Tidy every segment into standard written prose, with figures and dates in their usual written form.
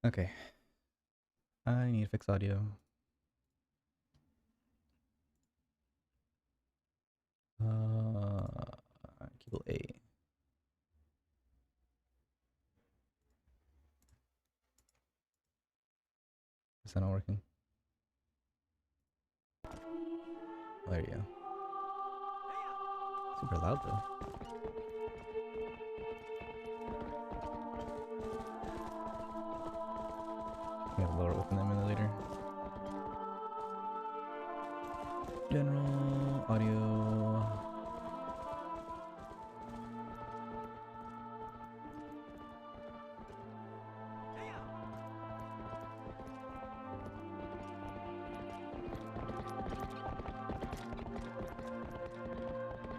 Okay. I need to fix audio. Keyboard A. Is that not working? Oh, there you go. Super loud though. I'm gonna lower it within the emulator. General audio.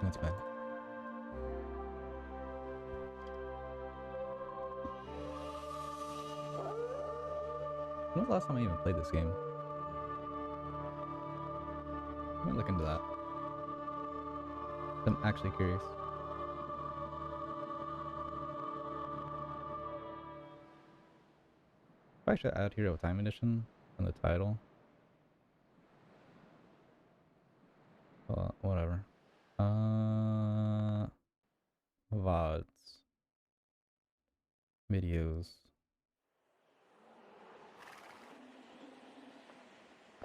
That's fine. When was the last time I even played this game? I'm gonna look into that. I'm actually curious. Probably should add Hero Time Edition in the title. Whatever. VODs. Videos.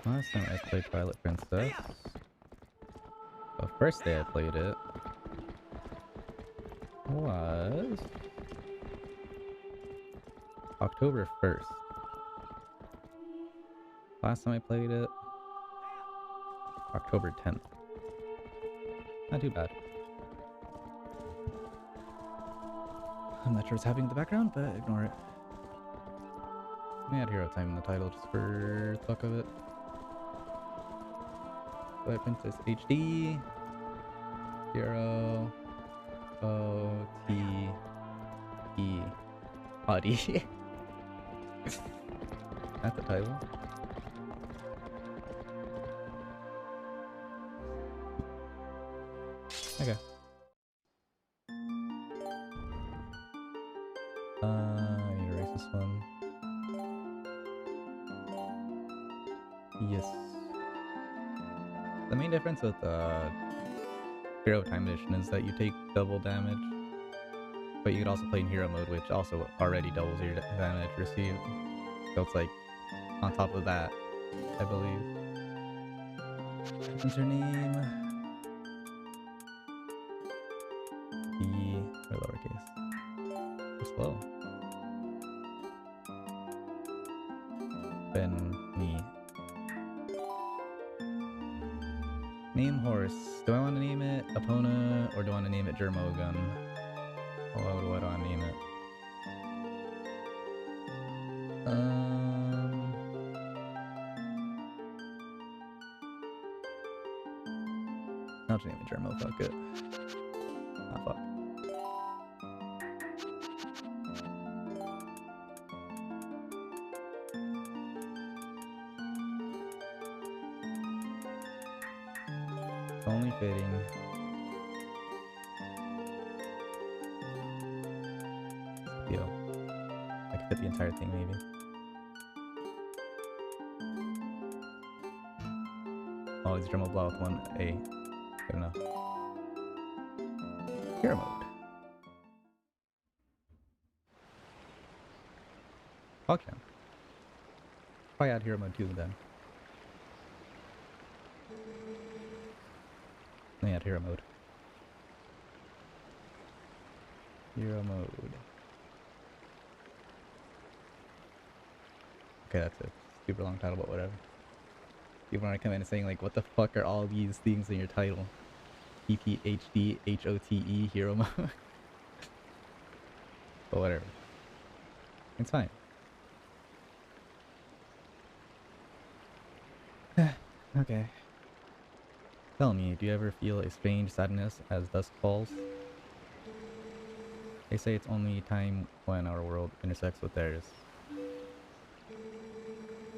Last time I played Twilight Princess. The first day I played it was October 1st. Last time I played it, October 10th. Not too bad. I'm not sure what's happening in the background, but ignore it. Let me add Hero Time in the title just for the fuck of it. Twilight Princess HD. Hero O-T-E Audi. That's the title. Okay. I need to erase this one. Yes. The main difference with Hero Time Edition is that you take double damage, but you could also play in Hero Mode, which also already doubles your damage received. So it's like on top of that, I believe. What's her name? E or lowercase. You're slow. Benny. Name horse. Do I want to name it Epona or do I want to name it Germogun? What do I want to name it? I'll just name it Germo. Fuck it. Ah, fuck. Only fitting. Deal. I could fit the entire thing, maybe. Oh, it's Dremel Blah with one A. Good enough. Hero mode. Okay. Probably add hero mode 2 then. Let me add hero mode. Hero mode. Okay, that's it. Super long title, but whatever. People are coming in and saying like, what the fuck are all these things in your title? PPHD HOTE hero mode. But whatever. It's fine. Okay. Tell me, do you ever feel a strange sadness as dusk falls? They say it's only time when our world intersects with theirs.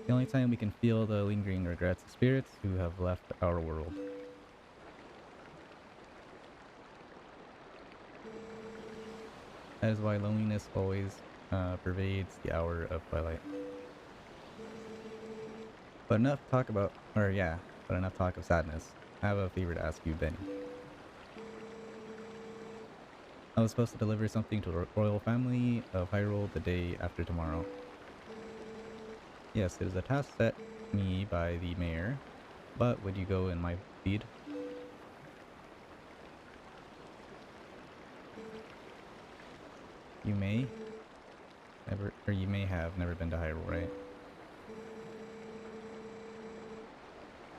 The only time we can feel the lingering regrets of spirits who have left our world. That is why loneliness always pervades the hour of twilight. But enough talk about, or yeah, but enough talk of sadness. I have a favor to ask you, Benny. I was supposed to deliver something to the royal family of Hyrule the day after tomorrow. Yes, it is a task set me by the mayor, but would you go in my feed? You may never, or you may have never been to Hyrule, right?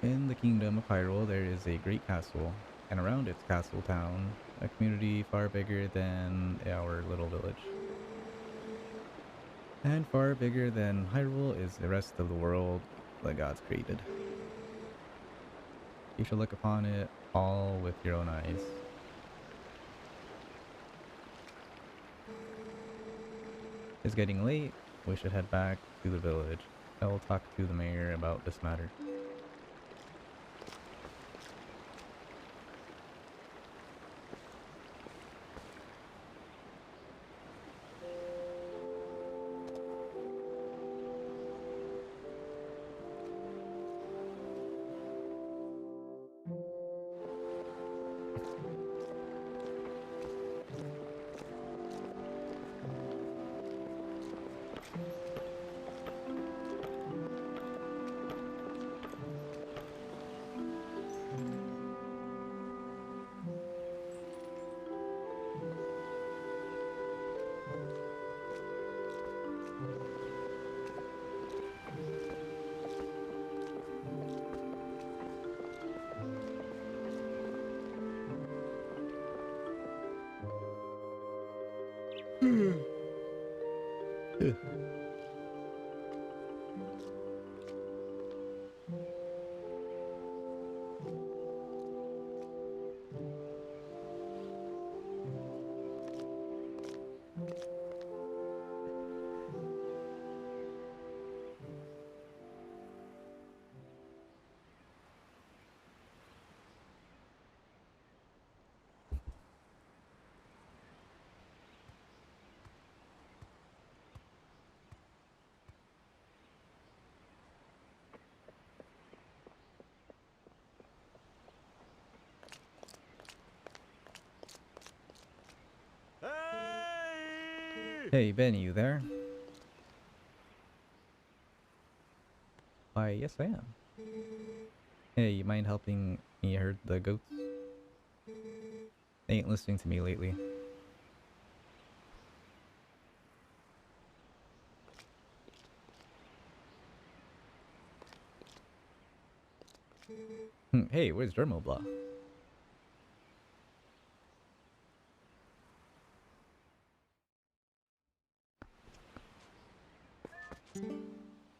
In the kingdom of Hyrule, there is a great castle, and around its castle town, a community far bigger than our little village. And far bigger than Hyrule is the rest of the world the gods created. You shall look upon it all with your own eyes. It's getting late. We should head back to the village. I will talk to the mayor about this matter. Hey, Benny, you there? Why, yes I am. Hey, you mind helping me herd the goats? They ain't listening to me lately. Hey, where's Dermoblah?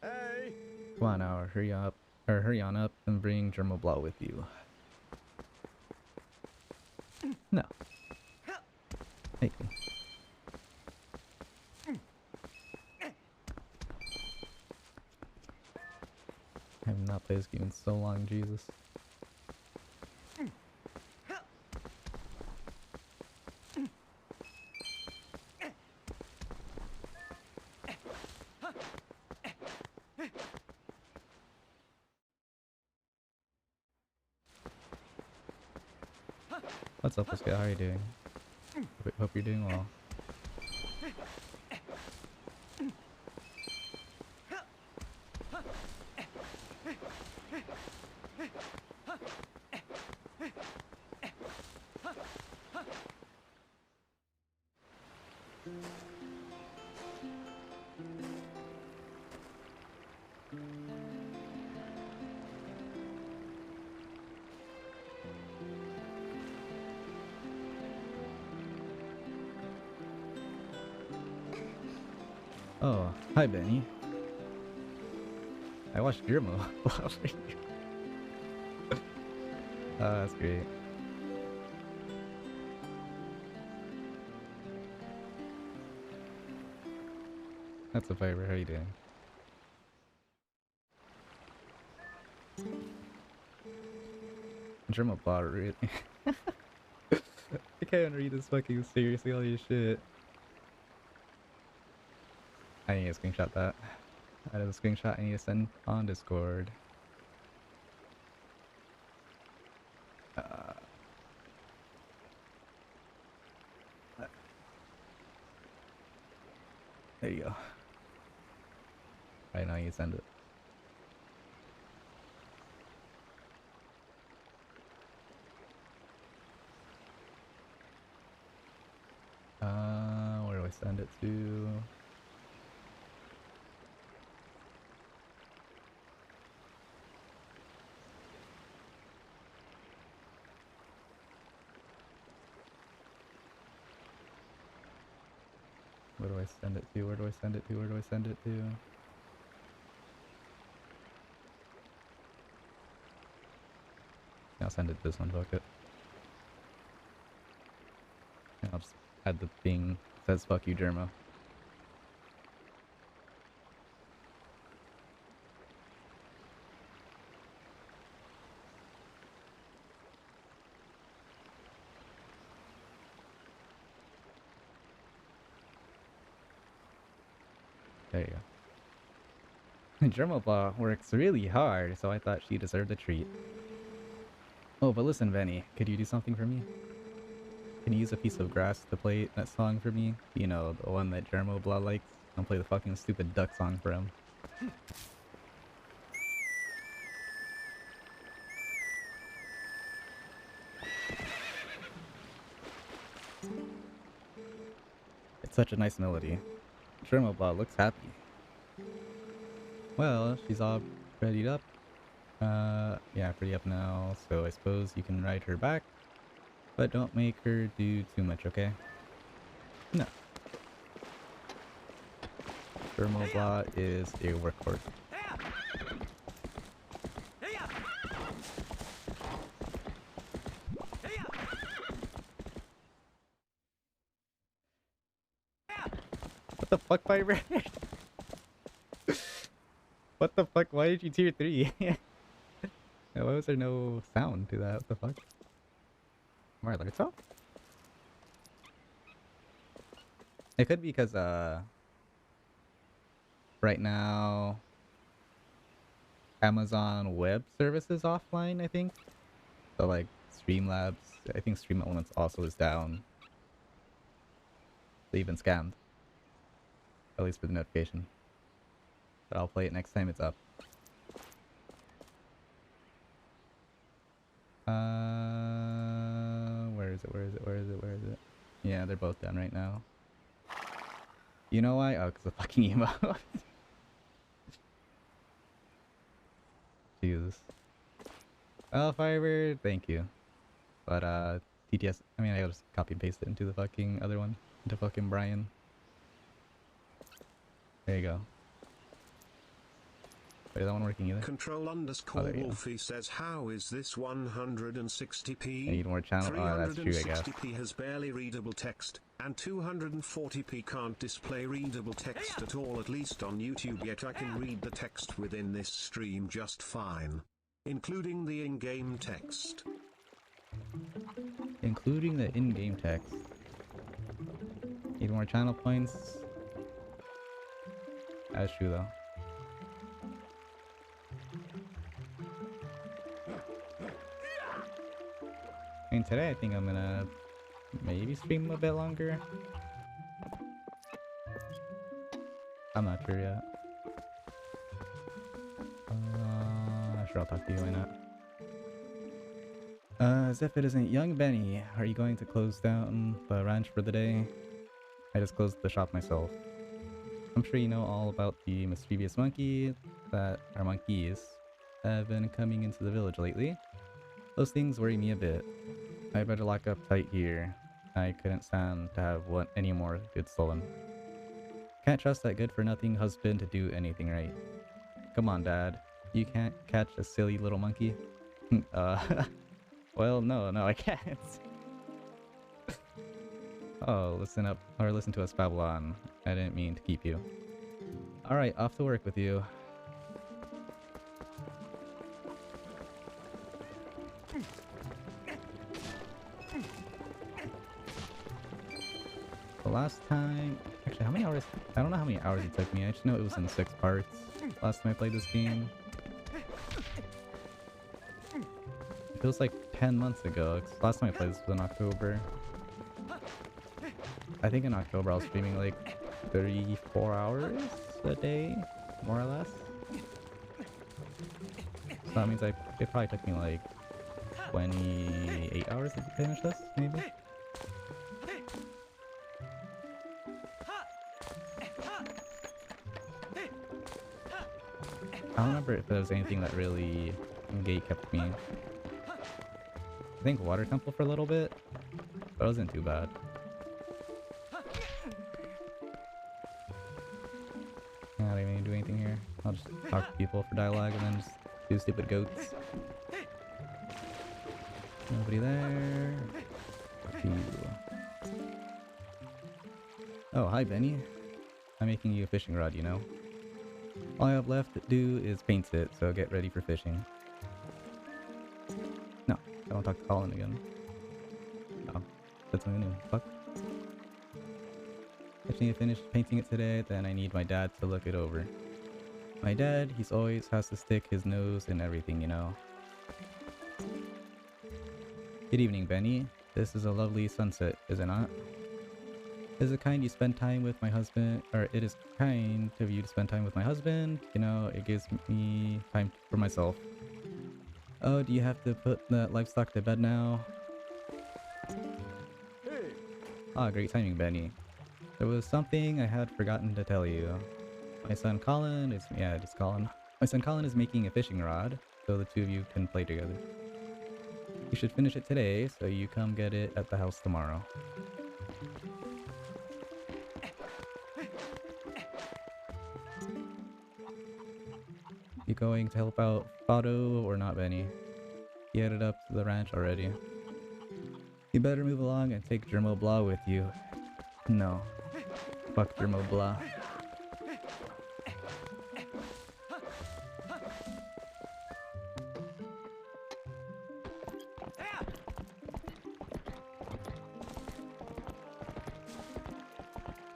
Hey! Come on now, hurry up, or hurry on up and bring Dermoblah with you. No. Hey. I have not played this game in so long, Jesus. What's up, this guy? How are you doing? Hope you're doing well. Oh, hi Benny. I watched Grimo for you. Oh, that's great. That's a favor. How are you doing? Drama bot really. I can't read this fucking seriously, all your shit. I need to screenshot that. That is a screenshot I need to send on Discord. There you go. Right now you send it. Where do I send it to? Where do I send it to? Where do I send it to? Where do I send it to? I'll send it to this one, fuck it. I'll just add the thing that says fuck you, Germo. There you go. Germoblaw works really hard, so I thought she deserved a treat. Oh, but listen, Venny, could you do something for me? Can you use a piece of grass to play that song for me? You know, the one that Germoblaw likes? I'll play the fucking stupid duck song for him. It's such a nice melody. Germoblaw looks happy. Well, she's all readied up. Yeah, pretty up now, so I suppose you can ride her back. But don't make her do too much, okay? No. Germoblaw is a workhorse. What the fuck, Fiber? What the fuck? Why did you tier 3? Why was there no sound to that? What the fuck? More alerts off? It could be because, right now, Amazon Web Services offline, I think. So, like, Streamlabs, I think Stream Elements also is down. They even scammed. At least for the notification. But I'll play it next time it's up. Where is it? Where is it? Where is it? Where is it? Yeah, they're both down right now. You know why? Oh, because of fucking emo. Jesus. Oh, Firebird, thank you. But, TTS, I mean, I gotta just copy and paste it into the fucking other one. Into fucking Brian. There you go. Wait, is that one working either? Control underscore Wolfie says, how is this 160p? I need more channel. Oh, that's true, I guess. 360p has barely readable text, and 240p can't display readable text at all, at least on YouTube, yet I can read the text within this stream just fine. Including the in-game text. Including the in-game text. Need more channel points. That's true, though. I mean, today I think I'm gonna maybe stream a bit longer. I'm not sure yet. Sure, I'll talk to you, why not? As if it isn't young Benny, are you going to close down the ranch for the day? I just closed the shop myself. I'm sure you know all about the mischievous monkey that our monkeys have been coming into the village lately. Those things worry me a bit. I'd better lock up tight here. I couldn't stand to have any more goods stolen. Can't trust that good-for-nothing husband to do anything right. Come on, Dad. You can't catch a silly little monkey? Well, no, I can't. Oh, listen up, or listen to us babble on. I didn't mean to keep you. Alright, off to work with you. The last time... Actually, how many hours... I don't know how many hours it took me. I just know it was in 6 parts last time I played this game. It feels like 10 months ago. 'Cause last time I played this was in October. I think in October I was streaming like 34 hours a day, more or less. So that means it probably took me like 28 hours to finish this, maybe? I don't remember if there was anything that really gate kept me. I think Water Temple for a little bit, but it wasn't too bad. I don't even do anything here. I'll just talk to people for dialogue and then just do stupid goats. Nobody there. Fuck you. Oh, hi Benny. I'm making you a fishing rod, you know. All I have left to do is paint it, so get ready for fishing. No, I don't talk to Colin again. Oh, that's something new. Fuck. I just need to finish painting it today, then I need my dad to look it over. My dad, he's always has to stick his nose in everything, you know. Good evening, Benny. This is a lovely sunset, is it not? Is it kind you spend time with my husband, or it is kind of you to spend time with my husband? You know, it gives me time for myself. Oh, do you have to put the livestock to bed now? Ah, great timing, Benny. There was something I had forgotten to tell you. My son Colin is, yeah, just Colin. My son Colin is making a fishing rod, so the two of you can play together. You should finish it today, so you come get it at the house tomorrow. You going to help out Fado or not, Benny? He headed up to the ranch already. You better move along and take Germo Blah with you. No. Fuck Germo Blah.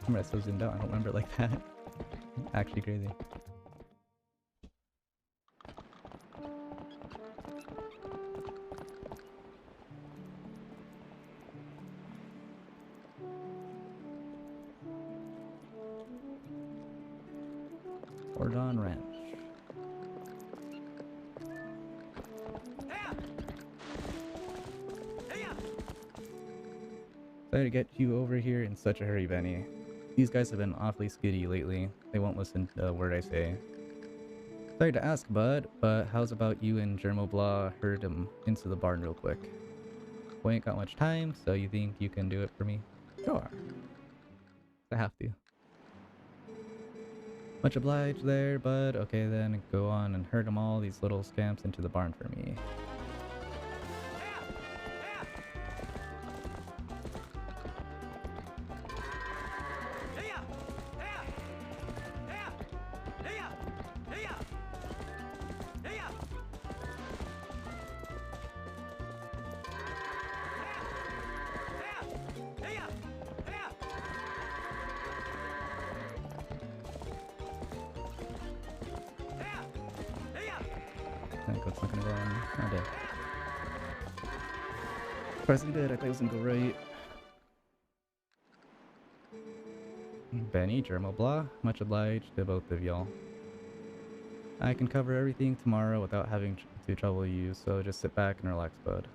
Remember, I so zoomed out. I don't remember it like that. Actually crazy. Ordon Ranch. Sorry to get you over here in such a hurry, Benny. These guys have been awfully skitty lately. They won't listen to a word I say. Sorry to ask, bud, but how's about you and Germo Blah herd him into the barn real quick? We ain't got much time, so you think you can do it for me? Sure. I have to. Much obliged there, bud. Okay then, go on and herd them all, these little scamps, into the barn for me. I think it's not gonna go on. I did. Pressing good, I thought it was gonna go right. Benny, Germo Blah, much obliged to both of y'all. I can cover everything tomorrow without having to trouble you, so just sit back and relax, bud.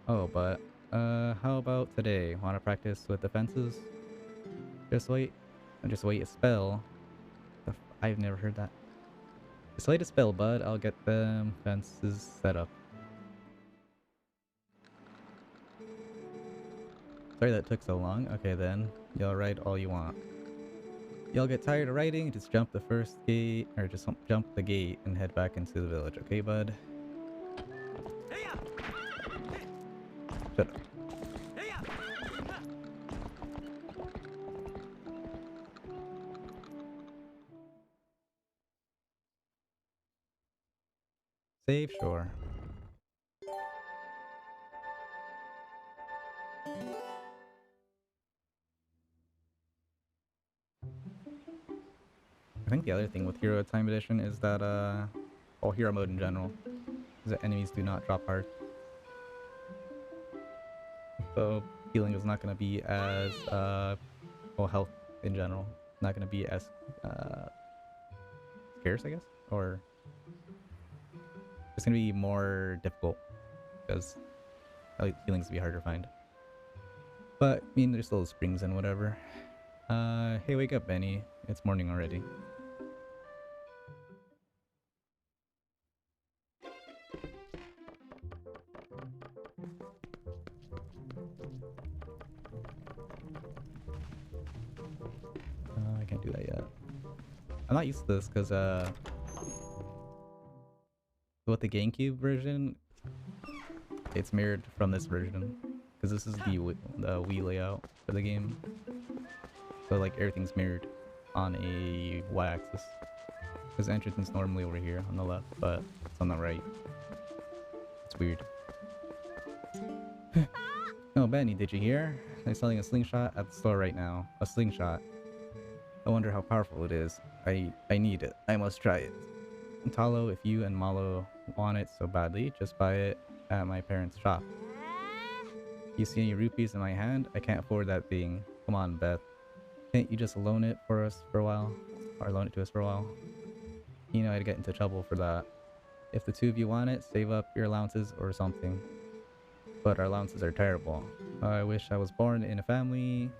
Oh, but, how about today? Wanna practice with the fences? Just wait a spell. I've never heard that. Just wait a spell, bud. I'll get them fences set up. Sorry that took so long. Okay then, y'all ride all you want. Y'all get tired of riding, just jump the first gate, or just jump the gate and head back into the village, okay, bud? Shut up. Save, sure. think the other thing with Hero Time Edition is that, well, Hero Mode in general, is that enemies do not drop hard. So healing is not going to be as, well, health in general, not going to be as, scarce, I guess? Or it's going to be more difficult because healing's going to be harder to find. But, I mean, there's still springs and whatever. Hey, wake up, Benny. It's morning already. I can't do that yet. I'm not used to this because, with the GameCube version, it's mirrored from this version. Because this is the Wii layout for the game. So, like, everything's mirrored on a y-axis. Because the entrance is normally over here on the left, but it's on the right. It's weird. Oh, Benny, did you hear? They're selling a slingshot at the store right now. A slingshot. I wonder how powerful it is. I need it. I must try it. Talo, if you and Malo want it so badly, just buy it at my parents' shop. You see any rupees in my hand? I can't afford that thing. Come on, Beth. Can't you just loan it for us for a while? Or loan it to us for a while? You know I'd get into trouble for that. If the two of you want it, save up your allowances or something. But our allowances are terrible. I wish I was born in a family,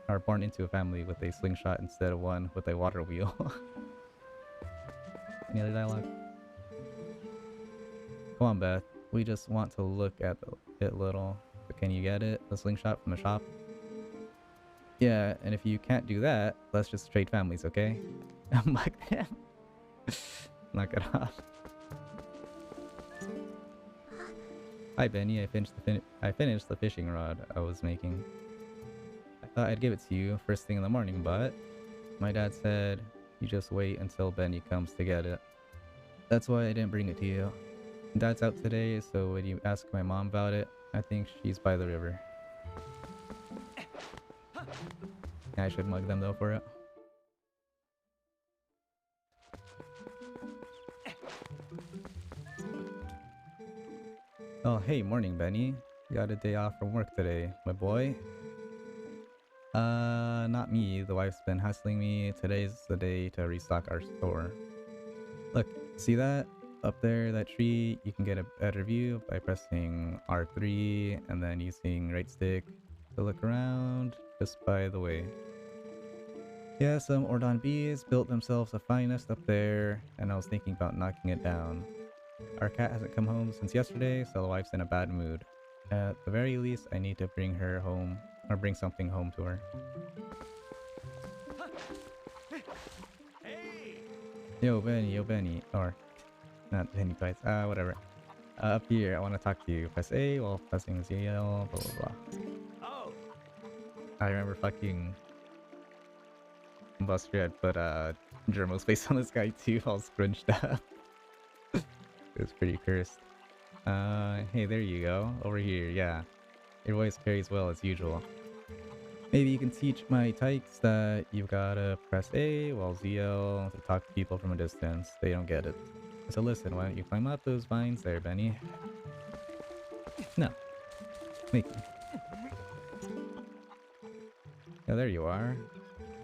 or born into a family with a slingshot instead of one with a water wheel. Any other dialogue? Come on, Beth. We just want to look at it little. But can you get it? The slingshot from the shop? Yeah, and if you can't do that, let's just trade families, okay? I'm like, damn. Knock it off. Hi, Benny. I finished the fishing rod I was making. I thought I'd give it to you first thing in the morning, but my dad said you just wait until Benny comes to get it. That's why I didn't bring it to you. Dad's out today, so when you ask my mom about it, I think she's by the river. I should mug them though for it. Oh, hey, morning, Benny. Got a day off from work today, my boy. Not me. The wife's been hustling me. Today's the day to restock our store. Look, see that? Up there, that tree, you can get a better view by pressing R3 and then using right stick to look around, just by the way. Yeah, some Ordon bees built themselves a fine nest up there, and I was thinking about knocking it down. Our cat hasn't come home since yesterday, so the wife's in a bad mood. At the very least, I need to bring her home, or bring something home to her. Yo, Benny, or not Benny twice, whatever. Up here, I want to talk to you. Press A while pressing ZL, blah blah blah. Oh. I remember fucking Buster had put Germo's face on this guy too, all scrunched up. It was pretty cursed. Hey, there you go. Over here, yeah. Your voice carries well as usual. Maybe you can teach my tykes that you've gotta press A while ZL to talk to people from a distance. They don't get it. So listen, why don't you climb up those vines there, Benny? No. Make me. Yeah, there you are.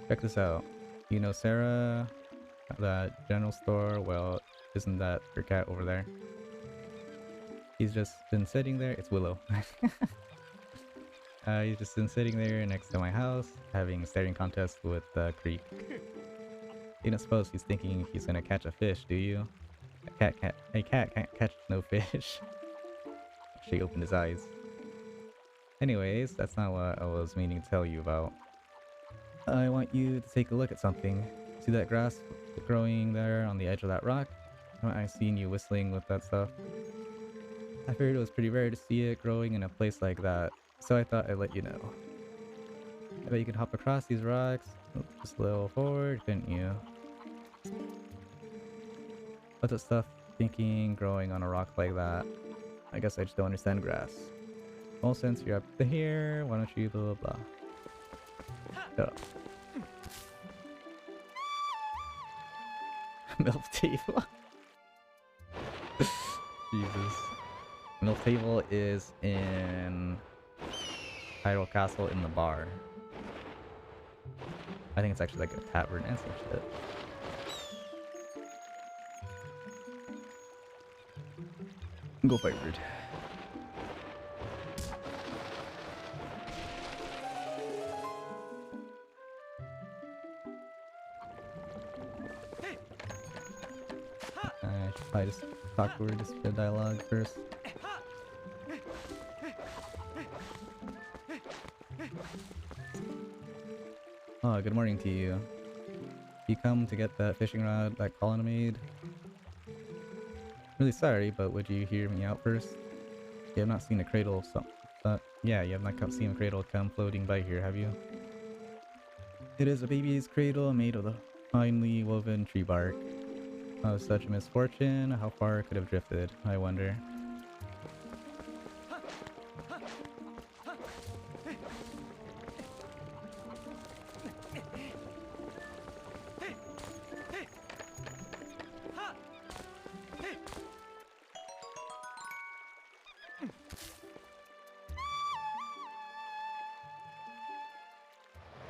Check this out. You know Sarah? That general store? Well, isn't that her cat over there? He's just been sitting there. It's Willow. He's just been sitting there next to my house, having a staring contest with Creek. You don't suppose he's thinking he's gonna catch a fish, do you? A cat can't catch no fish. She opened his eyes. Anyways, that's not what I was meaning to tell you about. I want you to take a look at something. See that grass growing there on the edge of that rock? I've seen you whistling with that stuff. I figured it was pretty rare to see it growing in a place like that, so I thought I'd let you know. I bet you could hop across these rocks just a little forward, couldn't you? What's that stuff thinking growing on a rock like that? I guess I just don't understand grass. Well, since you're up here, why don't you blah blah blah. Shut up. Milk table. Jesus. Milk table is in Hyrule Castle in the bar. I think it's actually like a tavern and some shit. Go forward. I should probably just talk to her, just for dialogue first. Oh, good morning to you. You come to get that fishing rod that Colin made? Really sorry, but would you hear me out first? You have not seen a cradle, yeah, you have not seen a cradle come floating by here, have you? It is a baby's cradle made of the finely woven tree bark. Oh, such a misfortune. How far it could have drifted, I wonder.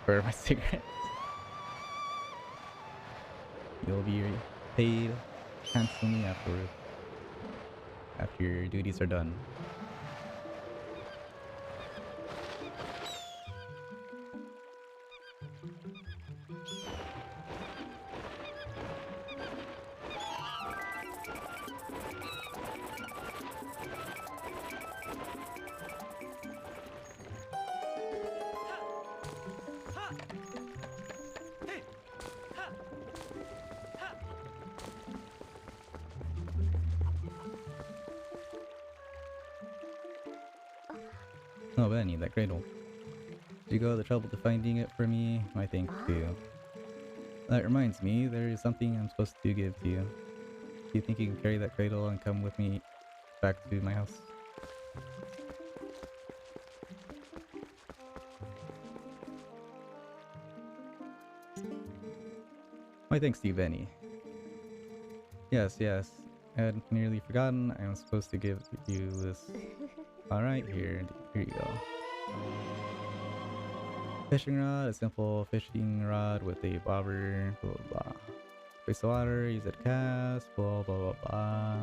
For my cigarettes. You'll be paid handsomely afterward. After your duties are done. Oh, Benny, that cradle. Did you go to the trouble to finding it for me? My thanks too. That reminds me, there is something I'm supposed to give to you. Do you think you can carry that cradle and come with me back to my house? My thanks to you, Benny. Yes, yes. I had nearly forgotten. I'm supposed to give you this. Alright, here you go. Fishing rod, a simple fishing rod with a bobber, blah blah blah. Place the water, use it to cast, blah blah blah blah.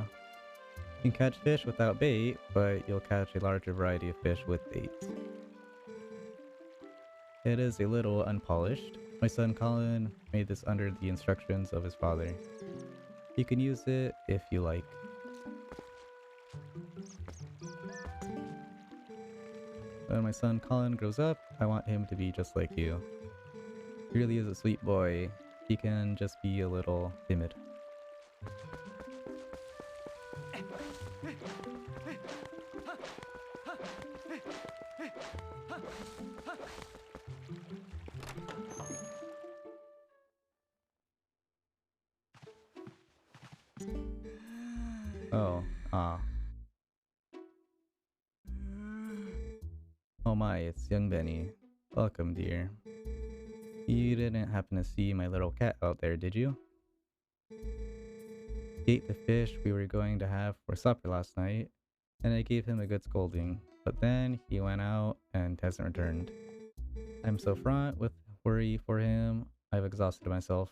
You can catch fish without bait, but you'll catch a larger variety of fish with bait. It is a little unpolished. My son Colin made this under the instructions of his father. You can use it if you like. When my son Colin grows up, I want him to be just like you. He really is a sweet boy. He can just be a little timid. Oh, ah. Oh my, it's young Benny. Welcome, dear. You didn't happen to see my little cat out there, did you? He ate the fish we were going to have for supper last night, and I gave him a good scolding, but then he went out and hasn't returned. I'm so fraught with worry for him, I've exhausted myself.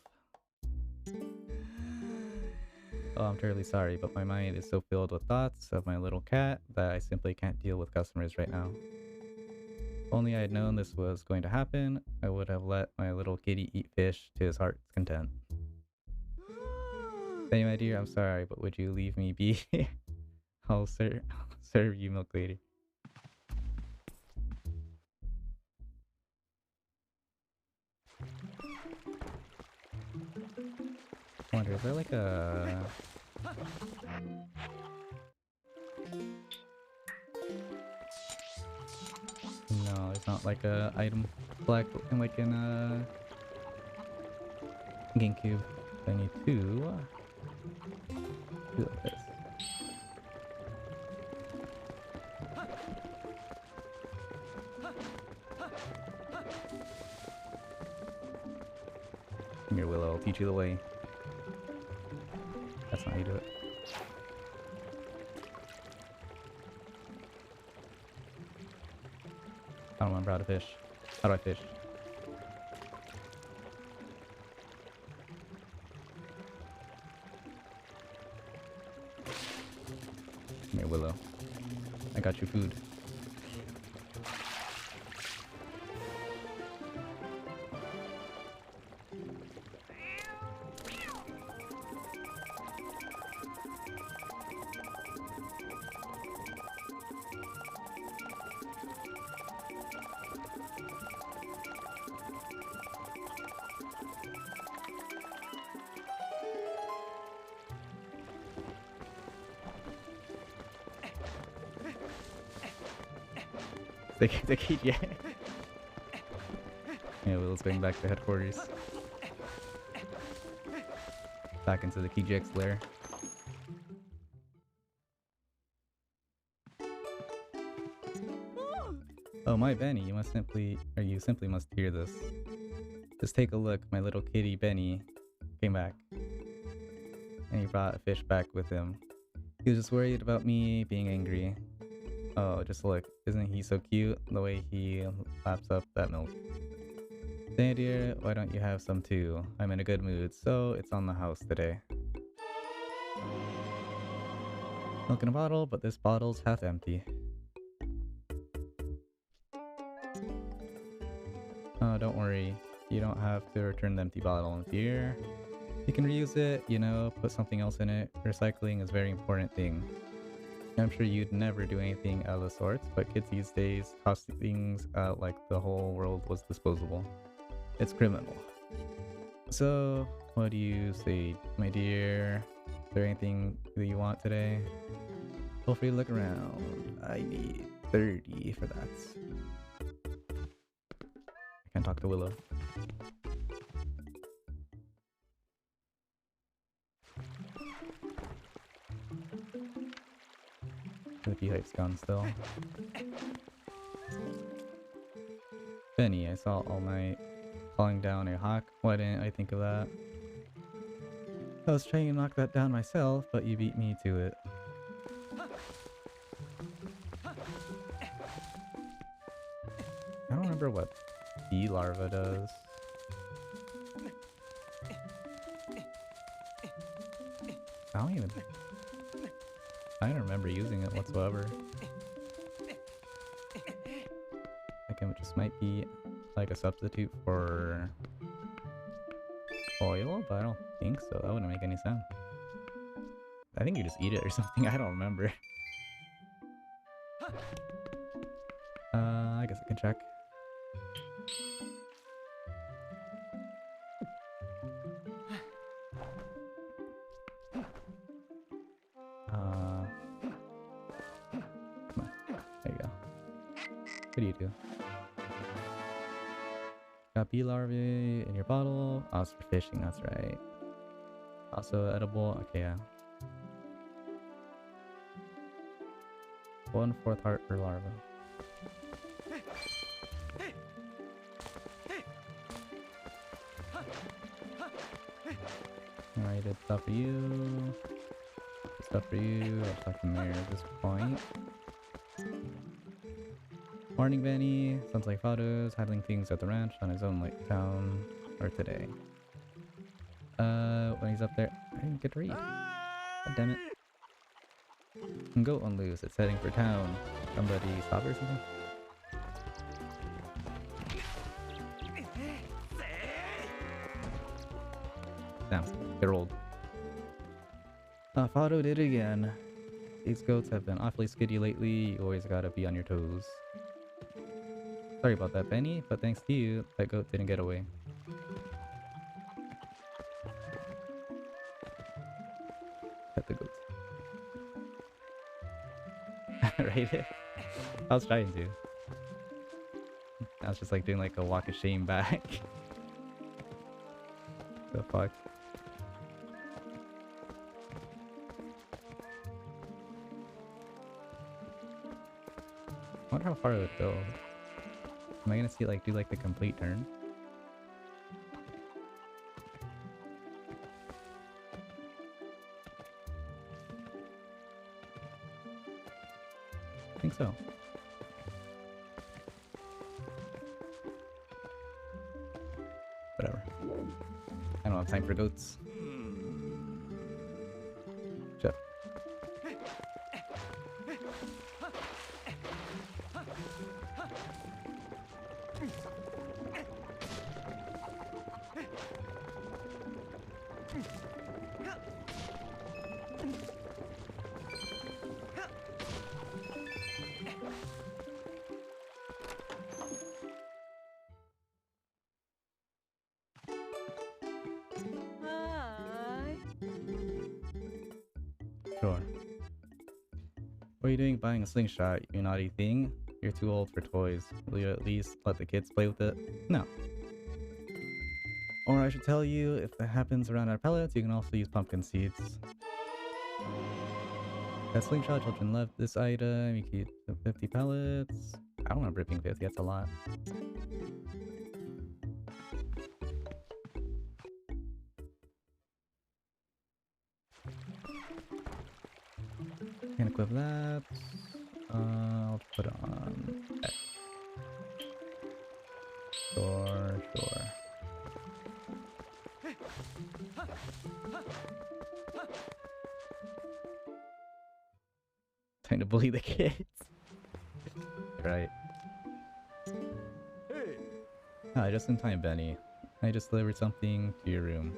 Oh, I'm terribly sorry, but my mind is so filled with thoughts of my little cat that I simply can't deal with customers right now. If only I had known this was going to happen, I would have let my little kitty eat fish to his heart's content. Hey, my dear, I'm sorry, but would you leave me be? I'll serve you milk later. I wonder, is there like a... No, it's not like a item black like in GameCube. I need two. Do like this. Come here, Willow. I'll teach you the way. That's not how you do it. I don't remember how to fish. How do I fish? Come here, Willow. I got you food. The key, yeah. Yeah, Willow's going back to headquarters. Back into the KJX lair. Oh, my Benny, you simply must hear this. Just take a look, my little kitty Benny came back. And he brought a fish back with him. He was just worried about me being angry. Oh, just look. Isn't he so cute? The way he laps up that milk. Say, dear, why don't you have some too? I'm in a good mood, so it's on the house today. Milk in a bottle, but this bottle's half empty. Oh, don't worry. You don't have to return the empty bottle, dear. You can reuse it, you know, put something else in it. Recycling is a very important thing. I'm sure you'd never do anything out of the sorts, but kids these days toss things out like the whole world was disposable. It's criminal. So, what do you say, my dear? Is there anything that you want today? Feel free to look around. I need 30 for that. I can't talk to Willow. The beehive's gone still. Benny, I saw all night calling down a hawk. Why didn't I think of that? I was trying to knock that down myself, but you beat me to it. I don't remember what bee larva does. I don't remember using it whatsoever. I think it just might be like a substitute for oil, but I don't think so. That wouldn't make any sense. I think you just eat it or something. I don't remember. I guess I can check. There you go. What do you do? Got bee larvae in your bottle. Oh, it's for fishing, that's right. Also edible. Okay, yeah. 1/4 heart per larva. Alright, did stuff for you. Stuff for you. I'll talk to Mary at this point. Morning, Benny. Sounds like Fado's handling things at the ranch on his own like town or today. When he's up there, I didn't get to read. God damn it. Goat on loose. It's heading for town. Somebody stop or something? Damn, get rolled. Fado did it again. These goats have been awfully skiddy lately. You always gotta be on your toes. Sorry about that, Benny, but thanks to you, that goat didn't get away. Pet the goats. Right? I was trying to. I was just like doing like a walk of shame back. The fuck? I wonder how far it would go. Am I gonna see like do like the complete turn? so. Whatever. I don't have time for goats. Shut. Sure. What are you doing buying a slingshot, you naughty thing? You're too old for toys. Will you at least let the kids play with it? No. Or I should tell you, if that happens around our pellets, you can also use pumpkin seeds. That slingshot, children love this item. You keep 50 pellets. I don't remember it being 50, that's a lot. Can't equip that. I'll put it on. Okay. Sure, sure. Time to bully the kids. Right. Ah, just in time, Benny. I just delivered something to your room.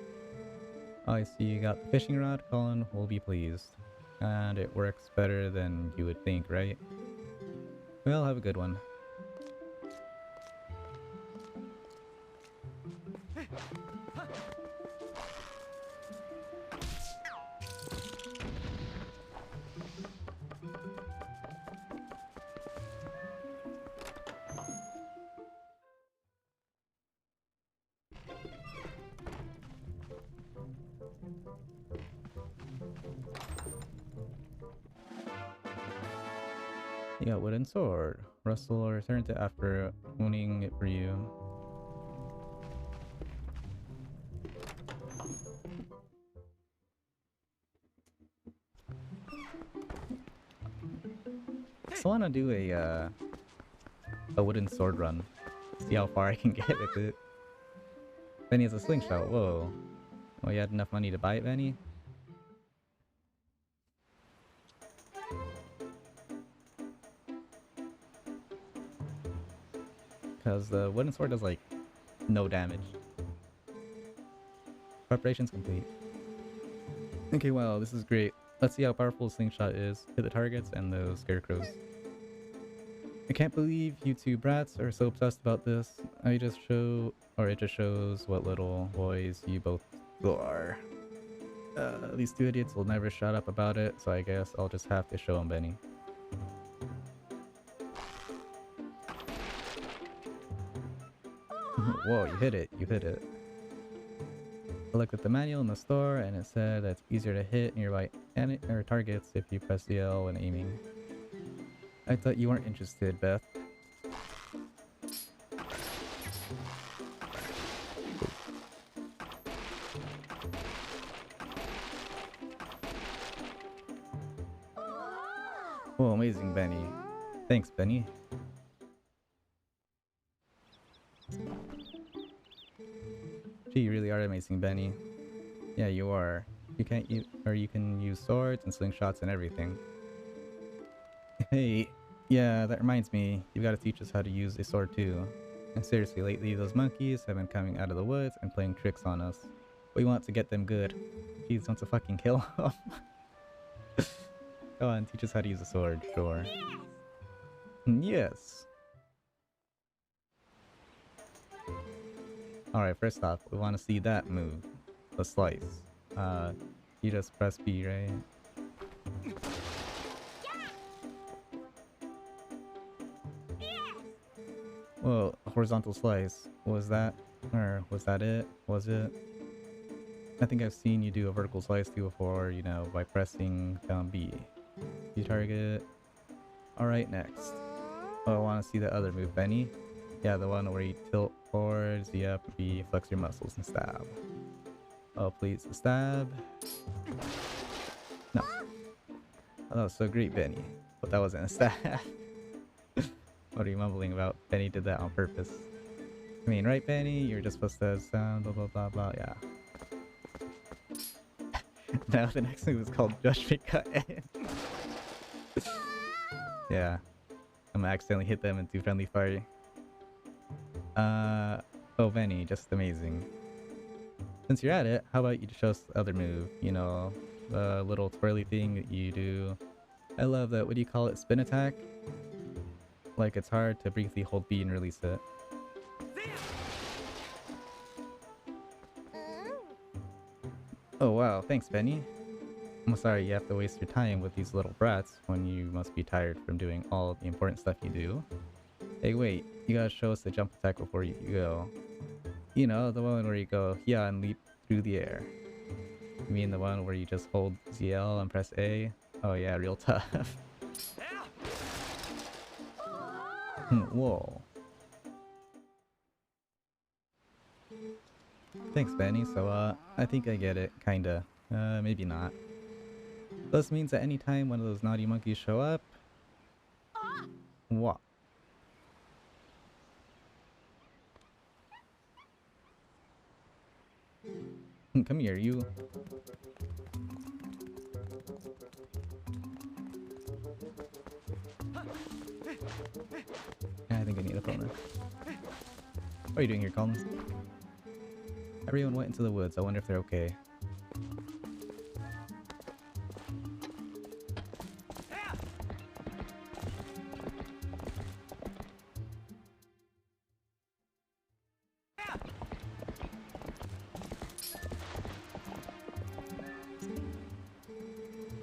Oh, I see you got the fishing rod. Colin will be pleased. And it works better than you would think, right? Well, have a good one. You got wooden sword. Russell returned it after owning it for you. I still want to do a wooden sword run. See how far I can get with it. Benny has a slingshot. Whoa. Oh, you had enough money to buy it, Benny? Because the wooden sword does like no damage. Preparation's complete. Okay, well, this is great. Let's see how powerful slingshot is. Hit the targets and those scarecrows. I can't believe you two brats are so obsessed about this. It just shows what little boys you both are. These two idiots will never shut up about it, so I guess I'll just have to show them, Benny. Whoa, you hit it. You hit it. I looked at the manual in the store and it said that it's easier to hit nearby targets if you press the L when aiming. I thought you weren't interested, Beth. Oh, amazing, Benny. Thanks, Benny. Gee, you really are amazing, Benny. Yeah, you are. You can use swords and slingshots and everything. Hey, yeah, that reminds me. You've got to teach us how to use a sword too. And seriously, lately those monkeys have been coming out of the woods and playing tricks on us. We want to get them good. Jeez, wants to fucking kill them. Go on, teach us how to use a sword, sure. Yes. Alright, first off, we want to see that move. The slice. You just press B, right? Well, horizontal slice. Was that? Or was that it? Was it? I think I've seen you do a vertical slice too before, you know, by pressing down B. You target. Alright, next. Oh, I want to see the other move, Benny. Yeah, the one where you tilt forwards, yep, B, flex your muscles and stab. Oh, please, the stab. No. Oh, that was so great, Benny. But that wasn't a stab. What are you mumbling about? Benny did that on purpose. I mean, right, Benny? You're just supposed to sound blah blah blah blah, yeah. Now the next move is called Judgment Cut. Yeah. I'm gonna accidentally hit them into friendly fire. Oh, Benny, just amazing. Since you're at it, how about you show us the other move? You know, the little twirly thing that you do. I love that. What do you call it? Spin attack? Like it's hard to briefly hold B and release it. Oh wow, thanks Benny. I'm sorry you have to waste your time with these little brats when you must be tired from doing all the important stuff you do. Hey wait, you gotta show us the jump attack before you go. You know, the one where you go yeah and leap through the air. You mean the one where you just hold ZL and press A? Oh yeah, real tough. Whoa. Thanks Benny, so I think I get it, kinda. Maybe not. This means that any time one of those naughty monkeys show up... What? Come here, you. I think I need a phone. What are you doing here, Colin? Everyone went into the woods. I wonder if they're okay.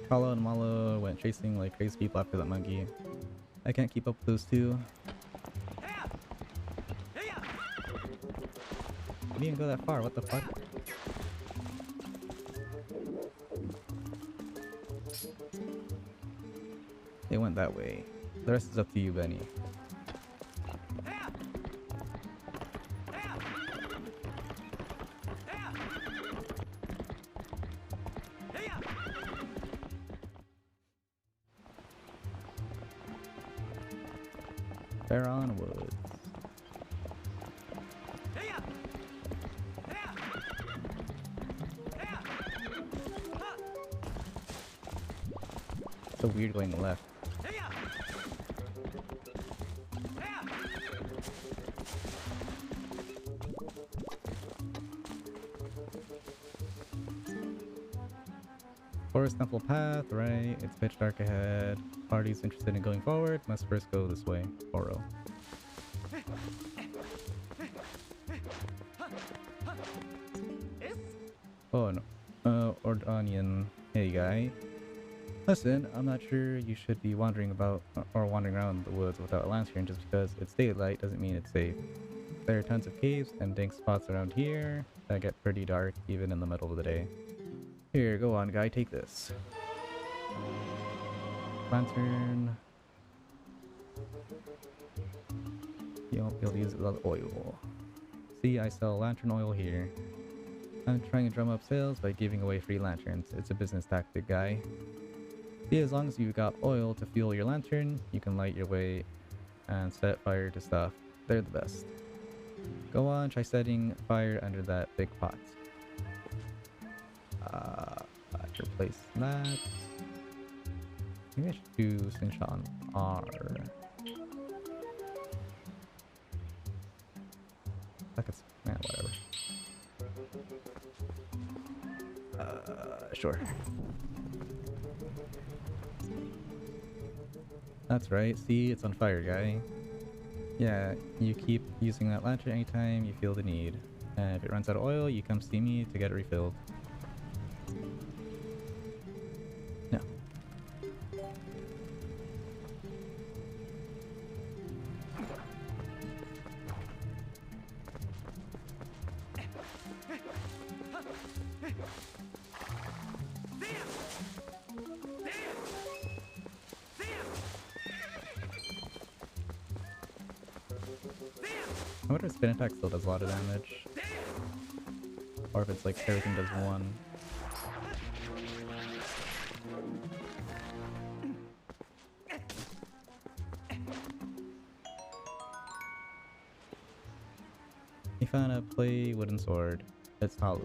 Kala and Malo went chasing like crazy people after that monkey. I can't keep up with those two. You didn't go that far, what the fuck? They went that way. The rest is up to you, Benny. Baron Woods. So weird going left. Forest Temple Path, right? It's pitch dark ahead. Parties interested in going forward must first go this way. Oro. Oh no. Ordonian. Hey guy. Listen, I'm not sure you should be wandering around the woods without a lantern. Just because it's daylight doesn't mean it's safe. There are tons of caves and dank spots around here that get pretty dark even in the middle of the day. Here, go on guy, take this. Lantern. You won't be able to use it without oil. See, I sell lantern oil here. I'm trying to drum up sales by giving away free lanterns. It's a business tactic, guy. See, as long as you've got oil to fuel your lantern, you can light your way and set fire to stuff. They're the best. Go on, try setting fire under that big pot. Let's replace that. Maybe I should do slingshot on R. Like it's, whatever. Sure. That's right, see, it's on fire, guy. Yeah, you keep using that lantern anytime you feel the need. And if it runs out of oil, you come see me to get it refilled. No. I wonder if spin attack still does a lot of damage. Or if it's like everything does one. You found a play wooden sword. It's hollows.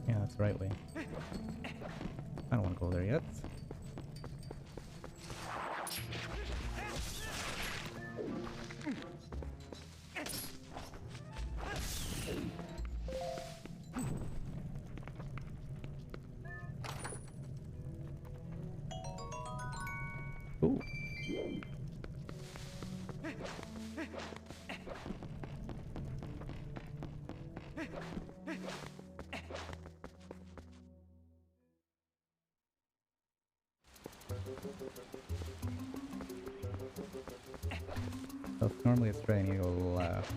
Yeah, that's the right way. I don't want to go there yet. Ooh. So if normally it's right, I need to go left.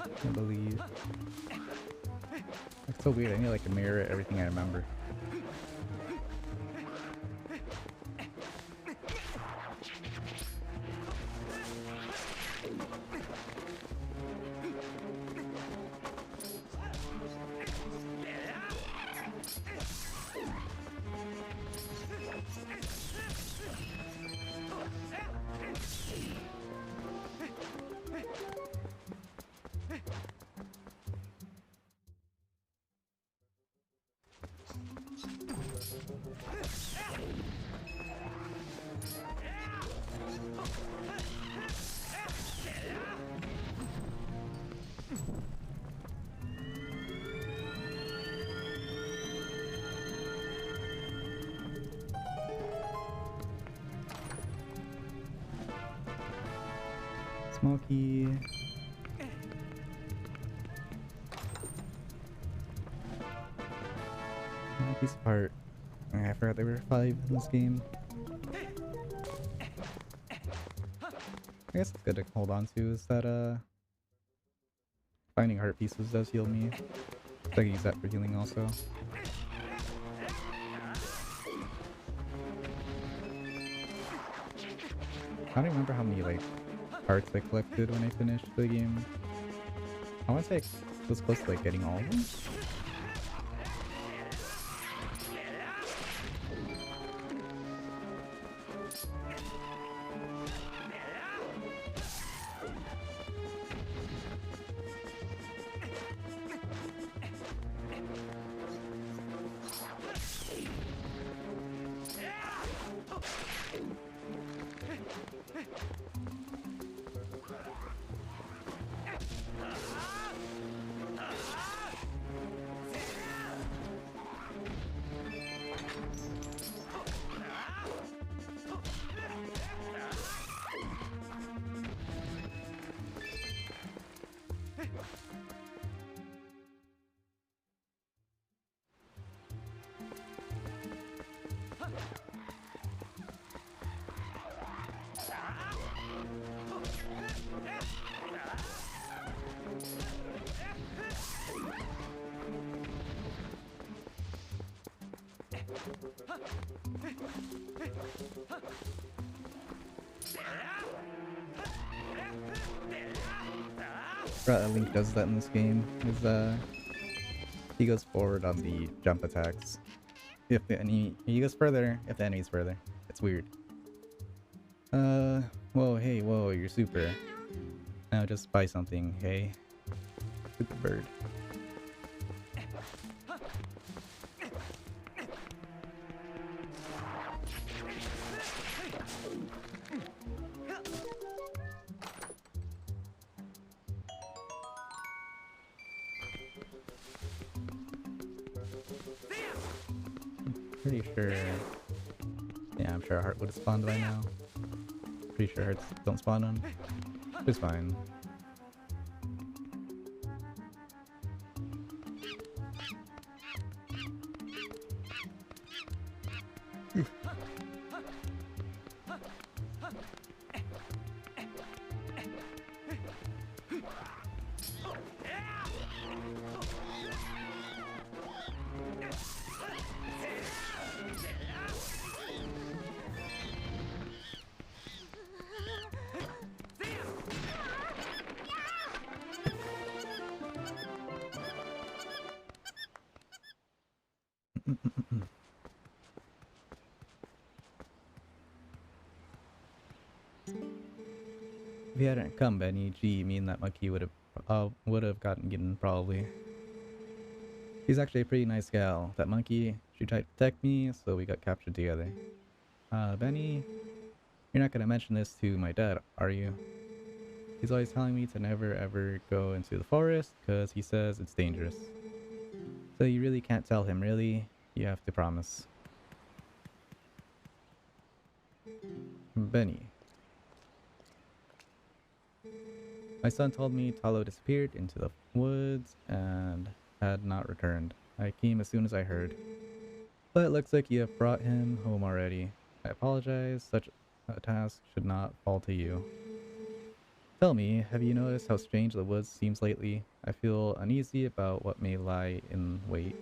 I believe. It's so weird, I need like to mirror everything I remember. Smoky. Piece of art. I forgot there were 5 in this game. I guess it's good to hold on to is that finding heart pieces does heal me. I can use that for healing also. I don't remember how many like hearts I collected when I finished the game. I want to say I was close to like getting all of them. Link does that in this game. Is he goes forward on the jump attacks. If the enemy he goes further, if the enemy's further. It's weird. Whoa, hey, whoa, you're super. Now just buy something, hey. Super bird. Pretty sure. Yeah, I'm sure a heart would have spawned by now. Pretty sure hearts don't spawn on. It's fine. If you hadn't come, Benny, gee, me and that monkey would have gotten eaten probably. She's actually a pretty nice gal. That monkey, she tried to protect me, so we got captured together. Benny, you're not gonna mention this to my dad, are you? He's always telling me to never ever go into the forest, cause he says it's dangerous. So you really can't tell him, really? You have to promise. Benny. My son told me Talo disappeared into the woods and had not returned. I came as soon as I heard. But it looks like you have brought him home already. I apologize, such a task should not fall to you. Tell me, have you noticed how strange the woods seems lately? I feel uneasy about what may lie in wait.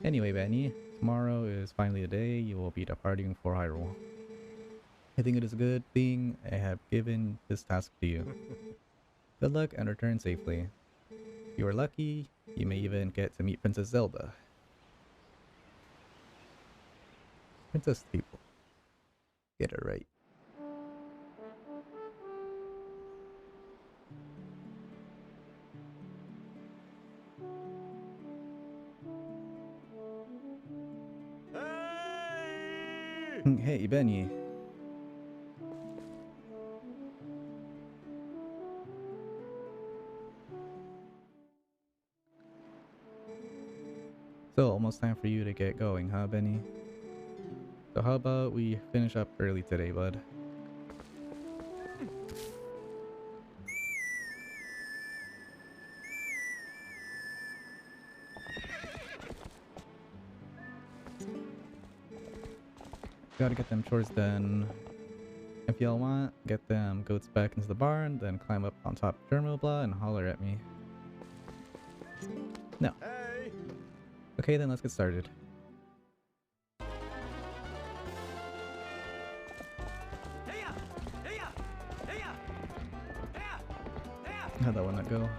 Anyway, Benny, tomorrow is finally the day you will be departing for Hyrule. I think it is a good thing I have given this task to you. Good luck and return safely. If you are lucky, you may even get to meet Princess Zelda. Princess people. Get it right. Hey, Benny. So, almost time for you to get going, huh, Benny? So how about we finish up early today, bud? Gotta get them chores done. If y'all want, get them goats back into the barn, then climb up on top of Terminal Blah and holler at me. No. Hey! Okay, then let's get started. How'd that one not go?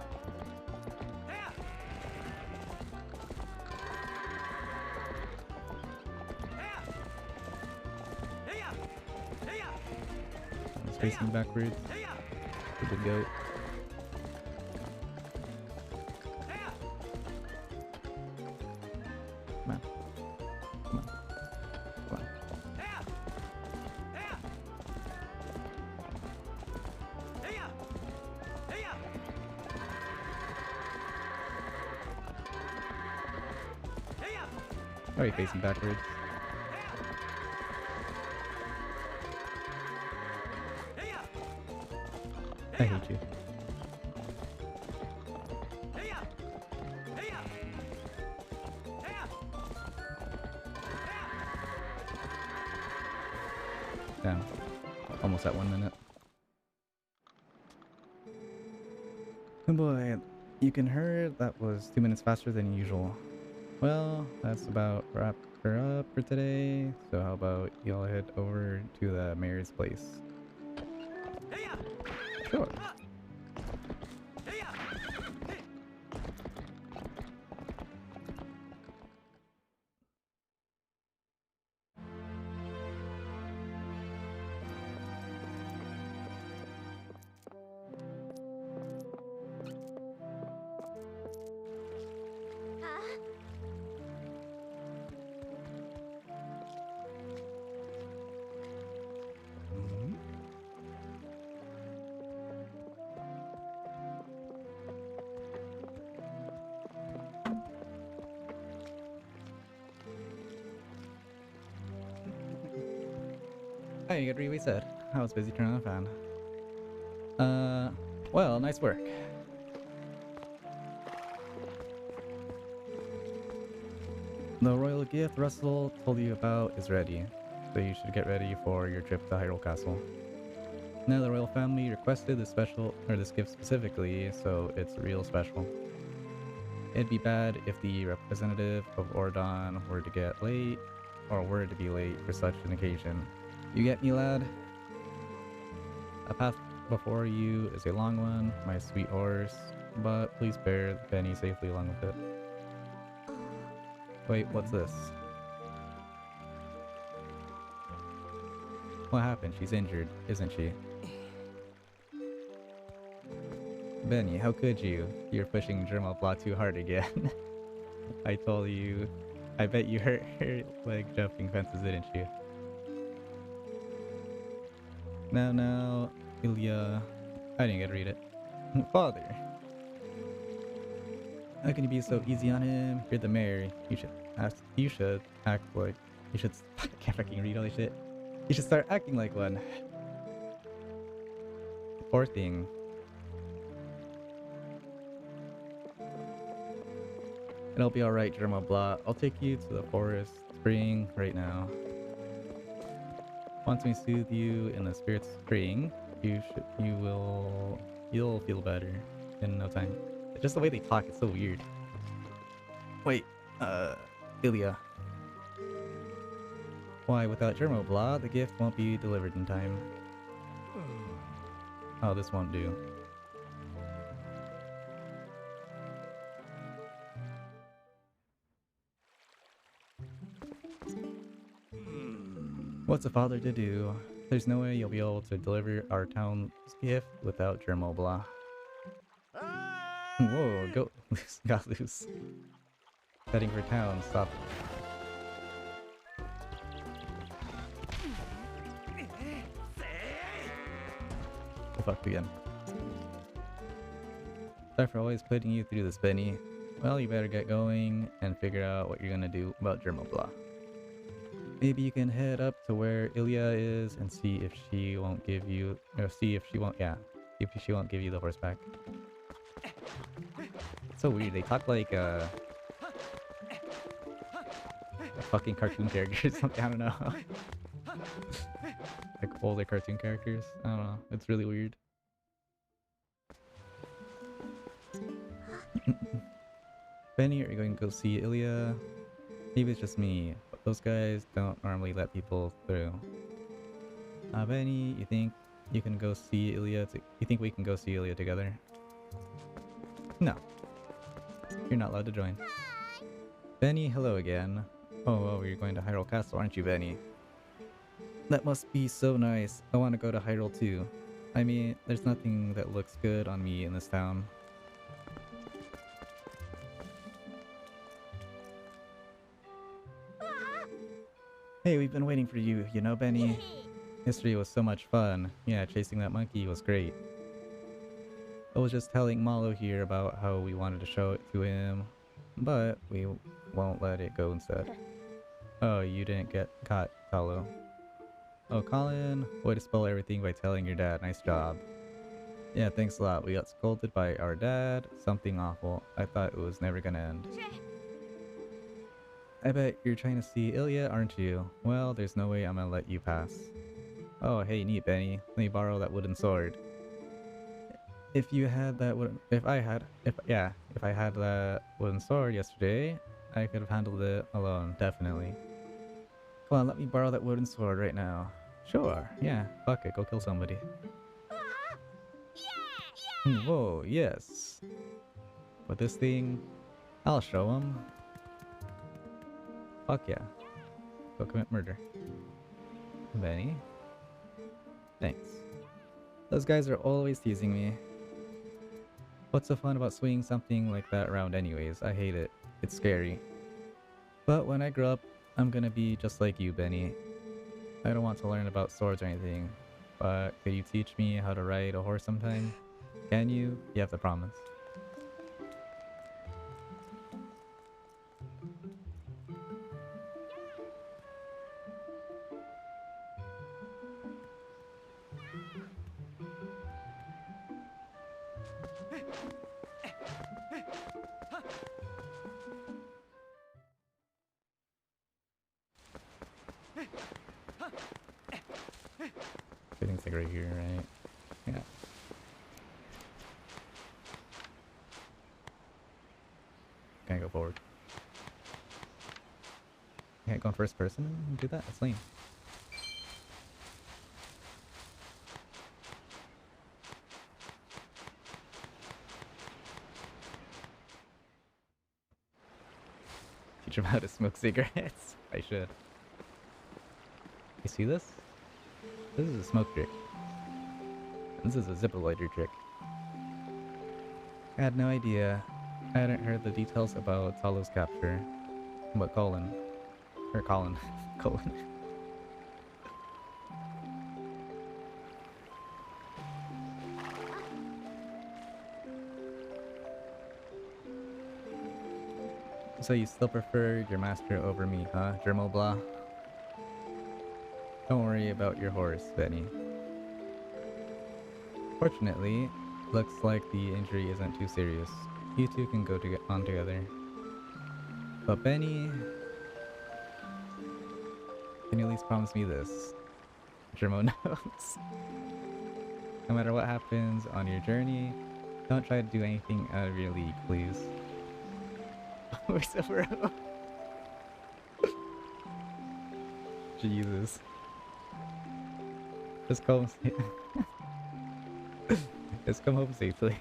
It's facing backwards. Stupid goat. Come on. Come on. Come on. Why are you facing backwards? I hate you. Damn. Almost at 1 minute. Oh boy, you can hear that was 2 minutes faster than usual. Well, that's about wrap her up for today. So how about y'all head over to the mayor's place? Sure. Hey, you got to reset. I was busy turning on the fan. Well, nice work. The royal gift Russell told you about is ready, so you should get ready for your trip to Hyrule Castle. Now the royal family requested this gift specifically, so it's real special. It'd be bad if the representative of Ordon were to be late for such an occasion. You get me, lad? A path before you is a long one, my sweet horse, but please bear Benny safely along with it. Wait, what's this? What happened? She's injured, isn't she? Benny, how could you? You're pushing Germa Blah too hard again. I told you. I bet you hurt her leg jumping fences, didn't you? Now, Ilya. I didn't get to read it. Father. How can you be so easy on him? You're the mayor. You should act like you should I can't fucking read all this shit. You should start acting like one. Poor thing. It'll be alright, Germa Blah. I'll take you to the forest spring right now. Once we soothe you in the spirit spring, you'll feel better in no time. Just the way they talk, it's so weird. Wait, Ilya. Why, without Germa Blah, the gift won't be delivered in time. Oh, this won't do. What's a father to do? There's no way you'll be able to deliver our town's gift without Germa Blah. Whoa, go loose, got loose. Heading for town, stop. Fucked again. Sorry for always putting you through this, Benny. Well, you better get going and figure out what you're gonna do about Germa Blah. Maybe you can head up to where Ilya is and see if she won't give you, see if she won't give you the horse back. It's so weird. They talk like a fucking cartoon character or something. I don't know. Like older cartoon characters. I don't know. It's really weird. Benny, are you going to go see Ilya? Maybe it's just me, but those guys don't normally let people through. Benny, you think you can go see Ilya? You think we can go see Ilya together? No. You're not allowed to join. Hi. Benny, hello again. Oh, you're going to Hyrule Castle, aren't you, Benny? That must be so nice. I want to go to Hyrule too. I mean, there's nothing that looks good on me in this town. Hey, we've been waiting for you, you know, Benny? History was so much fun. Yeah, chasing that monkey was great. I was just telling Malo here about how we wanted to show it to him, but we won't let it go instead. Oh, you didn't get caught, Talo. Oh, Colin, way to spoil everything by telling your dad. Nice job. Yeah, thanks a lot. We got scolded by our dad. Something awful. I thought it was never gonna end. I bet you're trying to see Ilya, aren't you? Well, there's no way I'm gonna let you pass. Oh, hey, neat, Benny. Let me borrow that wooden sword. If you had that if I had that wooden sword yesterday, I could have handled it alone, definitely. Come on, let me borrow that wooden sword right now. Sure, yeah, fuck it, go kill somebody. Whoa, yes. With this thing, I'll show him. Fuck yeah. Go commit murder. Benny? Thanks. Those guys are always teasing me. What's so fun about swinging something like that around anyways? I hate it. It's scary. But when I grow up, I'm gonna be just like you, Benny. I don't want to learn about swords or anything, but could you teach me how to ride a horse sometime? Can you? You have to promise. Everything's like right here, right? Yeah. Can I go forward? Can't go in first person and do that? That's lame. teach him how to smoke cigarettes. I should. You see this? This is a smoke trick. This is a zipper lighter trick. I had no idea. I hadn't heard the details about Solo's capture. But Colin. Colin. So you still prefer your master over me, huh, Germo Blah? Don't worry about your horse, Benny. Fortunately, looks like the injury isn't too serious. You two can go on together. But Benny... Can you at least promise me this? Germo knows. No matter what happens on your journey, don't try to do anything out of your league, please. We're so bro. Jesus. Just come Just come home safely.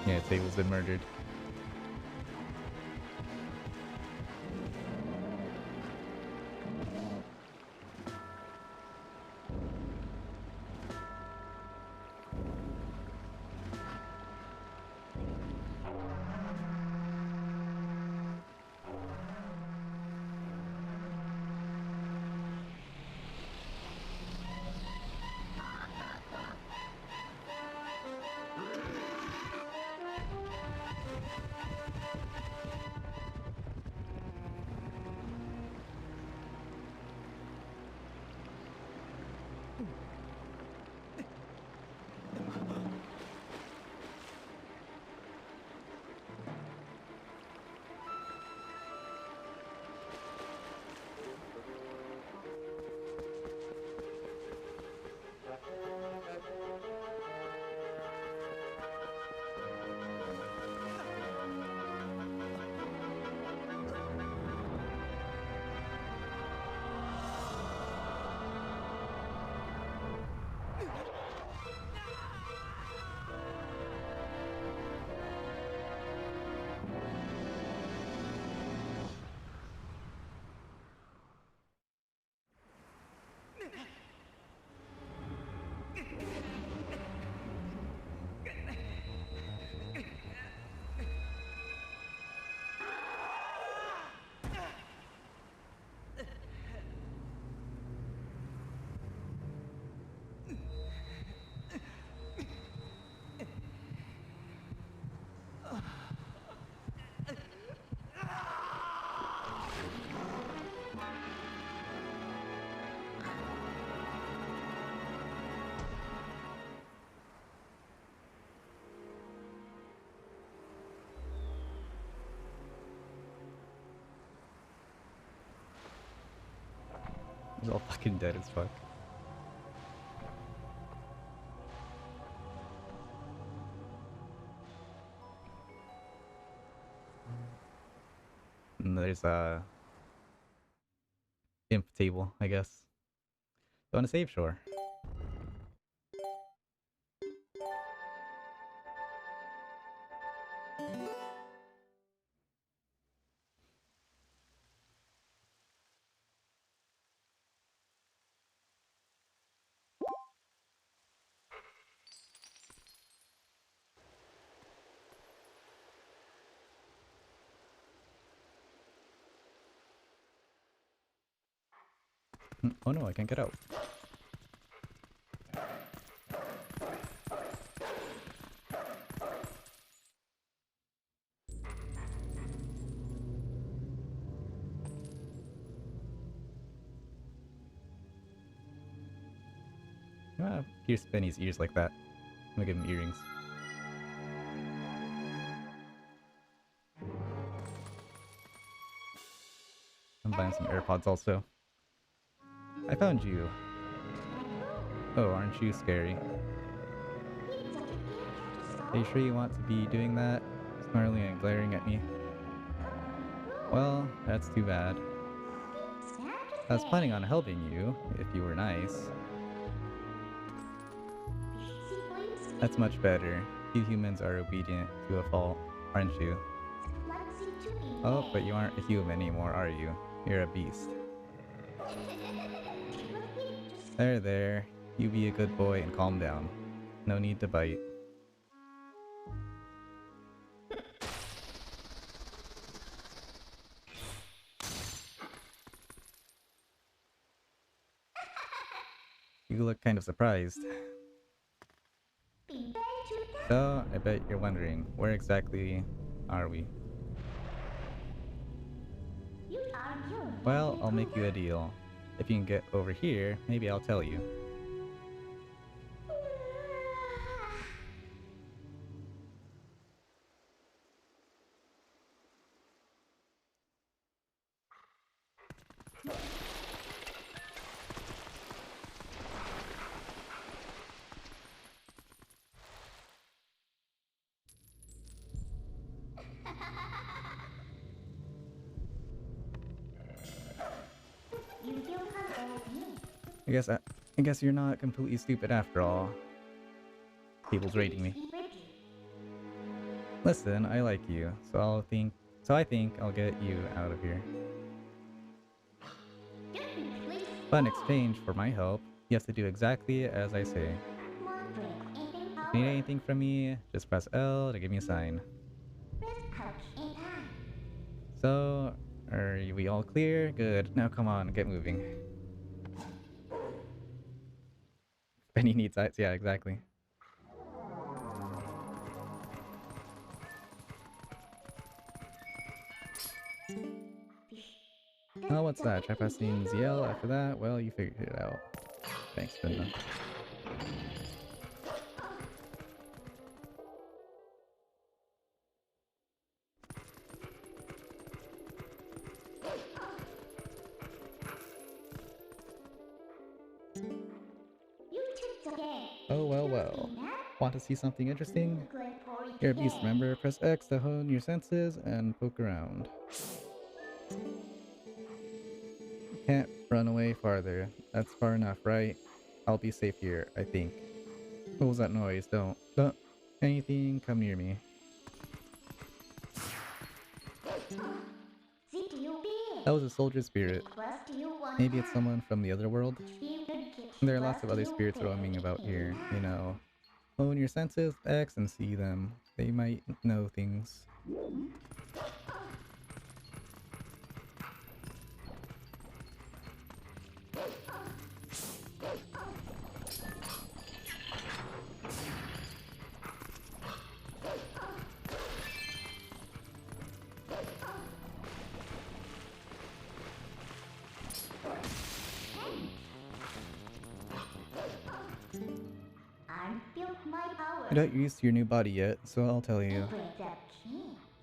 Yeah, Table's been murdered. He's all fucking dead as fuck. And there's a imp table, I guess. So on a save shore. Oh no, I can't get out. Pierce Benny's ears like that. I'm gonna give him earrings. I'm buying some AirPods also. I found you. Oh, aren't you scary? Are you sure you want to be doing that? Snarling and glaring at me. Well, that's too bad. I was planning on helping you, if you were nice. That's much better. You humans are obedient to a fault, aren't you? Oh, but you aren't a human anymore, are you? You're a beast. There. You be a good boy and calm down. No need to bite. You look kind of surprised. So, I bet you're wondering, where exactly are we? Well, I'll make you a deal. If you can get over here, maybe I'll tell you. I guess you're not completely stupid after all. People's rating me. Listen, I like you, so I think I'll get you out of here. But in exchange for my help, you have to do exactly as I say. If you need anything from me, just press L to give me a sign. So, are we all clear? Good. Now come on, get moving. Benny needs eyes. Yeah, exactly. Oh, what's that? Try pressing ZL after that? Well, you figured it out. Thanks, Brenda. Oh, well. Want to see something interesting? You're a beast, remember? Press X to hone your senses and poke around. Can't run away farther. That's far enough, right? I'll be safe here, I think. What was that noise? Don't anything come near me. That was a soldier spirit. Maybe it's someone from the other world. There are lots of other spirits roaming about here, you know. Hone your senses, X, and see them. They might know things. I doubt you're used to your new body yet, so I'll tell you.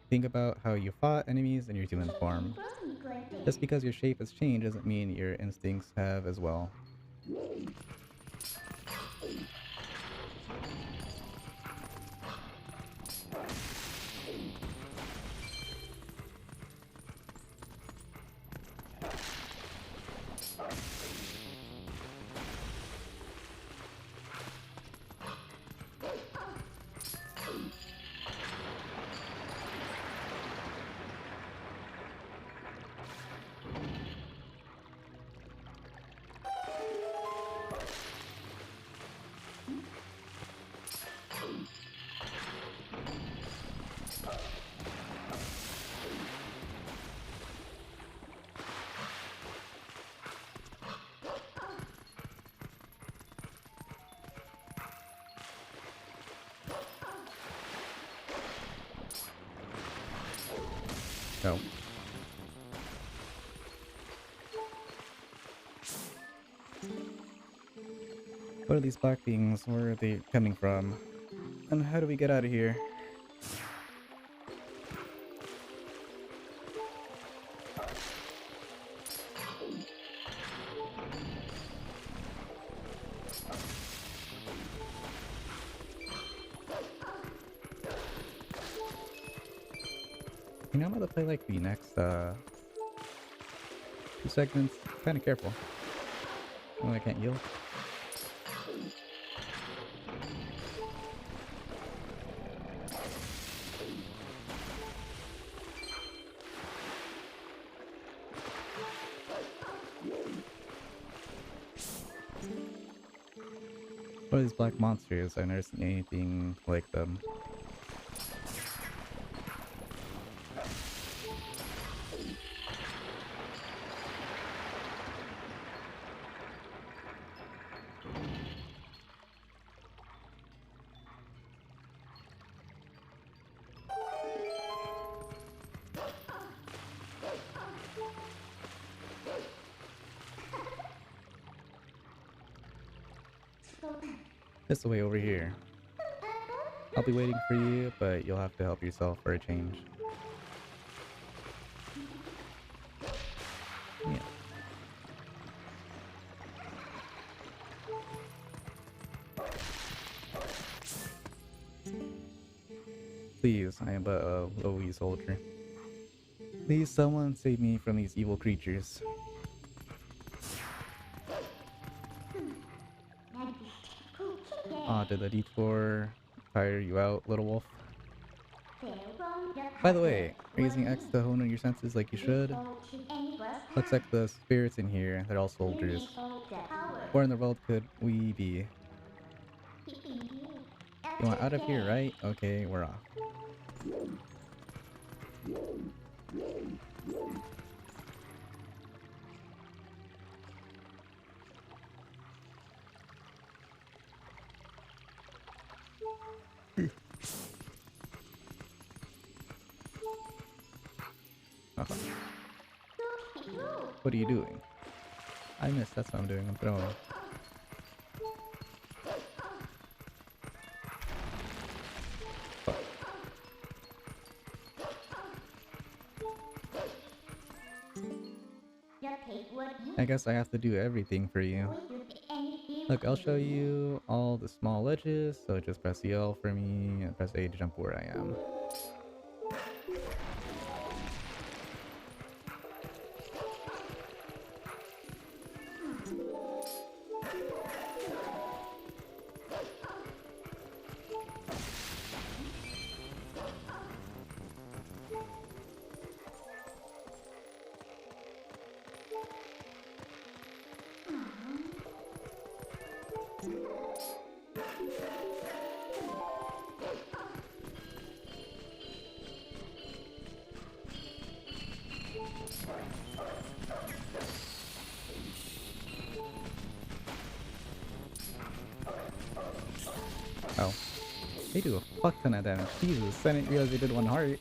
Think about how you fought enemies in your human form. Just because your shape has changed doesn't mean your instincts have as well. So. What are these black things? Where are they coming from? And how do we get out of here? You know, I'm about to play like the next 2 segments. Kind of careful. Oh, I can't yield. What are these black monsters? I've never seen anything like them. This way over here. I'll be waiting for you, but you'll have to help yourself for a change. Yeah. Please, I am but a lowly soldier. Please, someone save me from these evil creatures. Ah, did the detour tire you out, little wolf? By the way, are you using X to hone in your senses like you should? Looks like the spirits in here, they're all soldiers. Where in the world could we be? You want out of here, right? Okay, we're off. What are you doing? I missed, that's what I'm doing, I'm throwing. Fuck. I guess I have to do everything for you. Look, I'll show you all the small ledges, so just press L for me and press A to jump where I am. Oh. They do a fuck ton of damage. Jesus, I didn't realize they did 1 heart.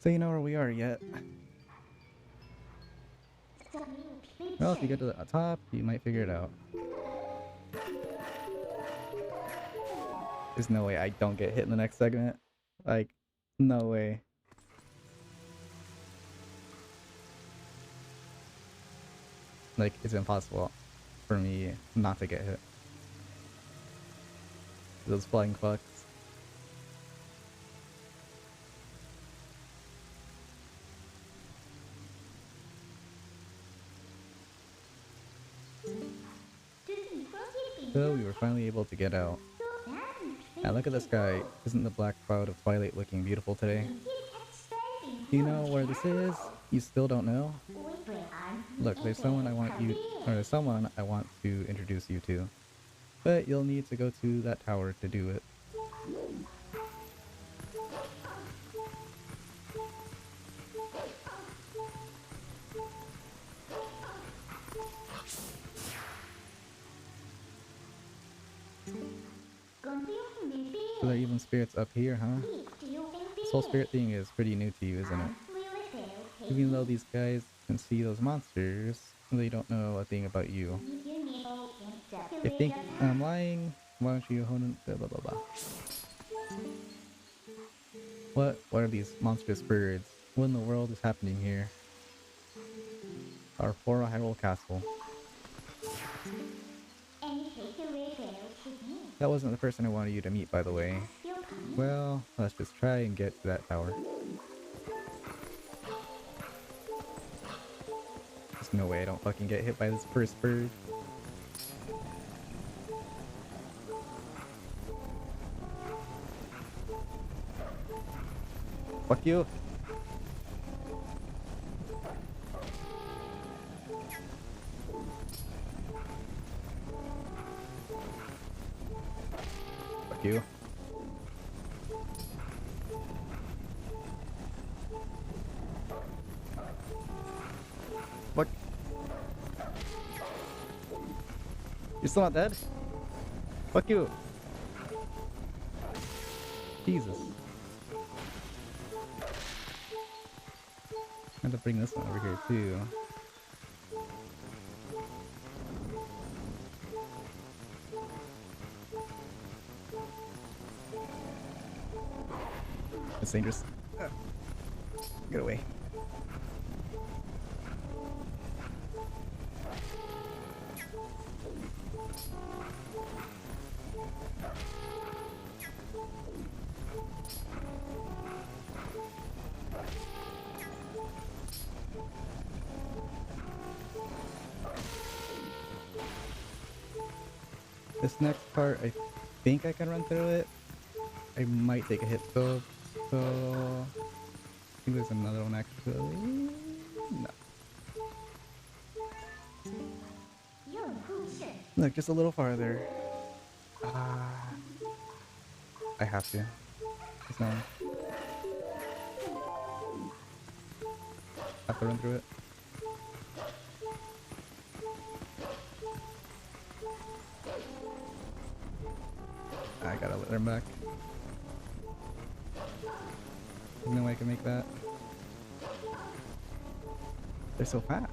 So you know where we are yet. Well, if you get to the top, you might figure it out. There's no way I don't get hit in the next segment. Like, no way. Like, it's impossible for me not to get hit. Those flying fucks. So we were finally able to get out. Now look at the sky. Isn't the black cloud of Twilight looking beautiful today? Do you know where this is? You still don't know? Look, there's someone I want to introduce you to. But you'll need to go to that tower to do it. So there are even spirits up here, huh? This whole spirit thing is pretty new to you, isn't it? Even though these guys can see those monsters, they don't know a thing about you. If you think I'm lying, why don't you hone in blah blah blah. What are these monstrous birds? What in the world is happening here? Our Hyrule Castle. That wasn't the person I wanted you to meet, by the way. Well, let's just try and get to that tower. There's no way I don't fucking get hit by this first bird. Fuck you! Fuck you. Fuck. You're still not dead? Fuck you! Jesus. I had to bring this one over here too. It's dangerous. Get away. This next part, I think I can run through it. I might take a hit though, so I think there's another one actually. No. Look, just a little farther. I have to. There's no one. Have to run through it. I gotta let them back. There's no way I can make that. They're so fast.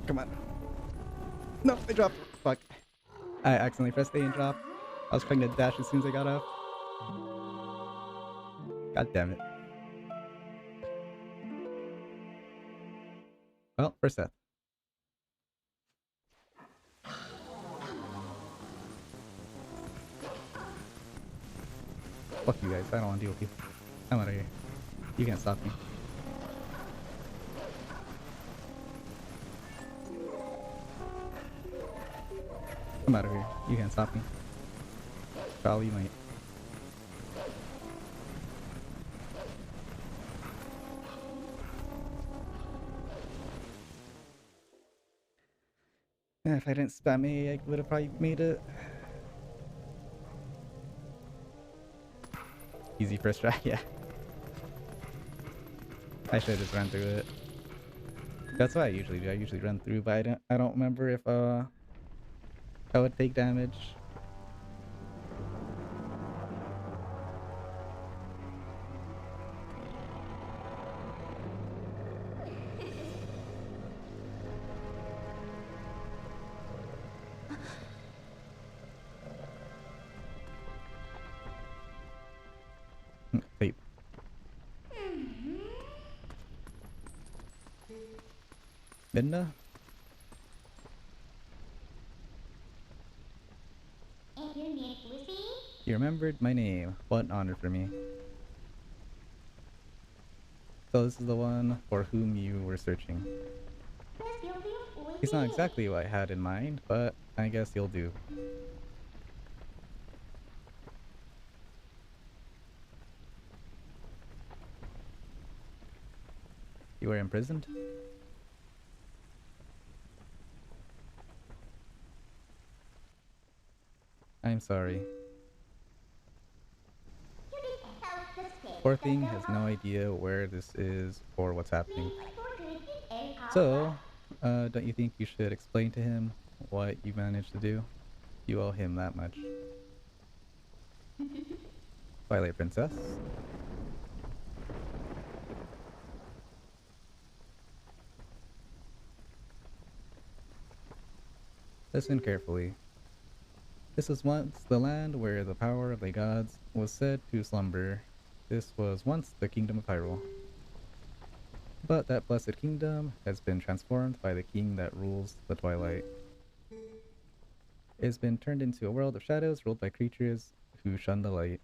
Come on. No, I dropped. Fuck. I accidentally pressed A and dropped. I was trying to dash as soon as I got up. God damn it. Well, first death. Fuck you guys, I don't want to deal with you. I'm out of here. You can't stop me. I'm out of here. You can't stop me. Probably you might. Yeah, if I didn't spam A, I would have probably made it. Easy first try, yeah. I should have just run through it. That's what I usually do. I usually run through, but I don't remember if I would take damage. Wait. Linda? You remembered my name. What an honor for me. So this is the one for whom you were searching. He's not exactly what I had in mind, but I guess he'll do. You were imprisoned? I'm sorry. Poor thing has no idea where this is or what's happening. So, don't you think you should explain to him what you managed to do? You owe him that much. Twilight Princess. Listen carefully. This was once the land where the power of the gods was said to slumber. This was once the kingdom of Hyrule. But that blessed kingdom has been transformed by the king that rules the Twilight. It has been turned into a world of shadows ruled by creatures who shun the light.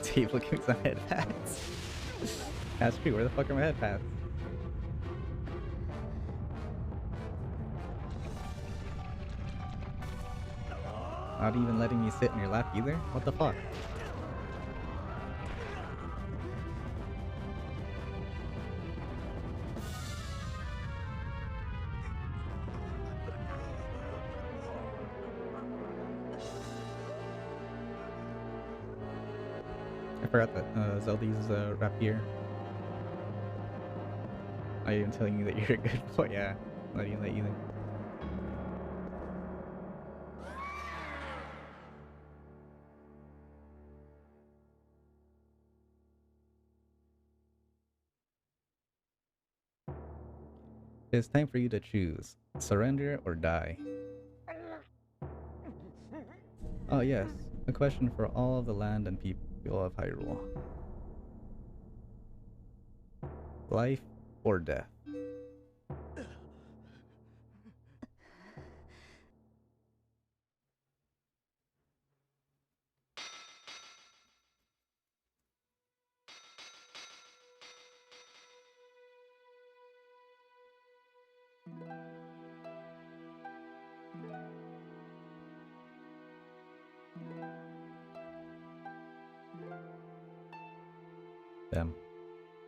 Table giving some head pats. That's true, where the fuck are my head pats? Not even letting me sit in your lap either? What the fuck? I forgot that Zelda uses a rapier. Not even telling you that you're a good boy, yeah. Not even that either. It's time for you to choose. Surrender or die. Oh yes, a question for all of the land and people of Hyrule. Life or death? Damn.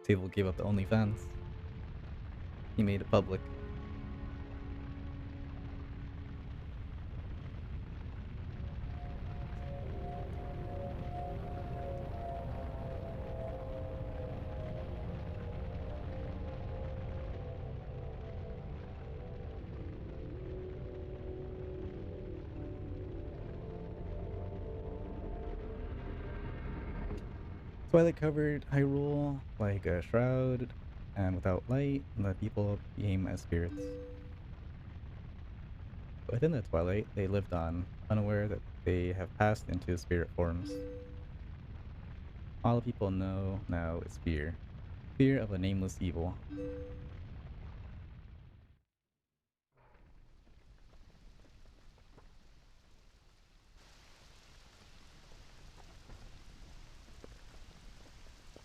Table gave up the OnlyFans. He made it public. Twilight covered Hyrule like a shroud, and without light, the people became as spirits. Within the Twilight, they lived on, unaware that they have passed into spirit forms. All people know now is fear. Fear of a nameless evil.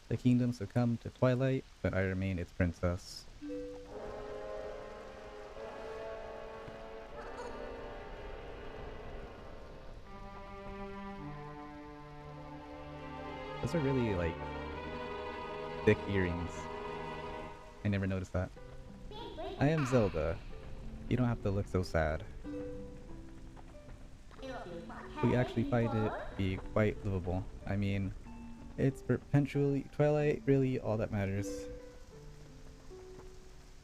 The kingdom succumbed to Twilight, but I remain its princess. Those are really, like, thick earrings. I never noticed that. I am Zelda. You don't have to look so sad. We actually find it to be quite livable. I mean, it's perpetually Twilight, really all that matters.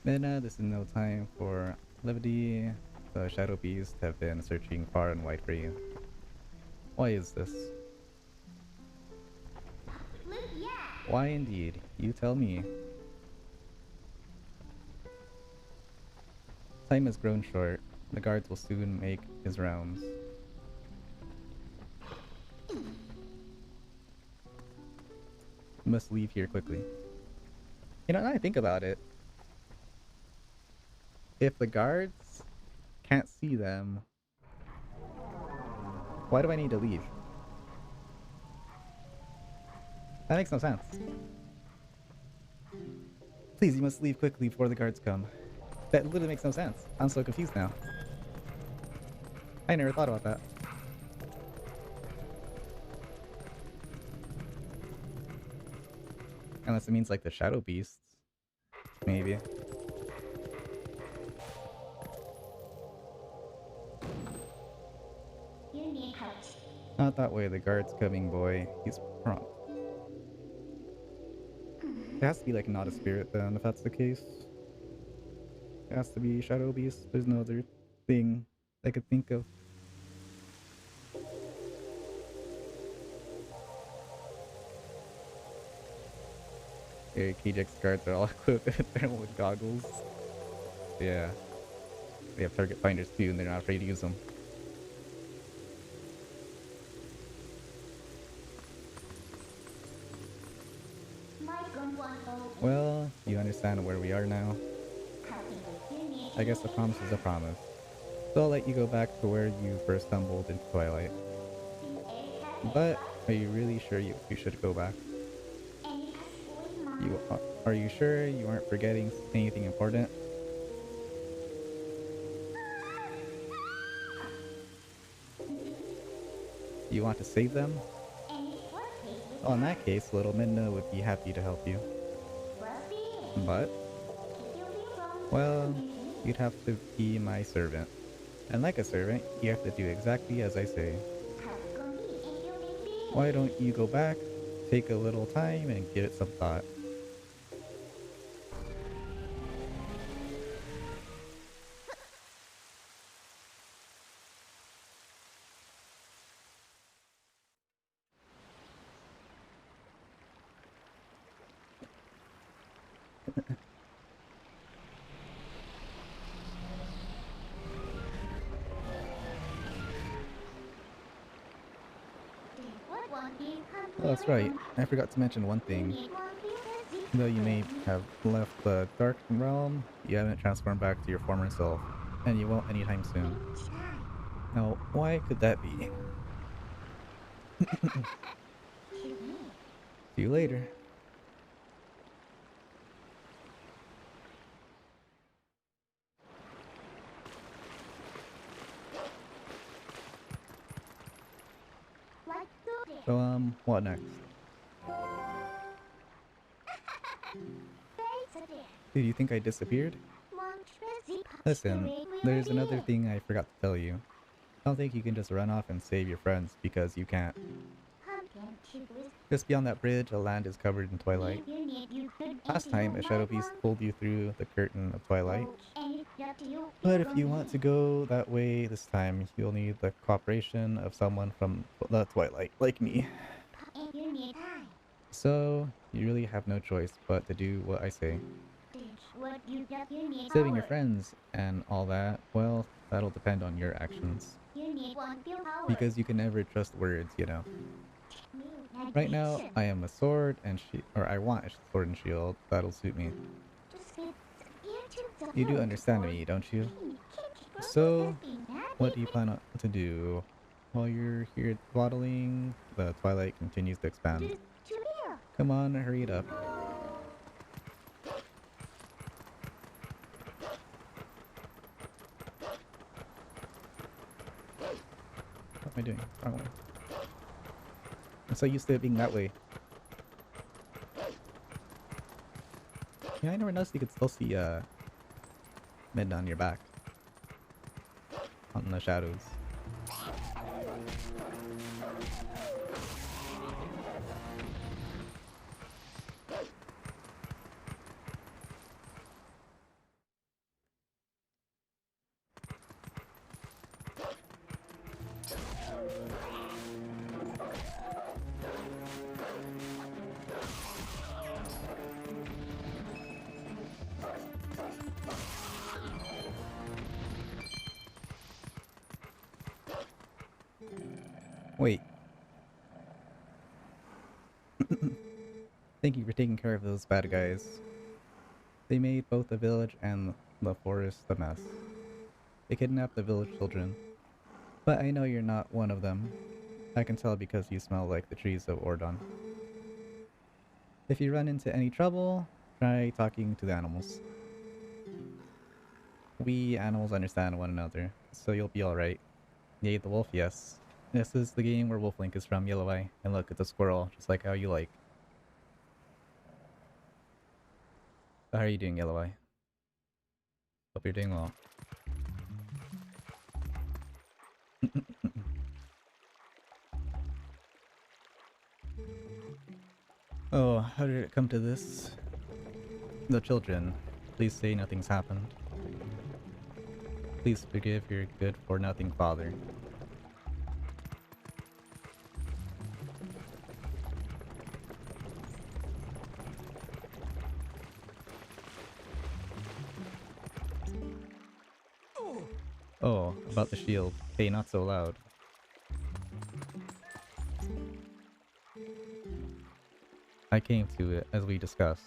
Midna, this is no time for levity. The Shadow Beasts have been searching far and wide for you. Why is this? Why indeed? You tell me. Time has grown short. The guards will soon make his rounds. You must leave here quickly. You know, now I think about it. If the guards can't see them, why do I need to leave? That makes no sense. Please, you must leave quickly before the guards come. That literally makes no sense. I'm so confused now. I never thought about that. Unless it means like the Shadow Beasts. Maybe. Not that way, the guard's coming, boy. He's prompt. It has to be like not a spirit then, if that's the case. It has to be Shadow Beast. There's no other thing I could think of. Your KJX guards are all equipped with thermal goggles. Yeah. They have target finders too, and they're not afraid to use them. Well, you understand where we are now. I guess a promise is a promise. So I'll let you go back to where you first stumbled into Twilight. But are you really sure you should go back? Are you sure you aren't forgetting anything important? You want to save them? Well, in that case, little Midna would be happy to help you. But, well, you'd have to be my servant. And like a servant, you have to do exactly as I say. Why don't you go back, take a little time, and give it some thought? Oh, that's right. I forgot to mention one thing. Though you may have left the Dark Realm, you haven't transformed back to your former self, and you won't anytime soon. Now, why could that be? See you later. So, what next? Did you think I disappeared? Listen, there's another thing I forgot to tell you. I don't think you can just run off and save your friends, because you can't. Just beyond that bridge, a land is covered in twilight. Last time, a shadow beast pulled you through the curtain of twilight. But if you want to go that way this time, you'll need the cooperation of someone from the twilight, like me. So, you really have no choice but to do what I say. Saving your friends and all that, well, that'll depend on your actions. Because you can never trust words, you know. Right now, I am a sword and I want a sword and shield. That'll suit me. You do understand me, don't you? So, what do you plan to do? While you're here dawdling, the twilight continues to expand. Come on, hurry it up. What am I doing? Wrong way. I'm so used to it being that way. Yeah, I never noticed you could still see mid on your back. On the shadows. Wait. Thank you for taking care of those bad guys. They made both the village and the forest a mess. They kidnapped the village children. But I know you're not one of them. I can tell because you smell like the trees of Ordon. If you run into any trouble, try talking to the animals. We animals understand one another, so you'll be alright. Yay, the wolf, yes. This is the game where Wolflink is from, Yellow Eye. And look, it's a squirrel, just like how you like. So how are you doing, Yellow Eye? Hope you're doing well. Oh, how did it come to this? The children, please say nothing's happened. Please forgive your good-for-nothing father. Oh, about the shield. Hey, not so loud. I came to it, as we discussed.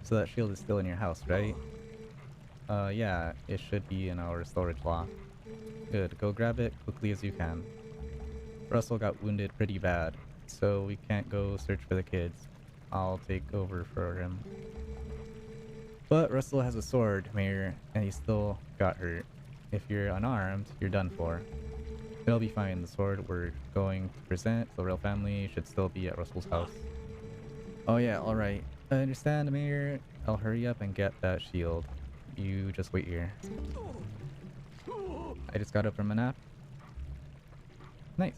So that shield is still in your house, right? Yeah, it should be in our storage loft. Good, go grab it quickly as you can. Russell got wounded pretty bad, so we can't go search for the kids. I'll take over for him. But Russell has a sword, Mayor, and he still got hurt. If you're unarmed, you're done for. It'll be fine. The sword we're going to present to the royal family should still be at Russell's house. Oh yeah, alright. I understand, Mayor. I'll hurry up and get that shield. You just wait here. I just got up from a nap. Nice.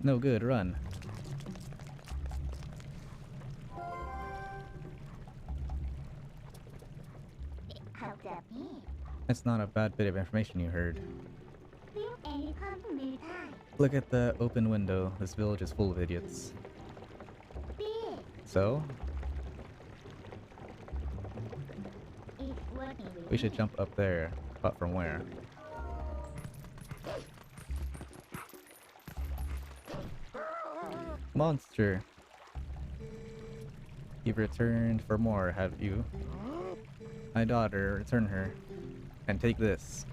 No good, run. That's not a bad bit of information you heard. Look at the open window. This village is full of idiots. So? We should jump up there, but from where? Monster! You've returned for more, have you? My daughter, return her. And take this.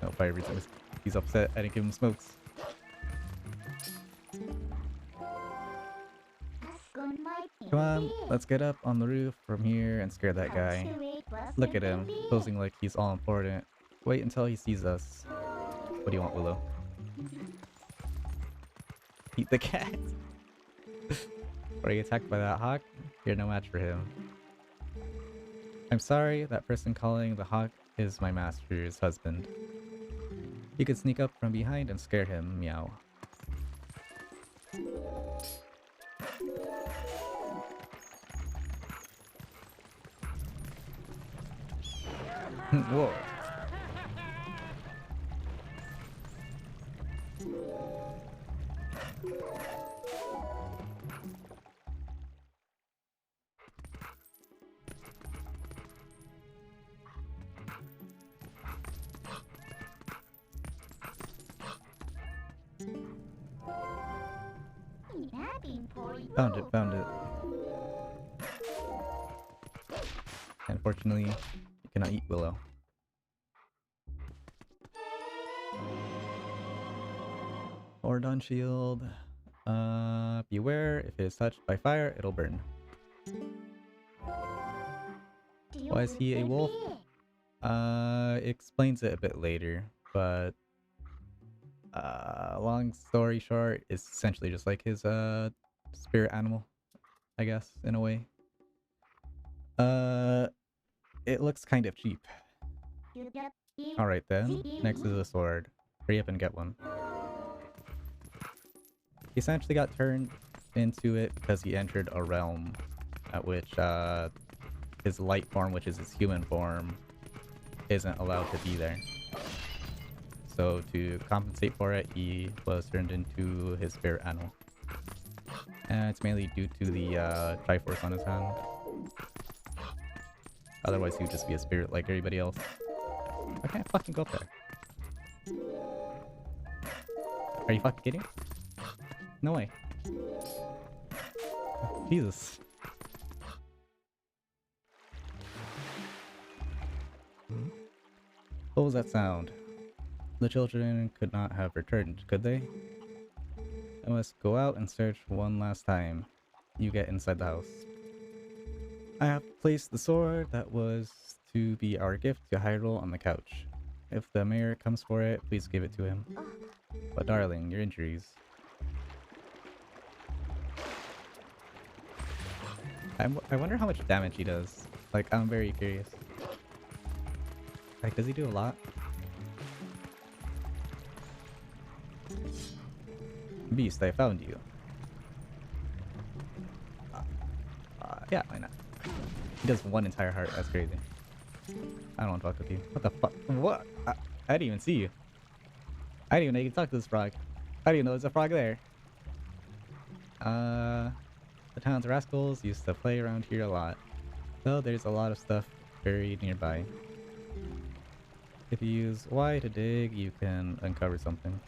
Oh, fire reasons. He's upset. I didn't give him smokes. Come on, let's get up on the roof from here and scare that guy. Look at him, posing like he's all important. Wait until he sees us. What do you want, Willow? Eat the cat! Are you attacked by that hawk? You're no match for him. I'm sorry, that person calling the hawk is my master's husband. You could sneak up from behind and scare him, meow. Whoa. Found it, found it. Unfortunately, you cannot eat Willow. Ordon shield. Beware, if it is touched by fire, it'll burn. Why is he a wolf? Explains it a bit later, but long story short, it's essentially just like his spirit animal, I guess, in a way. It looks kind of cheap. Alright then, next is a sword. Hurry up and get one. He essentially got turned into it because he entered a realm at which his light form, which is his human form, isn't allowed to be there. So to compensate for it, he was turned into his spirit animal. And it's mainly due to the Triforce on his hand. Otherwise he would just be a spirit like everybody else. I can't fucking go up there. Are you fucking kidding? No way. Jesus. What was that sound? The children could not have returned, could they? I must go out and search one last time. You get inside the house. I have placed the sword that was to be our gift to Hyrule on the couch. If the mayor comes for it, please give it to him. But darling, your injuries. I wonder how much damage he does. Like, I'm very curious. Like, does he do a lot? Beast, I found you. Yeah, why not? He does one entire heart, that's crazy. I don't want to talk with you. What the fuck? What? I didn't even see you. I didn't even know you could talk to this frog. I didn't even know there's a frog there. The town's rascals used to play around here a lot. So there's a lot of stuff buried nearby. If you use Y to dig, you can uncover something.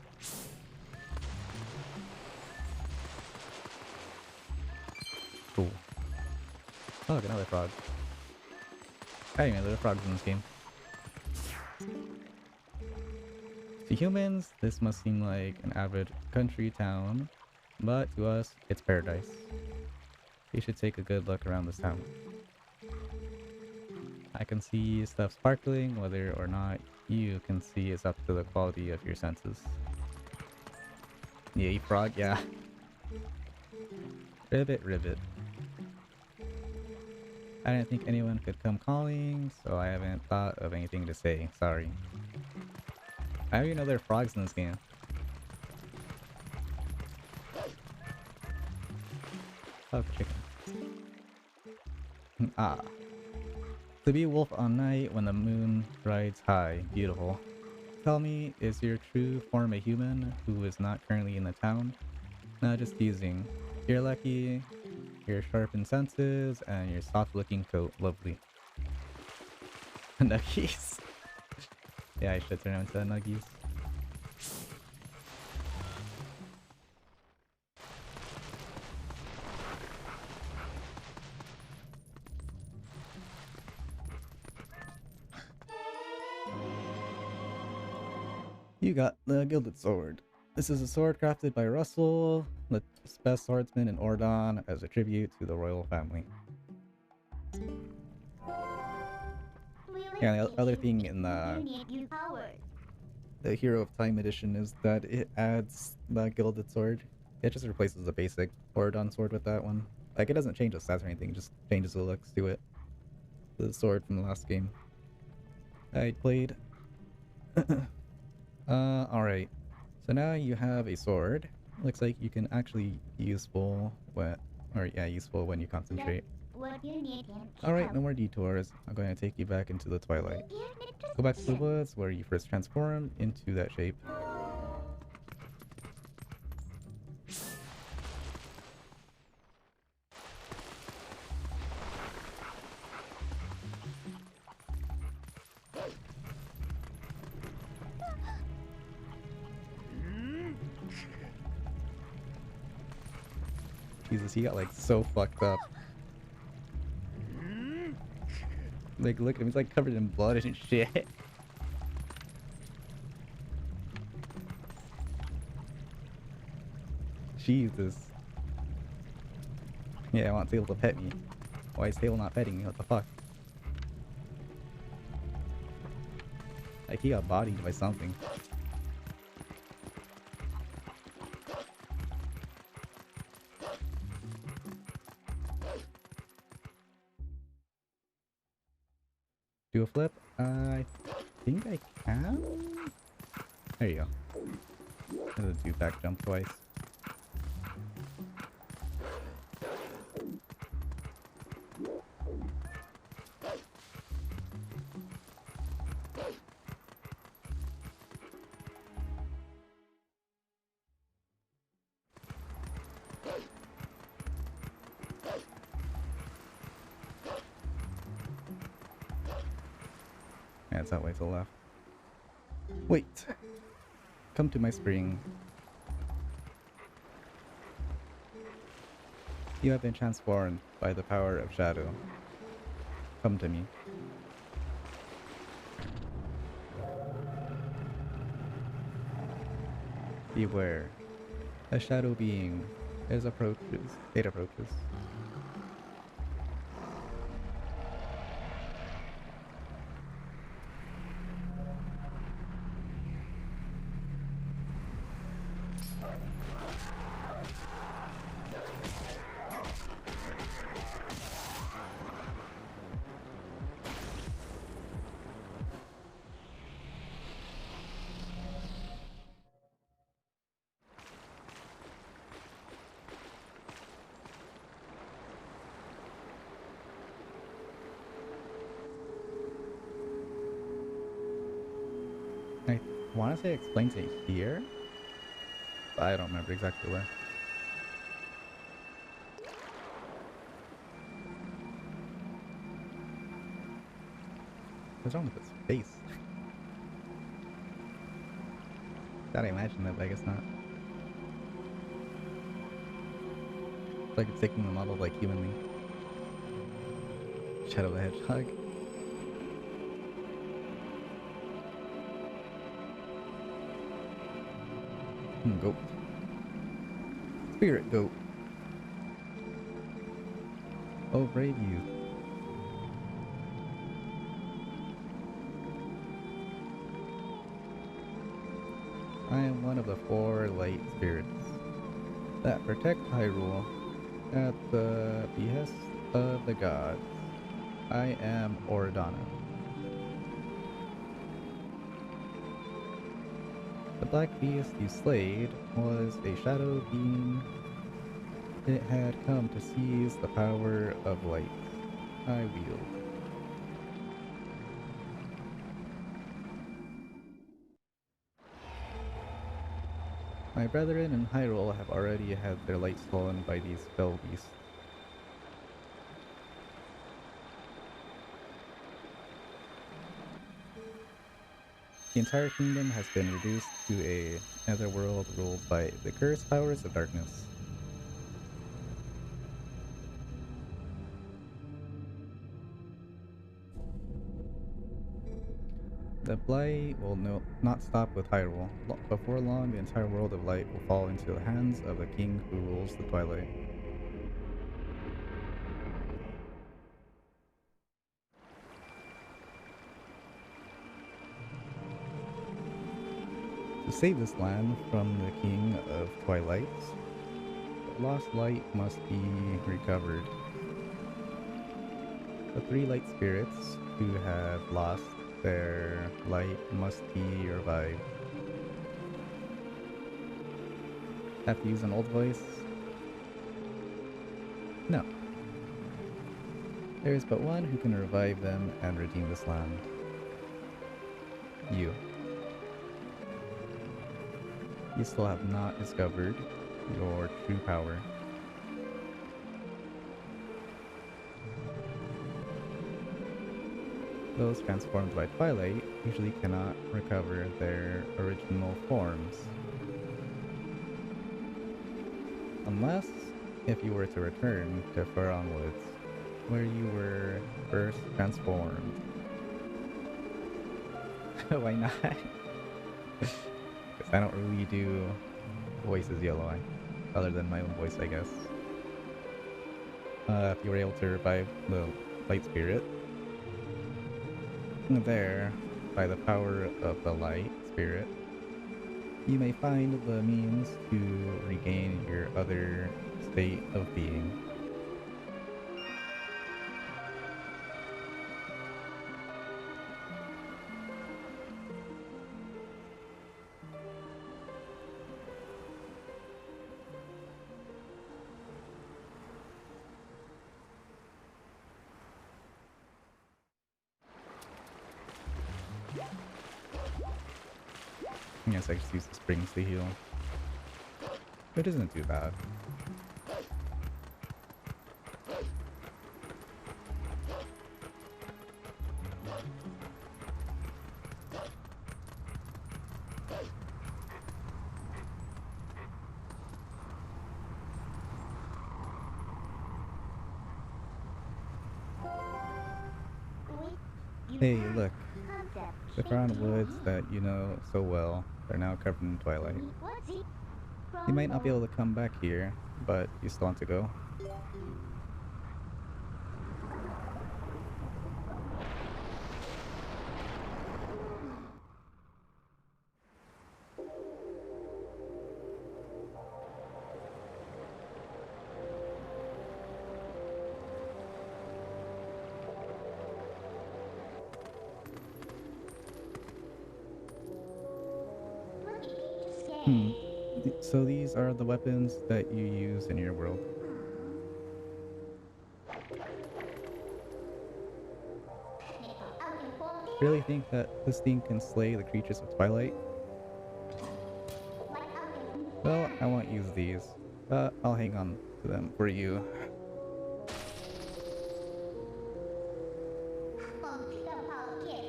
Cool. Oh, look, another frog. I didn't even know there were frogs in this game. To humans, this must seem like an average country town, but to us, it's paradise. You should take a good look around this town. I can see stuff sparkling, whether or not you can see is up to the quality of your senses. Yay, frog, yeah. Ribbit, ribbit. I didn't think anyone could come calling, so I haven't thought of anything to say. Sorry. I don't even know there are frogs in this game. Oh, chicken. Ah. To be a wolf on night when the moon rides high. Beautiful. Tell me, is your true form a human who is not currently in the town? No, just teasing. You're lucky, your sharpened senses, and your soft-looking coat. Lovely. Nuggies. Yeah, I should turn into nuggies. You got the Gilded Sword. This is a sword crafted by Russell, the best swordsman in Ordon, as a tribute to the royal family. Yeah, the other thing in the Hero of Time edition is that it adds the Gilded Sword. It just replaces the basic Ordon sword with that one. Like, it doesn't change the stats or anything, it just changes the looks to it. The sword from the last game I played. Alright. So now you have a sword. Looks like you can actually useful when useful when you concentrate. Alright, no more detours. I'm going to take you back into the Twilight. Go back to the woods where you first transformed into that shape. Jesus, he got like so fucked up. Like, look at him, he's like covered in blood and shit. Jesus. Yeah, I want Table to pet me. Why is Table not petting me? What the fuck? Like, he got bodied by something. Do a flip? I think I can? There you go. I'm gonna do back jump twice. Yeah, it's that way to the left. Wait! Come to my spring. You have been transformed by the power of shadow. Come to me. Beware. A shadow being approaches. It approaches. I want to say it explains it here, but I don't remember exactly where. What's wrong with his face? Gotta imagine that, but I guess not. It's like it's taking the model like humanly. Shadow the Hedgehog. Goat. Spirit goat. Oh, brave youth. I am one of the 4 light spirits that protect Hyrule at the behest of the gods. I am Oridana. The black beast you slayed was a shadow being. It had come to seize the power of light I wield. My brethren in Hyrule have already had their light stolen by these fell beasts. The entire kingdom has been reduced to a netherworld ruled by the cursed powers of darkness. The blight will not stop with Hyrule. Before long, the entire world of light will fall into the hands of the king who rules the Twilight. To save this land from the king of Twilight, the lost light must be recovered. The 3 light spirits who have lost their light must be revived. Have to use an old voice? No. There is but one who can revive them and redeem this land. You. You still have not discovered your true power. Those transformed by Twilight usually cannot recover their original forms. Unless if you were to return to Faron Woods, where you were first transformed. Why not? Because I don't really do voices Yellow Eye, other than my own voice, I guess. If you were able to revive the light spirit, there, by the power of the light spirit, you may find the means to regain your other state of being. I guess I just use the springs to heal. It isn't too bad. Hey, look. The Crown Woods that you know so well are now covered in twilight. You might not be able to come back here, but you still want to go? So these are the weapons that you use in your world. Really think that this thing can slay the creatures of Twilight? Well, I won't use these, but I'll hang on to them for you.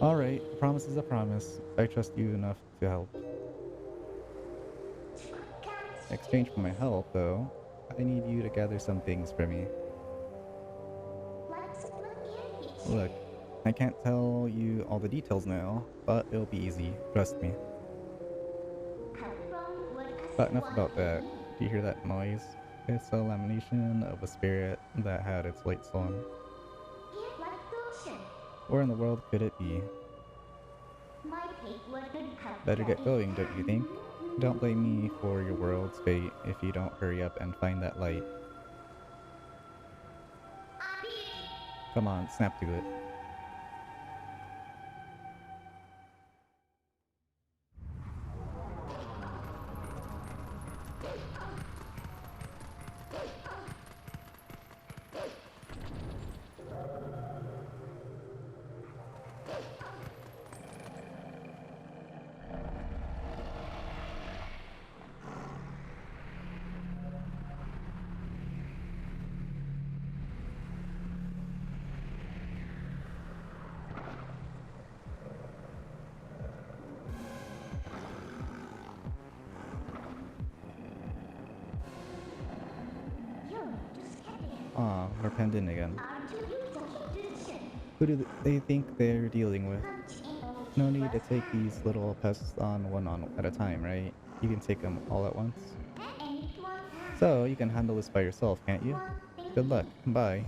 Alright, a promise is a promise. I trust you enough to help. In exchange for my help, though, I need you to gather some things for me. Look, I can't tell you all the details now, but it'll be easy, trust me. But enough about that. Do you hear that noise? It's a lamination of a spirit that had its light stolen. Where in the world could it be? Better get going, don't you think? Don't blame me for your world's fate if you don't hurry up and find that light. Come on, snap to it. Aw, we're penned in again. Who do they think they're dealing with? No need to take these little pests on one at a time, right? You can take them all at once. So, you can handle this by yourself, can't you? Good luck. Bye.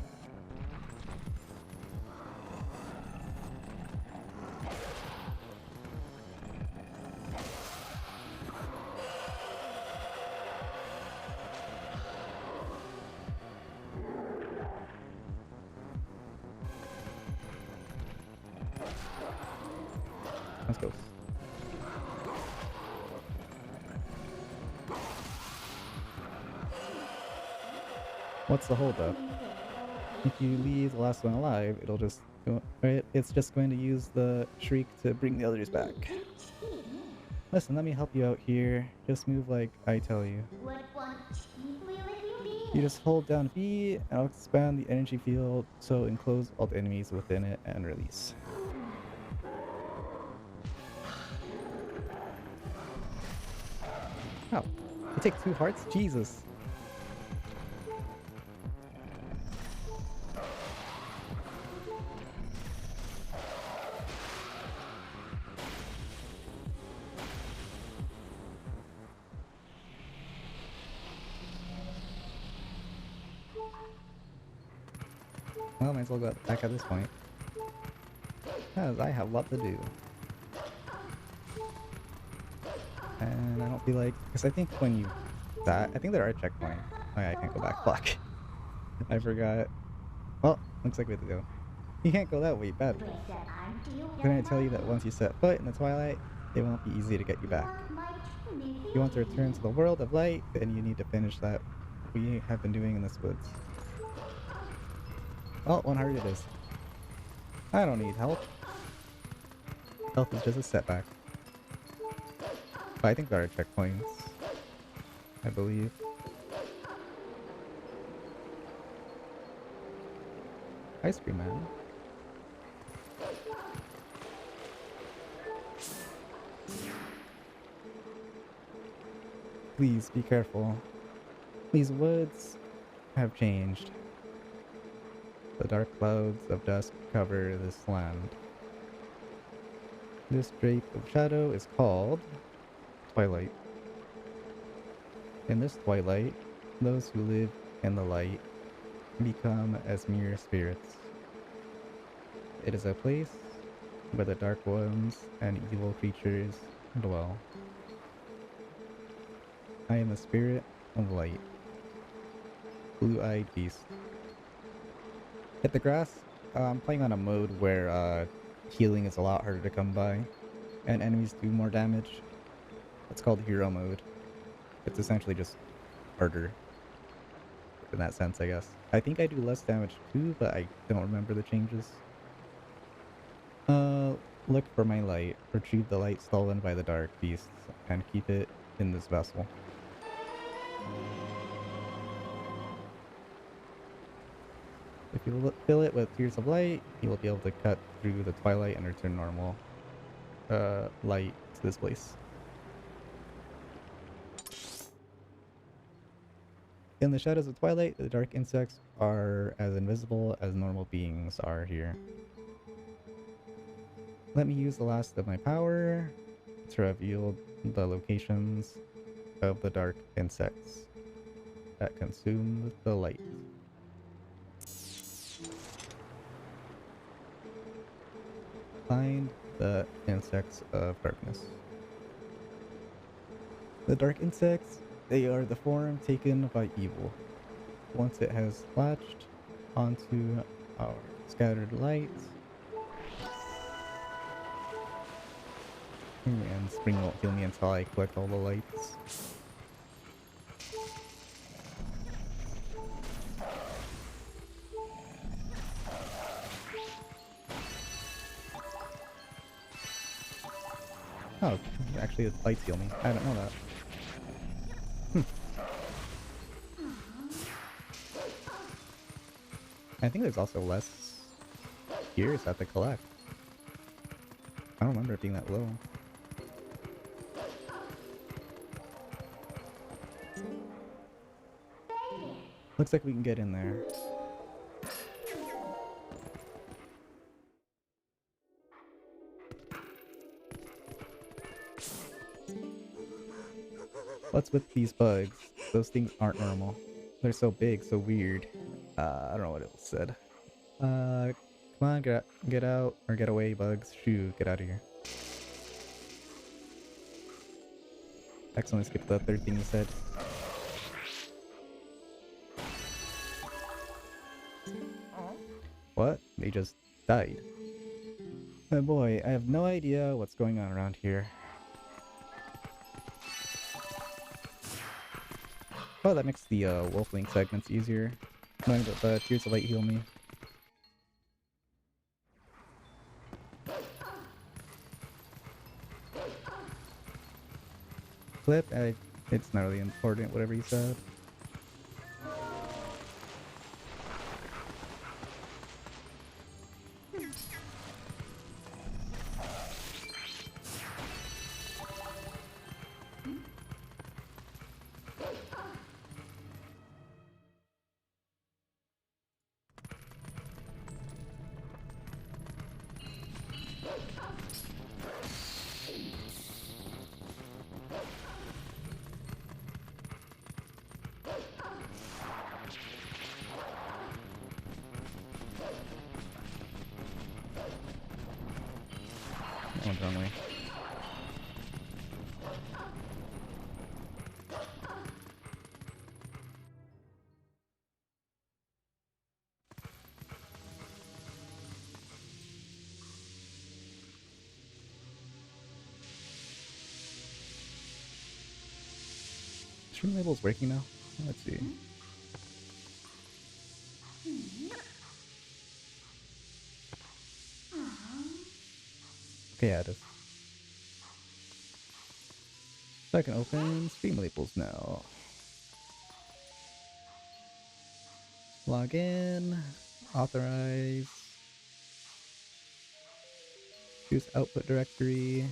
Let's go. What's the holdup? If you leave the last one alive, it'll just go, it's just going to use the shriek to bring the others back. Listen, let me help you out here. Just move like I tell you. You just hold down B, and I'll expand the energy field so enclose all the enemies within it and release. Oh, you take 2 hearts? Jesus. Well, might as well go back at this point. Because I have a lot to do. And I don't feel like... Because I think when you... I think there are checkpoints. Oh yeah, I can't go back. Fuck. I forgot. Well, looks like we have to go. You can't go that way, bad. Didn't I tell you that once you set foot in the Twilight, it won't be easy to get you back. If you want to return to the world of light, then you need to finish that we have been doing in this woods. Well, 1 heart it is. I don't need help. Health is just a setback. But I think there are checkpoints. I believe. Ice cream man. Please be careful. These woods have changed. The dark clouds of dusk cover this land. This drape of shadow is called Twilight. In this twilight, those who live in the light become as mere spirits. It is a place where the dark ones and evil creatures dwell. I am a spirit of light. Blue-eyed beast. Hit the grass. I'm playing on a mode where healing is a lot harder to come by, and enemies do more damage. It's called hero mode. It's essentially just harder in that sense, I guess. I think I do less damage too, but I don't remember the changes. Look for my light. Retrieve the light stolen by the dark beasts, and keep it in this vessel. If you fill it with Tears of Light, you will be able to cut through the Twilight and return normal light to this place. In the shadows of Twilight, the dark insects are as invisible as normal beings are here. Let me use the last of my power to reveal the locations of the dark insects that consume the light. Find the insects of darkness. The dark insects, they are the form taken by evil. Once it has latched onto our scattered light, and Spring won't heal me until I collect all the lights. Oh, actually the lights heal me. I didn't know that. I think there's also less gears I have to collect. I don't remember it being that low. Looks like we can get in there. What's with these bugs? Those things aren't normal. They're so big, so weird. I don't know what it said. Come on, get out, or get away, bugs. Shoo, get out of here. Accidentally skipped the third thing he said. What? They just died. Oh boy, I have no idea what's going on around here. Oh, that makes the Wolflink segments easier. Knowing that the Tears of Light heal me. Flip, it's not really important, whatever you said. That went the wrong way. Stream label's working now? Let's see. Okay, yeah, it is. So I can open stream labels now. Log in, authorize, choose output directory.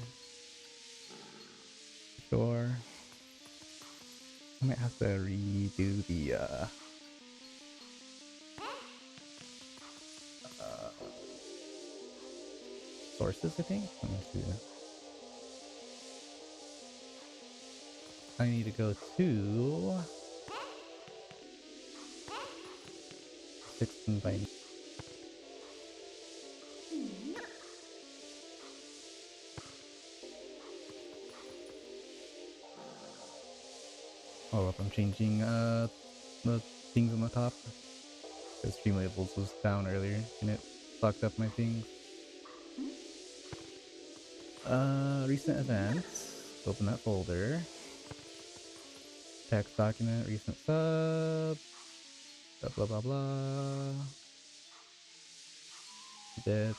Sure. I might have to redo the sources, I think. Let me see. I need to go to 16 by oh, I'm changing the things on the top. The stream labels was down earlier and it fucked up my things. Recent events. Open that folder. Text document, recent sub. Blah blah blah blah. This.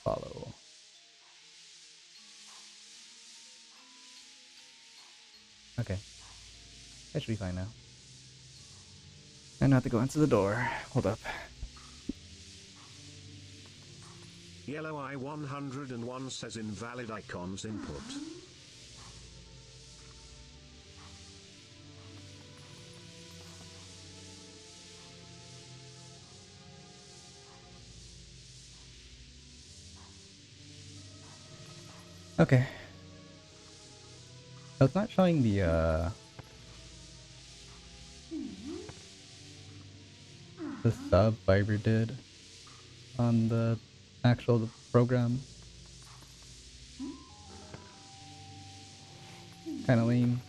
Follow. Okay. That should be fine now. I don't have to go into the door. Hold up. Yellow Eye 101 says invalid icons input. Okay. So it's not showing the sub Fiber did on the actual program. Kinda lame.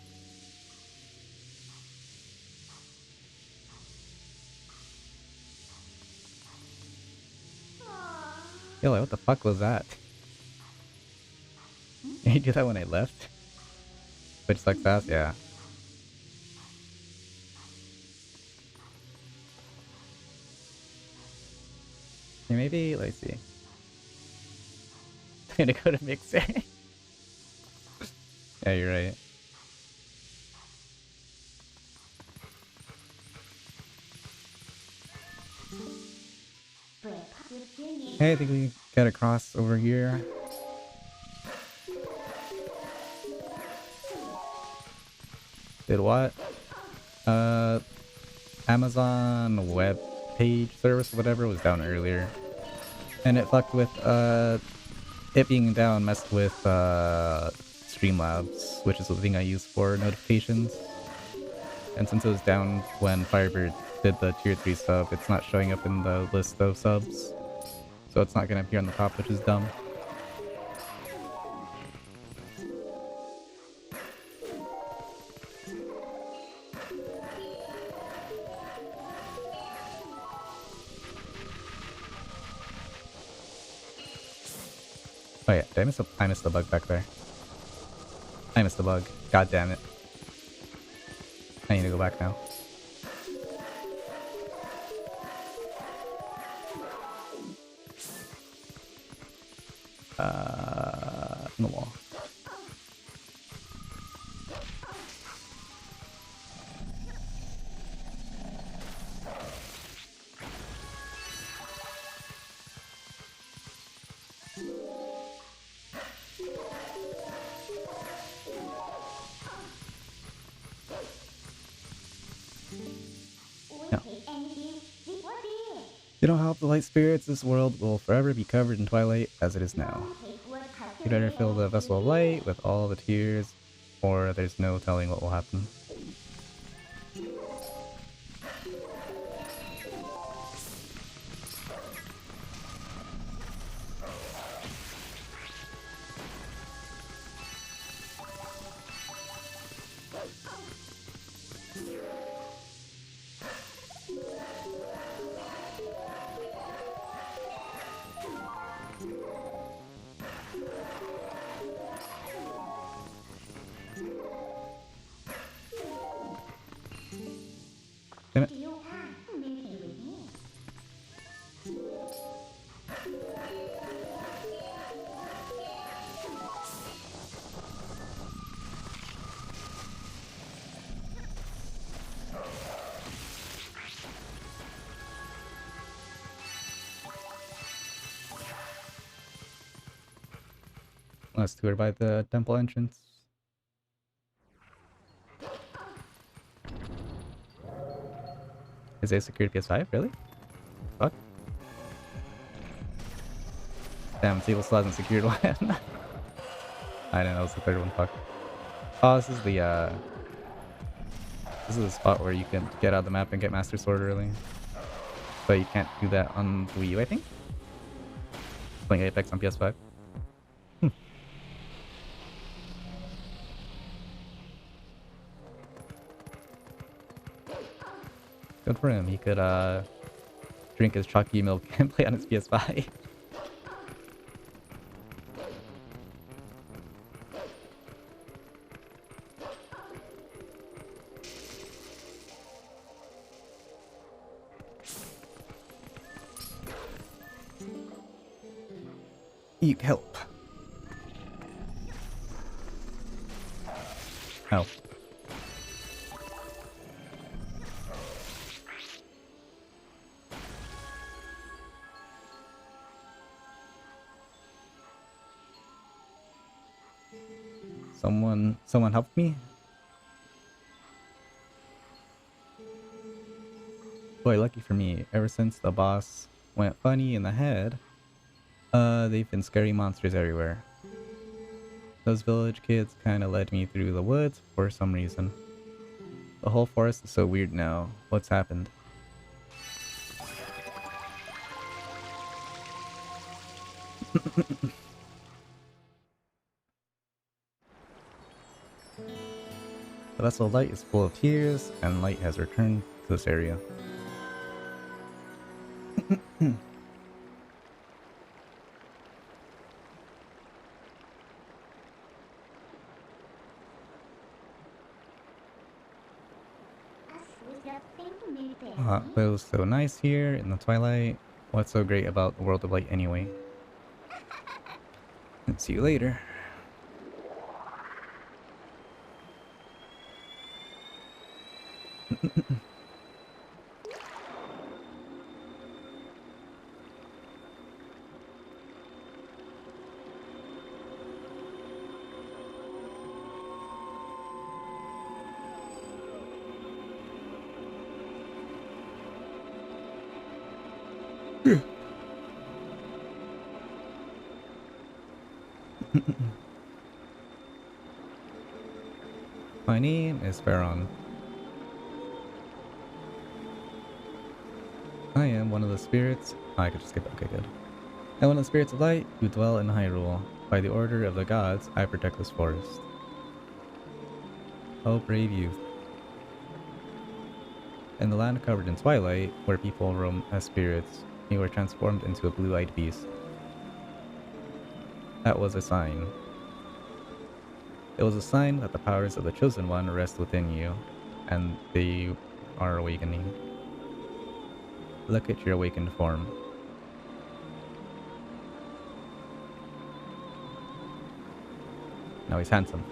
Yo, like, what the fuck was that? Did you do that when I left? Which sucks fast? Yeah. Okay, maybe, let's see. I'm gonna go to Mixer. Yeah, you're right. Hey, I think we got a cross over here. Did what? Amazon web page service, whatever, was down earlier. And it fucked with, it being down messed with, Streamlabs, which is the thing I use for notifications. And since it was down when Firebird did the tier 3 sub, it's not showing up in the list of subs. So it's not gonna appear on the top, which is dumb. Oh yeah, did I missed the bug back there. I missed the bug. God damn it. I need to go back now. No wall. No. If you don't help the light spirits, this world will forever be covered in twilight as it is now. You better fill the vessel of light with all the tears, or there's no telling what will happen. Damn it. Let's tour by the temple entrance. Is it a secured PS5? Really? Fuck. Damn, Siegel still hasn't secured one. I don't know, it's the third one. Fuck. Oh, this is the spot where you can get out of the map and get Master Sword early. But you can't do that on Wii U, I think? Playing Apex on PS5. Good for him. He could drink his chalky milk and play on his PS5. Eat help. Oh. Someone helped me? Boy, lucky for me. Ever since the boss went funny in the head, they've been scary monsters everywhere. Those village kids kinda led me through the woods for some reason. The whole forest is so weird now. What's happened? The vessel of Light is full of tears, and Light has returned to this area. It was so nice here in the Twilight. What's so great about the world of Light anyway? See you later. My name is Farron. I am one of the spirits. I could just skip. Okay, good. I'm one of the spirits of light who dwell in Hyrule. By the order of the gods, I protect this forest. Oh, brave youth. In the land covered in twilight, where people roam as spirits, you were transformed into a blue-eyed beast. That was a sign. It was a sign that the powers of the Chosen One rest within you, and they are awakening. Look at your awakened form. Now he's handsome.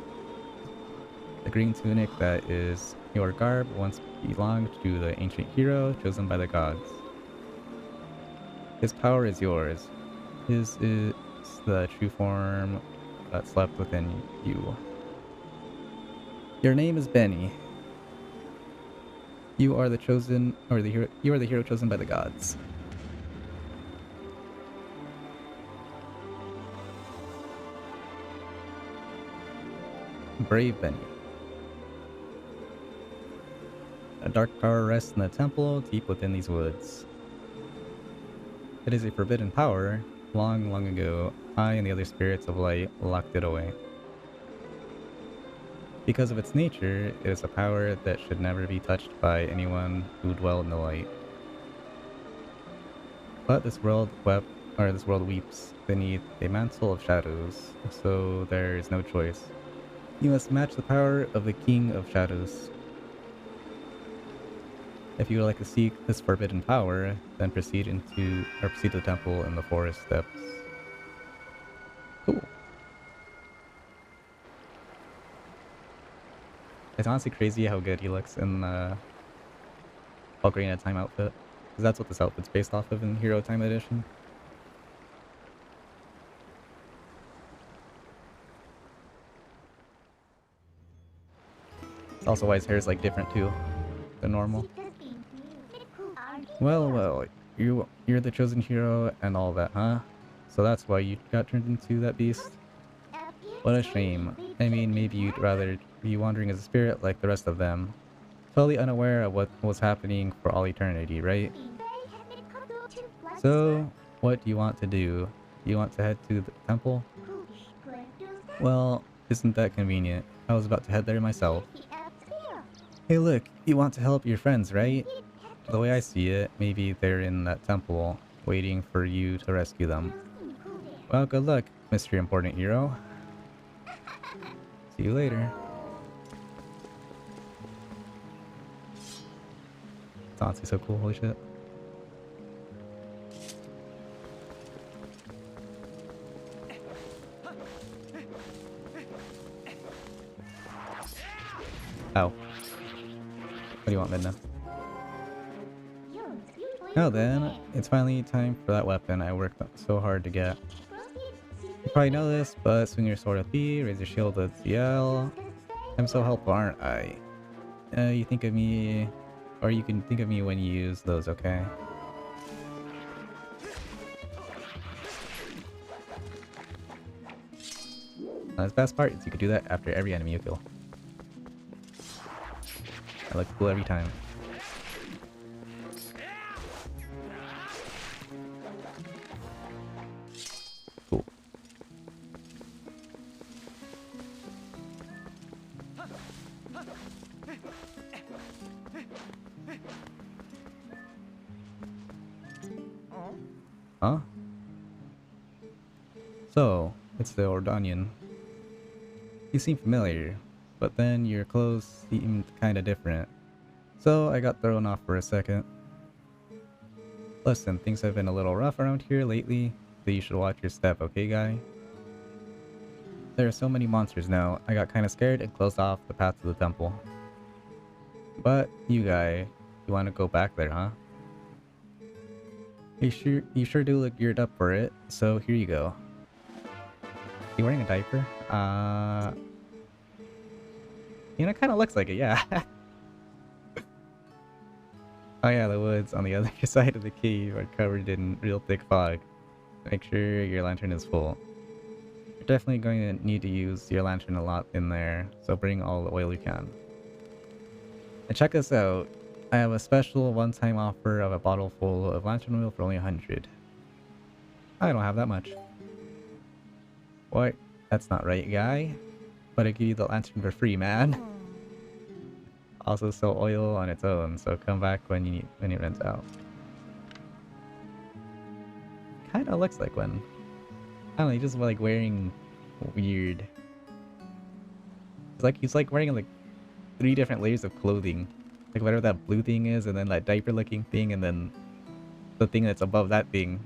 The green tunic that is your garb once belonged to the ancient hero chosen by the gods. His power is yours. His is the true form that slept within you. Your name is Benny. You are the chosen, or the hero. You are the hero chosen by the gods. Brave Benny. A dark power rests in the temple deep within these woods. It is a forbidden power. Long, long ago, I and the other spirits of light locked it away. Because of its nature, it is a power that should never be touched by anyone who dwell in the light. But this world weeps beneath a mantle of shadows, so there is no choice. You must match the power of the King of Shadows. If you would like to seek this forbidden power, then proceed to the temple in the forest steps. Cool. It's honestly crazy how good he looks in the Ocarina of Time outfit. Because that's what this outfit's based off of in Hero Time Edition. It's also why his hair is like different too than normal. Well, you're the chosen hero and all that, huh? So that's why you got turned into that beast? What a shame. I mean, maybe you'd rather be wandering as a spirit like the rest of them. Totally unaware of what was happening for all eternity, right? So, what do you want to do? You want to head to the temple? Well, isn't that convenient? I was about to head there myself. Hey look, you want to help your friends, right? The way I see it, maybe they're in that temple, waiting for you to rescue them. Well, good luck, Mr. Important Hero. See you later. It's honestly so cool, holy shit. Ow. What do you want, Midna? Now then, it's finally time for that weapon I worked so hard to get. You probably know this, but swing your sword with B, raise your shield with CL. I'm so helpful, aren't I? You think of me, or you can think of me when you use those, okay? The best part is you can do that after every enemy you kill. That looks cool every time. Cool. Huh? So, it's the Ordonian. You seem familiar, but then your clothes seemed kinda different. So I got thrown off for a second. Listen, things have been a little rough around here lately, so you should watch your step, okay guy? There are so many monsters now, I got kinda scared and closed off the path to the temple. But, you guy, you wanna go back there, huh? You sure do look geared up for it, so here you go. You wearing a diaper? You know, it kinda looks like it, yeah. Oh yeah, the woods on the other side of the cave are covered in real thick fog. Make sure your lantern is full. You're definitely going to need to use your lantern a lot in there, so bring all the oil you can. And check this out. I have a special one-time offer of a bottle full of lantern oil for only 100. I don't have that much. What? That's not right, guy. But I give you the lantern for free, man. Also sell oil on its own, so come back when it runs out. Kinda looks like one. I don't know, he's just like wearing weird. He's like wearing like 3 different layers of clothing. Like whatever that blue thing is, and then that diaper looking thing, and then the thing that's above that thing.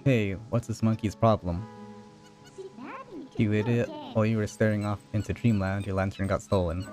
Hey, what's this monkey's problem? You idiot. While you were staring off into dreamland, your lantern got stolen.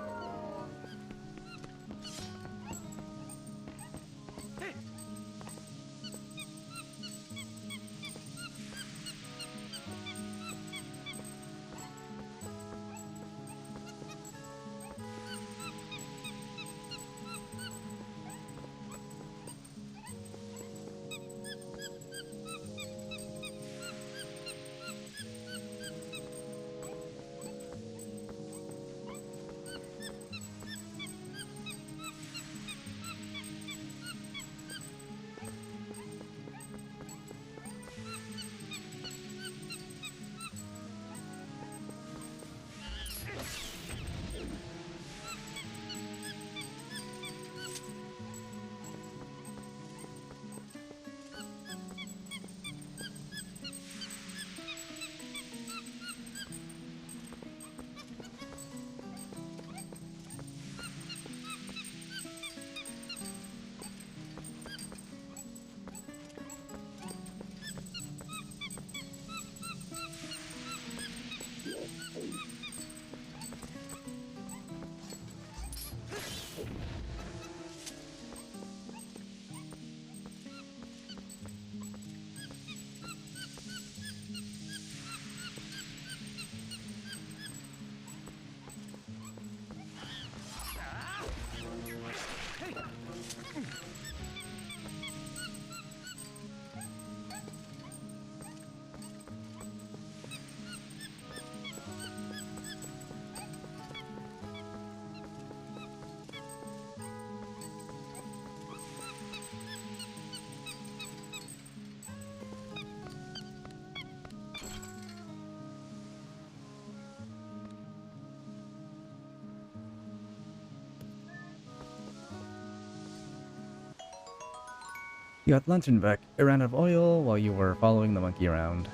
You got the lantern back. It ran out of oil while you were following the monkey around.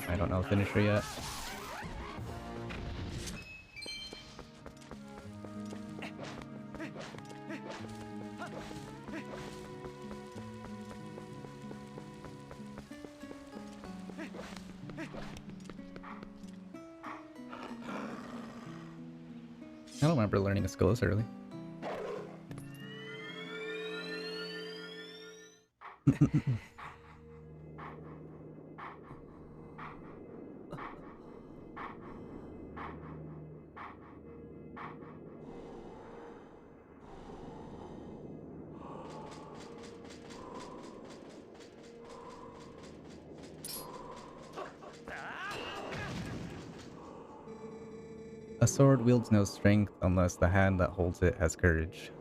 I don't know the finisher yet. I don't remember learning a skill this early. A sword wields no strength unless the hand that holds it has courage.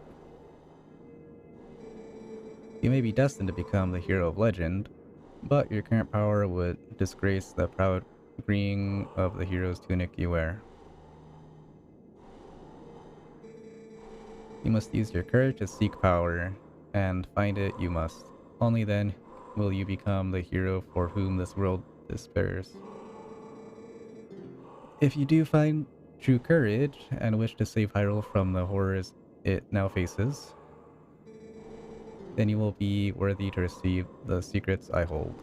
You may be destined to become the hero of legend, but your current power would disgrace the proud green of the hero's tunic you wear. You must use your courage to seek power, and find it you must. Only then will you become the hero for whom this world despairs. If you do find true courage and wish to save Hyrule from the horrors it now faces, then you will be worthy to receive the secrets I hold.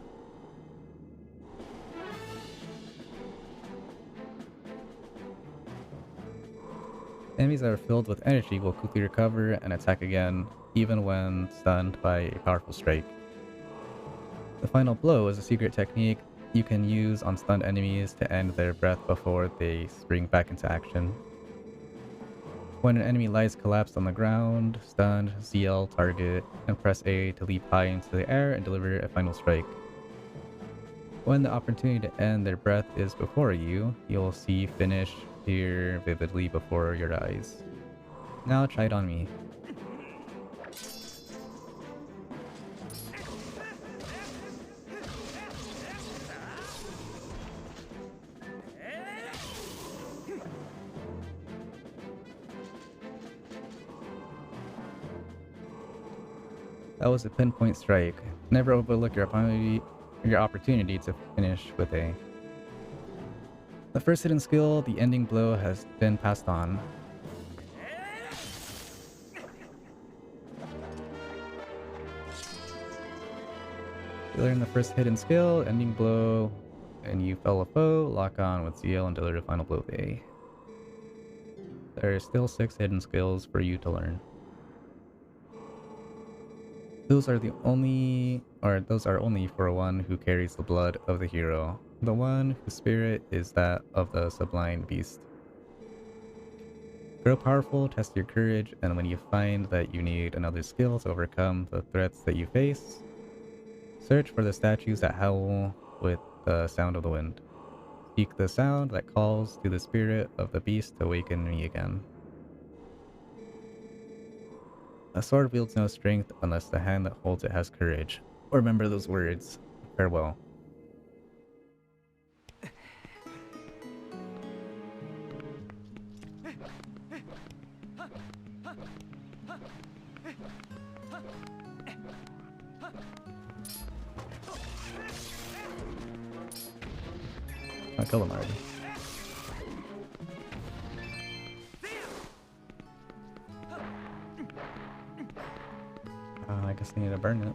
Enemies that are filled with energy will quickly recover and attack again, even when stunned by a powerful strike. The final blow is a secret technique you can use on stunned enemies to end their breath before they spring back into action. When an enemy lies collapsed on the ground, stunned, ZL target, and press A to leap high into the air and deliver a final strike. When the opportunity to end their breath is before you, you'll see finish appear vividly before your eyes. Now try it on me. That was a pinpoint strike. Never overlook your opportunity to finish with A. The first hidden skill, the ending blow, has been passed on. You learn the first hidden skill, ending blow, and you fell a foe, lock on with ZL and deliver the final blow with A. There are still 6 hidden skills for you to learn. Those are only for one who carries the blood of the hero, the one whose spirit is that of the sublime beast. Grow powerful, test your courage, and when you find that you need another skill to overcome the threats that you face, search for the statues that howl with the sound of the wind. Seek the sound that calls to the spirit of the beast to awaken me again. A sword wields no strength unless the hand that holds it has courage. Remember those words. Farewell. I'll kill him already. I guess I need to burn it.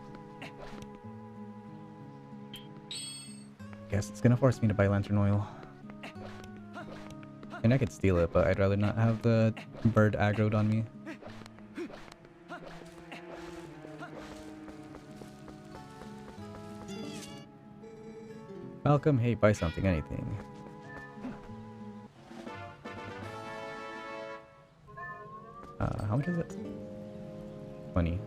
Guess it's gonna force me to buy lantern oil. And I could steal it, but I'd rather not have the bird aggroed on me. Malcolm, hey, buy something, anything. How much is it? 20.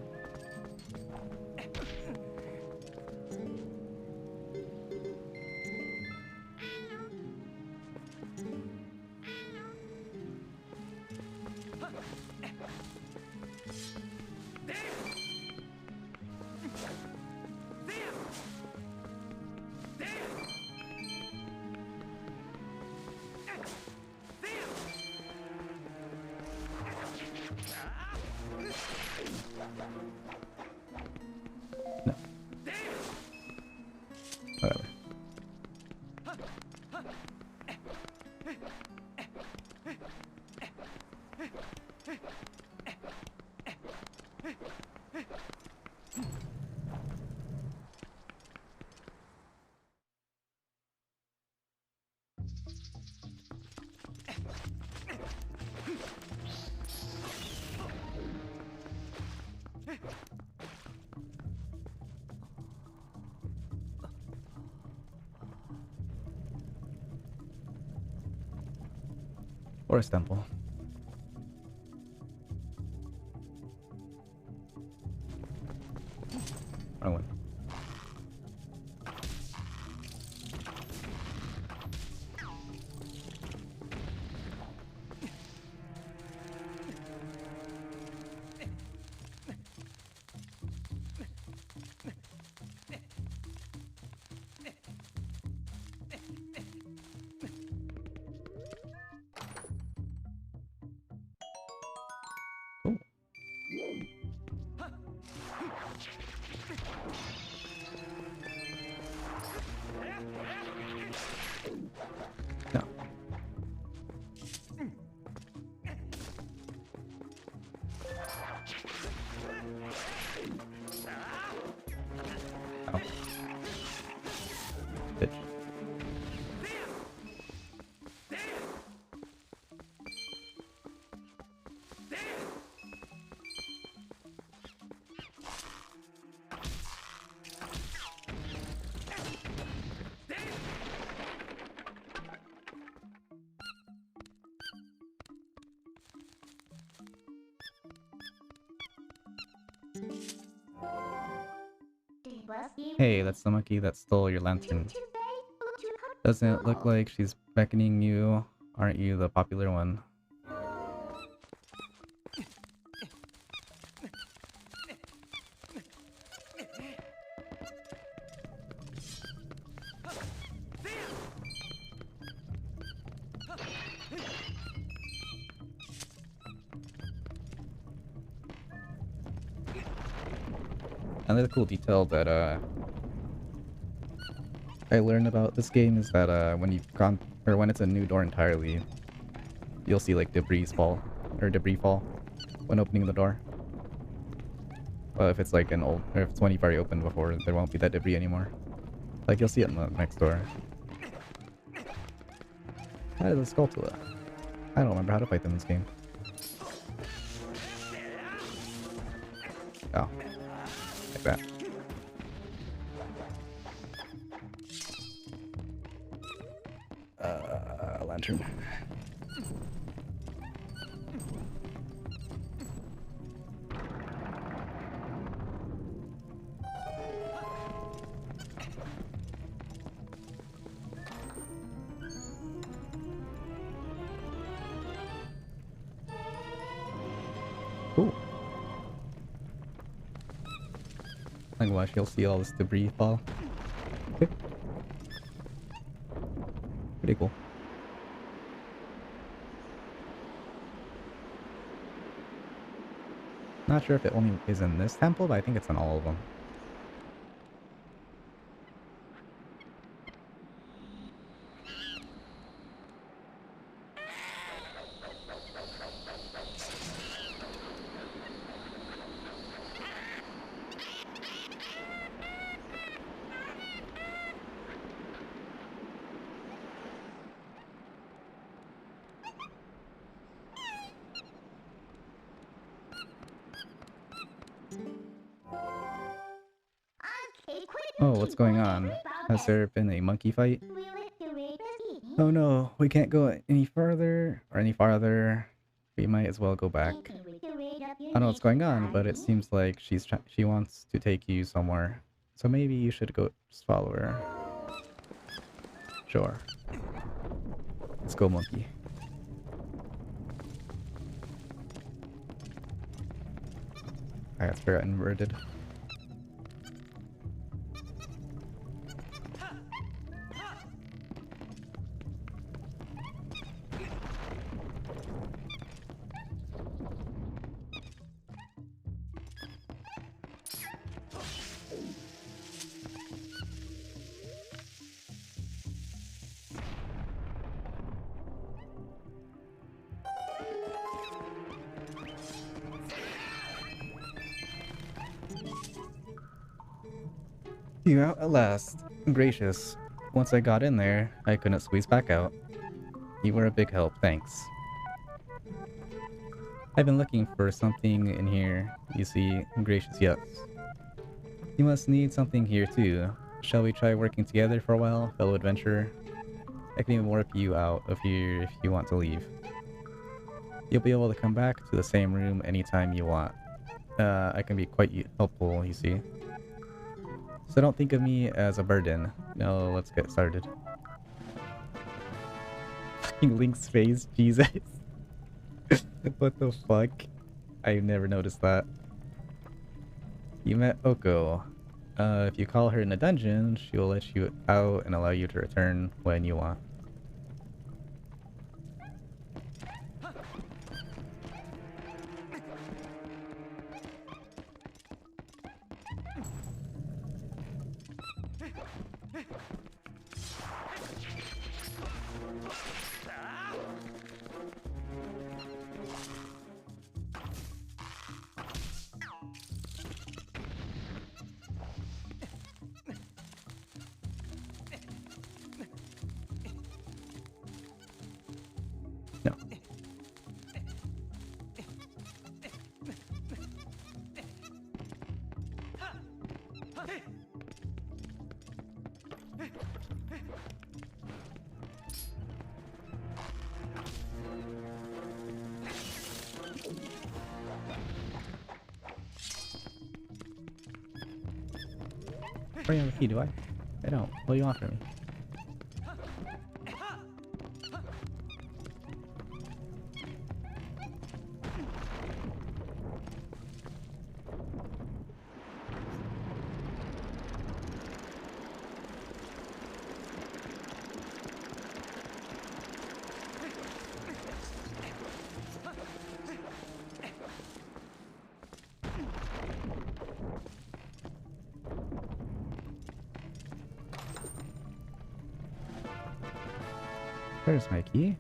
No. Whatever. Forest Temple. Wrong one. Cool. No. Ow. Bitch. Hey, that's the monkey that stole your lantern. Doesn't it look like she's beckoning you? Aren't you the popular one? Another cool detail that I learned about this game is that when you've gone, or when it's a new door entirely, you'll see like debris fall when opening the door. Well, if it's like an old, or if it's one you've already opened before, there won't be that debris anymore. Like you'll see it in the next door. How did the Skulltula? I don't remember how to fight them in this game. Oh. Like that. Lantern. Cool. Like watch, you'll see all this debris fall. Okay. Pretty cool. Not sure if it only is in this temple, but I think it's in all of them. Oh, what's going on? Has there been a monkey fight? Oh no, we can't go any further or any farther. We might as well go back. I don't know what's going on, but it seems like she wants to take you somewhere. So maybe you should go just follow her. Sure. Let's go, monkey. I got spirit inverted. You out at last. Gracious. Once I got in there, I couldn't squeeze back out. You were a big help, thanks. I've been looking for something in here, you see. Gracious, yes. You must need something here too. Shall we try working together for a while, fellow adventurer? I can even warp you out of here if you want to leave. You'll be able to come back to the same room anytime you want. I can be quite helpful, you see. So don't think of me as a burden. No, let's get started. Fucking Link's face, Jesus. What the fuck? I've never noticed that. You met Oko. If you call her in a dungeon, she will let you out and allow you to return when you want. No. I have a key, do I? I don't. What do you want from me? There's my key.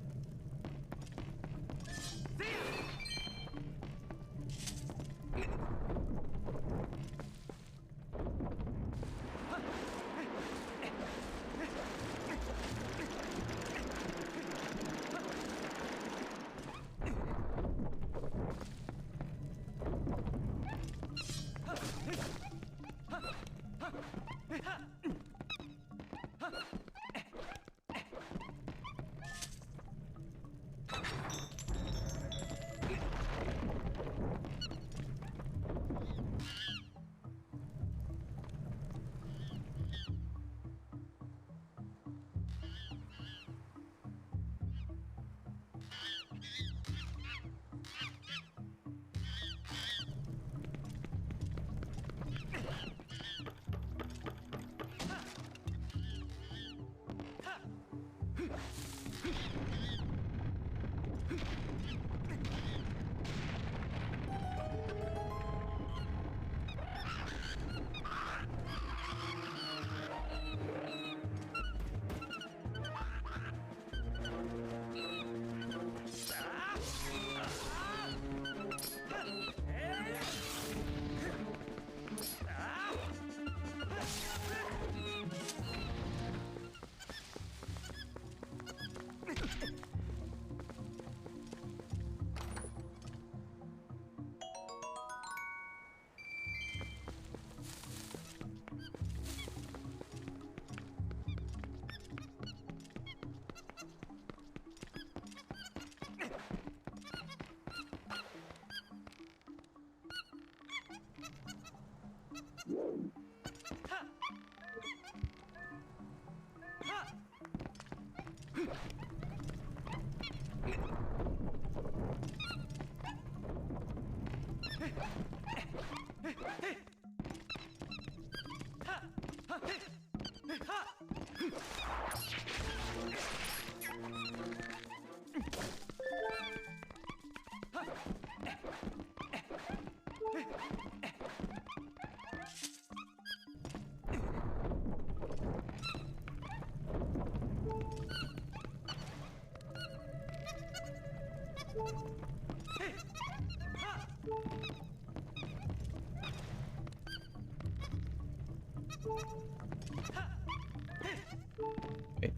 Wait.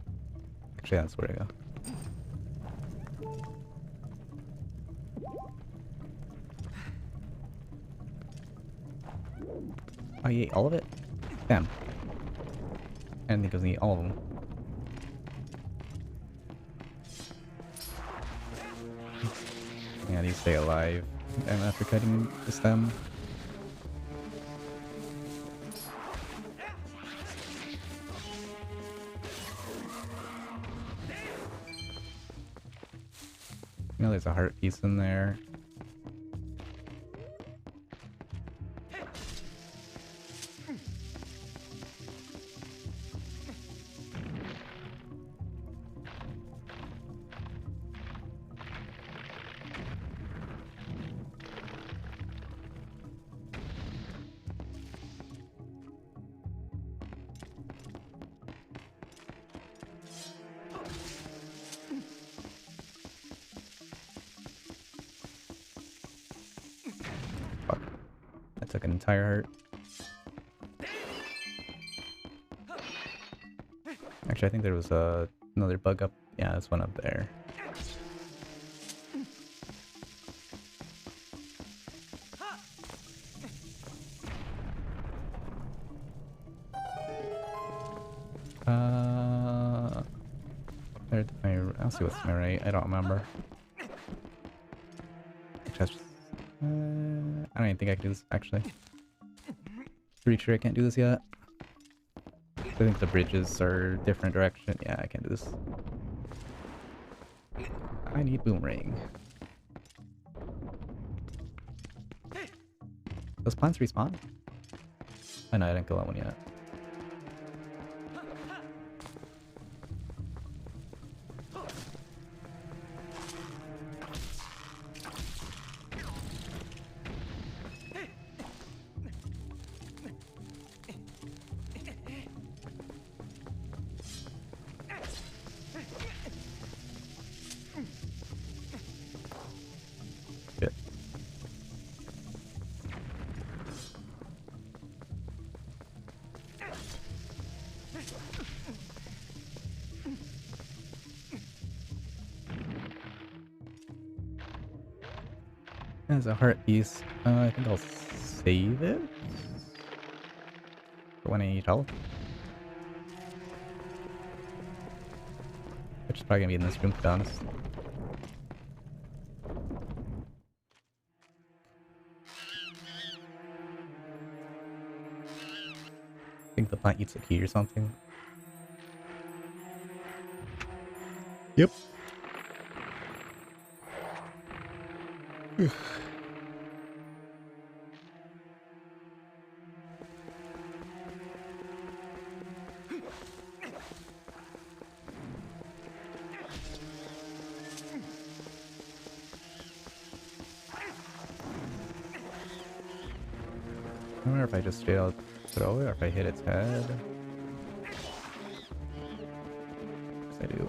Actually, that's where I go. Oh, you ate all of it? Damn. I didn't think I was gonna eat all of them. Yeah, these stay alive. And after cutting the stem. You know, there's a heart piece in there. Fuck. I took an entire heart. Actually, I think there was another bug up. Yeah, there's one up there. There's my, I'll see what's to my right. I don't remember. I don't even think I can do this, actually. Pretty sure I can't do this yet. I think the bridges are different direction. Yeah, I can't do this. I need boomerang. Those plants respawn? I know I didn't kill that one yet. Shit. There's a heart piece. I think I'll save it for when I need help. Which is probably gonna be in this room, to be honest. I think the plant eats a key or something. Yep. I wonder if I just straight out throw it or if I hit its head. Yes, I do.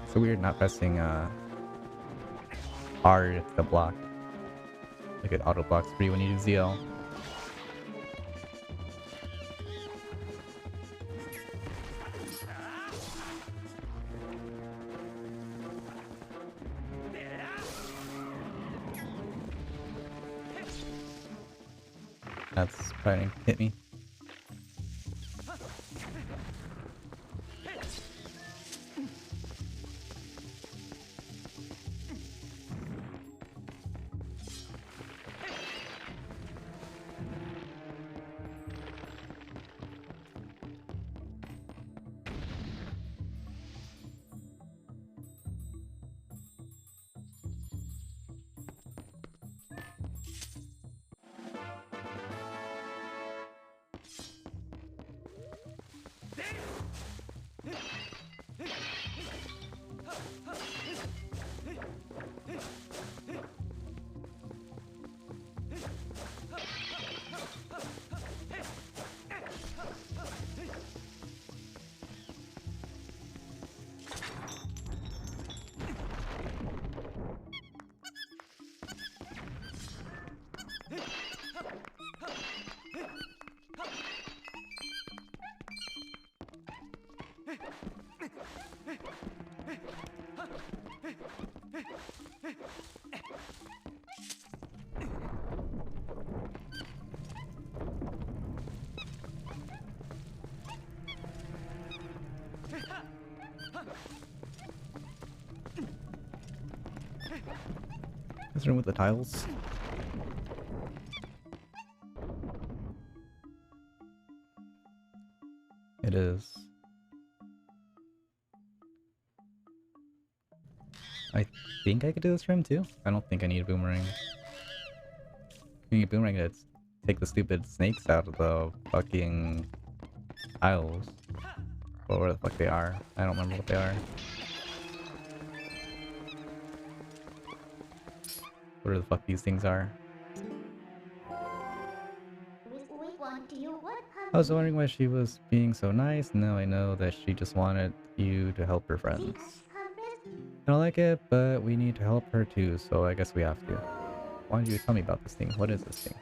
It's so weird not pressing R to block. Like it auto blocks for you when you do ZL. That's probably gonna hit me. This room with the tiles. It is. I think I could do this room too. I don't think I need a boomerang. You need a boomerang to take the stupid snakes out of the fucking tiles. Or where the fuck they are. I don't remember what they are. Whatever the fuck these things are. I was wondering why she was being so nice. Now I know that she just wanted you to help her friends. I don't like it, but we need to help her too, so I guess we have to. Why don't you tell me about this thing? What is this thing?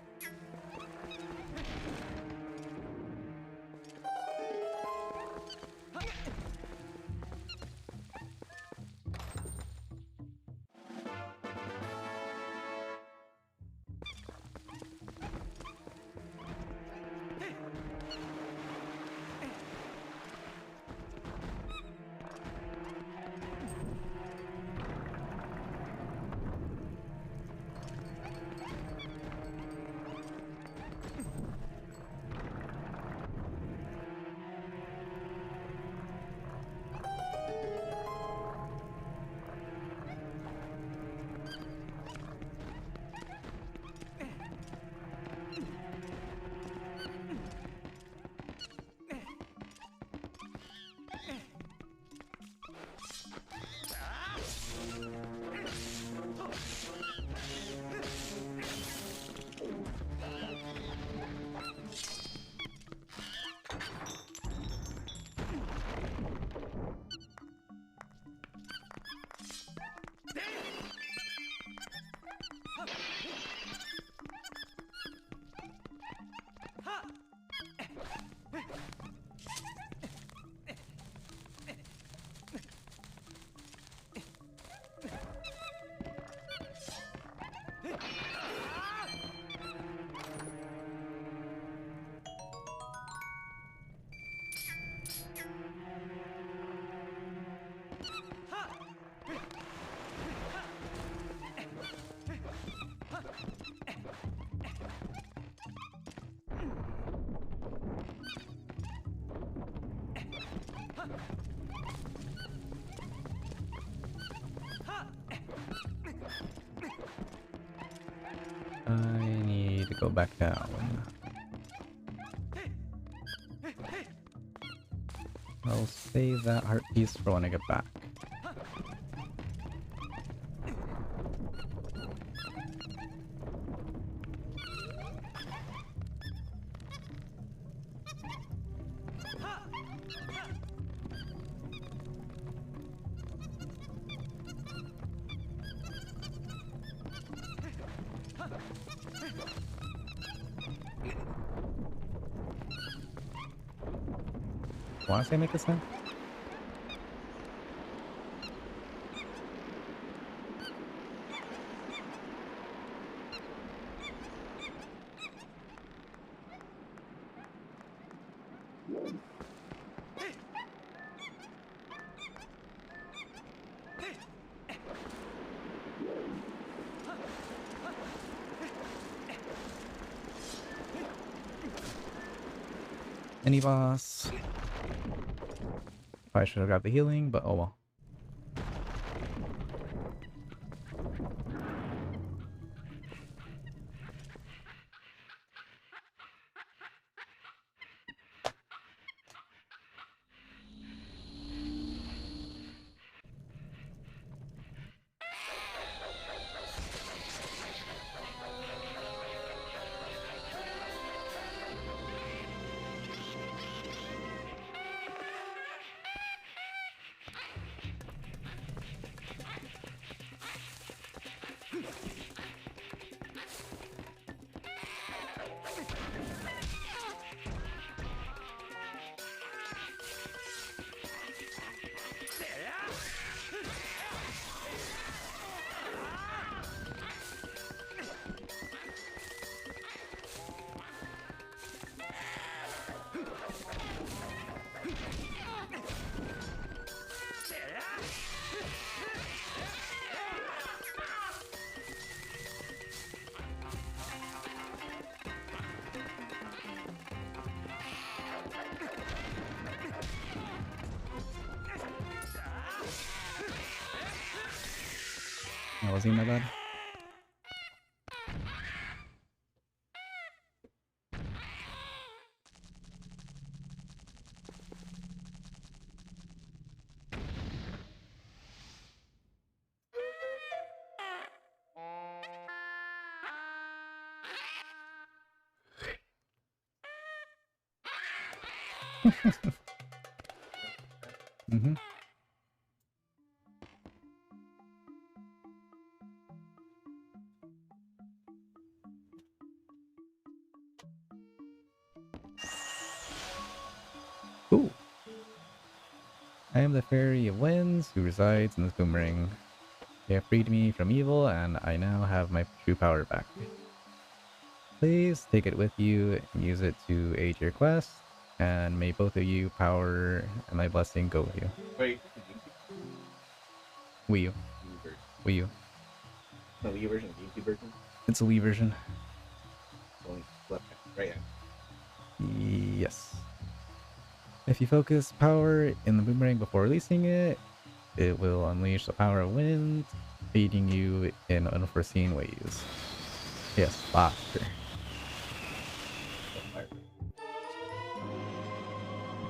I need to go back down. I'll save that heart piece for when I get back. Wanna say make this now? Any boss. Probably should have grabbed the healing, but oh well. That wasn't even that bad. Mm-hmm. Ooh. I am the Fairy of Winds who resides in this boomerang. They have freed me from evil, and I now have my true power back. Please take it with you and use it to aid your quest, and may both of you power and my blessing go with you. Wait, Wii U. Wii version. Wii U. No, Wii version, GameCube version. It's a Wii version. Only left hand, right hand. Yes. If you focus power in the boomerang before releasing it, it will unleash the power of wind, aiding you in unforeseen ways. Yes, faster.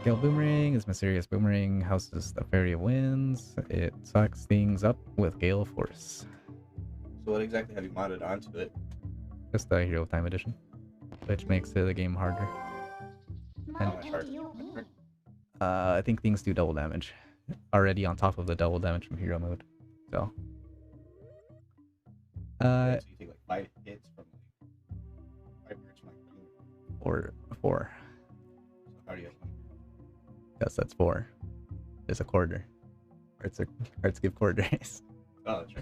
Gale Boomerang is mysterious boomerang, houses the Fairy of Winds. It sucks things up with gale force. So what exactly have you modded onto it? Just the Hero Time Edition, which makes the game harder. And I think things do double damage already on top of the double damage from hero mode. So So you take like 5 hits from like 5 hits from like or 4. So how do you have money? Yes, that's 4. There's a quarter. Hearts give quarters. Oh, that's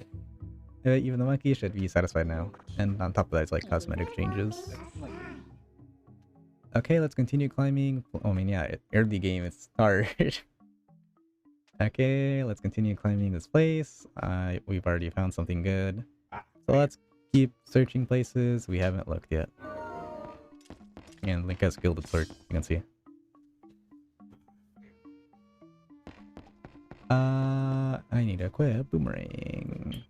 right. Even the monkey should be satisfied now. And on top of that, it's like cosmetic changes. Okay, let's continue climbing. I mean, yeah, early game, it's hard. Okay, let's continue climbing this place. We've already found something good. So let's keep searching places we haven't looked yet. And Link has gilded sword, you can see. I need to equip boomerang.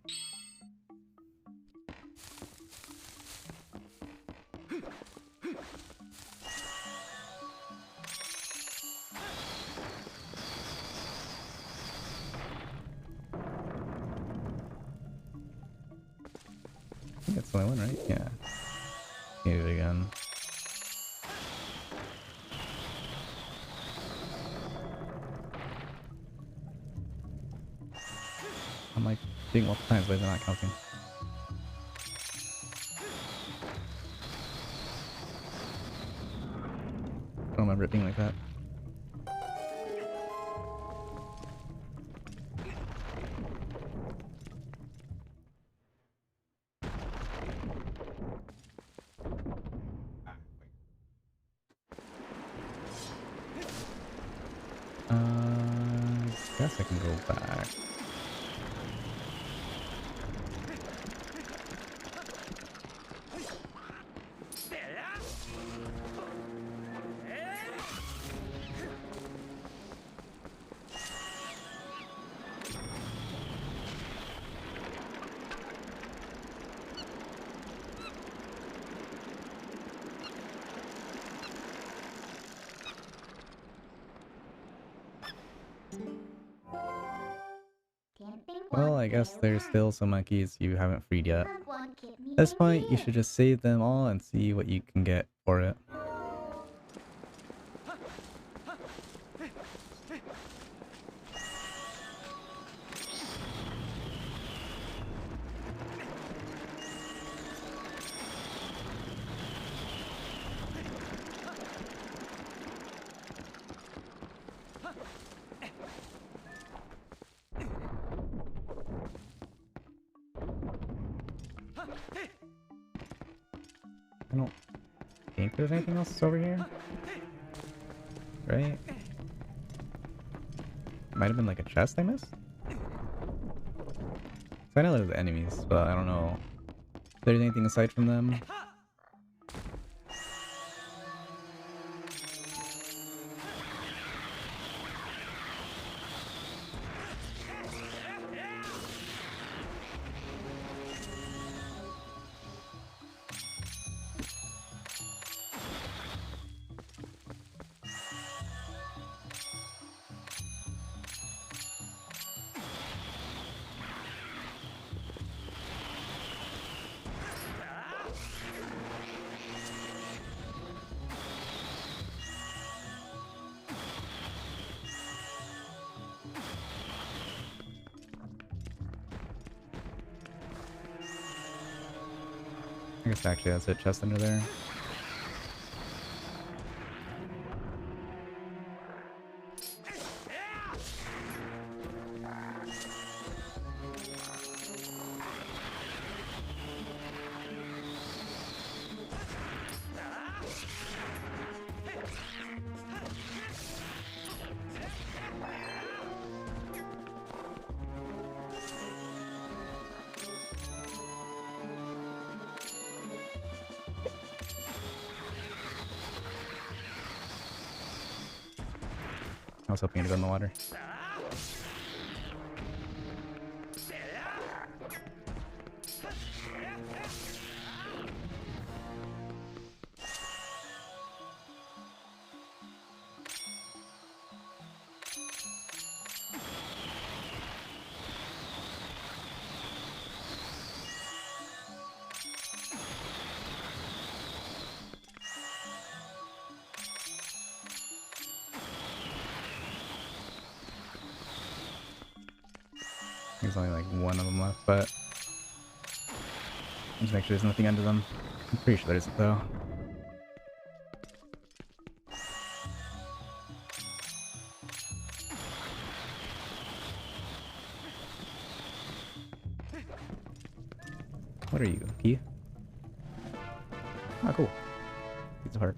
I think that's the only one, right? Yeah. Do it again. I'm like doing multiple times, but they're not counting. I don't remember it being like that. I guess I can go back. Well, I guess there's still some monkeys you haven't freed yet. At this point, you should just save them all and see what you can get for it. I don't think there's anything else over here. Right? Might have been like a chest I missed? So I know there's enemies, but I don't know if there's anything aside from them. I guess actually that's it, chest under there. I was hoping to go in the water. There's only like one of them left, but just make sure there's nothing under them. I'm pretty sure there isn't though. What are you? Key? Oh, cool. Piece of heart.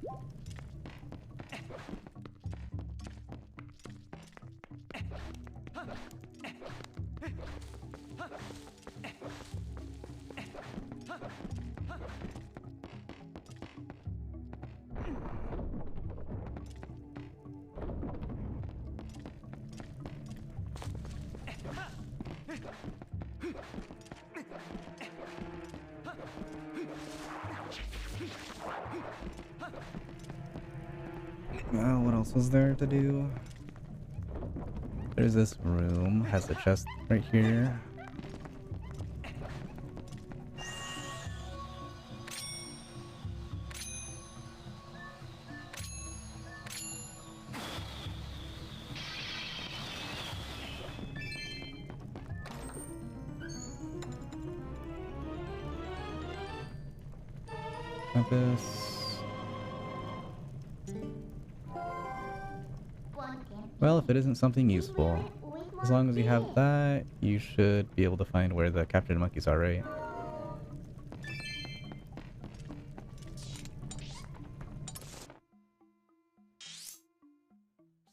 Well, what else was there to do? There's this room, has a chest right here. Compass. Well, if it isn't something useful, as long as you have that, you should be able to find where the captured monkeys are, right?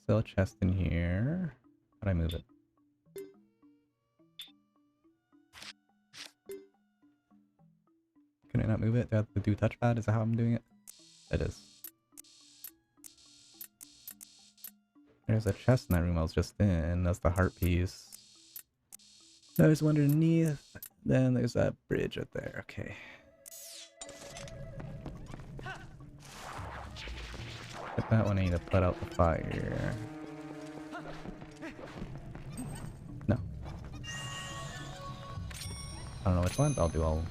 Still a chest in here. How'd I move it? Can I not move it? Do I have to do touchpad? Is that how I'm doing it? It is. There's a chest in that room I was just in. That's the heart piece. There's one underneath. Then there's that bridge right there. Okay. But that one I need to put out the fire. No. I don't know which one, but I'll do all of them.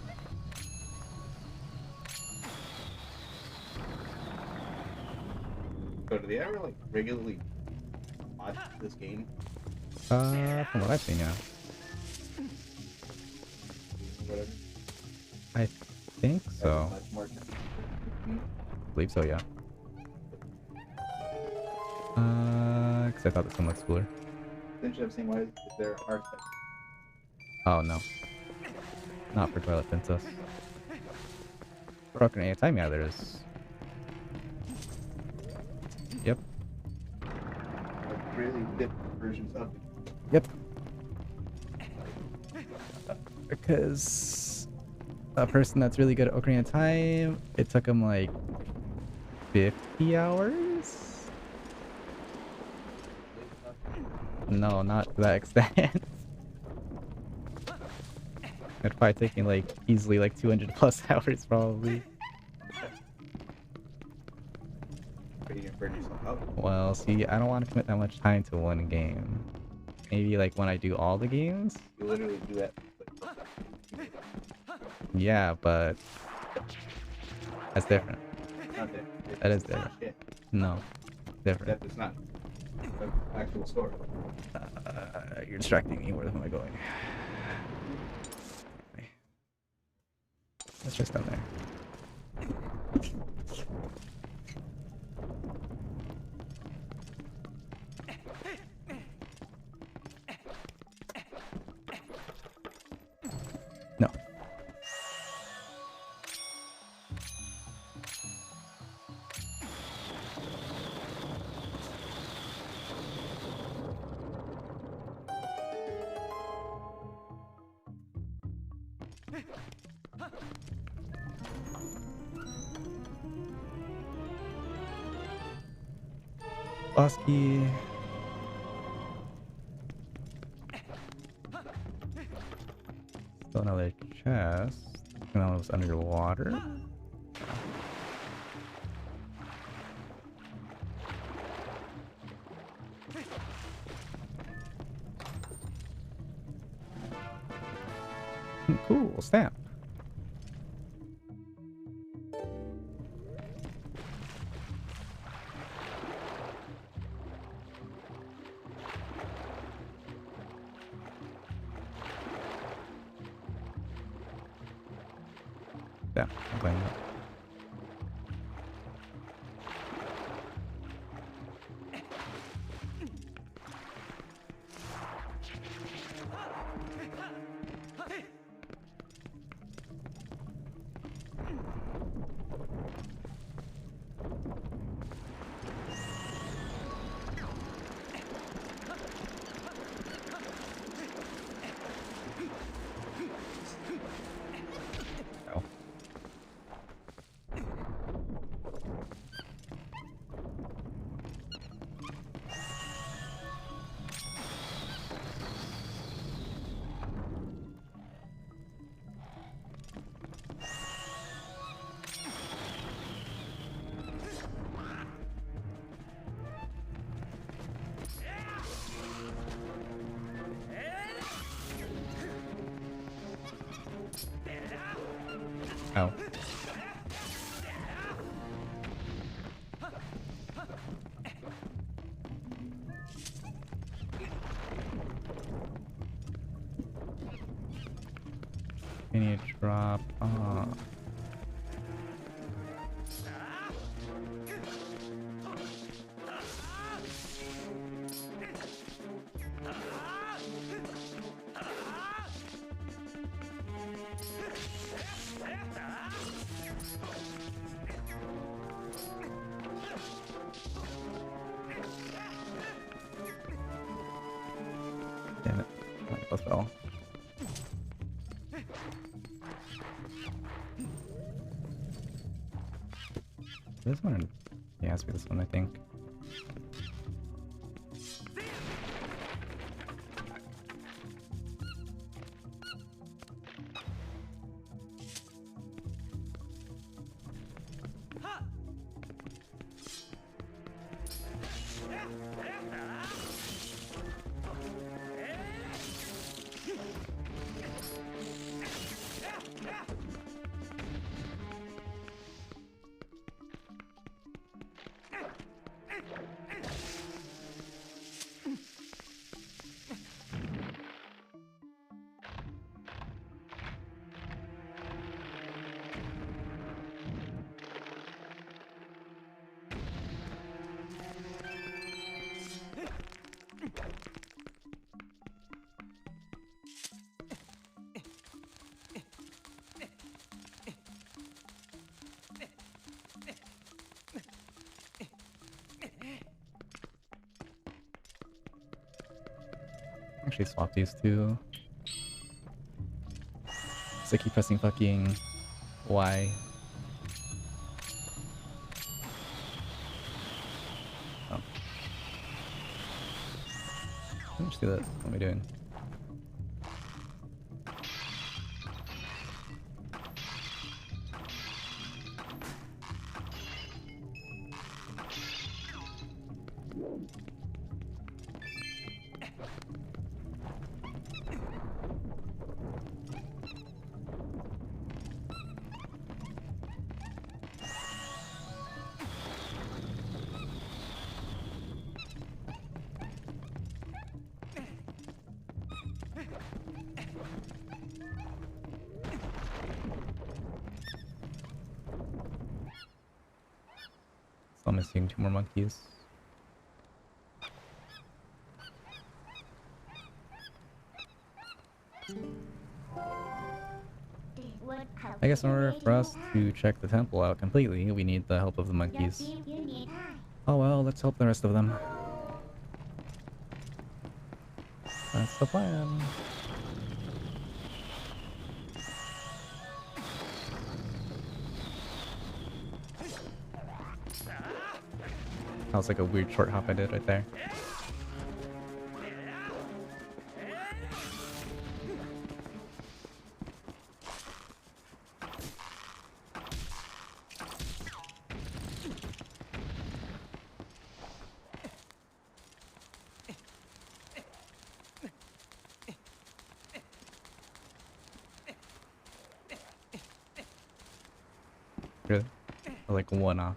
So do they ever like regularly watch this game? From what I've seen, yeah. Whatever. I think so. Much more I believe so, yeah. Because I thought this one looks cooler. Didn't you have seen why is there art? Oh, no. Not for Twilight Princess. For Ocarina of Time, yeah, there is. Yep. Like really different versions of it. Yep. Because a person that's really good at Ocarina of Time, it took him like 50 hours? No, not to that extent. It'd probably take me like easily like 200 plus hours probably. Are you gonna burn yourself out? Well, see, I don't want to commit that much time to one game. Maybe like when I do all the games? You literally do that. Yeah, but that's different. Not that. That is different. Shit. No, different. That is not an actual story. You're distracting me. Where am I going? Let's just down there. No. Boss key. Still another chest. And that was underwater. Cool, stamp. Yeah, I'm playing that. Oh. Ow. Can you drop off? Damn it. I both fell. This one? Yeah, it has to be this one, I think. Actually swap these two. So I keep pressing fucking Y. Oh. Let me just do this. What am I doing? I'm missing 2 more monkeys. I guess in order for us to check the temple out completely, we need the help of the monkeys. Oh well, let's help the rest of them. That's the plan. That was like a weird short hop I did right there. Really? Like one off.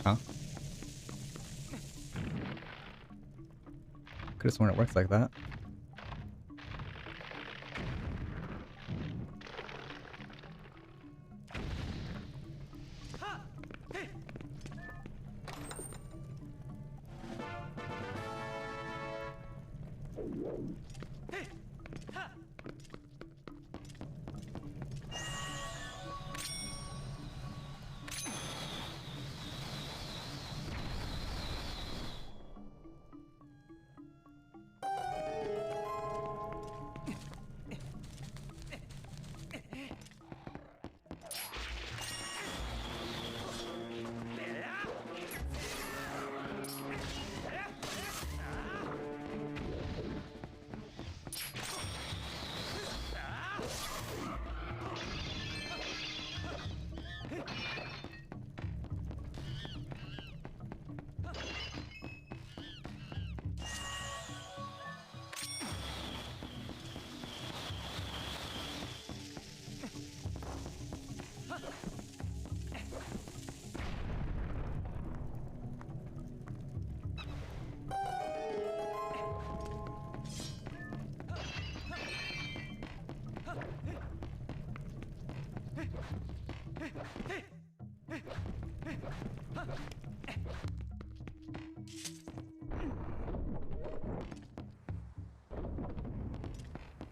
Huh? Could've sworn it works like that.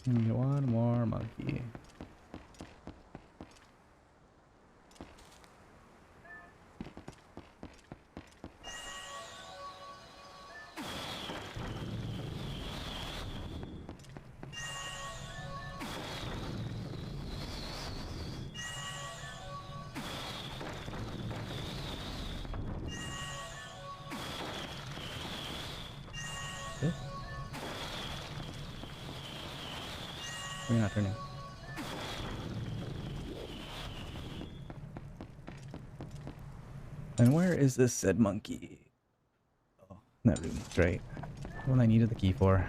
One more monkey. Okay. You're not turning. And where is this said monkey? Oh, in that room, that's right. The one I needed the key for.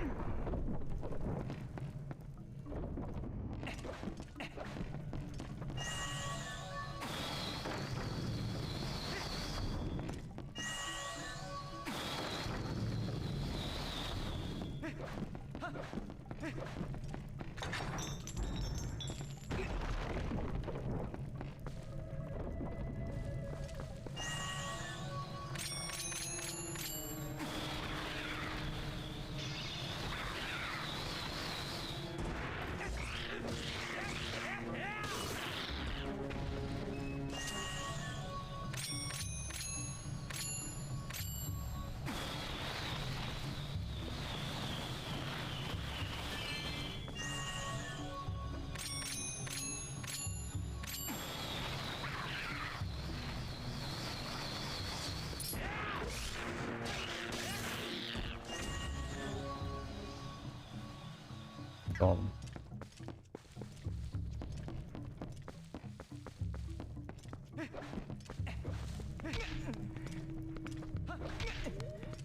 all of them.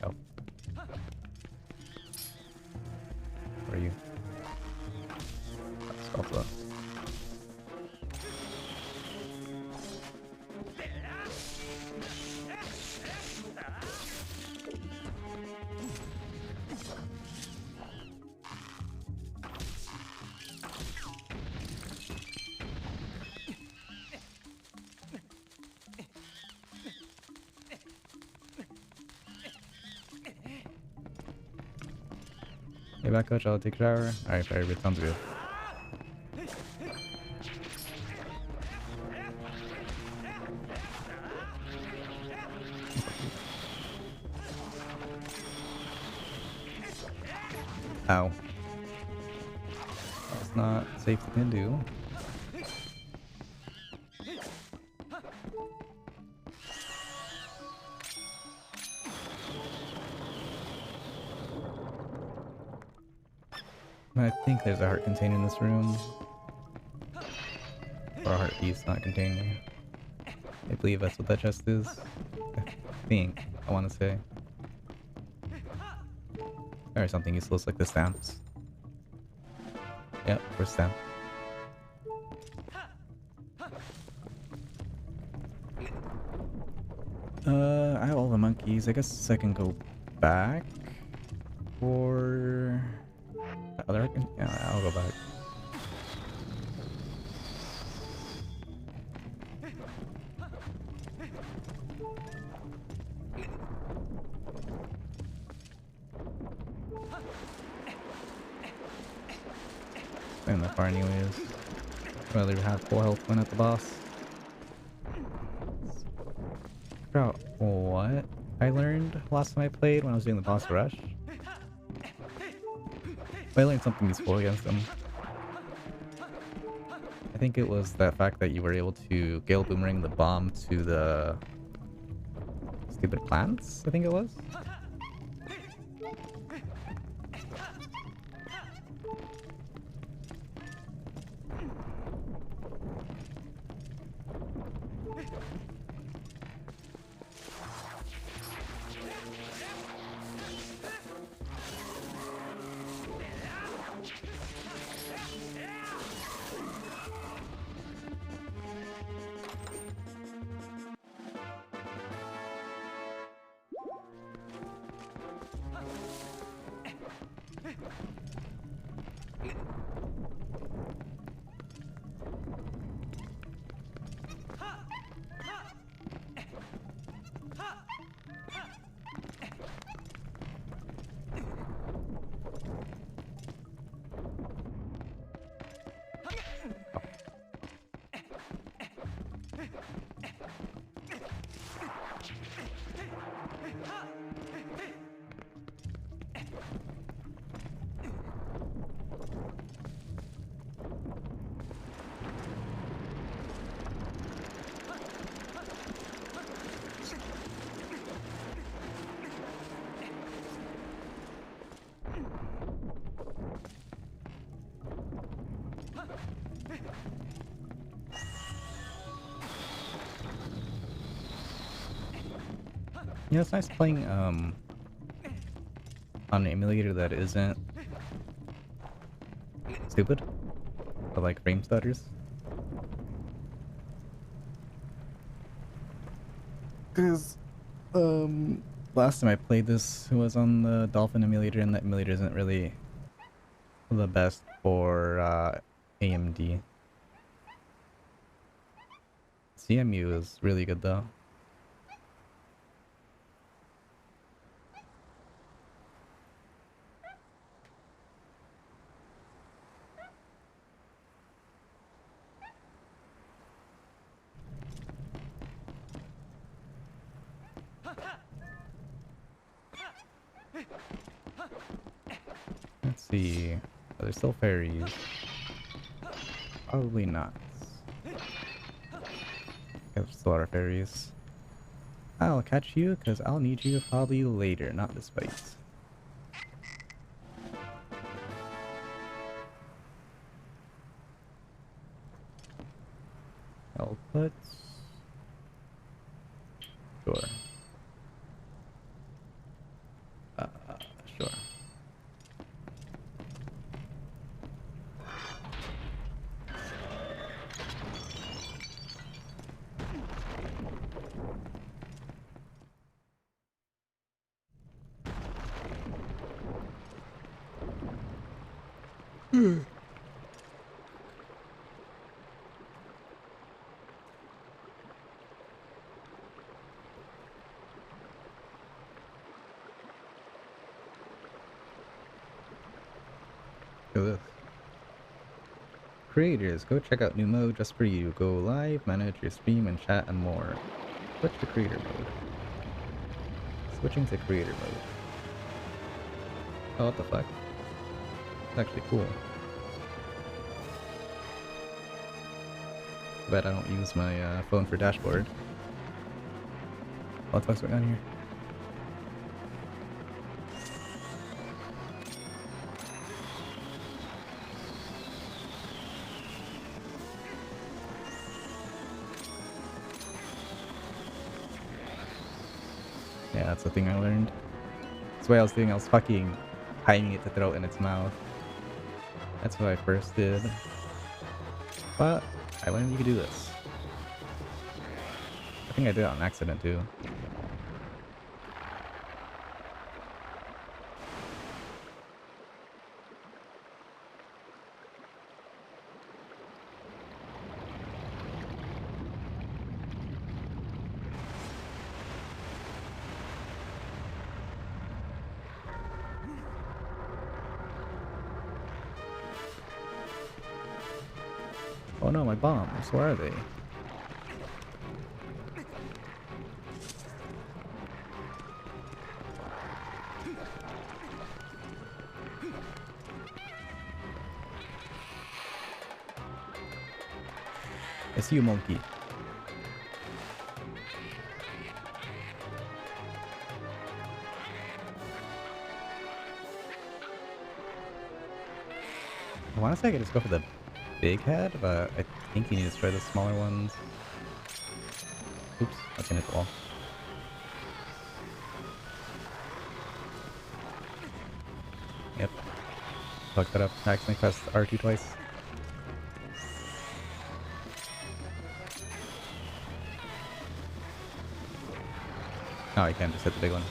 Oh. Where are you? Stop that. Hey back coach, I'll take a shower. Alright, very good, sounds good. Ow. That's not a safe thing to do. I think there's a heart container in this room. Or a heart piece, not container. I believe that's what that chest is. I think, I want to say. Or something useless like the stamps. Yep, for stamp. I have all the monkeys. I guess I can go back. Or... other... yeah, I'll go back. I'm that far anyways. Rather have full health when at the boss. Figure out what I learned last time I played when I was doing the boss rush. I learned something useful against them. I think it was that fact that you were able to Gale Boomerang the bomb to the stupid plants, I think it was. Yeah, it's nice playing on an emulator that isn't stupid, but like frame stutters. Cause last time I played this was on the Dolphin emulator, and that emulator isn't really the best for AMD. CMU is really good though. Let's see. Are there still fairies? Probably not. There's still are fairies. I'll catch you because I'll need you probably later, not this fight. Let's... Sure. Uh, sure. Look at this. Creators, go check out new mode just for you. Go live, manage your stream and chat and more. Switch to creator mode. Switching to creator mode. Oh, what the fuck? It's actually cool. Bet I don't use my phone for dashboard. What the fuck's going on here? Yeah, that's the thing I learned. That's what I was doing. I was fucking timing it to throw it in its mouth. That's what I first did. But I learned you could do this. I think I did it on accident too. Oh no, my bombs. Where are they? It's you, monkey. I want to say I could just go for the big head, but I think you need to destroy the smaller ones. Oops, that's gonna hit the wall. Yep. Fucked that up. I accidentally pressed R2 twice. Oh, I can just hit the big one.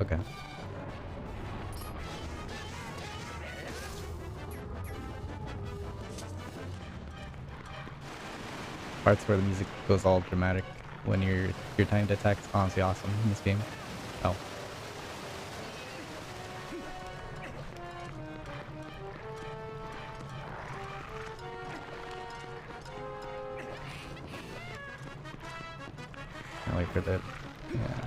Okay. Parts where the music goes all dramatic when your timed attack's honestly awesome in this game. Oh. Can't wait for that. Yeah.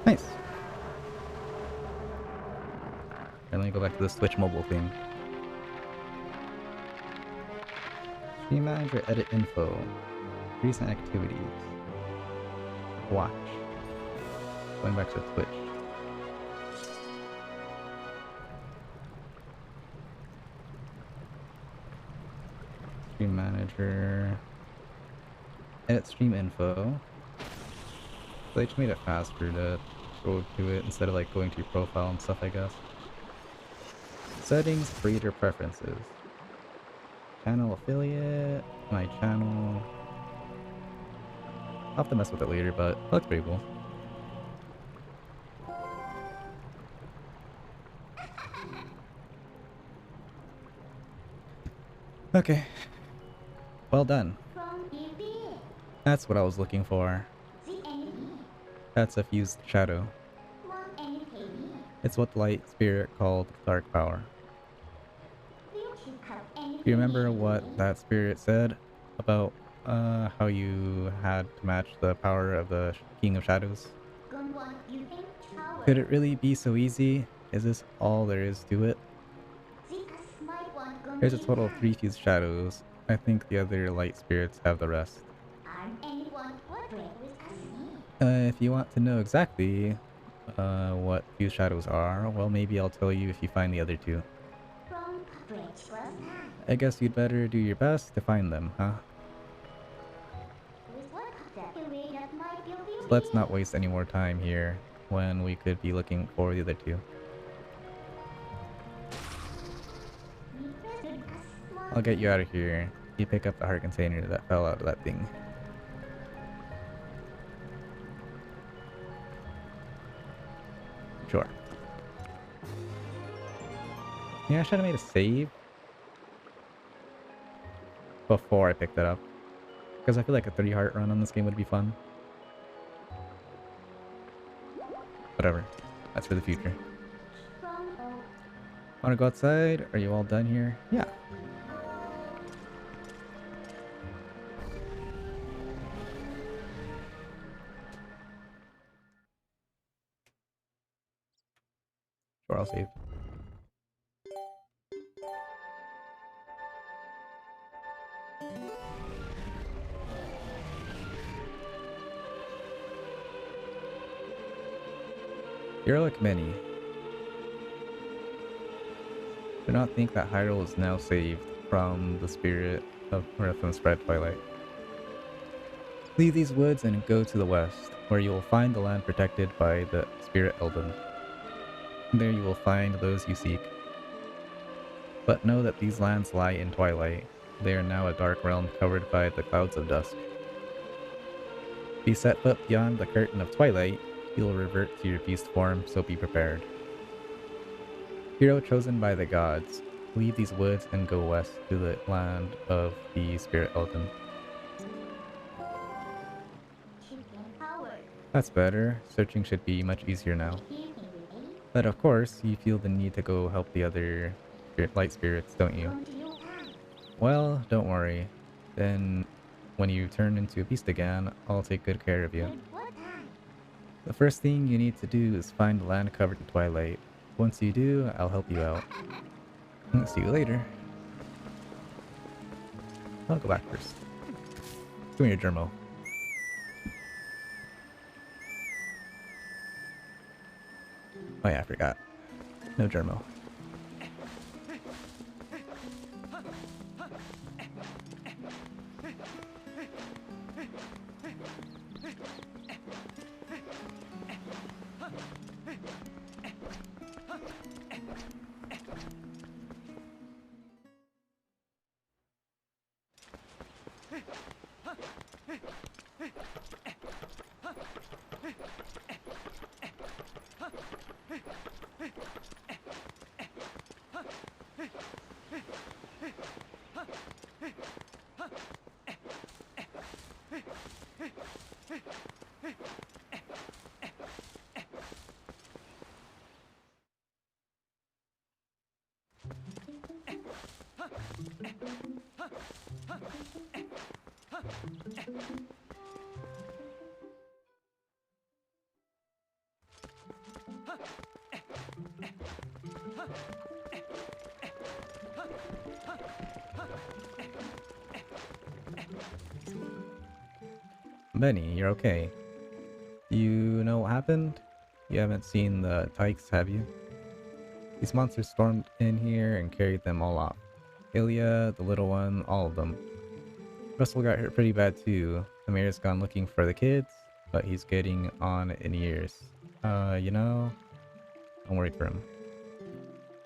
Nice. And let me go back to the Switch mobile thing. Stream manager, edit info, recent activities, watch. Going back to Twitch. Stream manager, edit stream info. So they just made it faster to go to it instead of like going to your profile and stuff, I guess. Settings, creator preferences. Channel affiliate, my channel. I'll have to mess with it later, but it looks pretty cool. Okay. Well done. That's what I was looking for. That's a fused shadow. It's what the light spirit called dark power. Do you remember what that spirit said about how you had to match the power of the King of Shadows? Could it really be so easy? Is this all there is to it? There's a total of 3 fused shadows. I think the other light spirits have the rest. If you want to know exactly what fuse shadows are, well, maybe I'll tell you if you find the other two. I guess you'd better do your best to find them, huh? Let's not waste any more time here when we could be looking for the other two. I'll get you out of here. You pick up the heart container that fell out of that thing. Sure. Yeah, I should have made a save before I picked it up. Because I feel like a 3 heart run on this game would be fun. Whatever. That's for the future. Wanna go outside? Are you all done here? Yeah. Sure, I'll save. You're like many. Do not think that Hyrule is now saved from the spirit of Earth and spread Twilight. Leave these woods and go to the west, where you will find the land protected by the Spirit Elden. There you will find those you seek. But know that these lands lie in Twilight. They are now a dark realm covered by the clouds of dusk. If you set foot beyond the curtain of Twilight, you will revert to your beast form, so be prepared. Hero chosen by the gods, leave these woods and go west to the land of the Spirit Elden. That's better. Searching should be much easier now. But of course, you feel the need to go help the other light spirits, don't you? Well, don't worry. Then, when you turn into a beast again, I'll take good care of you. The first thing you need to do is find the land covered in Twilight. Once you do, I'll help you out. See you later. I'll go back first. Give me your Germo. Oh yeah, I forgot. No Germo. Benny, you're okay. You know what happened? You haven't seen the Tykes, have you? These monsters stormed in here and carried them all off. Ilya, the little one, all of them. Russell got hurt pretty bad too. The mayor's gone looking for the kids, but he's getting on in years. You know, don't worry for him.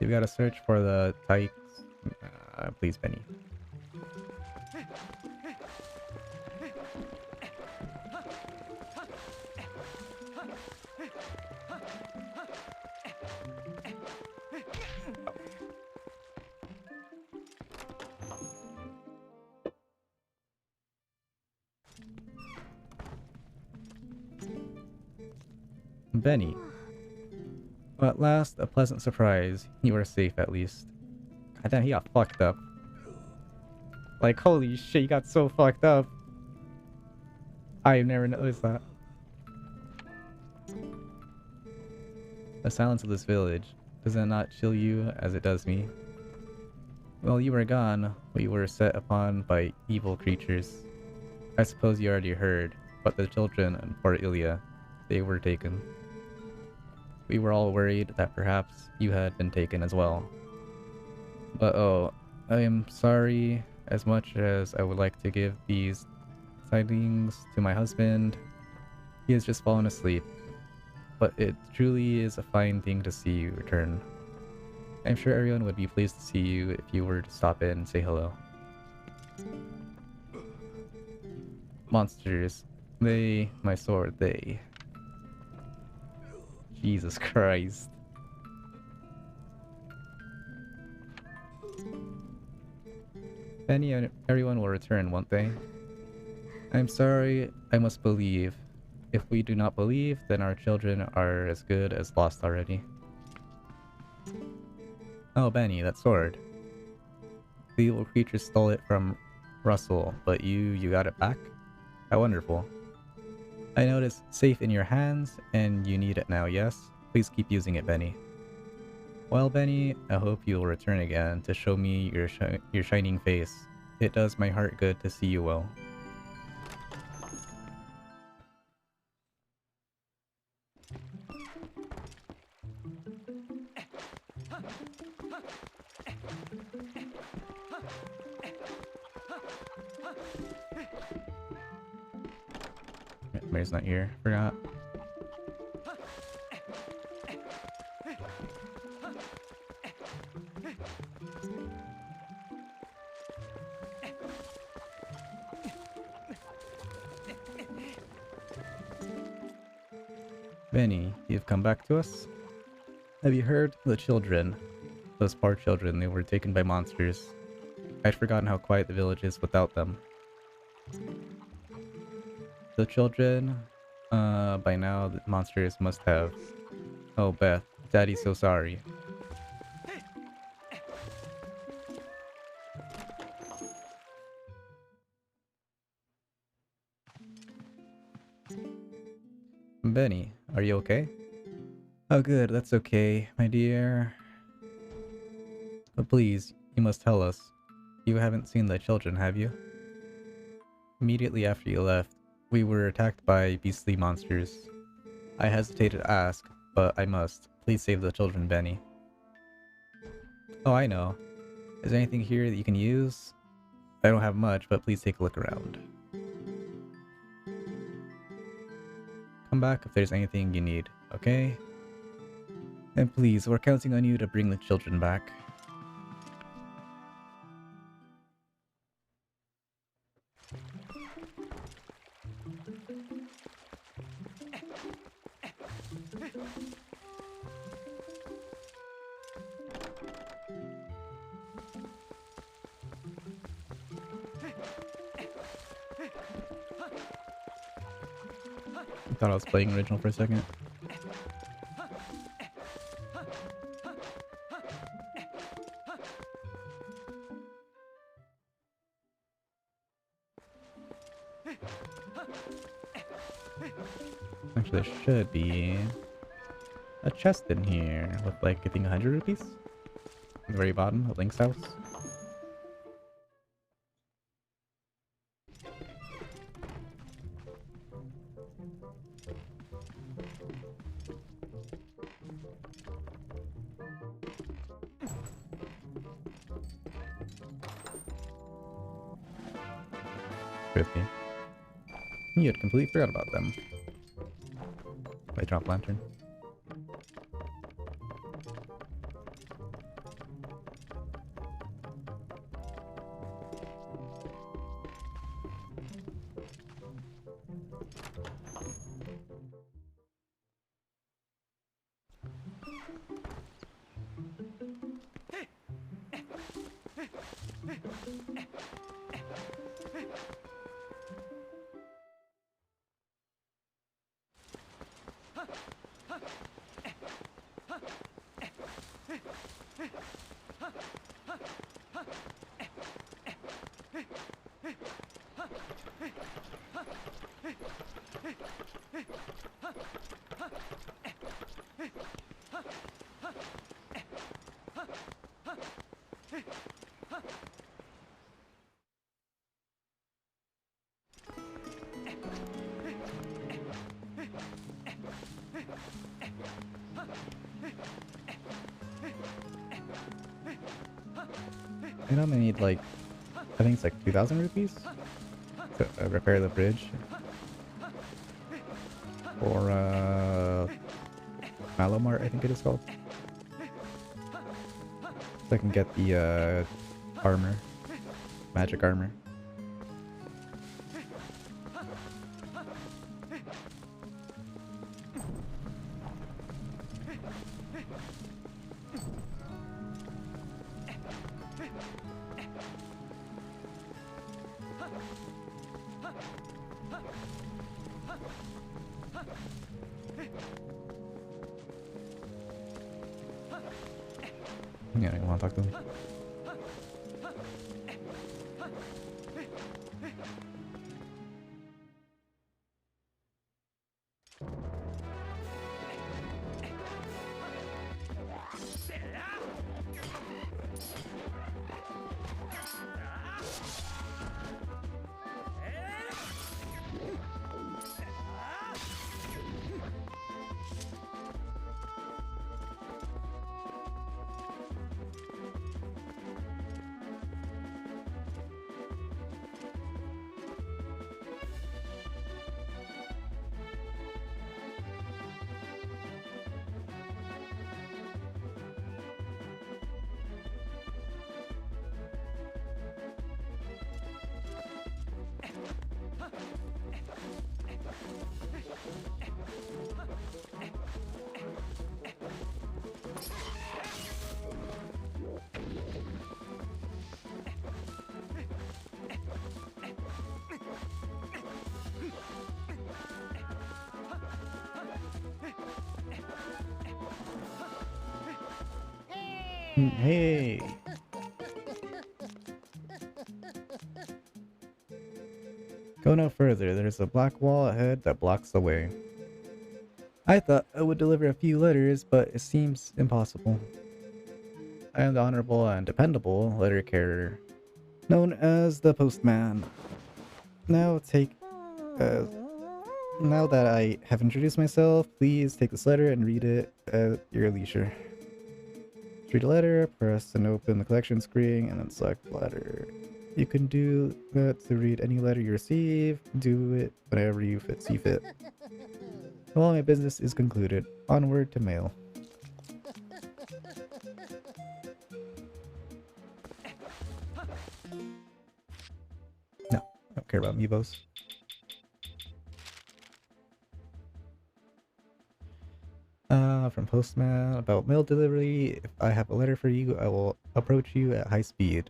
You've got to search for the Tykes. Please, Benny. Benny. Well, at last, a pleasant surprise. You are safe, at least. God damn, he got fucked up. Like, holy shit, he got so fucked up. I've never noticed that. The silence of this village, does it not chill you as it does me? While you were gone, we were set upon by evil creatures. I suppose you already heard, but the children and poor Ilya, they were taken. We were all worried that perhaps you had been taken as well. But oh, I am sorry. As much as I would like to give these tidings to my husband, he has just fallen asleep. But it truly is a fine thing to see you return. I'm sure everyone would be pleased to see you if you were to stop in and say hello. Monsters. They, my sword, they. Jesus Christ. Penny and everyone will return, won't they? I'm sorry, I must believe. If we do not believe, then our children are as good as lost already. Oh, Benny, that sword. The evil creature stole it from Russell, but you got it back? How wonderful. I notice safe in your hands, and you need it now, yes? Please keep using it, Benny. Well, Benny, I hope you will return again to show me your shining face. It does my heart good to see you well. Mary's not here. Forgot. Benny, you've come back to us? Have you heard? The children. Those poor children, they were taken by monsters. I'd forgotten how quiet the village is without them. The children, by now the monsters must have... Oh, Beth, Daddy's so sorry. Benny, are you okay? Oh good, that's okay, my dear. But please, you must tell us. You haven't seen the children, have you? Immediately after you left, we were attacked by beastly monsters. I hesitated to ask, but I must. Please save the children, Benny. Oh, I know. Is there anything here that you can use? I don't have much, but please take a look around. Come back if there's anything you need, okay? And please, we're counting on you to bring the children back. I thought I was playing original for a second. Actually, there should be a chest in here with like, I think 100 rupees? At the very bottom of Link's house. You had completely forgot about them. I dropped lantern. And I'm gonna need like, I think it's like 2,000 rupees to repair the bridge. Or Malomart, I think it is called. So I can get the armor, magic armor. Yeah, I want to talk to them. Hey! Go no further, there's a black wall ahead that blocks the way. I thought I would deliver a few letters, but it seems impossible. I am the honorable and dependable letter carrier, known as the postman. Now now that I have introduced myself, please take this letter and read it at your leisure. Read a letter, press and open the collection screen, and then select letter. You can do that to read any letter you receive. Do it whenever you see fit. Well, my business is concluded. Onward to mail. No, I don't care about Meebos. From Postman about mail delivery. If I have a letter for you, I will approach you at high speed.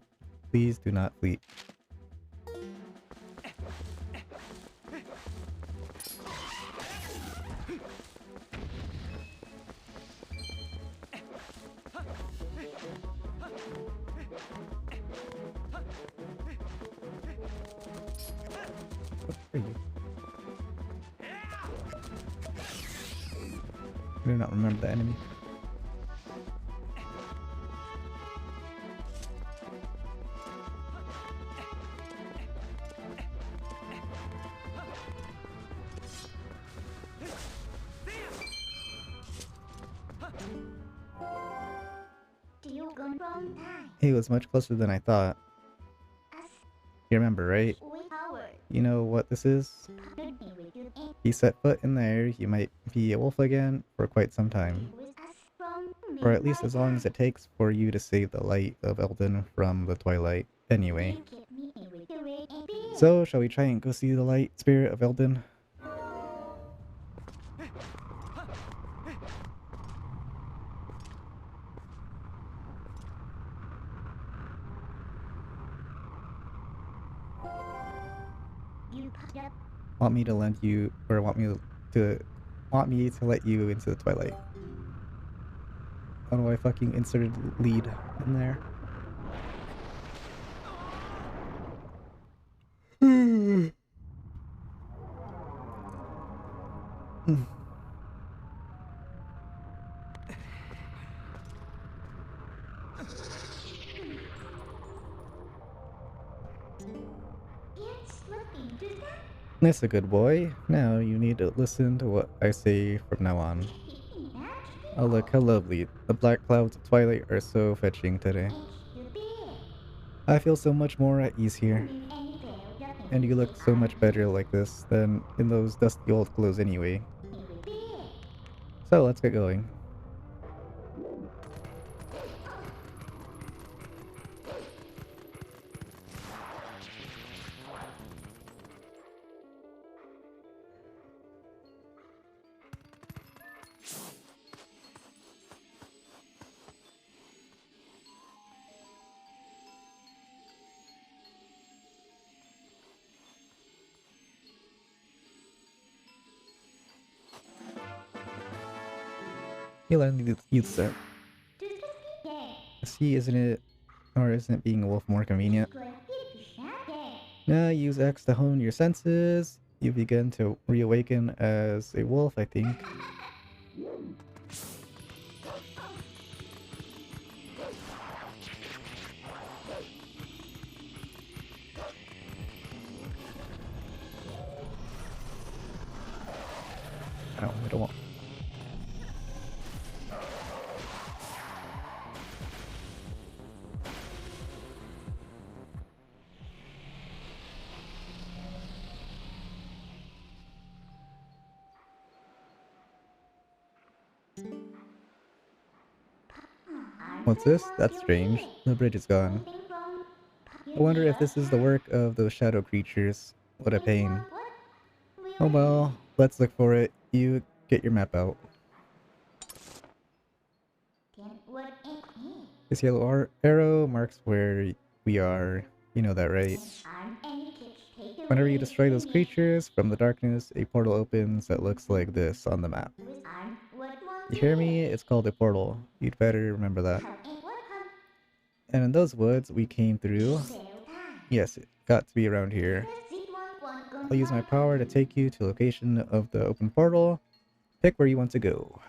Please do not flee. What are you? I do not remember the enemy. He was much closer than I thought. You remember, right? You know what this is? He set foot in there, you might be a wolf again for quite some time. Or at least as long as it takes for you to save the light of Eldon from the Twilight. Anyway. So, shall we try and go see the light spirit of Eldon? Want me to lend you, or want me to let you into the Twilight? Oh no, I fucking inserted lead in there. That's a good boy. Now you need to listen to what I say from now on. Oh look, how lovely. The black clouds of Twilight are so fetching today. I feel so much more at ease here. And you look so much better like this than in those dusty old clothes anyway. So let's get going. You learn youth set. See, isn't it, or isn't being a wolf more convenient? Now use X to hone your senses. You begin to reawaken as a wolf, I think. Oh, I don't want. What's this? That's strange. The bridge is gone. I wonder if this is the work of those shadow creatures. What a pain. Oh well, let's look for it. You get your map out. This yellow arrow marks where we are. You know that, right? Whenever you destroy those creatures, from the darkness, a portal opens that looks like this on the map. You hear me? It's called a portal. You'd better remember that. And in those woods we came through, yes, it got to be around here. I'll use my power to take you to the location of the open portal. Pick where you want to go.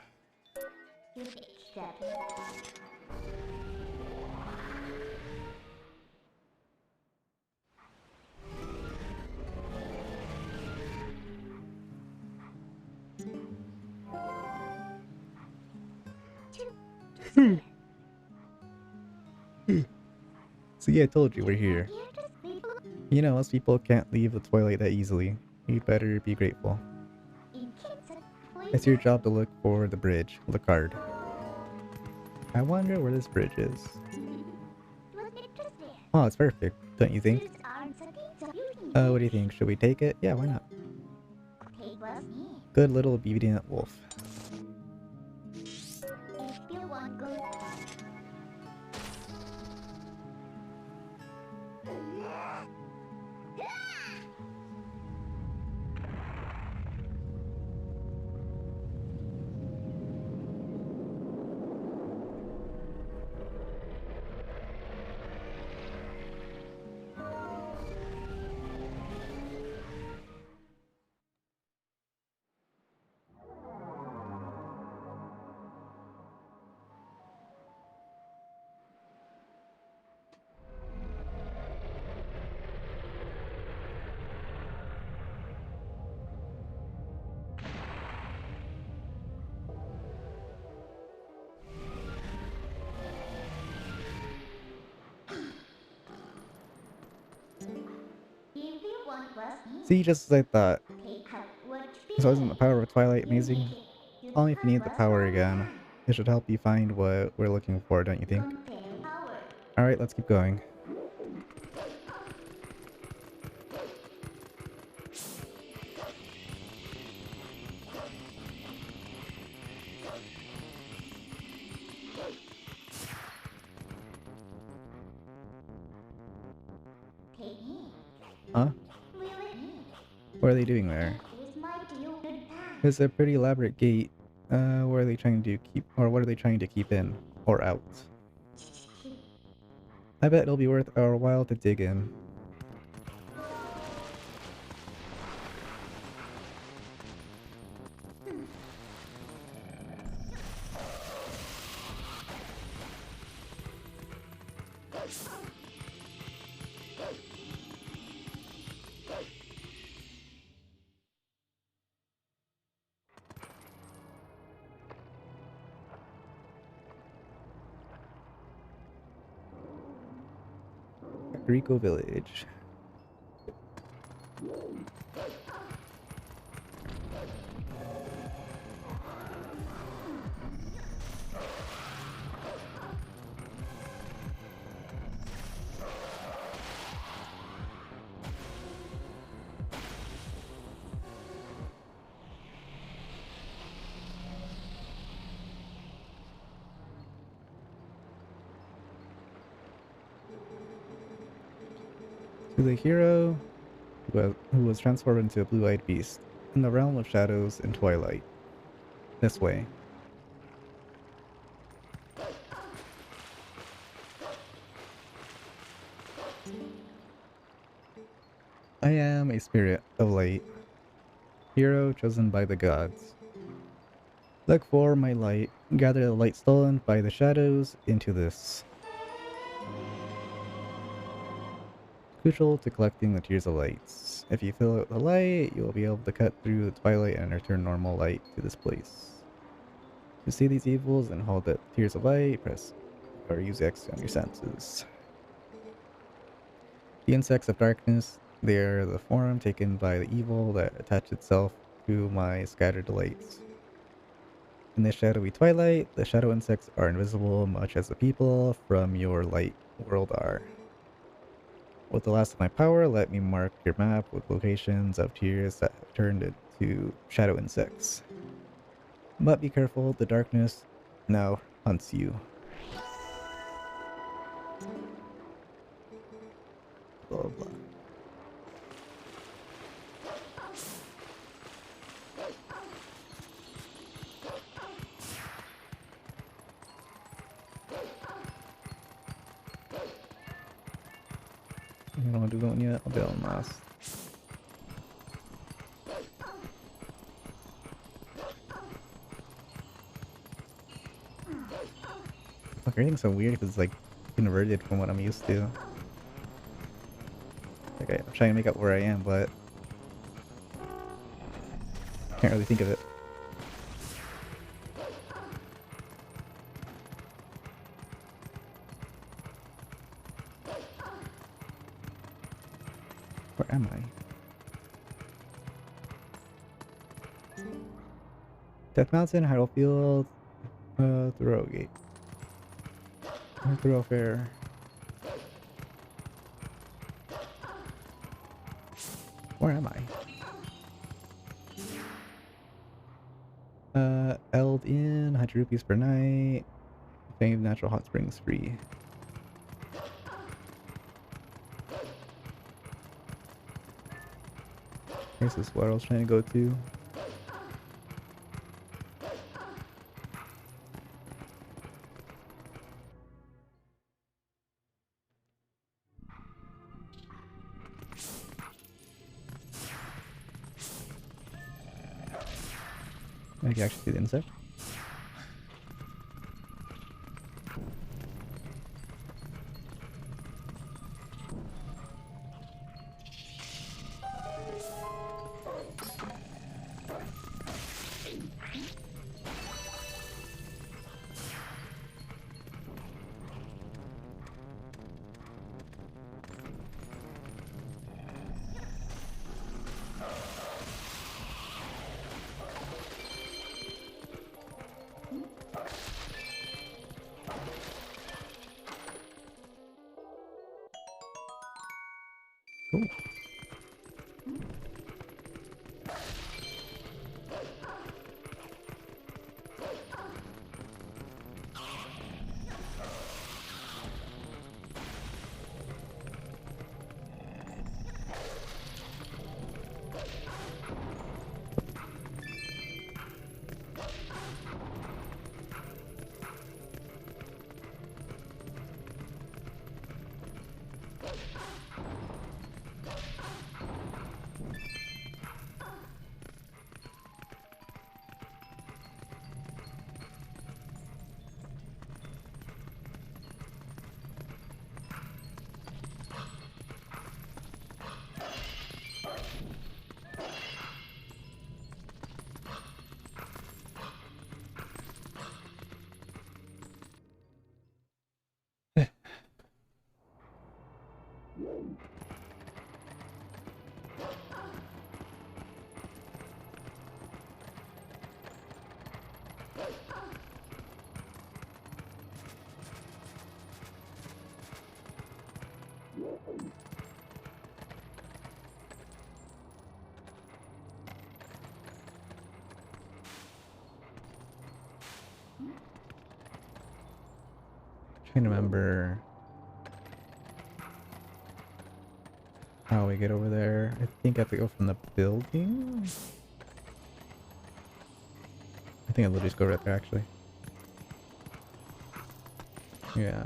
See, I told you we're here. You know, most people can't leave the Twilight that easily. You'd better be grateful. It's your job to look for the bridge, the card. I wonder where this bridge is. Oh, it's perfect, don't you think? What do you think? Should we take it? Yeah, why not? Good little obedient wolf. See, just as I thought. So isn't the power of Twilight amazing? Call me if you need the power again. It should help you find what we're looking for, don't you think? Alright, let's keep going. Huh? What are they doing there? It's a pretty elaborate gate. What are they trying to keep, or what are they trying to keep in? Or out? I bet it'll be worth our while to dig in. Kakariko Village. To the hero who was transformed into a blue-eyed beast in the realm of shadows and twilight. This way. I am a spirit of light, hero chosen by the gods. Look for my light, gather the light stolen by the shadows into this. Crucial to collecting the Tears of Lights. If you fill out the light, you will be able to cut through the twilight and return normal light to this place. To see these evils and hold the Tears of Light, press or use X on your senses. The insects of darkness, they are the form taken by the evil that attached itself to my scattered lights. In this shadowy twilight, the shadow insects are invisible much as the people from your light world are. With the last of my power, let me mark your map with locations of tears that have turned into shadow insects. But be careful, the darkness now hunts you. Blah blah. I don't want to do that one yet. I'll do that one last. Fuck, everything's so weird because it's like inverted from what I'm used to. Okay, I'm trying to make up where I am, but can't really think of it. Where am I? Death Mountain, Haddlefield, Thoroughgate. Thoroughfare. Where am I? Eld Inn, 100 rupees per night. Famed natural hot springs free. This is where I was trying to go to. I can actually see the insect. Cool. Trying to remember how we get over there. I think I have to go from the building. I think I'll literally just go right there actually. Yeah.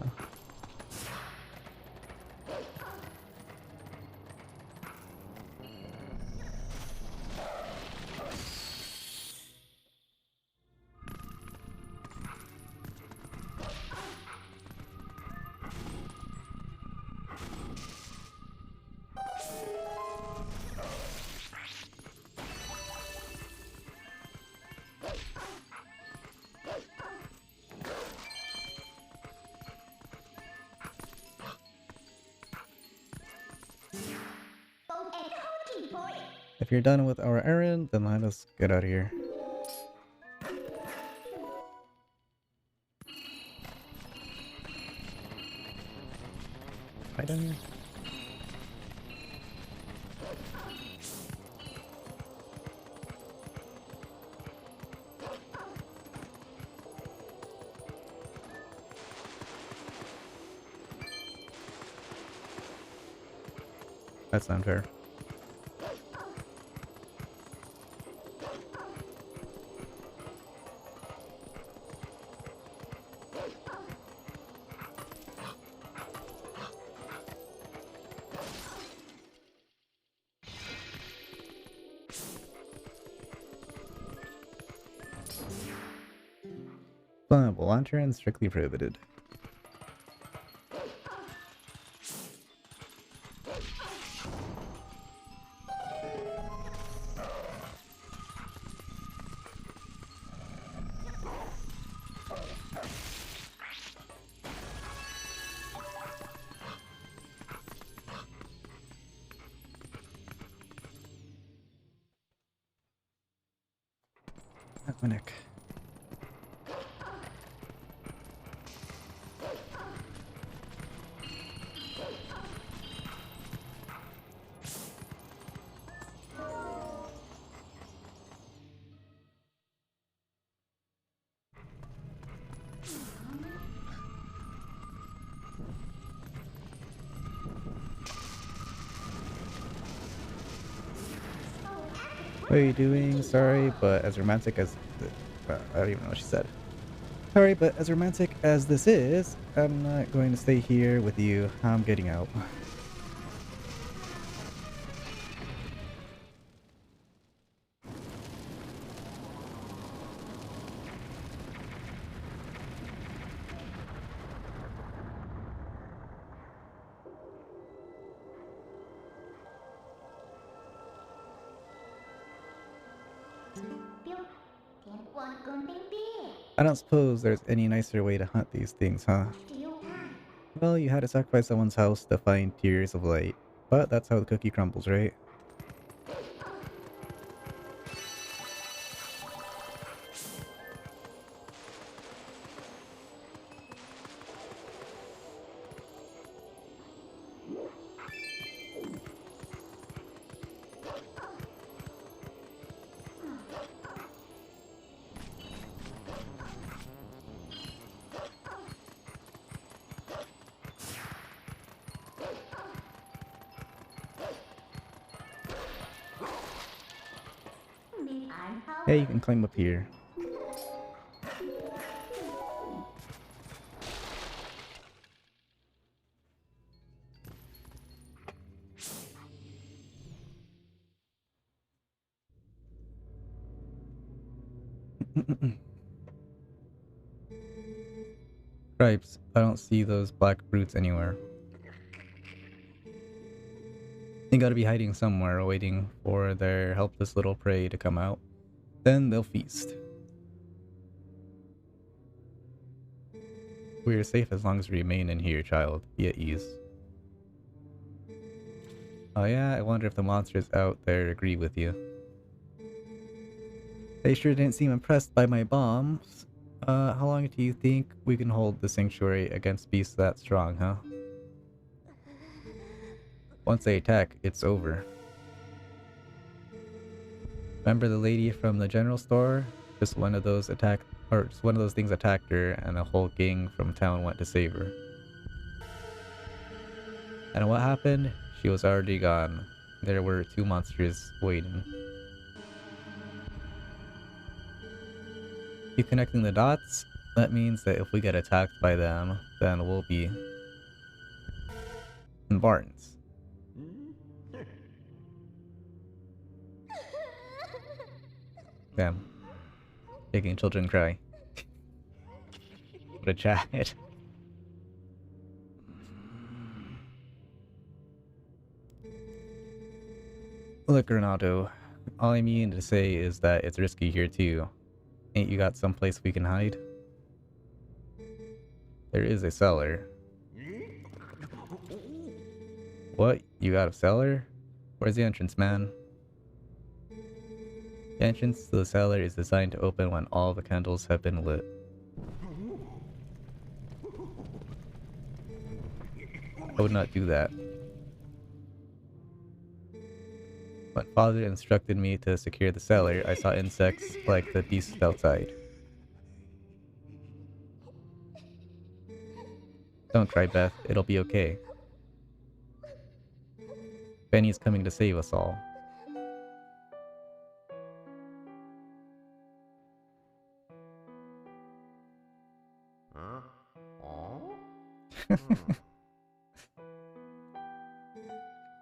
If you're done with our errand, then let us get out of here. Right down here? That's unfair. Flammable lantern strictly prohibited. At my neck. What are you doing? Sorry, but as romantic as... I don't even know what she said. Sorry, but as romantic as this is, I'm not going to stay here with you. I'm getting out. I don't suppose there's any nicer way to hunt these things, huh? Well, you had to sacrifice someone's house to find tears of light. But that's how the cookie crumbles, right? Hey, you can climb up here. Stripes, I don't see those black brutes anywhere. They gotta be hiding somewhere, waiting for their helpless little prey to come out. Then they'll feast. We are safe as long as we remain in here, child. Be at ease. Oh yeah, I wonder if the monsters out there agree with you. They sure didn't seem impressed by my bombs. How long do you think we can hold the sanctuary against beasts that strong, huh? Once they attack, it's over. Remember the lady from the general store? Just one of those just one of those things attacked her, and a whole gang from town went to save her. And what happened? She was already gone. There were two monsters waiting. You connecting the dots? That means that if we get attacked by them, then we'll be in Bartons. Damn. Making children cry. What a chat. Look, Renato. All I mean to say is that it's risky here too. Ain't you got someplace we can hide? There is a cellar. What? You got a cellar? Where's the entrance, man? The entrance to the cellar is designed to open when all the candles have been lit. I would not do that. When father instructed me to secure the cellar, I saw insects like the beasts outside. Don't cry, Beth. It'll be okay. Benny's coming to save us all.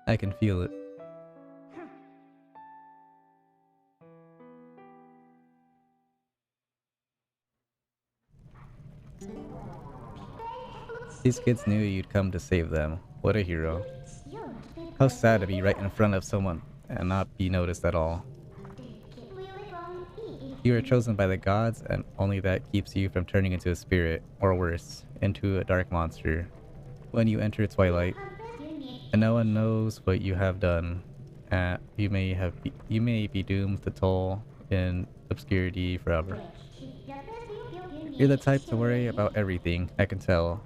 I can feel it. These kids knew you'd come to save them. What a hero. How sad to be right in front of someone and not be noticed at all. You were chosen by the gods, and only that keeps you from turning into a spirit, or worse, into a dark monster, when you enter Twilight. And no one knows what you have done. You may be doomed to toll in obscurity forever. You're the type to worry about everything, I can tell.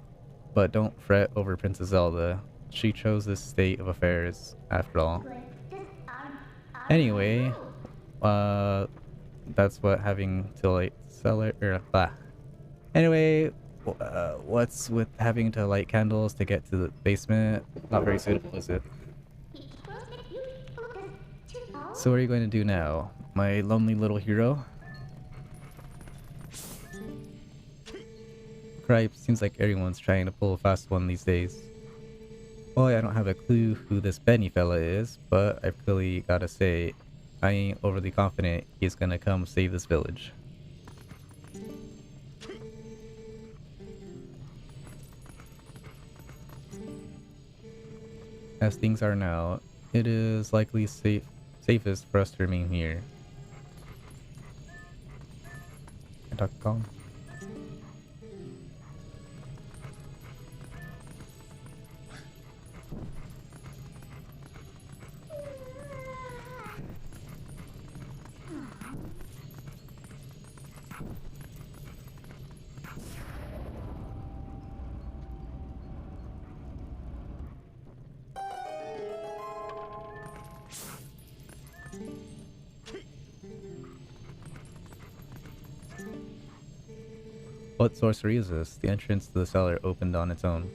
But don't fret over Princess Zelda. She chose this state of affairs, after all. Anyway, that's what having to light cellar blah. Anyway, what's with having to light candles to get to the basement? Not very suitable, is it? So what are you going to do now, my lonely little hero? Cripe, seems like everyone's trying to pull a fast one these days. Well, I don't have a clue who this Benny fella is, but I've clearly gotta say, I ain't overly confident he's gonna come save this village. As things are now, it is likely safest for us to remain here. Can I talk to Colin? What sorcery is this? The entrance to the cellar opened on its own.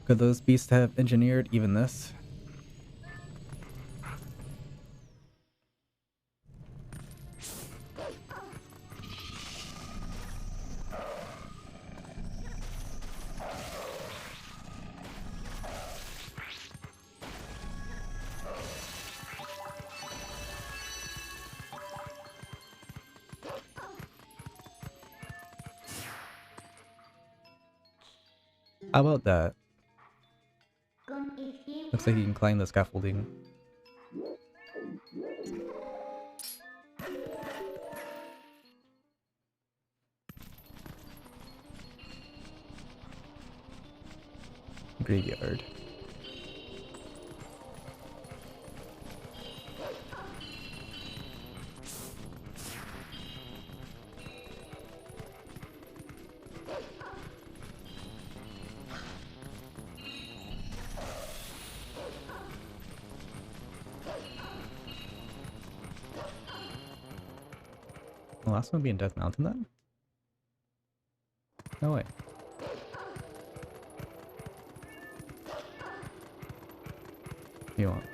Could those beasts have engineered even this? How about that? Looks like you can climb the scaffolding. Graveyard. last one be in Death Mountain then? No way. You want?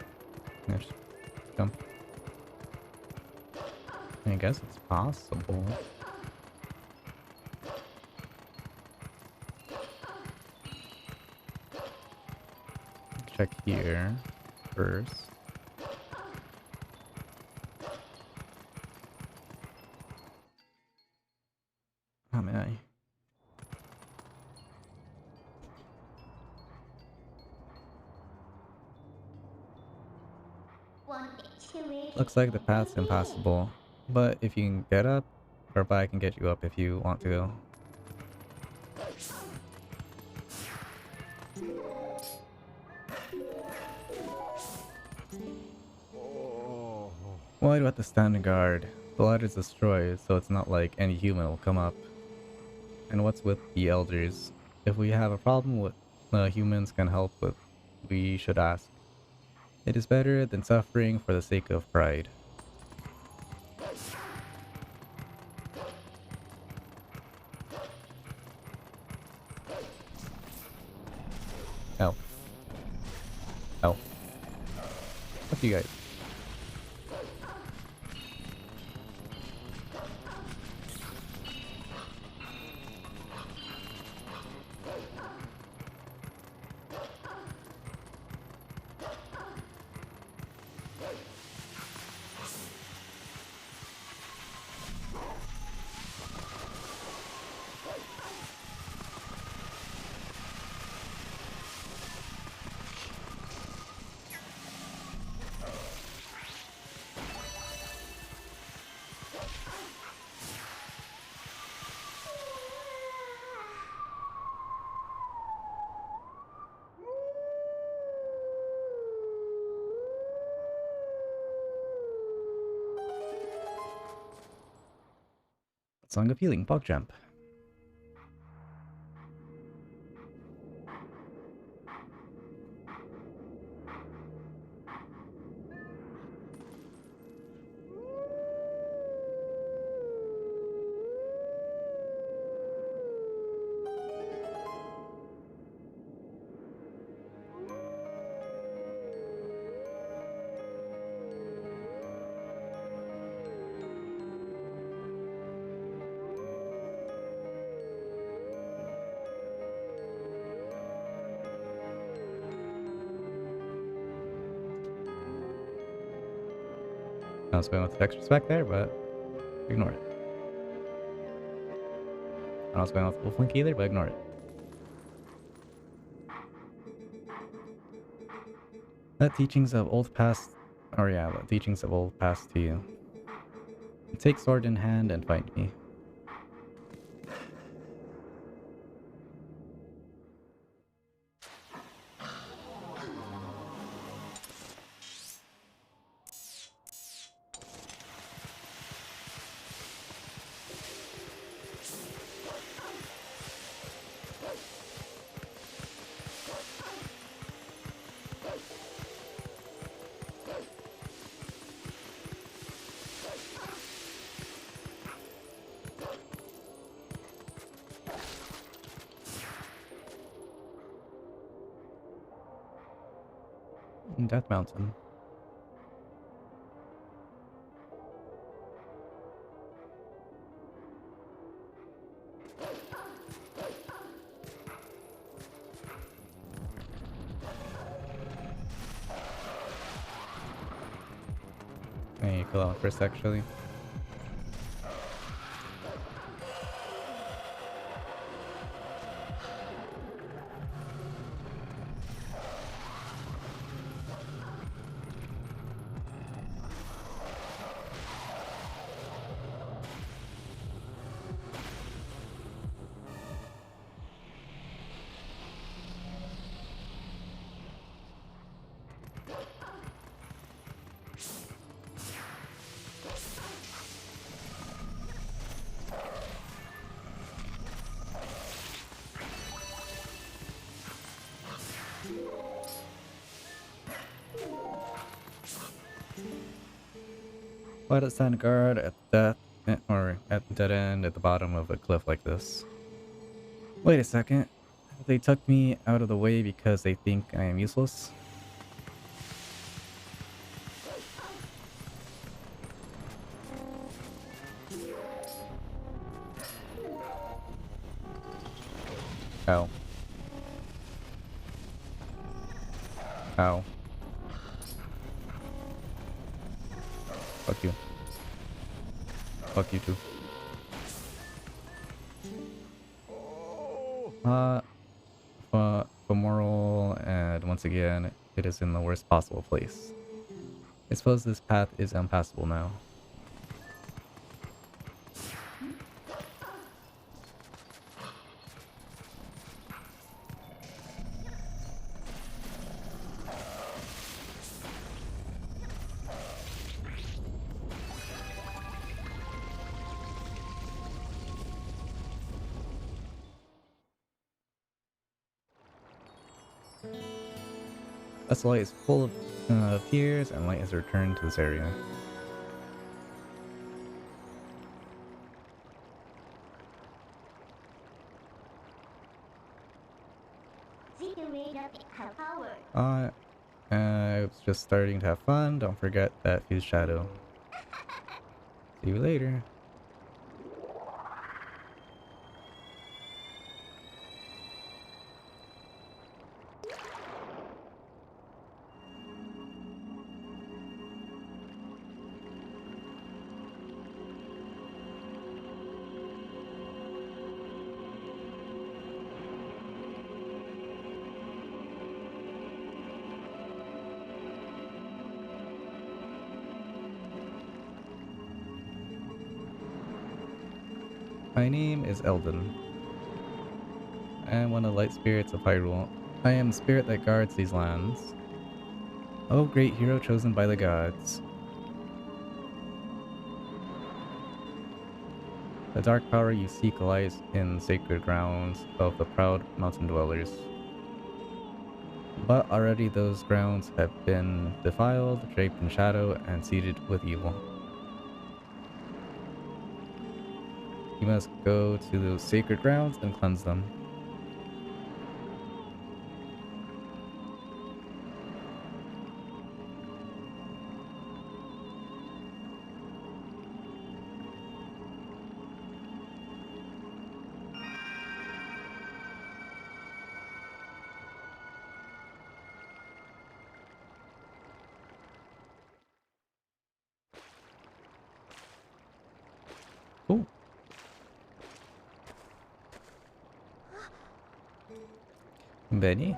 Yeah, just jump. I guess it's possible. Check here first. How many? Looks like the path's impossible, but if you can get up, or I can get you up if you want to go. Why do I have to stand guard? The ladder's destroyed, so it's not like any human will come up. And what's with the elders? If we have a problem with humans can help with, we should ask. It is better than suffering for the sake of pride. Oh. Oh. Fuck you guys. Song of Healing, Bog Jump. I was going with the textures back there, but ignore it. I was going with the Wolf Link either, but ignore it. Let teachings of old past, or yeah, let teachings of old past to you. Take sword in hand and fight me. Death Mountain. I need to kill out first, actually. Why does stand guard at death or at the dead end at the bottom of a cliff like this. Wait a second. They took me out of the way because they think I am useless? How? How? Fuck you. Fuck you too. Femoral, and once again, it is in the worst possible place. I suppose this path is impassable now. This light is full of tears, and light has returned to this area. I was just starting to have fun. Don't forget that fuse shadow. See you later. My name is Eldon. I am one of the light spirits of Hyrule. I am the spirit that guards these lands. O great hero chosen by the gods. The dark power you seek lies in sacred grounds of the proud mountain dwellers. But already those grounds have been defiled, draped in shadow, and seeded with evil. You must go to those sacred grounds and cleanse them. Cool. Benny?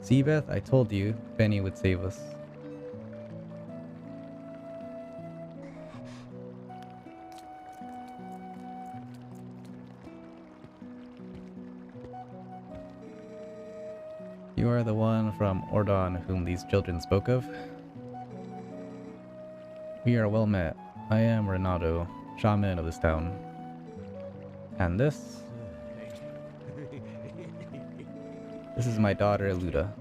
See, Beth, I told you Benny would save us. You are the one from Ordon whom these children spoke of? We are well met. I am Renato, shaman of this town. And this? This is my daughter, Luda.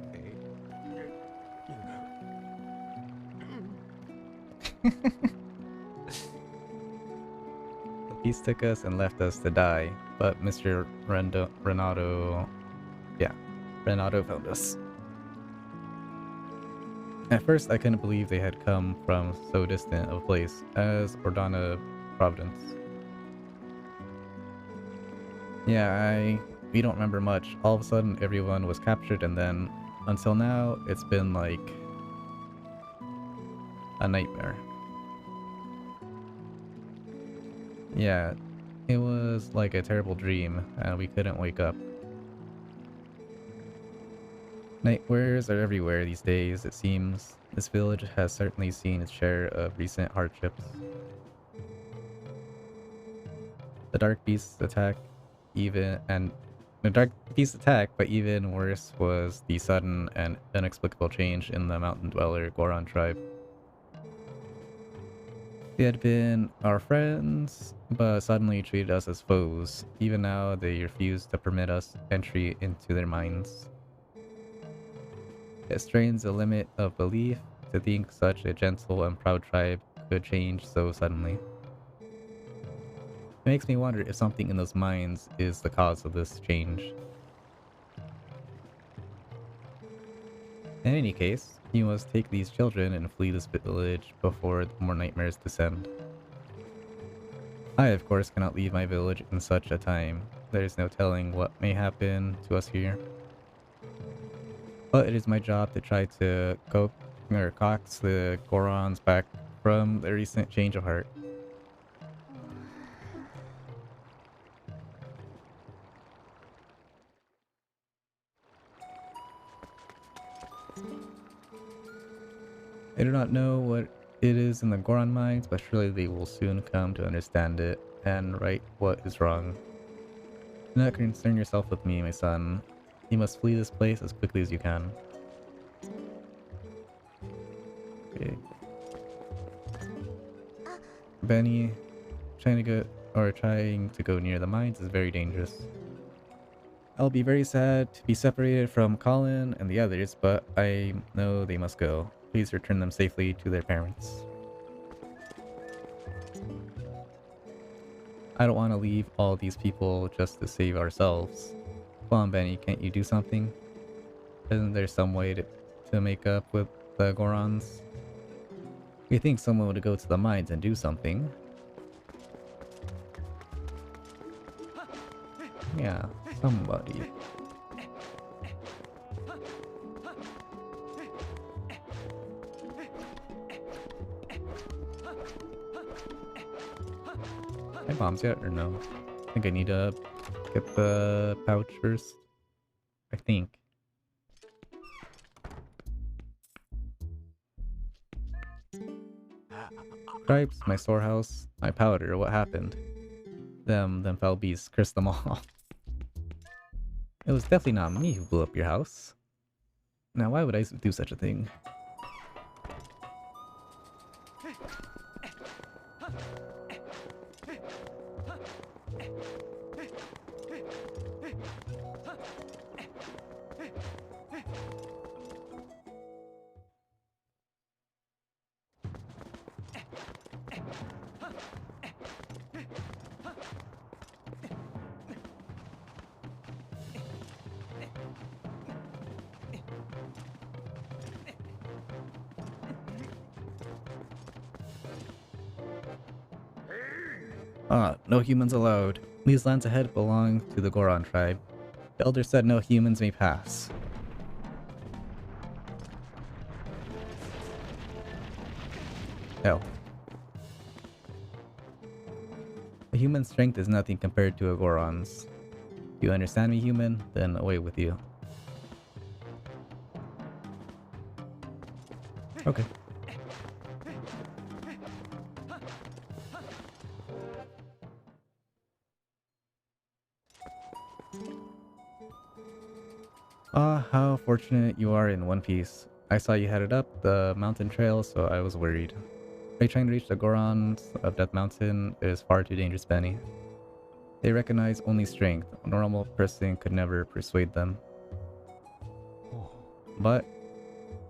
The beast took us and left us to die, but Mr. Renato found us. At first, I couldn't believe they had come from so distant a place as Ordana Providence. Yeah, we don't remember much. All of a sudden, everyone was captured, and then, until now, it's been like a nightmare. Yeah, it was like a terrible dream, and we couldn't wake up. Nightmares are everywhere these days, it seems. This village has certainly seen its share of recent hardships. The dark beasts attack, but even worse was the sudden and inexplicable change in the mountain dweller Goron tribe. They had been our friends, but suddenly treated us as foes. Even now, they refuse to permit us entry into their minds. It strains the limit of belief to think such a gentle and proud tribe could change so suddenly. It makes me wonder if something in those minds is the cause of this change. In any case, you must take these children and flee this village before more nightmares descend. I, of course, cannot leave my village in such a time. There is no telling what may happen to us here. But it is my job to try to coax the Gorons back from the recent change of heart. I do not know what it is in the Goron minds, but surely they will soon come to understand it and right what is wrong. Do not concern yourself with me, my son. You must flee this place as quickly as you can. Okay. Benny, trying to go near the mines is very dangerous. I'll be very sad to be separated from Colin and the others, but I know they must go. Please return them safely to their parents. I don't want to leave all these people just to save ourselves. Come on, Benny, can't you do something? Isn't there some way to make up with the Gorons? You think someone would go to the mines and do something? Yeah, somebody. My bombs yet or no? I think I need to get the pouch first. I think. Stripes, my storehouse, my powder, what happened? Them foul beasts cursed them all. It was definitely not me who blew up your house. Now why would I do such a thing? No humans allowed. These lands ahead belong to the Goron tribe. The elder said no humans may pass. Hell. A human's strength is nothing compared to a Goron's. You understand me, human? Then away with you. Okay. Ah, how fortunate you are in One Piece. I saw you headed up the mountain trail, so I was worried. Are you trying to reach the Gorons of Death Mountain? It is far too dangerous, Benny. They recognize only strength. A normal person could never persuade them. But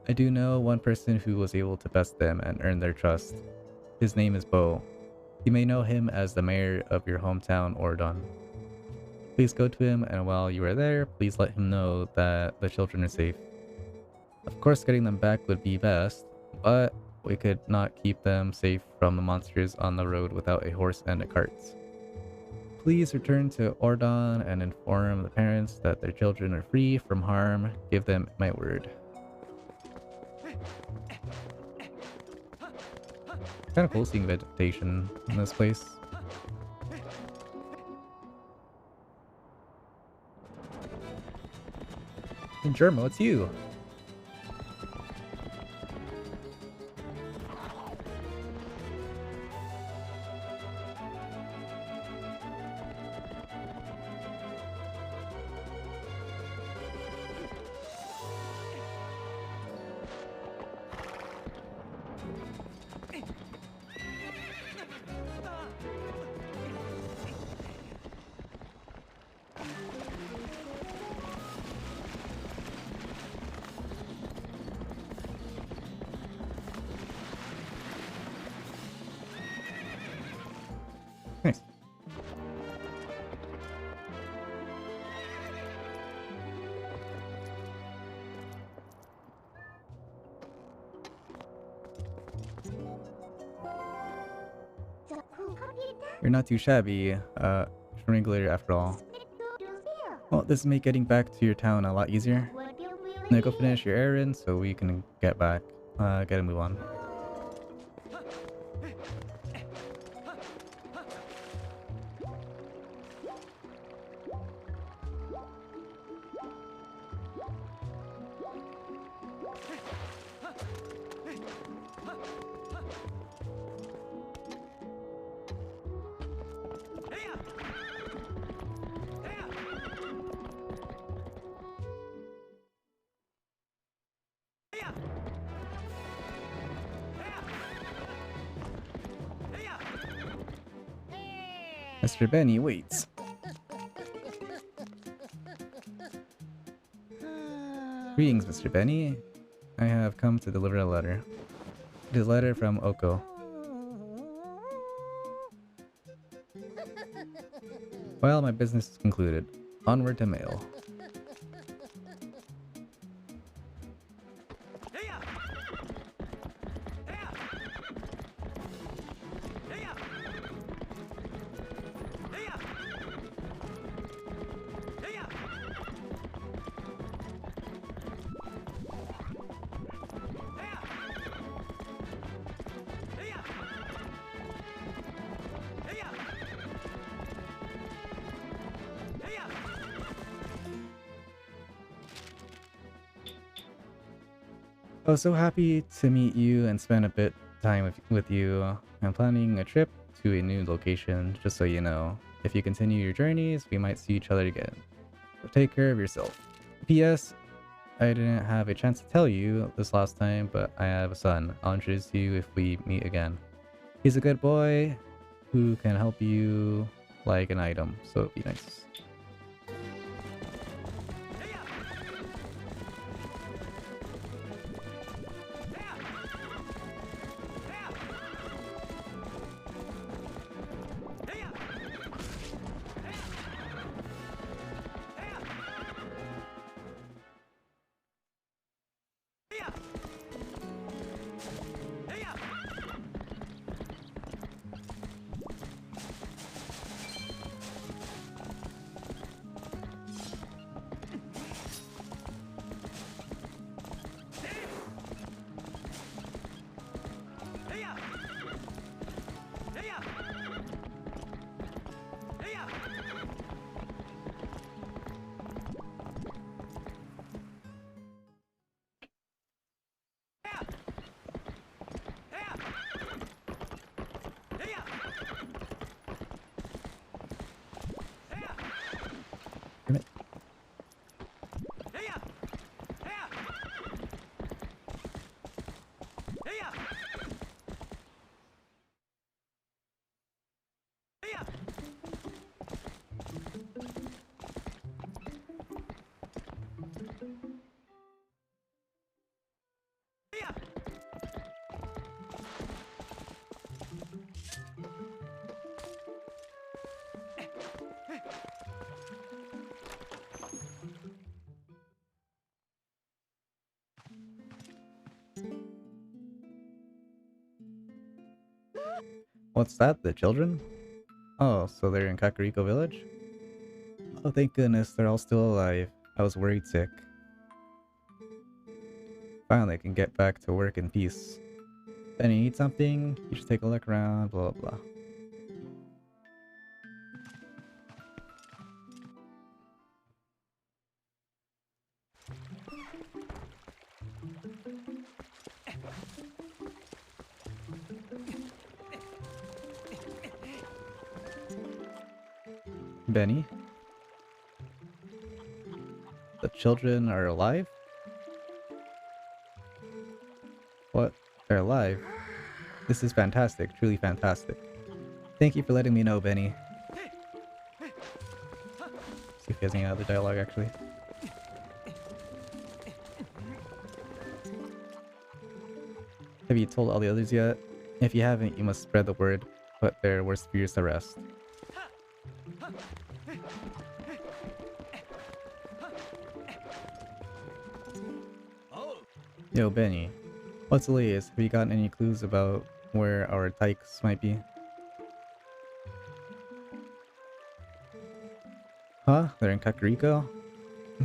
I do know one person who was able to best them and earn their trust. His name is Bo. You may know him as the mayor of your hometown, Ordon. Please go to him, and while you are there, please let him know that the children are safe. Of course, getting them back would be best, but we could not keep them safe from the monsters on the road without a horse and a cart. Please return to Ordon and inform the parents that their children are free from harm. Give them my word. Kind of cool seeing vegetation in this place. And Germo, it's you! You're not too shabby, Regulator after all. Well, this will make getting back to your town a lot easier. Now go finish your errand so we can get back. Gotta move on. Mr. Benny waits. Greetings, Mr. Benny. I have come to deliver a letter. It is a letter from Oko. Well, my business is concluded. Onward to mail. I was so happy to meet you and spend a bit time with you. I'm planning a trip to a new location, just so you know. If you continue your journeys, we might see each other again. So take care of yourself. P.S. I didn't have a chance to tell you this last time, but I have a son. I'll introduce you if we meet again. He's a good boy who can help you like an item, so be nice. What's that? The children? Oh, so they're in Kakariko Village? Oh, thank goodness, they're all still alive. I was worried sick. Finally, I can get back to work in peace. Benny, need something? You should take a look around, blah blah blah. Benny? The children are alive? What? They're alive? This is fantastic, truly fantastic. Thank you for letting me know, Benny. See if he has any other dialogue, actually. Have you told all the others yet? If you haven't, you must spread the word, put their worst fears to rest. Yo, Benny. What's the latest? Have you gotten any clues about where our tykes might be? Huh? They're in Kakariko?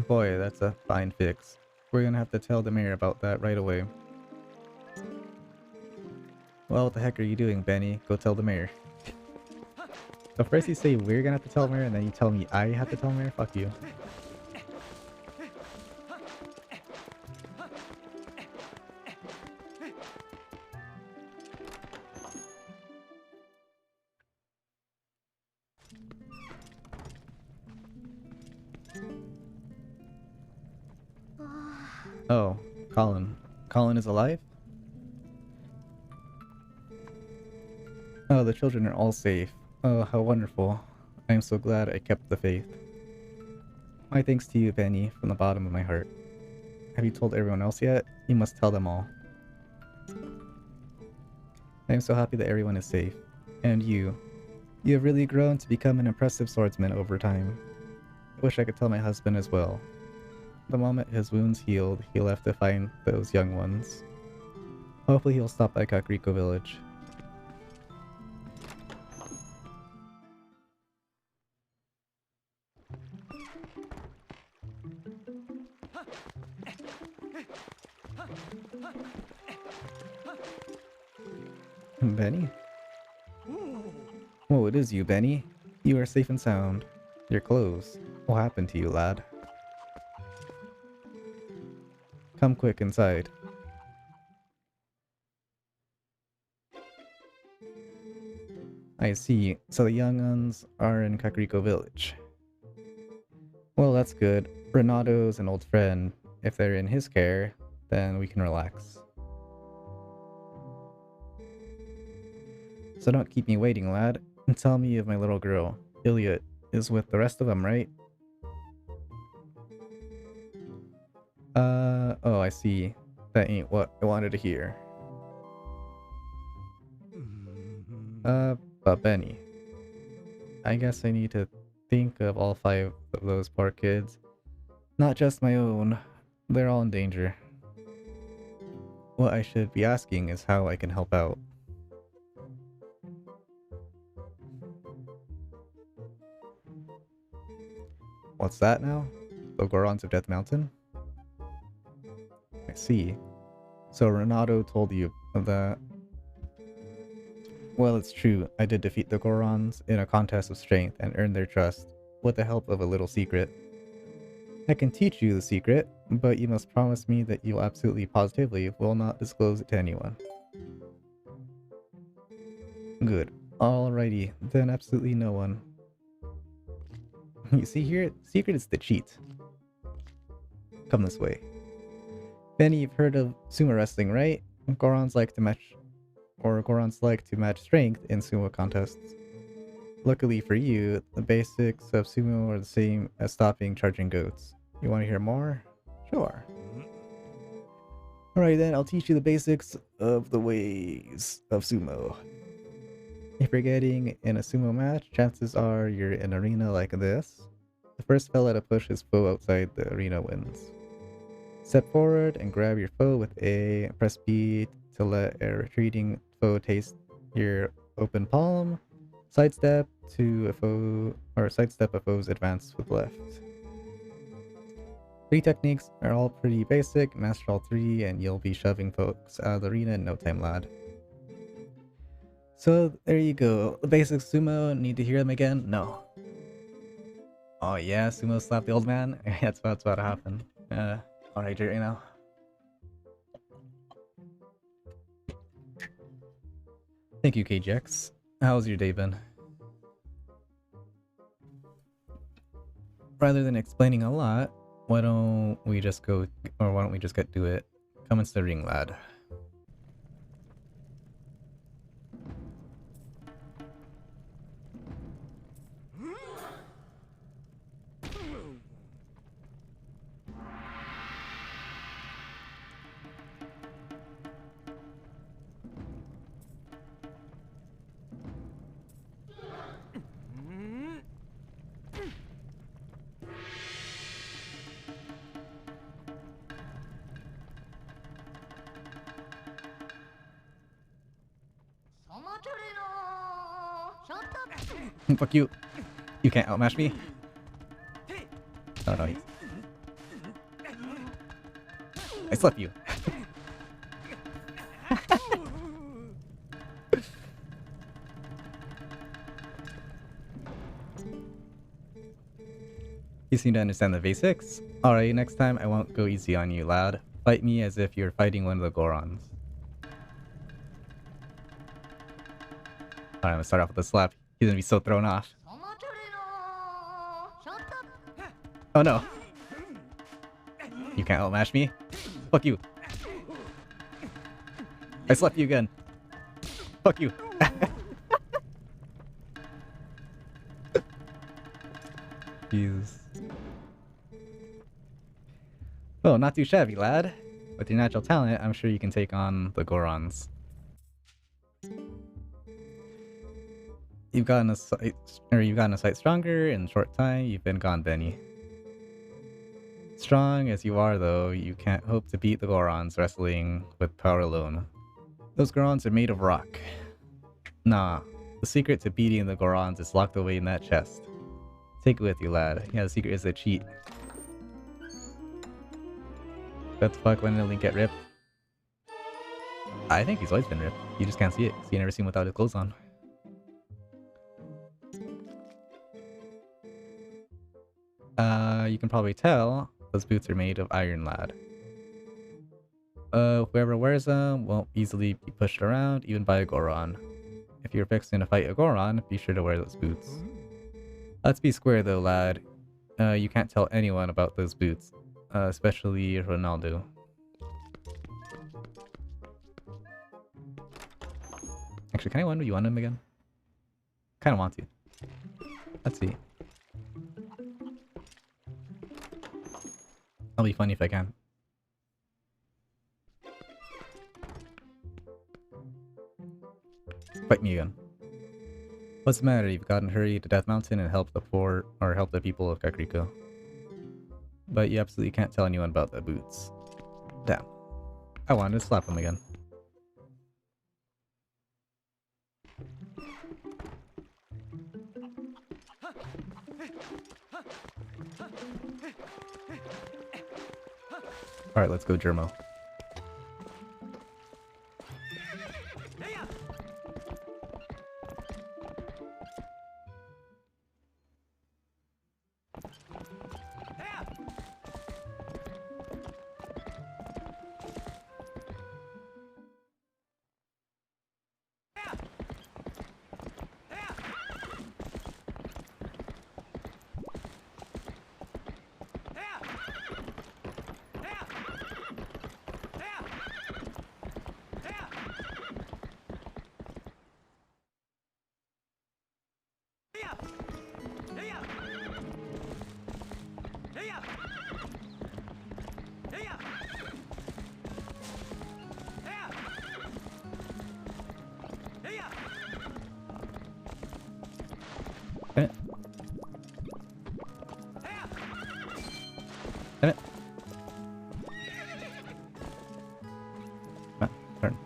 Boy, that's a fine fix. We're gonna have to tell the mayor about that right away. Well, what the heck are you doing, Benny? Go tell the mayor. So first you say we're gonna have to tell the mayor, and then you tell me I have to tell the mayor? Fuck you. Oh, Colin. Colin is alive? Oh, the children are all safe. Oh, how wonderful. I am so glad I kept the faith. My thanks to you, Benny, from the bottom of my heart. Have you told everyone else yet? You must tell them all. I am so happy that everyone is safe. And you. You have really grown to become an impressive swordsman over time. I wish I could tell my husband as well. The moment his wounds healed, he left to find those young ones. Hopefully he'll stop by Kakariko Village. Benny? Oh, it is you, Benny. You are safe and sound. Your clothes. What happened to you, lad? Come quick inside. I see. So the young uns are in Kakariko Village. Well, that's good. Renato's an old friend. If they're in his care, then we can relax. So don't keep me waiting, lad. And tell me of my little girl. Iliot is with the rest of them, right? Oh, I see. That ain't what I wanted to hear. But Benny. I guess I need to think of all 5 of those poor kids. Not just my own. They're all in danger. What I should be asking is how I can help out. What's that now? The Gorons of Death Mountain? I see. So Renato told you of that. Well, it's true. I did defeat the Gorons in a contest of strength and earned their trust, with the help of a little secret. I can teach you the secret, but you must promise me that you absolutely positively will not disclose it to anyone. Good. Alrighty, then absolutely no one. You see here, secret is the cheat. Come this way. Benny, you've heard of sumo wrestling, right? Gorons like to match strength in sumo contests. Luckily for you, the basics of sumo are the same as stopping charging goats. You want to hear more? Sure. Alright then, I'll teach you the basics of the ways of sumo. If you're getting in a sumo match, chances are you're in an arena like this. The first fella to push his foe outside the arena wins. Step forward and grab your foe with A, press B to let a retreating foe taste your open palm. Sidestep a foe's advance with left. 3 techniques are all pretty basic. Master all 3 and you'll be shoving folks out of the arena in no time, lad. So there you go. The basics sumo. Need to hear them again? No. Oh yeah, sumo slap the old man? That's what's about to happen. Alright, right now. Thank you, KJX. How's your day been? Rather than explaining a lot, why don't we just get to it? Come into the ring, lad. Fuck you. You can't outmatch me. Oh no, I slept you. You seem to understand the basics. Alright, next time I won't go easy on you, lad. Fight me as if you're fighting one of the Gorons. Alright, I'm gonna start off with a slap. He's gonna be so thrown off. Oh no! You can't outmatch me? Fuck you! I slapped you again! Fuck you! Jesus. Well, not too shabby, lad. With your natural talent, I'm sure you can take on the Gorons. You've gotten a sight stronger in a short time. You've been gone, Benny. Strong as you are, though, you can't hope to beat the Gorons wrestling with power alone. Those Gorons are made of rock. Nah, the secret to beating the Gorons is locked away in that chest. Take it with you, lad. Yeah, the secret is a cheat. What the fuck, when did Link get ripped? I think he's always been ripped. You just can't see it, because you never seen him without his clothes on. You can probably tell those boots are made of iron, lad. Whoever wears them won't easily be pushed around, even by a Goron. If you're fixing to fight a Goron, be sure to wear those boots. Let's be square though, lad. You can't tell anyone about those boots. Especially Ronaldo. Actually, can I wonder you want him again? Kinda want to. Let's see. That'll be funny if I can. Fight me again. What's the matter? You've gotten hurried to Death Mountain and helped the poor, or helped the people of Kakariko. But you absolutely can't tell anyone about the boots. Damn. I wanted to slap him again. Alright, let's go, Germo. Damn it. Damn it. Come on, turn.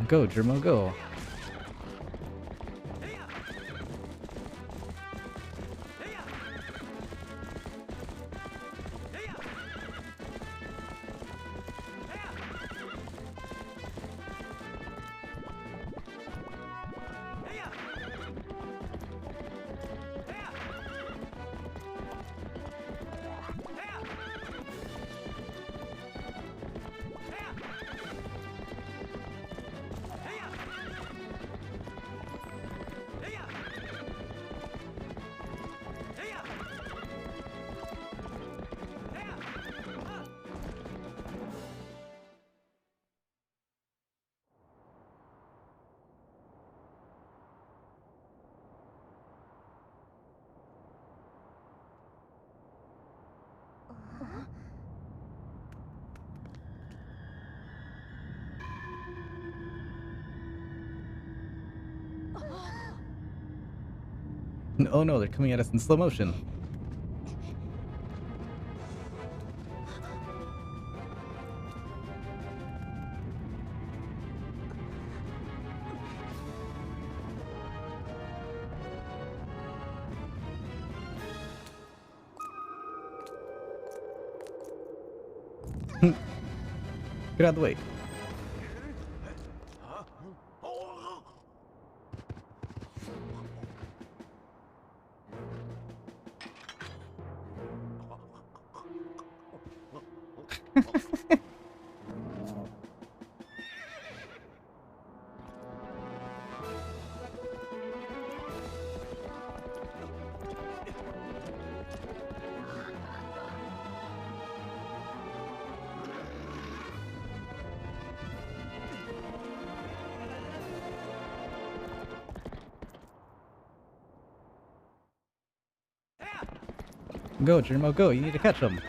Go, Germo, go. Oh no, they're coming at us in slow motion. Get out of the way. Go, Jermo, go. You need to catch him.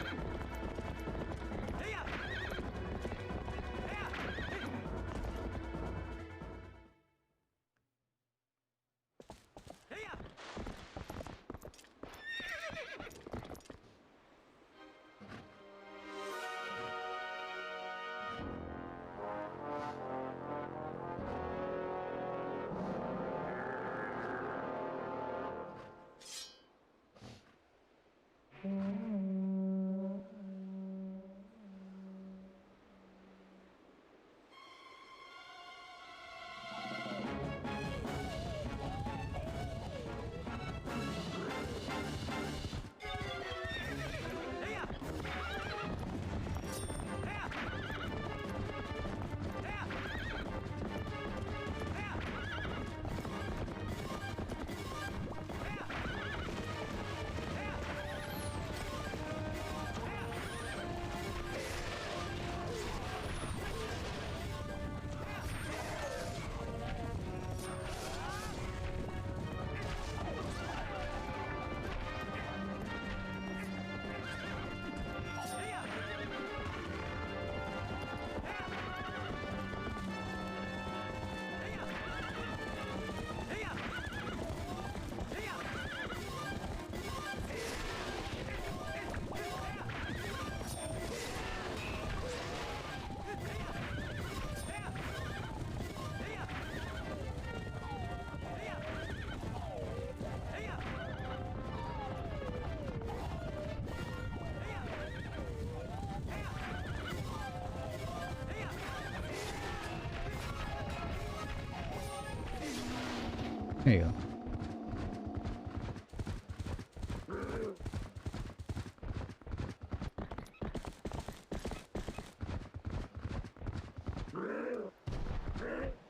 There you go.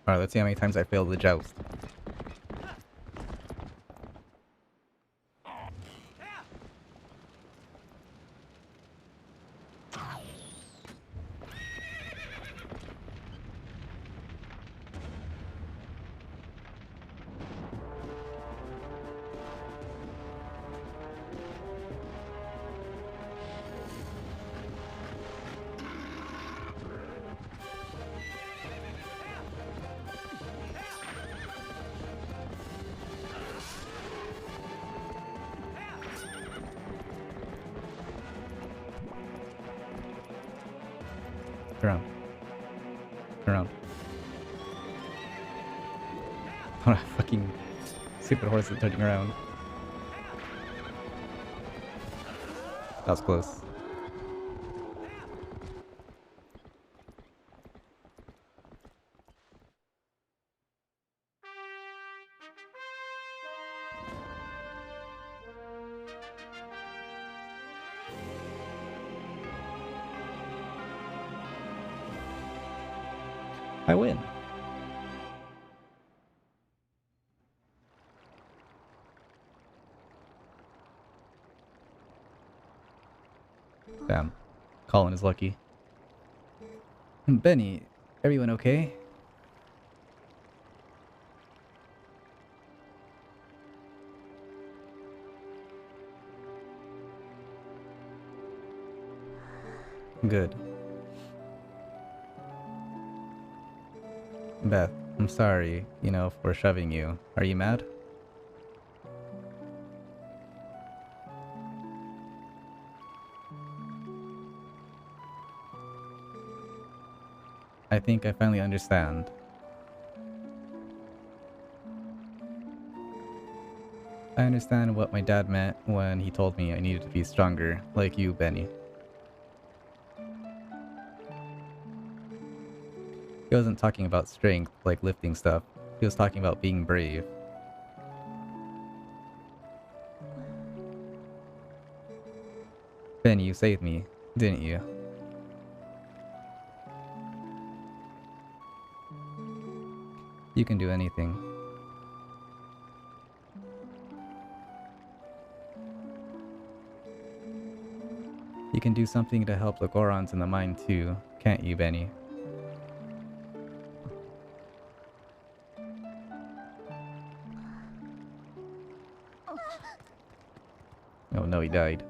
Alright, let's see how many times I failed the joust. Turn around. Turn around. Oh, fucking stupid horse is turning around. That was close. I win. Damn. Colin is lucky. Benny, everyone okay? Good. Beth, I'm sorry, for shoving you. Are you mad? I think I finally understand. I understand what my dad meant when he told me I needed to be stronger, like you, Benny. He wasn't talking about strength, like lifting stuff. He was talking about being brave. Ben, you saved me, didn't you? You can do anything. You can do something to help the Gorons in the mine too, can't you, Benny? Oh no, he died.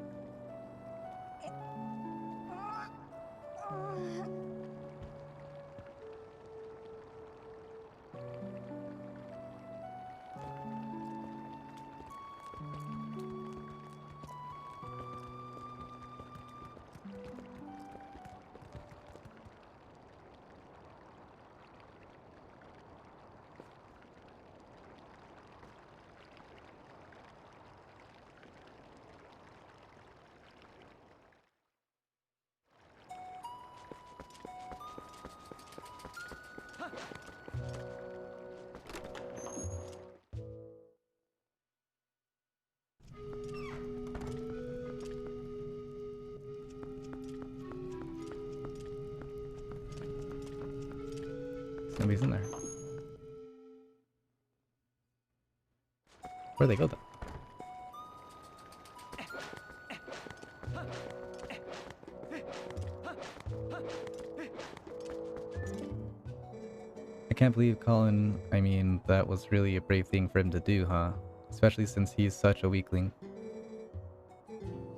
Nobody's in there. Where'd they go though? I can't believe Colin, that was really a brave thing for him to do, huh? Especially since he's such a weakling.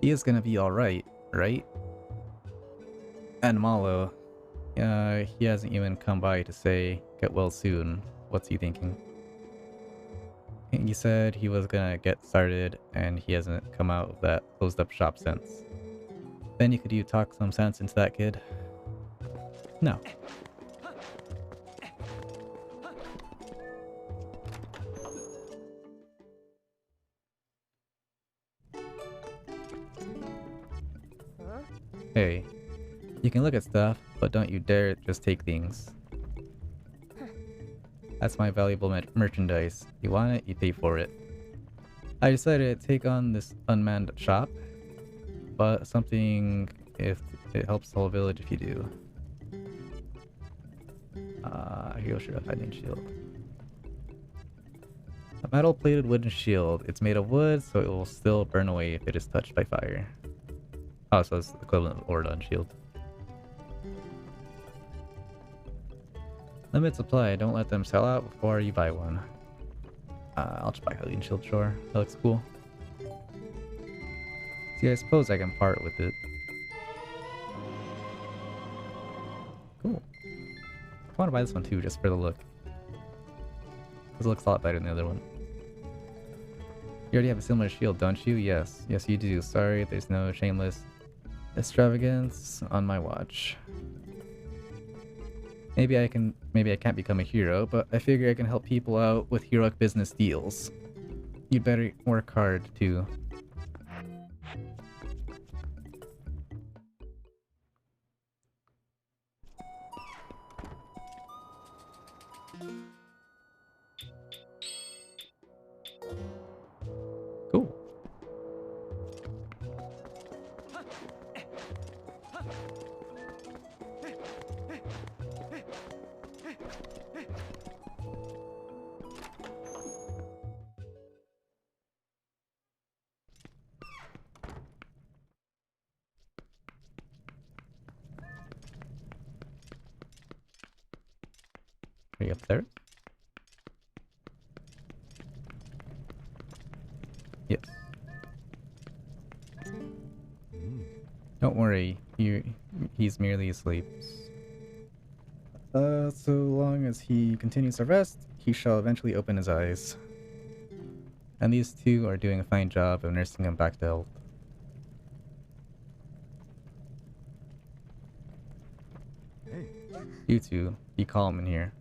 He is gonna be alright, right? And Malo, he hasn't even come by to say, get well soon. What's he thinking? He said he was gonna get started, and he hasn't come out of that closed up shop since. Then could you talk some sense into that kid? No. Hey, you can look at stuff, but don't you dare just take things. That's my valuable merchandise. You want it, you pay for it. I decided to take on this unmanned shop, but something if it helps the whole village if you do. Hero should have hiding shield. A metal plated wooden shield. It's made of wood, so it will still burn away if it is touched by fire. Oh, so it's the equivalent of Ordon shield. Limit supply, don't let them sell out before you buy one. I'll just buy Hylian shield, sure. That looks cool. See, I suppose I can part with it. Cool. I want to buy this one too, just for the look. Because it looks a lot better than the other one. You already have a similar shield, don't you? Yes. Yes, you do. Sorry, there's no shameless extravagance on my watch. Maybe I can't become a hero, but I figure I can help people out with heroic business deals. You'd better work hard, too. Cool. Are you upstairs? Yes. Don't worry, he's merely asleep. So long as he continues to rest, he shall eventually open his eyes. And these two are doing a fine job of nursing him back to health. Hey. You two, be calm in here.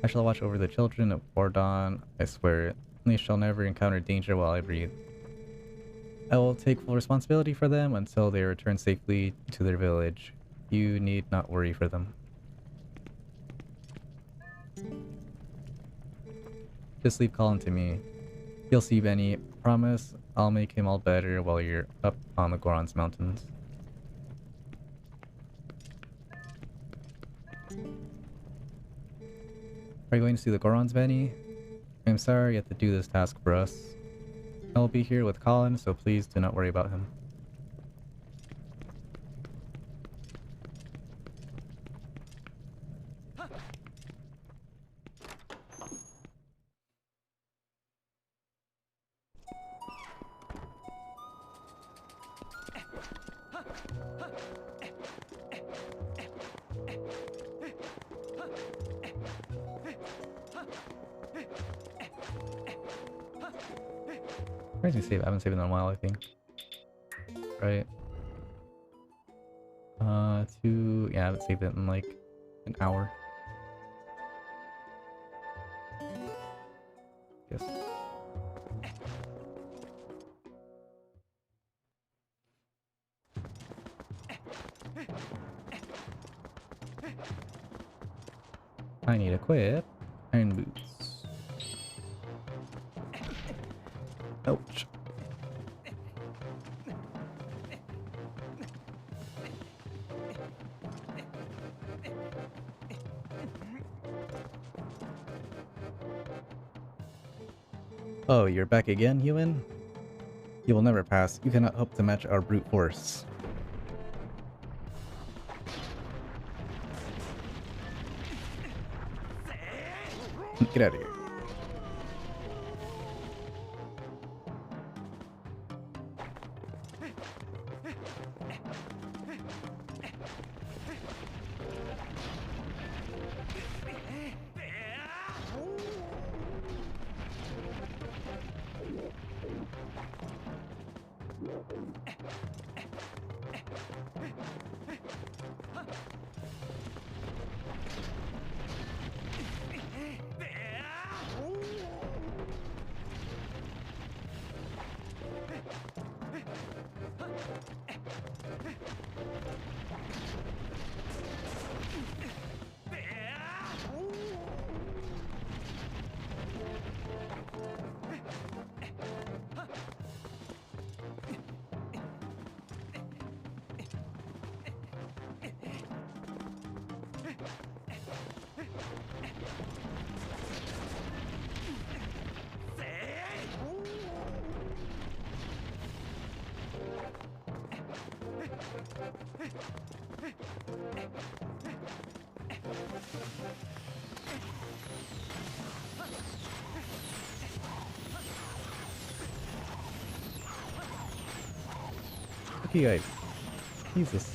I shall watch over the children of Bordon, I swear it. They shall never encounter danger while I breathe. I will take full responsibility for them until they return safely to their village. You need not worry for them. Just leave Colin to me. He'll see Benny. Promise, I'll make him all better while you're up on the Goron's mountains. Are you going to see the Gorons, Benny? I'm sorry you have to do this task for us. I'll be here with Colin, so please do not worry about him. Where's he save? I haven't saved in a while, I think. Right. Yeah, I haven't saved it in like an hour. Yes. I need to equip iron boots. Ouch. Oh, you're back again, human? You will never pass. You cannot hope to match our brute force. Get out of here. Look at you guys. Jesus.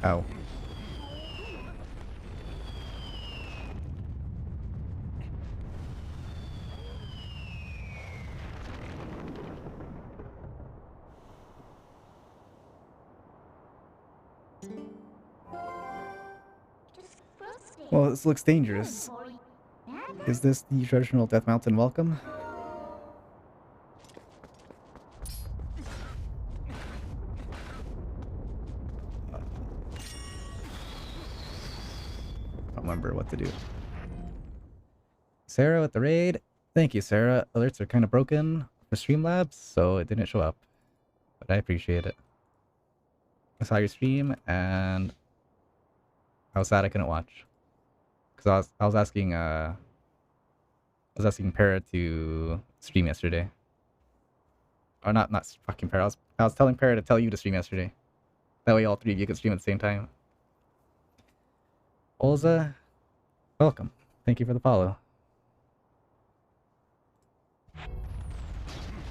Ow. Well, this looks dangerous. Is this the traditional Death Mountain welcome? I don't remember what to do. Sarah with the raid. Thank you, Sarah. Alerts are kind of broken for Streamlabs, so it didn't show up. But I appreciate it. I saw your stream, and I was sad I couldn't watch. Because I was asking Para to stream yesterday. Or not fucking Para. I was telling Para to tell you to stream yesterday. That way all three of you could stream at the same time. Olza, welcome. Thank you for the follow.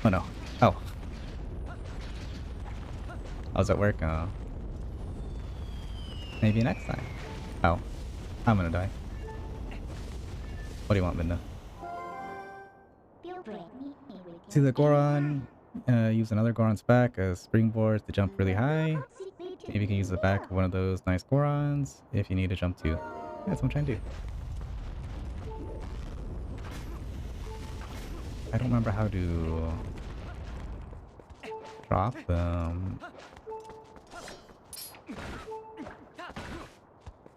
Oh no. Oh. I was at work. Maybe next time. Oh. I'm gonna die. What do you want, Minda? See the Goron. Use another Goron's back as springboard to jump really high. Maybe you can use the back of one of those nice Gorons if you need to jump too. That's what I'm trying to do. I don't remember how to drop them.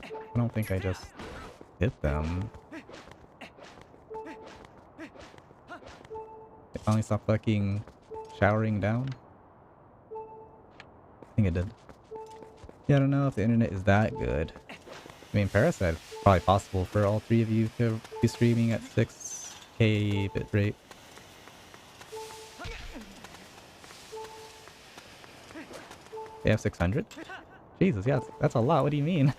I don't think I just hit them. It finally stopped fucking showering down. I think it did. Yeah, I don't know if the internet is that good. I mean, Paris said it's probably possible for all three of you to be streaming at 6K bitrate. They have 600? Jesus, yeah, that's a lot. What do you mean?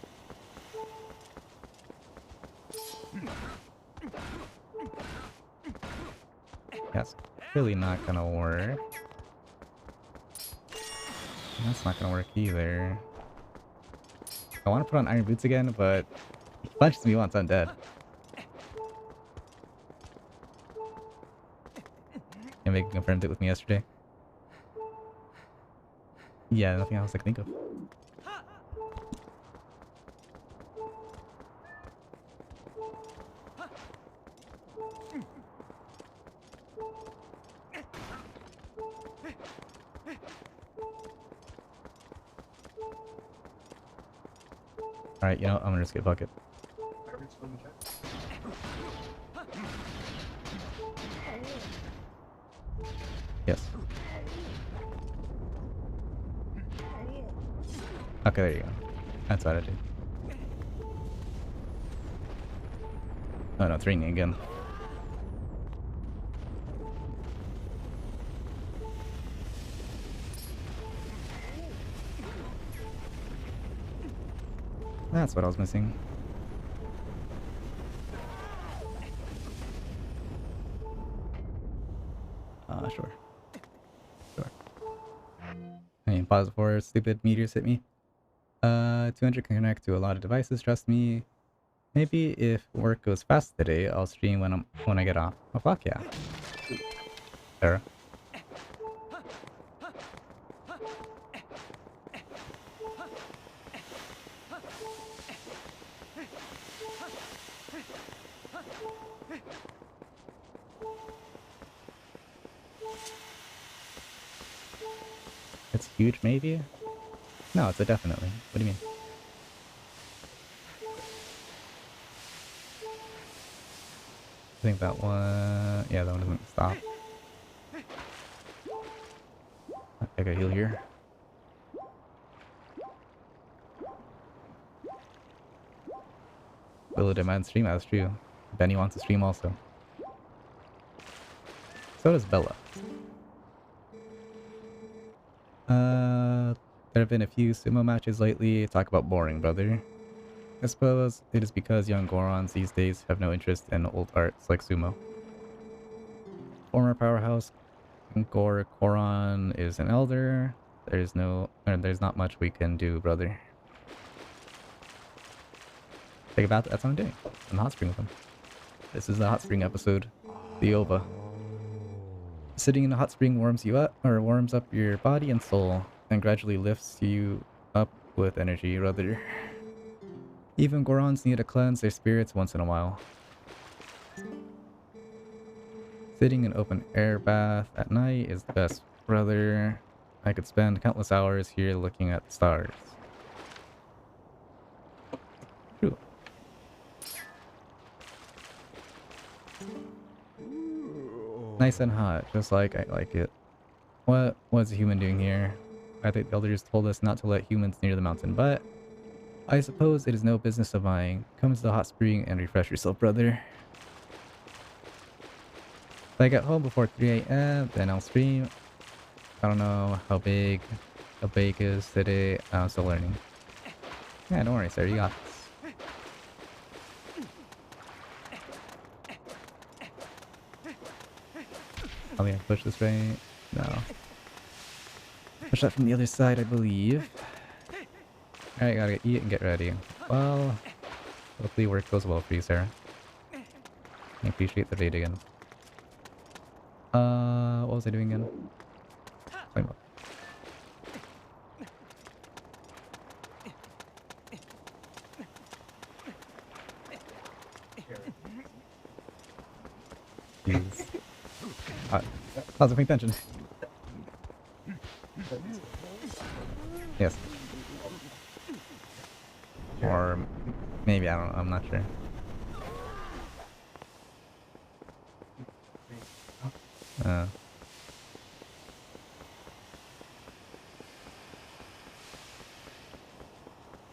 That's really not gonna work. That's not gonna work either. I want to put on iron boots again, but he punches me once I'm dead. And they confirmed it with me yesterday. Yeah, nothing else I can think of. Alright, you know, I'm gonna just get bucket. Yes. Okay, there you go. That's what I did. Oh no, it's raining again. That's what I was missing. Sure. Sure. I mean, pause before stupid meteors hit me. 200 can connect to a lot of devices, trust me. Maybe if work goes fast today, I'll stream when I get off. Oh fuck yeah. Sarah. It's huge, maybe? No, it's a definitely. What do you mean? I think that one... Yeah, that one doesn't stop. I gotta heal here. Will demand stream? That's true. Benny wants to stream also. So does Bella. There have been a few sumo matches lately. Talk about boring, brother. I suppose it is because young Gorons these days have no interest in old arts like sumo. Former powerhouse Goron is an elder. There's not much we can do, brother. Think about that. That's what I'm doing. I'm hot spring with him. This is the hot spring episode. The Ova. Sitting in a hot spring warms you up, or warms up your body and soul, and gradually lifts you up with energy, brother. Even Gorons need to cleanse their spirits once in a while. Sitting in open air bath at night is the best, brother. I could spend countless hours here looking at the stars. True. Nice and hot, just like I like it. What was a human doing here? I think the elders told us not to let humans near the mountain, but I suppose it is no business of mine. Come to the hot spring and refresh yourself, brother. If I get home before 3 a.m., then I'll stream. I don't know how big the bake is today. I'm still learning. Yeah, don't worry, sir. You got this. I'm gonna push this way. No. Push that from the other side, I believe. Alright, gotta eat and get ready. Well, hopefully work goes well for you, Sarah. I appreciate the raid again. What was I doing again? Wait, what? Jeez. I wasn't paying attention. Yes. Or maybe, I don't know, I'm not sure.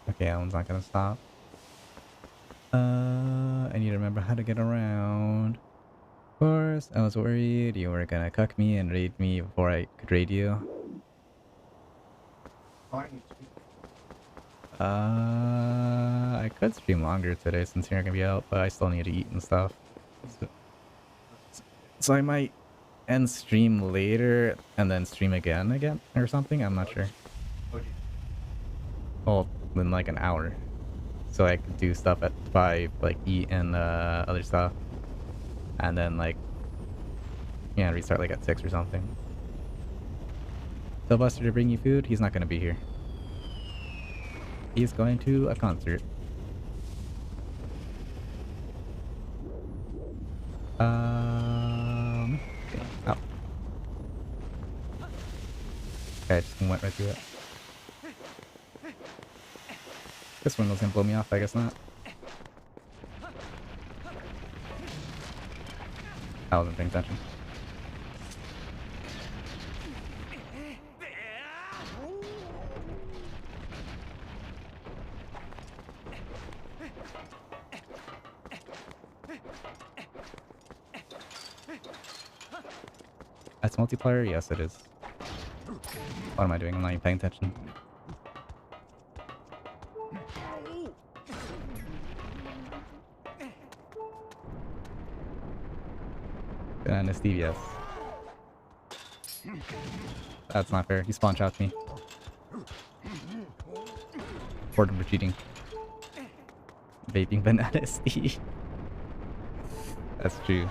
Okay, that one's not gonna stop. I need to remember how to get around. Of course, I was worried you were gonna cuck me and raid me before I could raid you. I could stream longer today since you're gonna be out, but I still need to eat and stuff. So I might end stream later and then stream again or something. I'm not sure. Well, in like an hour, so I could do stuff at 5, like eat and other stuff, and then like restart like at 6 or something. Tell Buster to bring you food. He's not gonna be here. He's going to a concert. Okay. Oh. Okay, I just went right through it. This one was gonna blow me off, I guess not. I wasn't paying attention. That's multiplayer? Yes, it is. What am I doing? I'm not even paying attention. And Steve, yes. That's not fair. He spawn shots me. Bored him for cheating. Vaping banana Steve. That's true.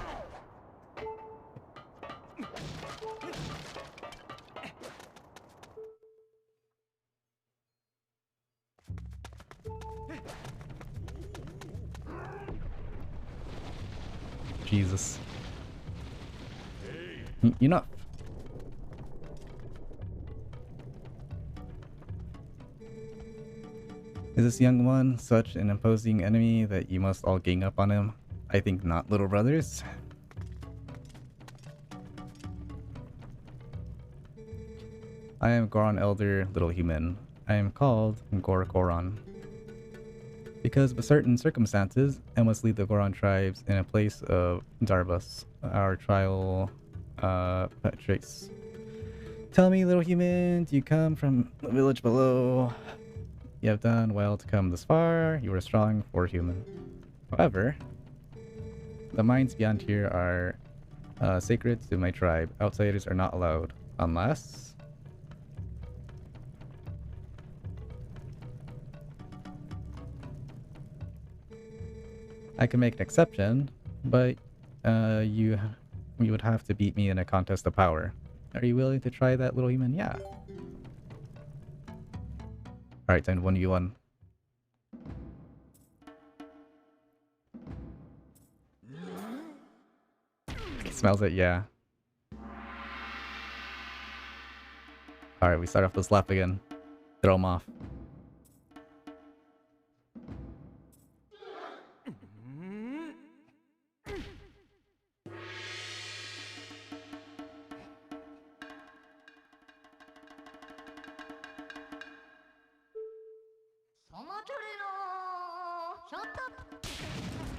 Jesus. You know. Is this young one such an imposing enemy that you must all gang up on him? I think not, little brothers. I am Goron Elder, little human. I am called Goron. Because of certain circumstances, I must lead the Goron tribes in a place of Darbus, our trial trace. Tell me, little human, do you come from the village below? You have done well to come this far. You are strong for human. However, the mines beyond here are sacred to my tribe. Outsiders are not allowed, unless... I can make an exception, but you would have to beat me in a contest of power. Are you willing to try that, little human? Yeah. Alright, time to 1v1. Smells it, yeah. Alright, we start off this lap again. Throw him off.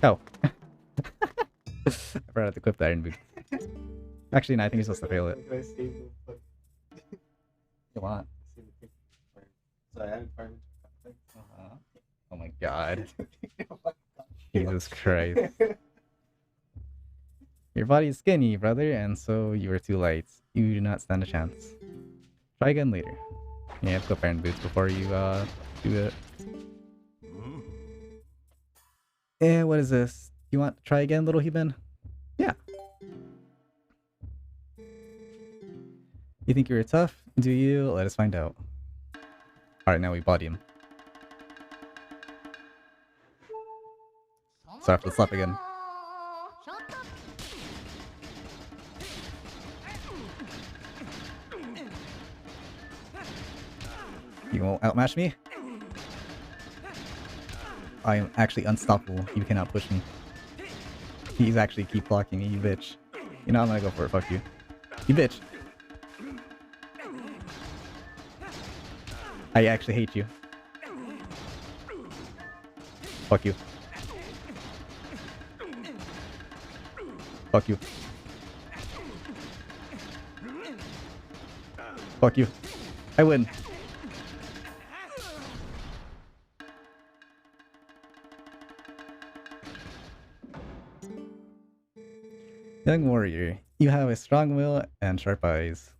Oh. I forgot to equip the iron boot. Actually, no, I think you're supposed to fail it. Can I save the fuck? You want? Save the picture. So I added fireman to the Uh-huh. Oh my god. conflict. Jesus Christ. Your body is skinny, brother, and so you are too light. You do not stand a chance. Try again later. You have to go iron boots before you do it. Eh, what is this? You want to try again, little human? Yeah. You think you're tough? Do you? Let us find out. Alright, now we body him. Sorry for the slap again. You won't outmatch me? I am actually unstoppable. You cannot push me. He's actually keep blocking me, you bitch. You know, I'm gonna go for it. Fuck you. You bitch. I actually hate you. Fuck you. Fuck you. Fuck you. I win. Young warrior, you have a strong will and sharp eyes.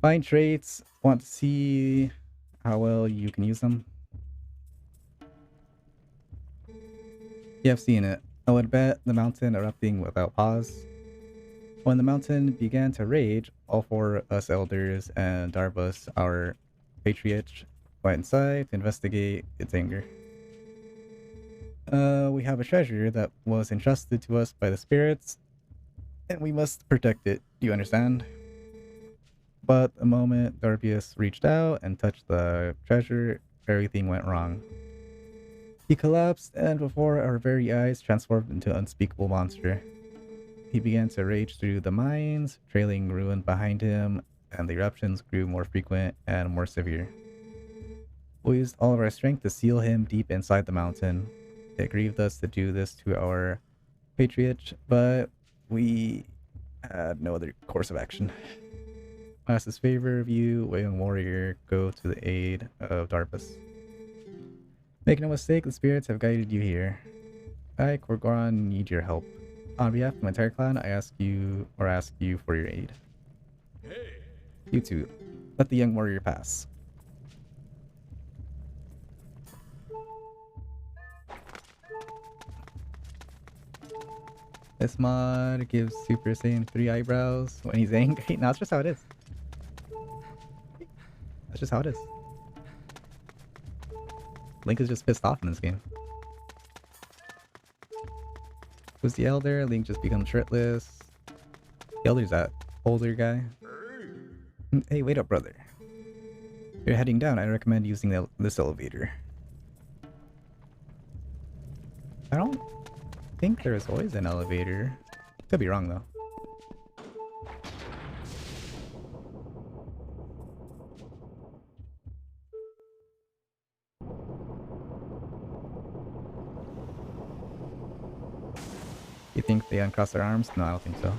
Fine traits. Want to see how well you can use them? You have seen it. I would bet the mountain erupting without pause. When the mountain began to rage, all four us elders and Darbus, our patriarch, went inside to investigate its anger. We have a treasure that was entrusted to us by the spirits, and we must protect it. Do you understand? But the moment Darbius reached out and touched the treasure, everything went wrong. He collapsed and before our very eyes transformed into an unspeakable monster. He began to rage through the mines, trailing ruin behind him, and the eruptions grew more frequent and more severe. We used all of our strength to seal him deep inside the mountain. It grieved us to do this to our patriarch, but we had no other course of action. I ask this favor of you, young warrior, go to the aid of Darbus. Make no mistake, the spirits have guided you here. I, Korgoran, need your help. On behalf of my entire clan, I ask you for your aid. You two, let the young warrior pass. This mod gives Super Saiyan 3 eyebrows when he's angry. No, that's just how it is. That's just how it is. Link is just pissed off in this game. Who's the elder? Link just becomes shirtless. The elder's that older guy. Hey, wait up, brother. You're heading down. I recommend using this elevator. I don't think there's always an elevator. Could be wrong though. You think they uncross their arms? No, I don't think so.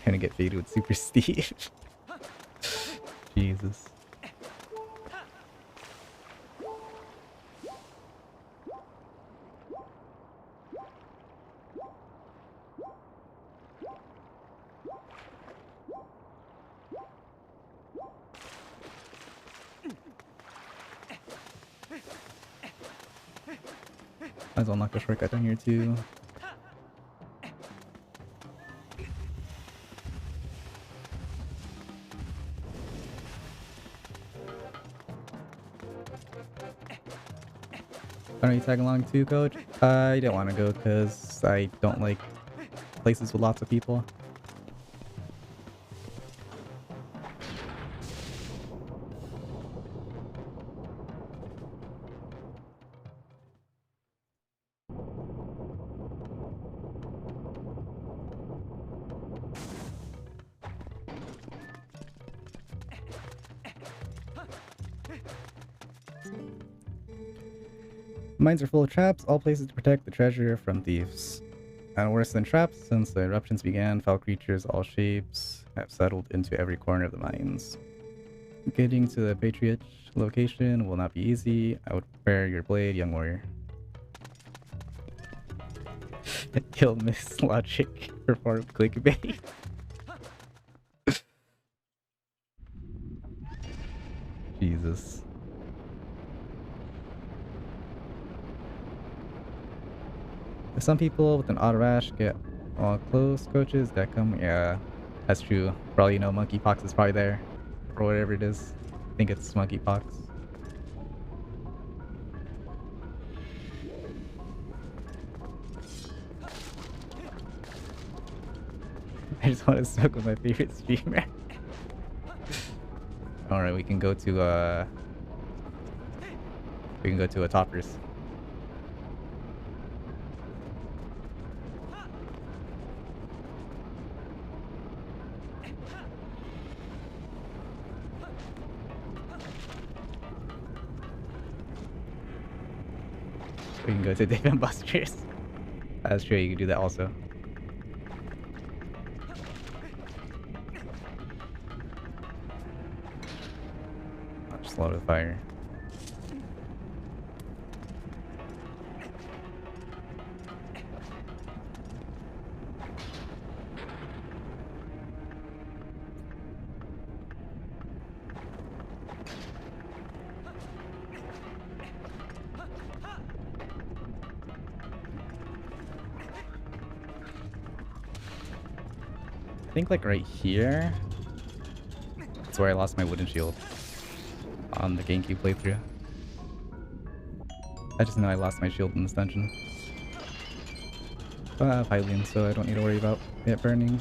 Gonna get faded with Super Steve. Jesus. Might as well knock the shortcut down here too. Are you tagging along too, coach? I didn't want to go because I don't like places with lots of people. Mines are full of traps, all places to protect the treasure from thieves. And worse than traps, since the eruptions began, foul creatures all shapes have settled into every corner of the mines. Getting to the Patriot location will not be easy. I would prepare your blade, young warrior. Kill Miss Logic, perform clickbait. Jesus. Some people with an auto rash get all close coaches that come. Yeah, that's true. Probably, you know, monkeypox is probably there. Or whatever it is. I think it's monkeypox. I just want to smoke with my favorite streamer. Alright, we can go to a toppers. We can go to Dave and Buster's. That's true, you can do that also. I'll just load the fire. I think like right here, that's where I lost my wooden shield on the GameCube playthrough. I just know I lost my shield in this dungeon. But I have Hylian, so I don't need to worry about it burning.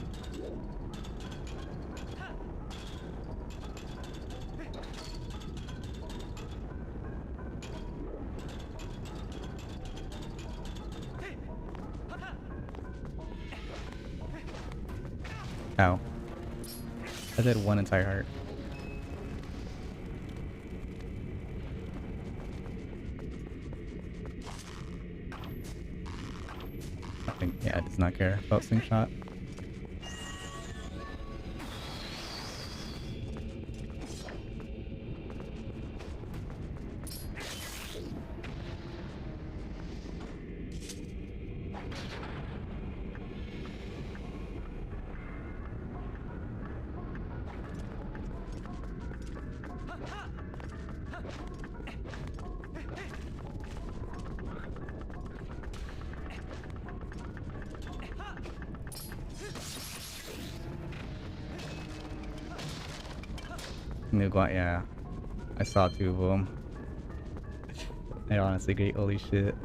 Ow. I did one entire heart. Nothing. Yeah, it does not care about slingshot. Yeah, I saw two of them. They're honestly great. Holy shit.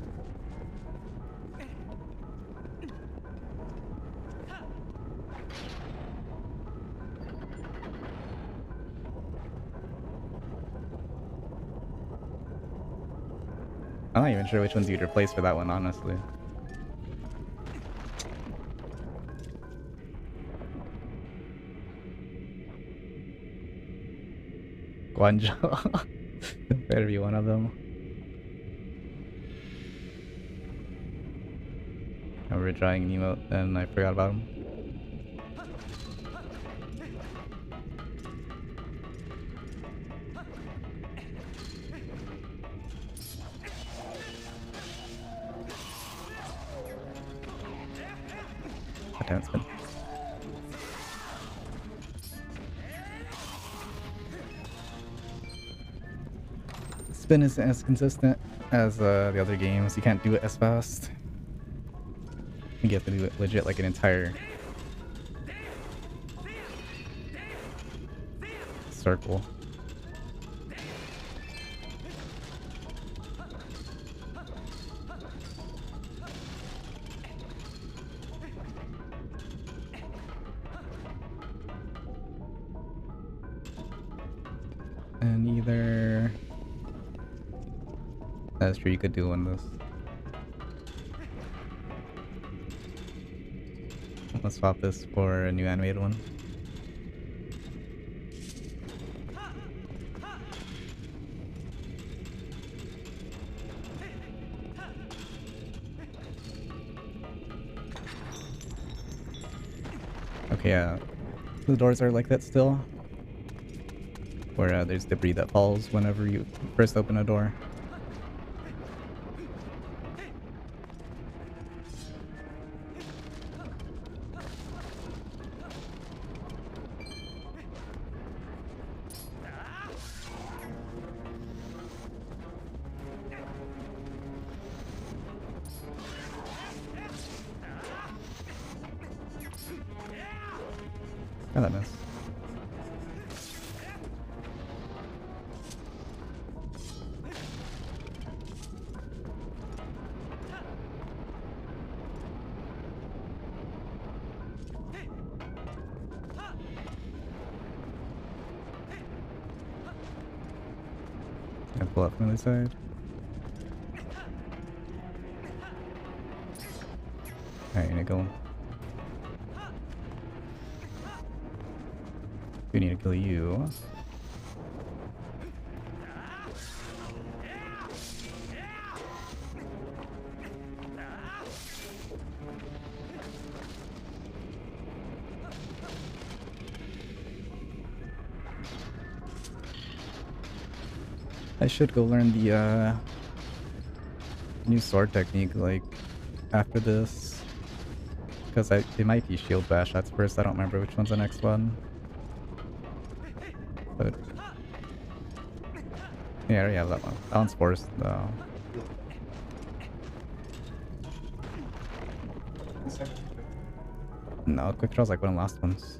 I'm not even sure which ones you'd replace for that one, honestly. Guanjo. Better be one of them. I remember trying an emote and I forgot about him. Damn, spin. Spin isn't as consistent as the other games. You can't do it as fast. You have to do it legit like an entire circle. And either... That's true, you could do one of those. Let's swap this for a new animated one. Okay, the doors are like that still. Where there's debris that falls whenever you first open a door. Oh, that missed. Gonna pull up from the other side. Alright, gonna go. We need to kill you. I should go learn the new sword technique like after this, because it might be shield bash that's first. I don't remember which one's the next one, but yeah, I already have that one. That one's forced though. No, quick draw's like one of the last ones.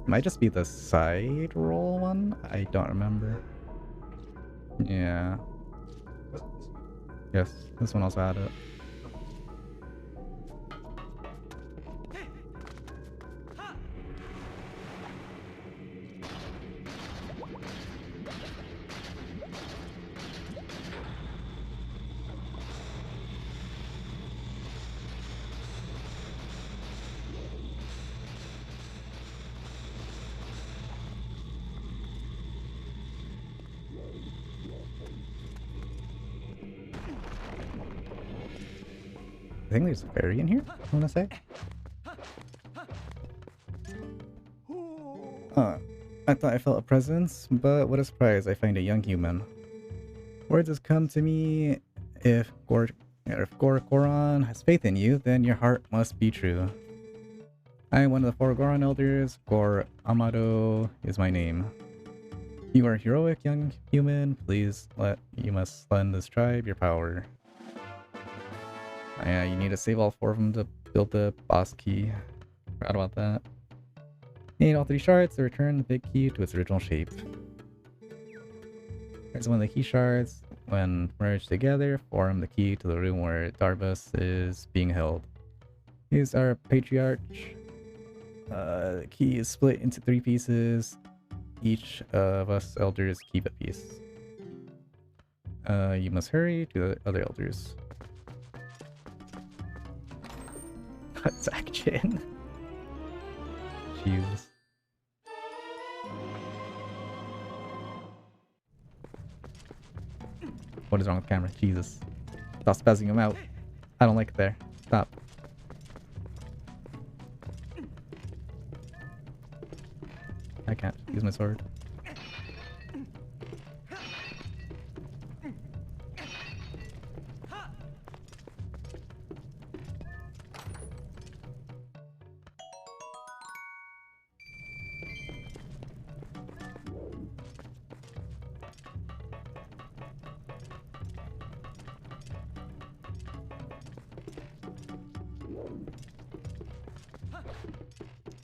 Might just be the side roll one? I don't remember. Yeah. Yes, this one also had it. I think there's a fairy in here, I wanna say. I thought I felt a presence, but what a surprise, I find a young human. Words has come to me, if Goron has faith in you, then your heart must be true. I am one of the 4 Goron elders, Gor Amado is my name. You are a heroic young human, you must lend this tribe your power. Yeah, you need to save all 4 of them to build the boss key. Forgot about that. You need all 3 shards to return the big key to its original shape. Here's one of the key shards. When merged together, form the key to the room where Darbus is being held. Here's our patriarch. The key is split into 3 pieces. Each of us elders keep a piece. You must hurry to the other elders. That's action. Jesus. What is wrong with the camera? Jesus. Stop spazzing him out. I don't like it there. Stop. I can't use my sword.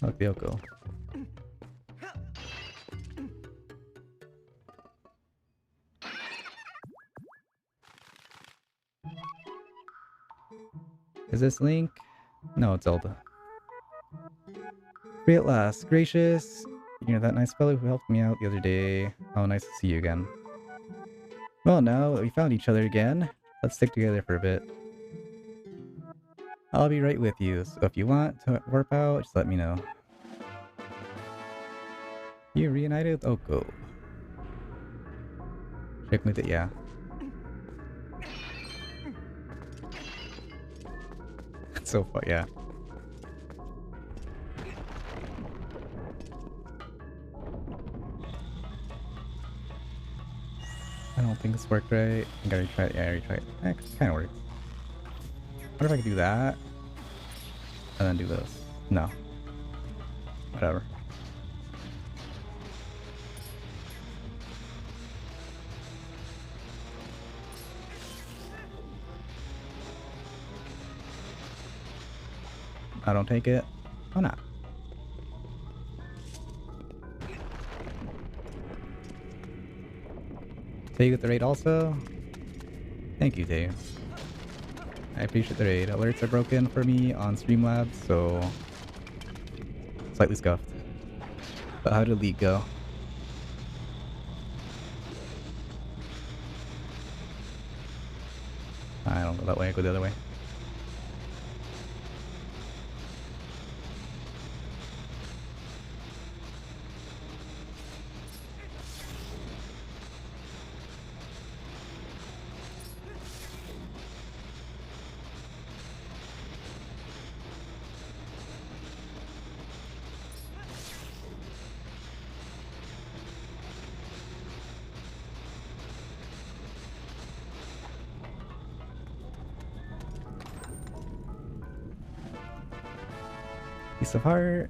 Okay, I'll go. Is this Link? No, it's Zelda. Free at last. Gracious. You're that nice fellow who helped me out the other day. Oh, nice to see you again. Well, now that we found each other again, let's stick together for a bit. I'll be right with you, so if you want to warp out, just let me know. You reunited? Oh, go. Check with it, yeah. So far, yeah. think this worked right. I think I already tried. Yeah, I already tried. It kind of works. What if I could do that and then do this? No. Whatever. I don't take it. Why not? So you get the raid also? Thank you, Dave. I appreciate the raid. Alerts are broken for me on Streamlabs, so slightly scuffed. But how did League go? I don't go that way, I go the other way. Piece of heart.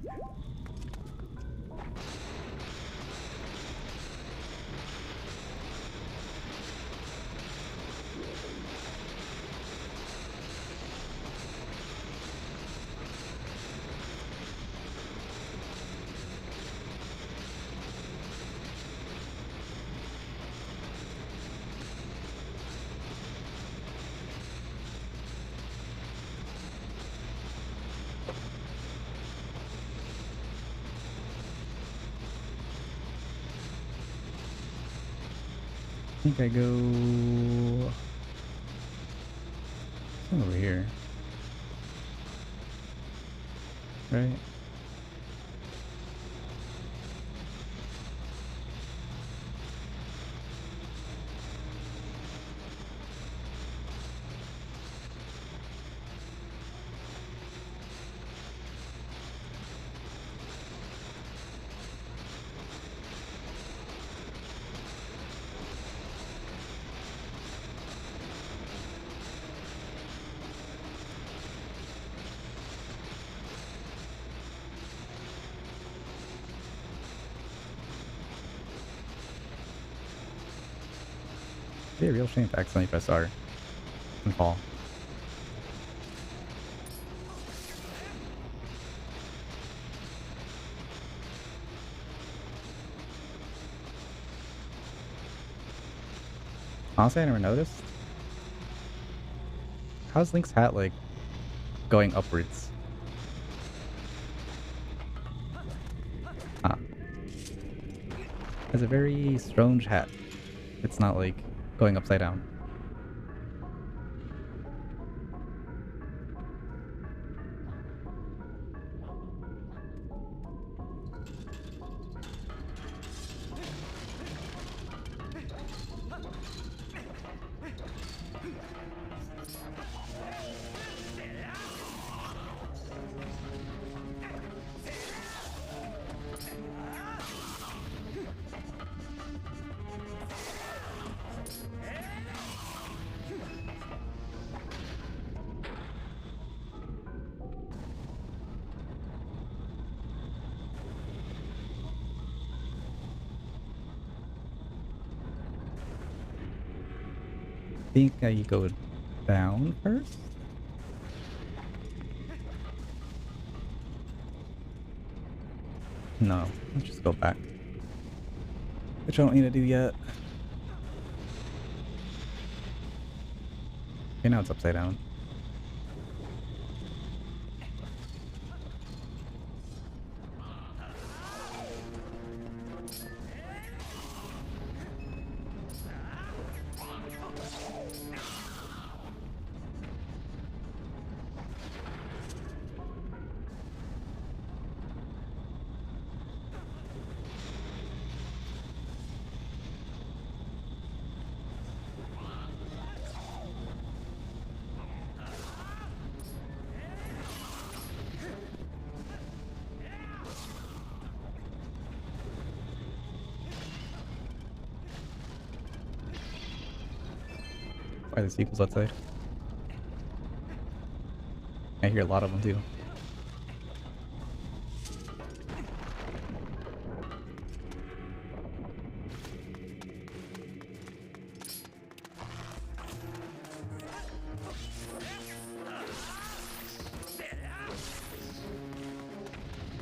I think I go over here, right? It'd be a real shame to accidentally press R and fall. Honestly, I never noticed. How's Link's hat, like, going upwards? Huh. It's a very strange hat. It's not, like, going upside down. I think I go down first? No, let's just go back. Which I don't need to do yet. Okay, now it's upside down. Try the sequels outside. I hear a lot of them too.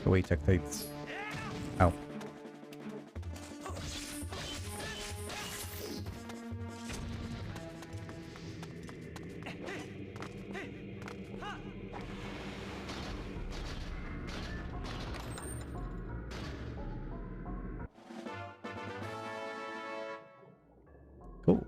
Oh wait, check tights. Ow. Cool.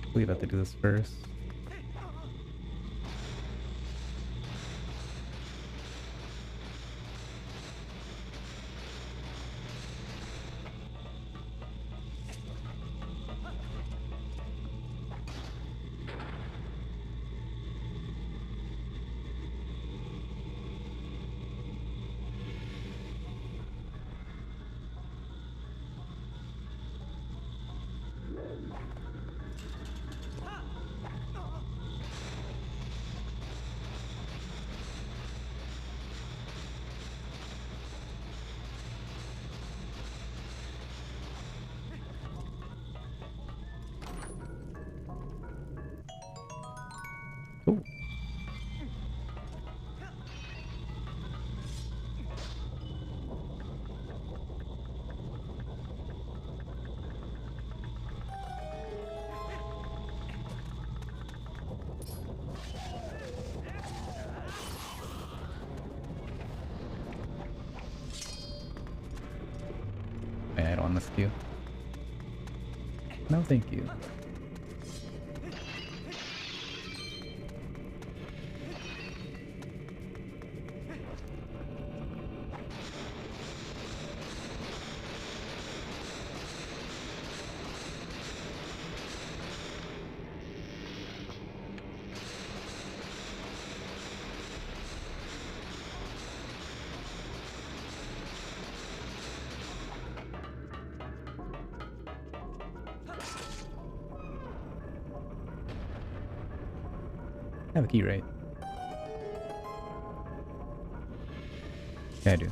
I believe I have to do this first. Cool. I don't want this queue. No, thank you. I have a key, right? Yeah, I do.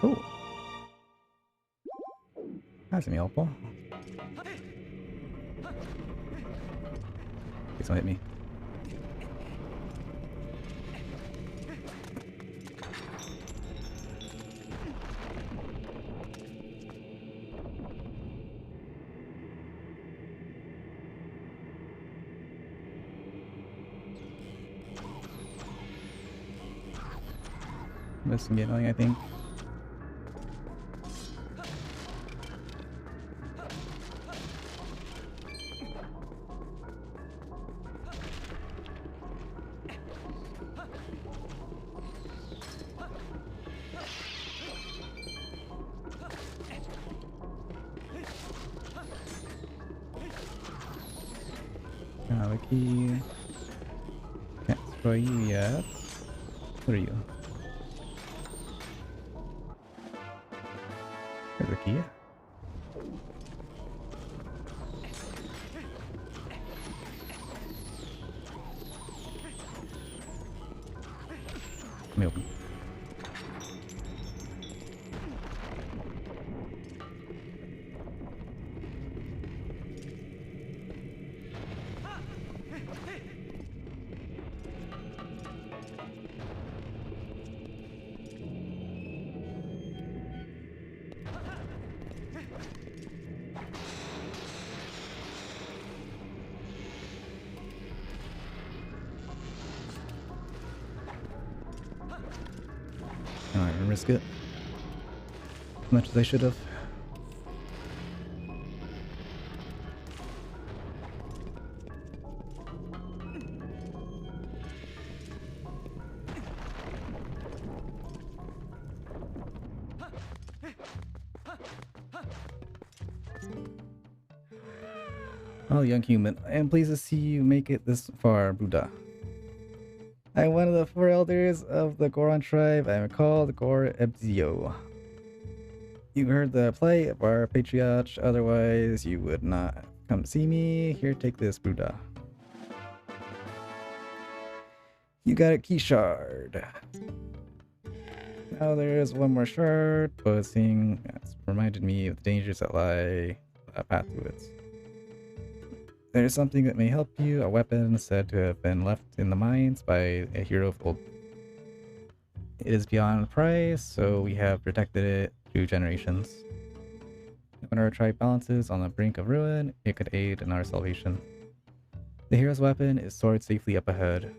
Cool. That's gonna be helpful. Please don't hit me. This can get annoying, I think. Have a key. Can't destroy you yet. What are you? There's a key. Let me open. risk it as much as I should have. Oh, young human, I am pleased to see you make it this far, Buddha. I am one of the 4 elders of the Goron tribe. I am called Gor Ebzio. You heard the plight of our patriarch, otherwise you would not come see me. Here, take this, Buddha. You got a key shard. Now there is one more shard, but seeing it's reminded me of the dangers that lie path to it. There is something that may help you, a weapon said to have been left in the mines by a hero of old. It is beyond price, so we have protected it through generations. When our tribe balances on the brink of ruin, it could aid in our salvation. The hero's weapon is stored safely up ahead.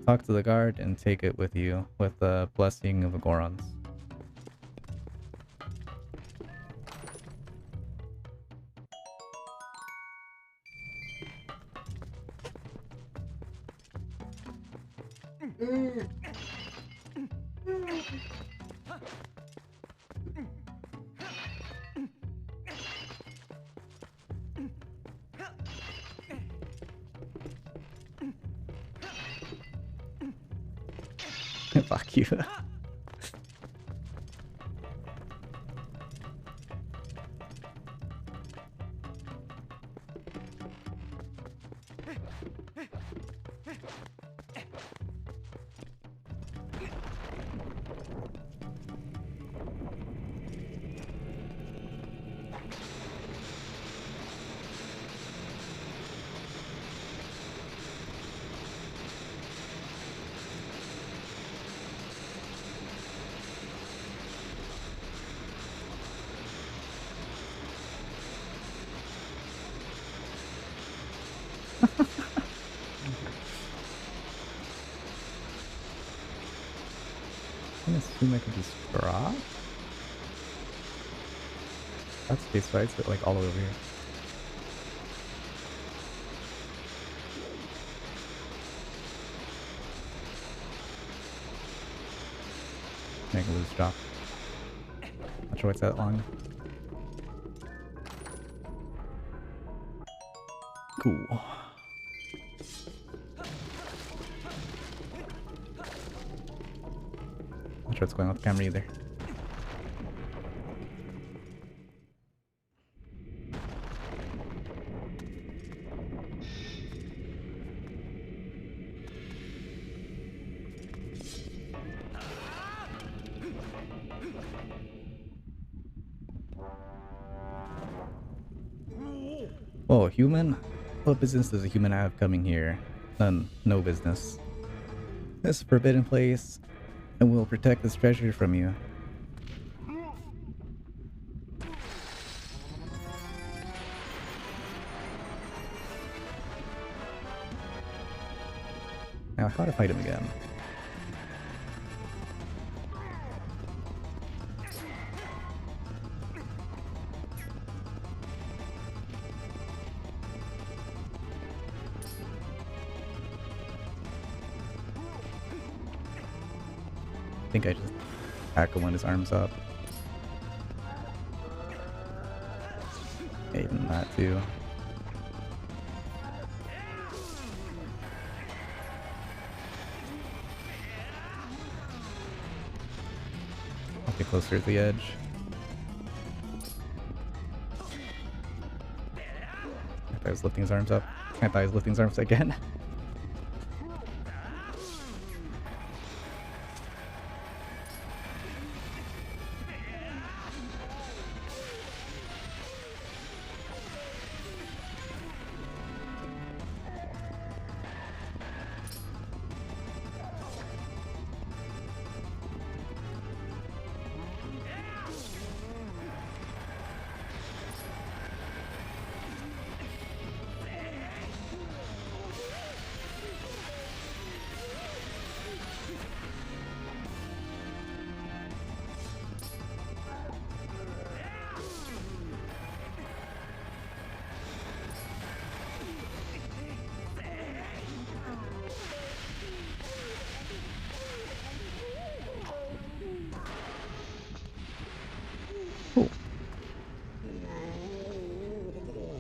Talk to the guard and take it with you, with the blessing of the Gorons. Fuck you. I assume I could just drop? That's the case, right? It's like all over here. Make a loose drop. Not sure what's that long. Cool. Not sure what's going on with the camera either. Whoa, human? What business does a human have coming here? None. No business. This is a forbidden place, and we'll protect this treasure from you. Now, how to fight him again? I think I just tackle when his arm's up. Yeah, even that too. I'll get closer to the edge. I thought I was lifting his arms up. I thought I was lifting his arms again.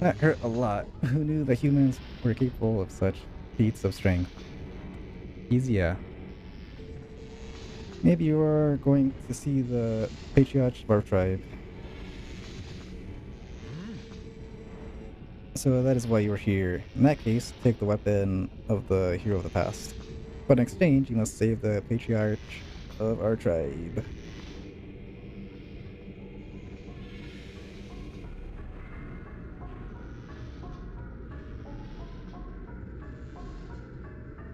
That hurt a lot. Who knew that humans were capable of such feats of strength? Easier. Maybe you are going to see the patriarch of our tribe. So that is why you are here. In that case, take the weapon of the hero of the past. But in exchange, you must save the patriarch of our tribe.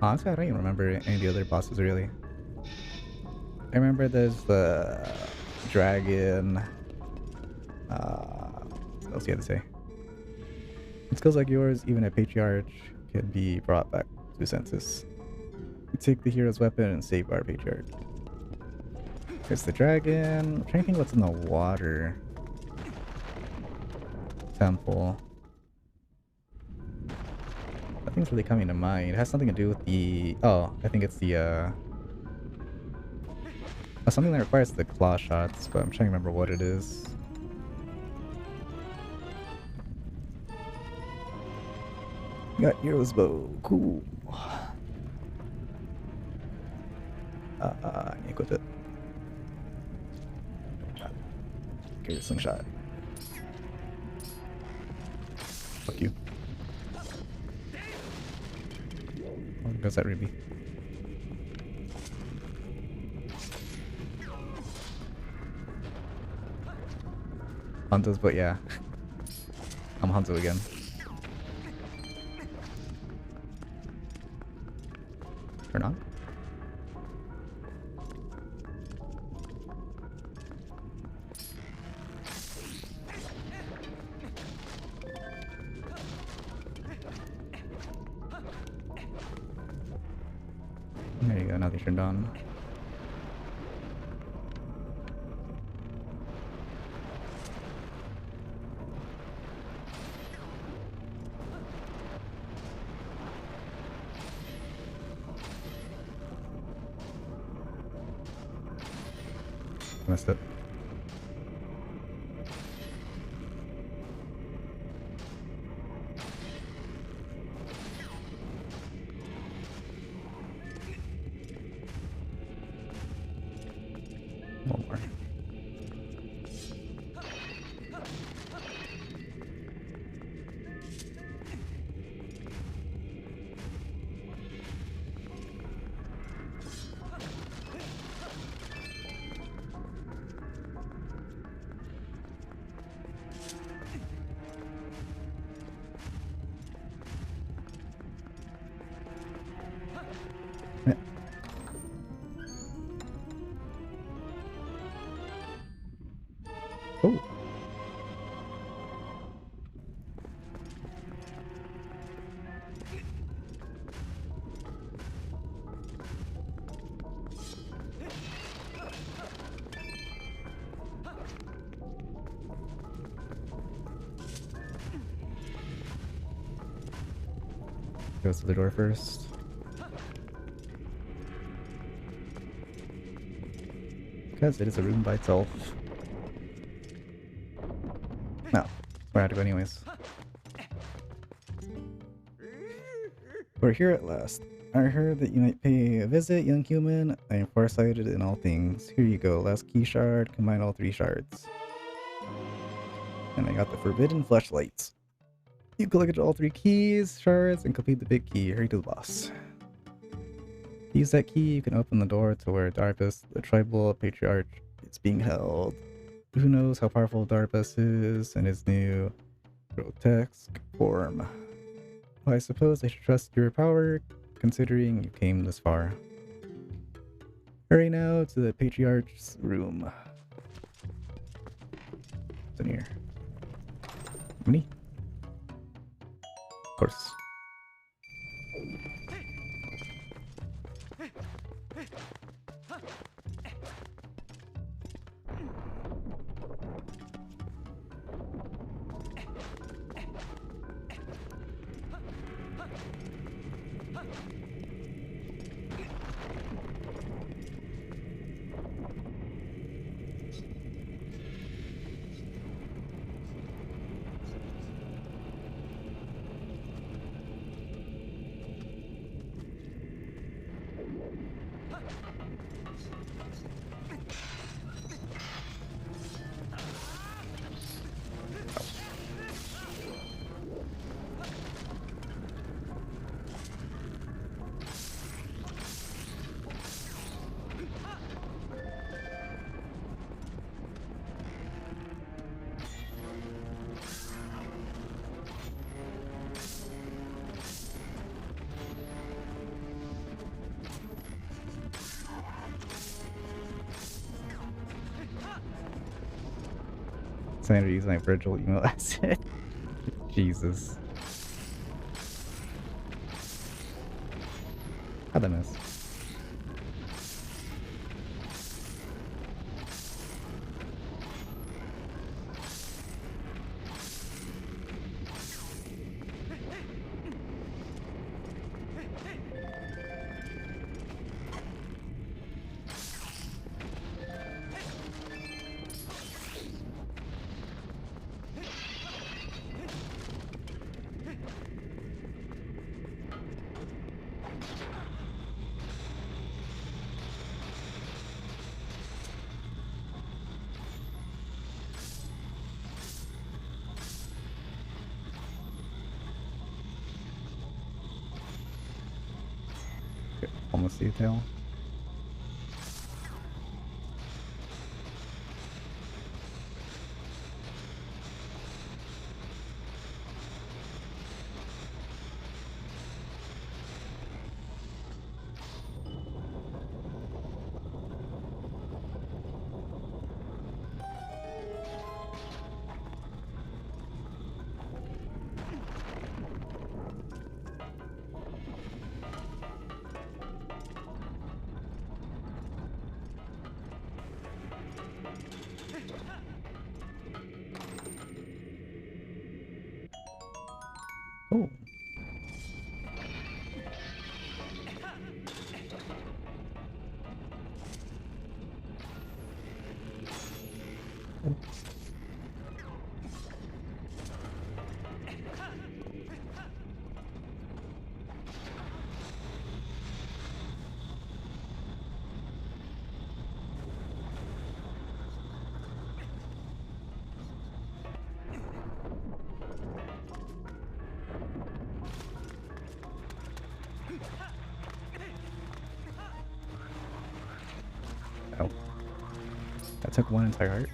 Honestly, I don't even remember any of the other bosses really. I remember there's the dragon. What else do you have to say? In skills like yours, even a patriarch can be brought back to senses. Take the hero's weapon and save our patriarch. There's the dragon. I'm trying to think what's in the water. Temple. Nothing's really coming to mind. It has something to do with the... Oh, I think it's the, something that requires the claw shots, but I'm trying to remember what it is. Got hero's bow. Cool. I need to equip it. Get a slingshot. Fuck you. Where goes that ruby? Hanzo's, but yeah. I'm Hanzo again. Turn on. There you go, now they turned on. Messed up. One more. Yeah. Oh. Goes to the door first. Because it is a room by itself. No, where I had to go anyways. We're here at last. I heard that you might pay a visit, young human. I am farsighted in all things. Here you go, last key shard, combine all 3 shards. And I got the forbidden fleshlights. You collected all 3 keys, shards, and complete the big key. Hurry to the boss. Use that key, you can open the door to where Darpus, the tribal patriarch, is being held. Who knows how powerful Darpus is in his new grotesque form. Well, I suppose I should trust your power, considering you came this far. Hurry now to the patriarch's room. What's in here? Money? Of course. Sanity is my virtual email asset. Jesus. How'd I miss? Almost detail. Oh. Oh. That took one entire heart.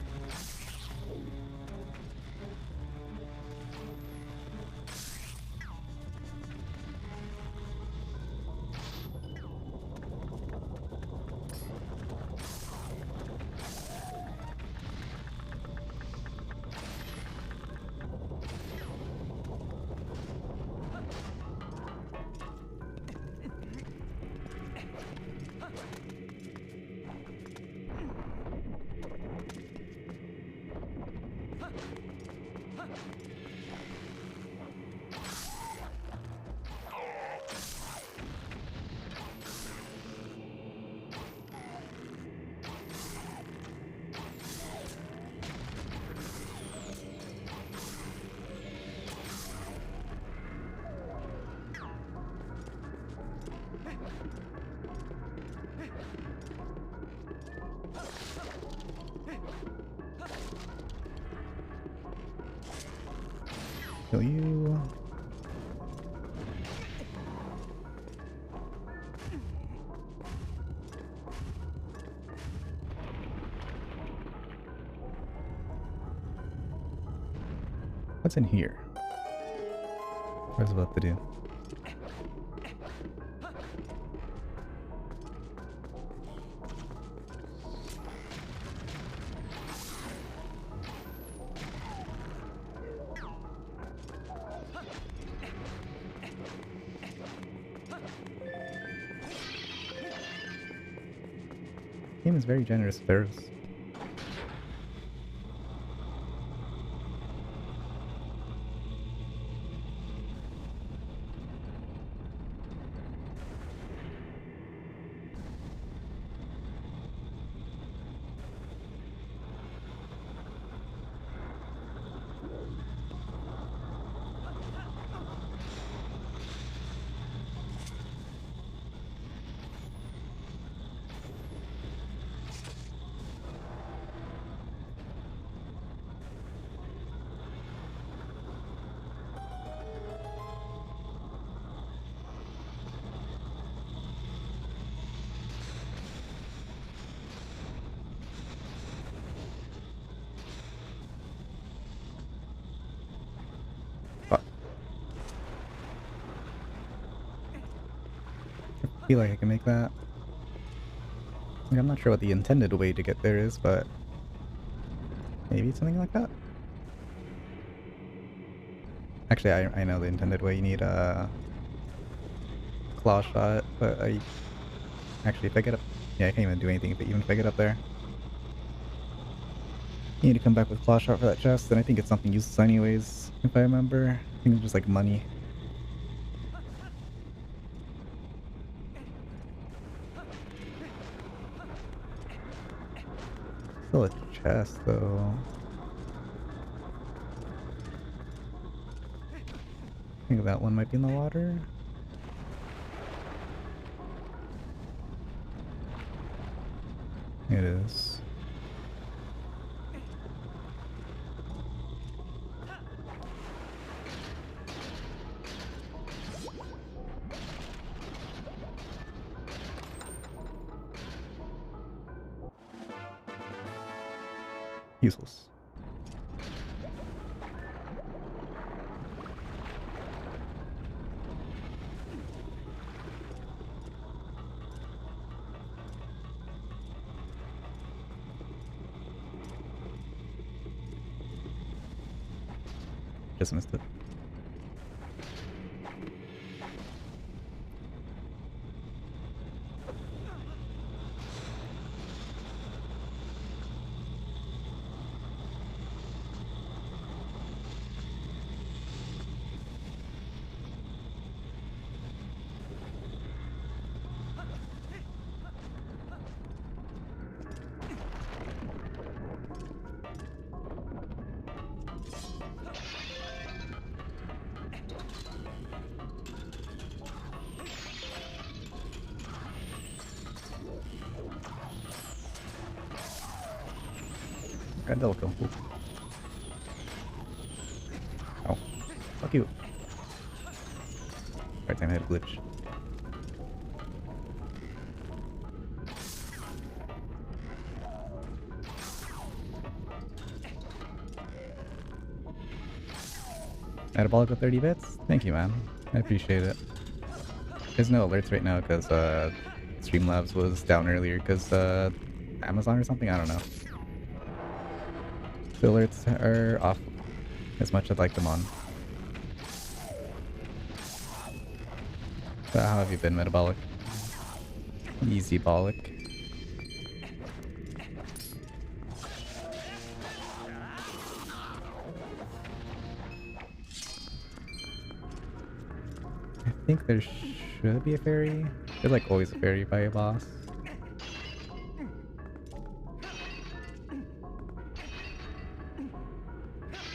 Kill you. What's in here? What is about to do? Game is very generous with arrows. I feel like I can make that. Like, I'm not sure what the intended way to get there is, but maybe something like that. Actually, I know the intended way. You need a claw shot, but I actually if I get up, yeah, I can't even do anything. But even if I get up there, you need to come back with claw shot for that chest. And I think it's something useless anyways, if I remember. I think it's just like money. Still a chest though. I think that one might be in the water. It is. Useless. Just missed it. Got double kill. Ooh. Oh. Fuck you. Right time I had a glitch. Metabolic with 30 bits? Thank you, man. I appreciate it. There's no alerts right now because Streamlabs was down earlier because Amazon or something? I don't know. The alerts are off as much as I'd like them on. But how have you been, Metabolic? Easy bollock. I think there should be a fairy. There's like always a fairy by a boss.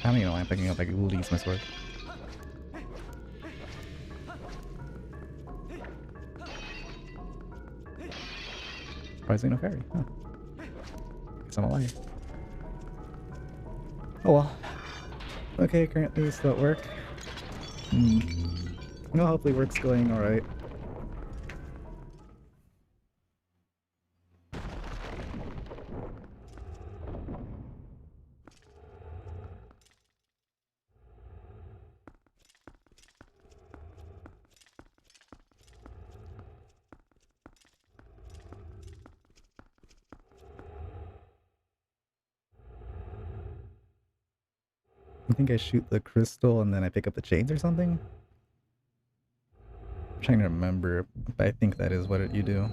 I don't even know why I'm picking up like looting my sword. Surprisingly no fairy. Huh. Guess I'm alive. Oh well. Okay, currently still at work. No, hopefully work's going alright. I think I shoot the crystal and then I pick up the chains or something? I'm trying to remember, but I think that is what you do.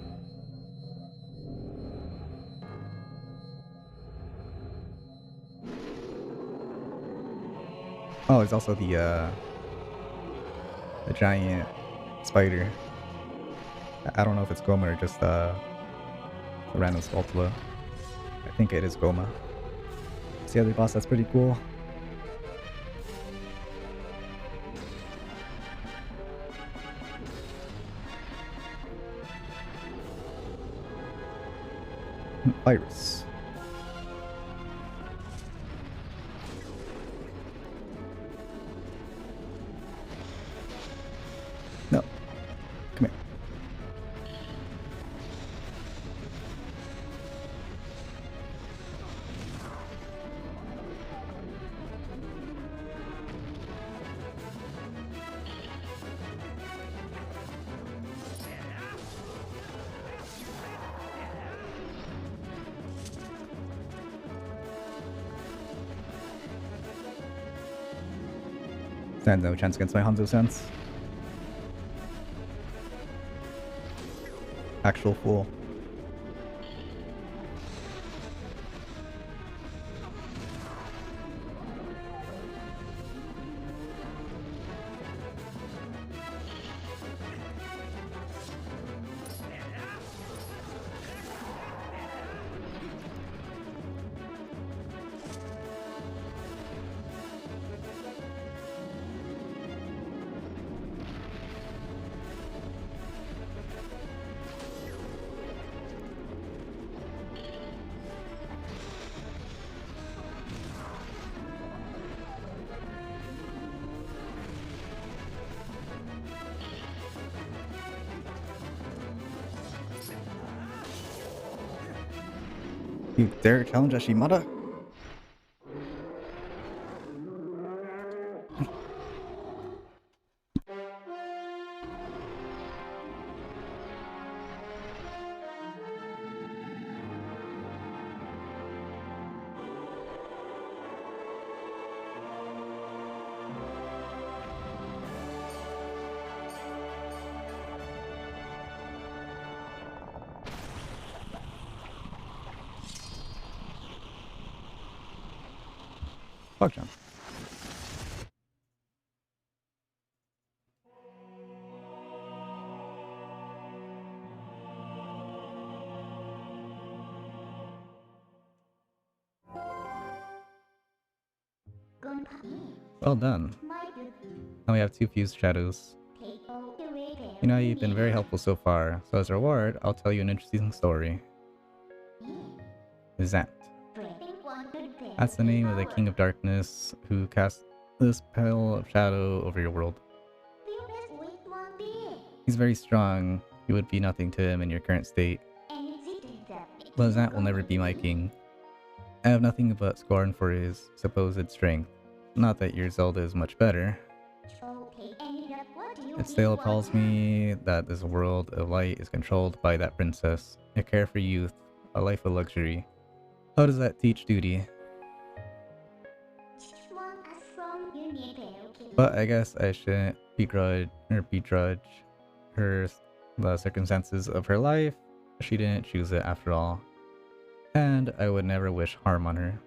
Oh, there's also the giant spider. I don't know if it's Goma or just a random Spatula. I think it is Goma. It's the other boss that's pretty cool. Iris. No. Come here. Stand no chance against my Hanzo sense. Actual fool. You dare challenge Ashimata? Fuck jump. Well done. Now we have 2 fused shadows. You know, you've been very helpful so far, so as a reward, I'll tell you an interesting story. Zant. That's the name of the King of Darkness who cast this spell of shadow over your world. He's very strong. You would be nothing to him in your current state. But Zant will never be my king. I have nothing but scorn for his supposed strength. Not that your Zelda is much better. Its tale tells me that this world of light is controlled by that princess. A carefree youth, a life of luxury. How does that teach duty? But I guess I shouldn't begrudge her the circumstances of her life. She didn't choose it after all. And I would never wish harm on her.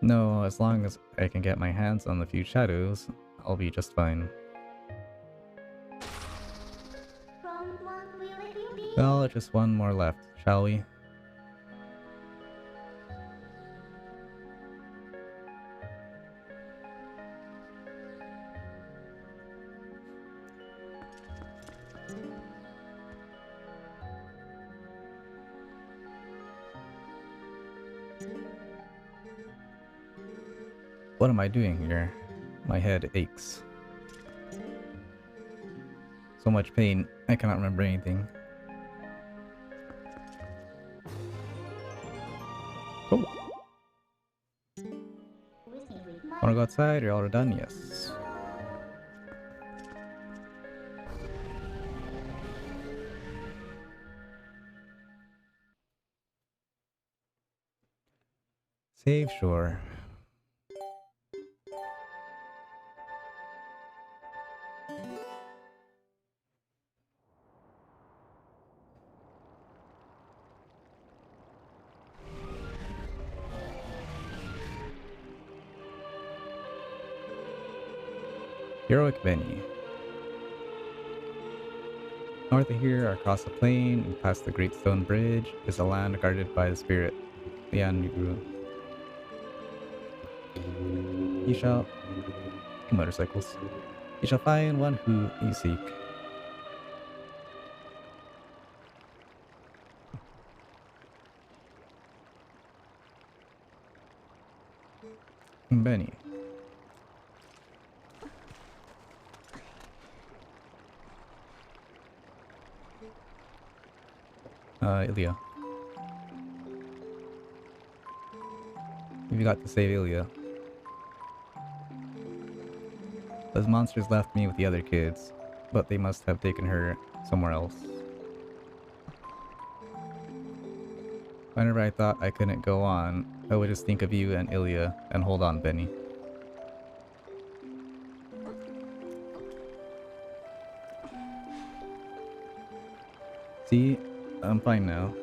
No, as long as I can get my hands on the few shadows, I'll be just fine. Well, just one more left, shall we? What am I doing here? My head aches. So much pain, I cannot remember anything. Oh! Wanna go outside? You're all done? Yes. Save shore. Heroic Benny. North of here, across the plain and past the Great Stone Bridge, is a land guarded by the spirit, Lianugru. You shall... motorcycles. You shall find one who you seek. Benny. Ilya. You've got to save Ilya. Those monsters left me with the other kids, but they must have taken her somewhere else. Whenever I thought I couldn't go on, I would just think of you and Ilya and hold on, Benny. See, I'm fine now.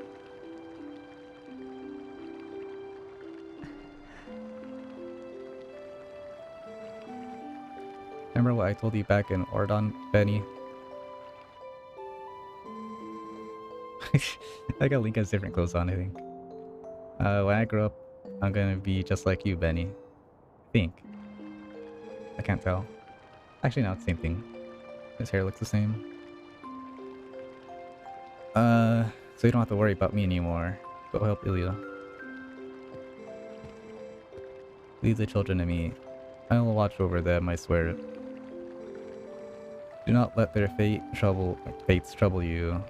Remember what I told you back in Ordon, Benny? I got Link has different clothes on, I think. When I grow up, I'm gonna be just like you, Benny. I think. I can't tell. Actually, no, it's the same thing. His hair looks the same. So you don't have to worry about me anymore. Go help Ilya. Leave the children to me. I will watch over them, I swear. Do not let their fates trouble you.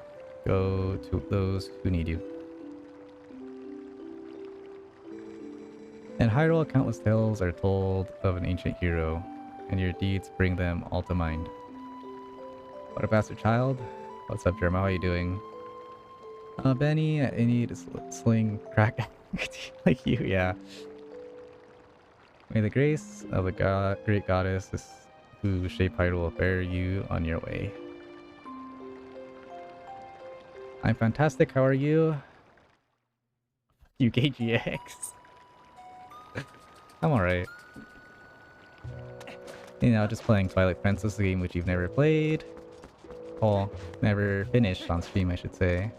Go to those who need you. In Hyrule, countless tales are told of an ancient hero, and your deeds bring them all to mind. What a bastard child? What's up, Jerma? How are you doing? Benny, I need to sling crack like you, yeah. May the grace of the great goddess who shaped Hyrule bear you on your way. I'm fantastic, how are you? You KGX. I'm alright. You know, just playing Twilight Princess, a game which you've never played. Or never finished on stream, I should say.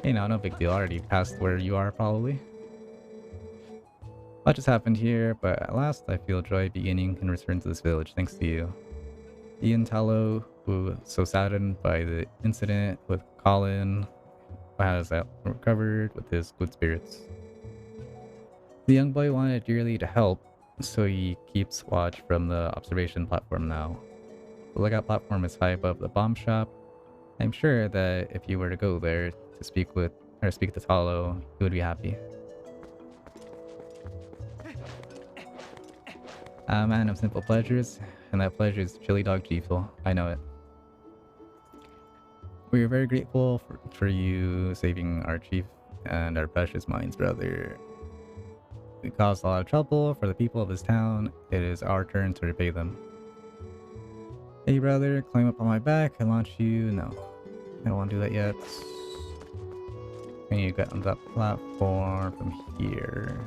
You know, no big deal. Already past where you are, probably. Much has happened here, but at last I feel joy beginning and return to this village, thanks to you. Ian Tallow, who was so saddened by the incident with Colin, has recovered with his good spirits. The young boy wanted dearly to help, so he keeps watch from the observation platform now. The lookout platform is high above the bomb shop. I'm sure that if you were to go there to speak to Tallow, he would be happy. I'm a man of simple pleasures, and that pleasure is chili dog G-Fuel. I know it. We are very grateful for you saving our chief and our precious minds, brother. We caused a lot of trouble for the people of this town. It is our turn to repay them. Hey, brother, climb up on my back and launch you. No, I don't want to do that yet. And you get on that platform from here.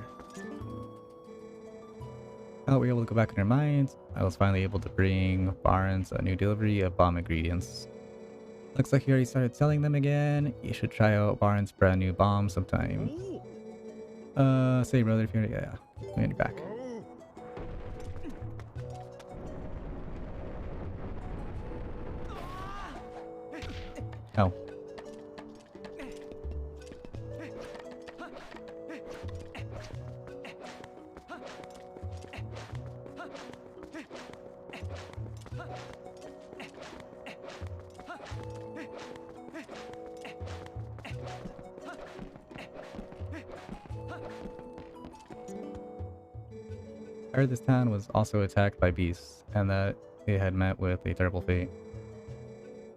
Now we're able to go back in our minds. I was finally able to bring Barnes a new delivery of bomb ingredients. Looks like he already started selling them again. You should try out Barnes' brand new bomb sometime. Say brother if you're yeah. I'm your back. Oh. I heard this town was also attacked by beasts, and that it had met with a terrible fate.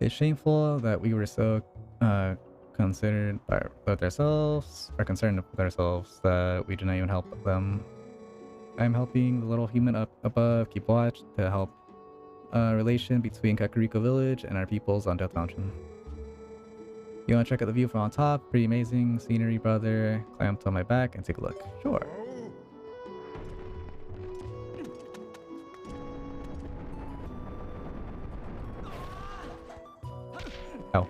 It's shameful that we were so concerned with ourselves that we do not even help them. I'm helping the little human up above keep watch to help relation between Kakariko Village and our peoples on Death Mountain. You want to check out the view from on top? Pretty amazing scenery, brother. Climb up on my back and take a look. Sure. Oh.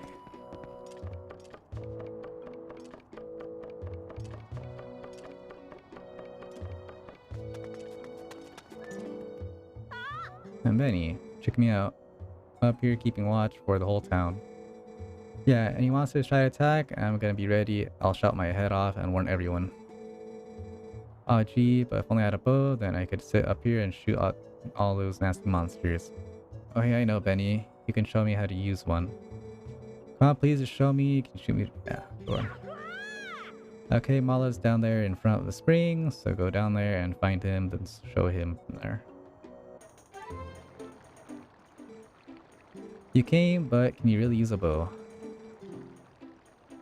And Benny, check me out. Up here keeping watch for the whole town. Yeah, any monsters try to attack, I'm gonna be ready. I'll shout my head off and warn everyone. Oh gee, but if only I had a bow, then I could sit up here and shoot out all those nasty monsters. Oh hey, I know, Benny. You can show me how to use one. Come on, please just show me. You can shoot me. Yeah, sure. Okay, Mala's down there in front of the spring, so go down there and find him, then show him from there. You came, but can you really use a bow?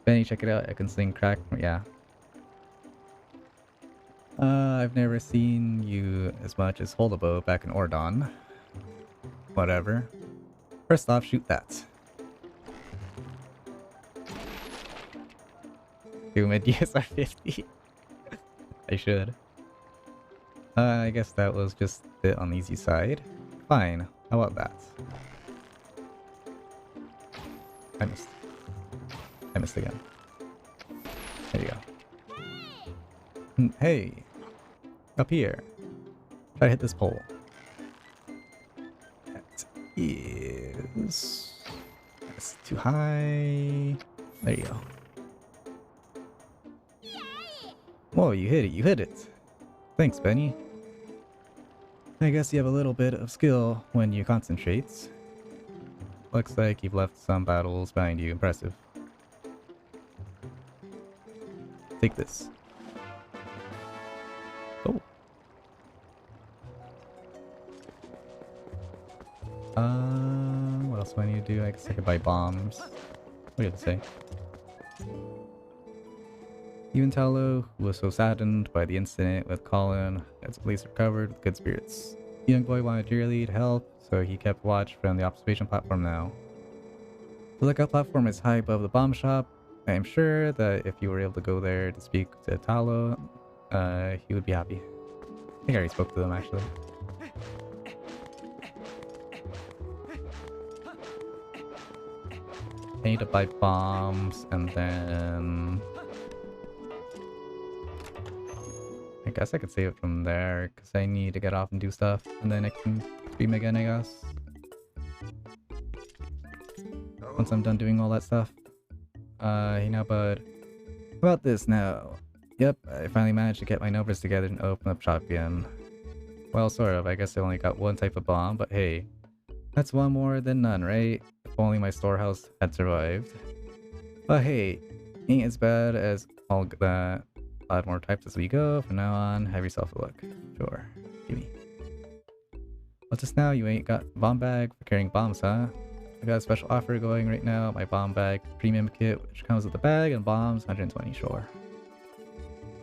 Benny, check it out. I can sling crack. Yeah. I've never seen you as much as hold a bow back in Ordon. Whatever. First off, shoot that. Humid DSR 50. I should. I guess that was just a bit on the easy side. Fine. How about that? I missed. I missed again. There you go. Hey! Up here. Try to hit this pole. That is... That's too high. There you go. Whoa, you hit it. You hit it. Thanks, Benny. I guess you have a little bit of skill when you concentrate. Looks like you've left some battles behind you. Impressive. Take this. Oh. What else do I need to do? I guess I could buy bombs. What do you have to say? Even Tallow, who was so saddened by the incident with Colin, has at least recovered with good spirits. The young boy wanted dearly to help, so he kept watch from the observation platform now. The lookout platform is high above the bomb shop. I am sure that if you were able to go there to speak to Tallow, he would be happy. I think I already spoke to them, actually. I need to buy bombs, and then... I guess I could save it from there, because I need to get off and do stuff, and then I can stream again, I guess. Once I'm done doing all that stuff. Hey now, bud. How about this now? Yep, I finally managed to get my numbers together and open up shop again. Well, sort of. I guess I only got one type of bomb, but hey. That's one more than none, right? If only my storehouse had survived. But hey, ain't as bad as all that. Add more types as we go. From now on, have yourself a look. Sure. Gimme. What's this now? You ain't got a bomb bag for carrying bombs, huh? I got a special offer going right now. My bomb bag premium kit, which comes with the bag and bombs, 120. Sure.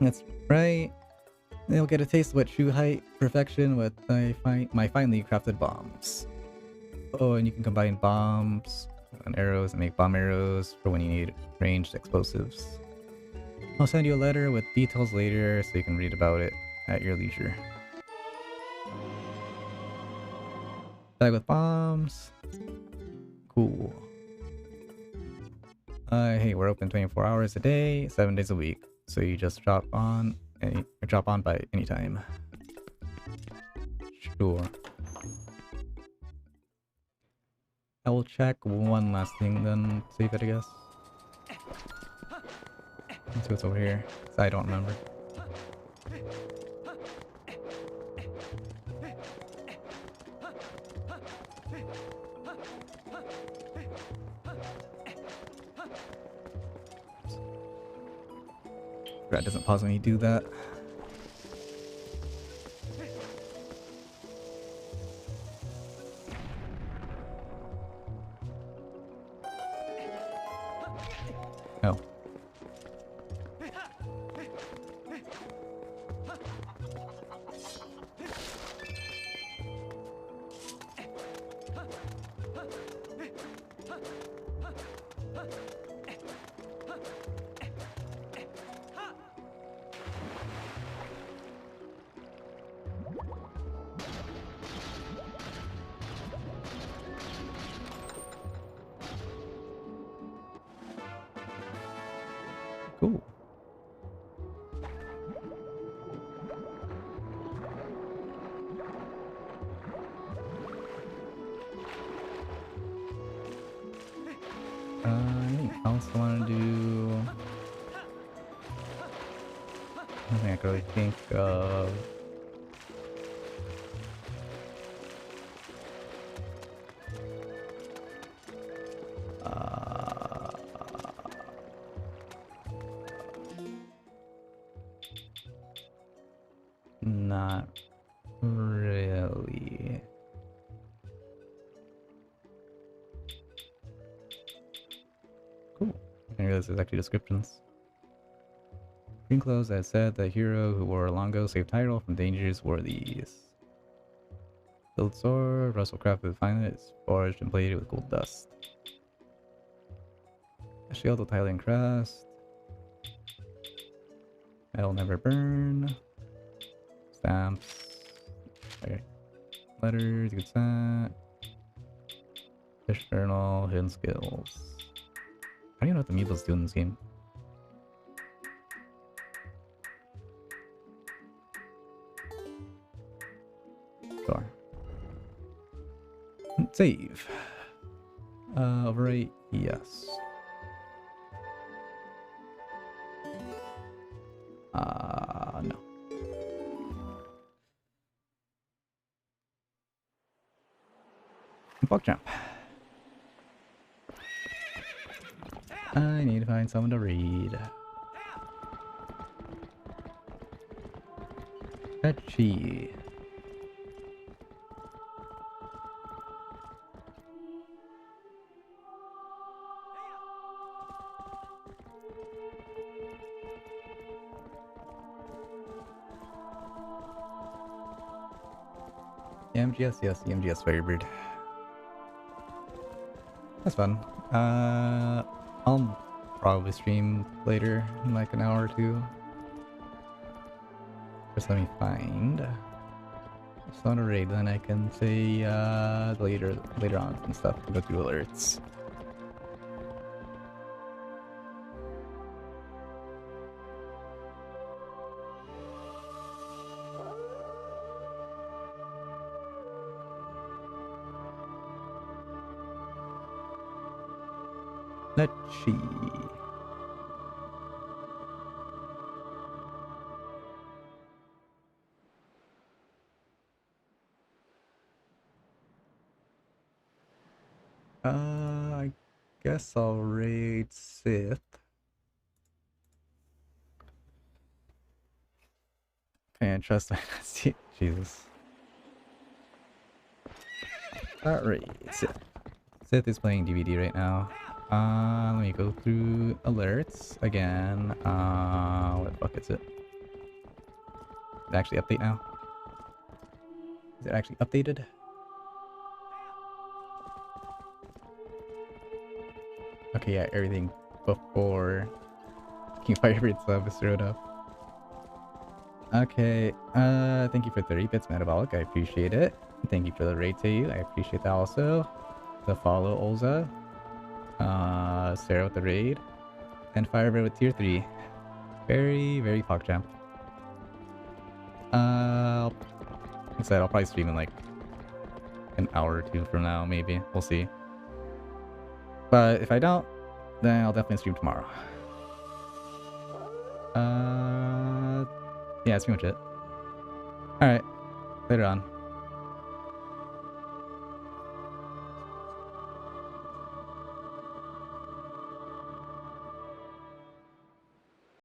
That's right. They'll get a taste of what true height perfection with my finely crafted bombs. Oh, and you can combine bombs and arrows and make bomb arrows for when you need ranged explosives. I'll send you a letter with details later so you can read about it at your leisure. Bag with bombs. Cool. Hey, we're open 24 hours a day, 7 days a week. So you just drop on by any time. Sure. I will check one last thing, then save it, I guess. Let's see what's over here, 'cause I don't remember. That doesn't pause when you do that. Oh. Cool. Anything else I want to do? Nothing I can really think of. Not really. Cool. I didn't realize there's actually descriptions. Green clothes that said the hero who wore a longo saved Tyrell from dangers wore these. Build sword, Russell crafted with fineness, forged and plated with gold dust. A shield with Thailand crest. Metal never burn. Stamps. Okay. Letters, good set. Fish journal, hidden skills. I don't even know what the meeples do in this game. Sure. Save. Overwrite, yes. No. Bug jump. I need to find someone to read. Fetchy. MGS, yes, the MGS Firebird. That's fun. I'll probably stream later in like an hour or two. Just let me find. It's not a raid, then I can say later on and stuff. Go through alerts. Let's see. I guess I'll raid Sith. Can't trust Dynasty. Jesus. Alright, Sith. Sith is playing DVD right now. Let me go through alerts again. What the fuck is it? Is it actually update now? Is it actually updated? Okay, yeah, everything before King Firebird sub is thrown up. Okay, thank you for 30 bits, Metabolic. I appreciate it. Thank you for the raid to you. I appreciate that also. The follow, Olza. Sarah with the raid. And Firebird with tier 3. Very, very PogChamp. Like I said, I'll probably stream in like an hour or two from now, maybe. We'll see. But if I don't, then I'll definitely stream tomorrow. Yeah, that's pretty much it. Alright, later on.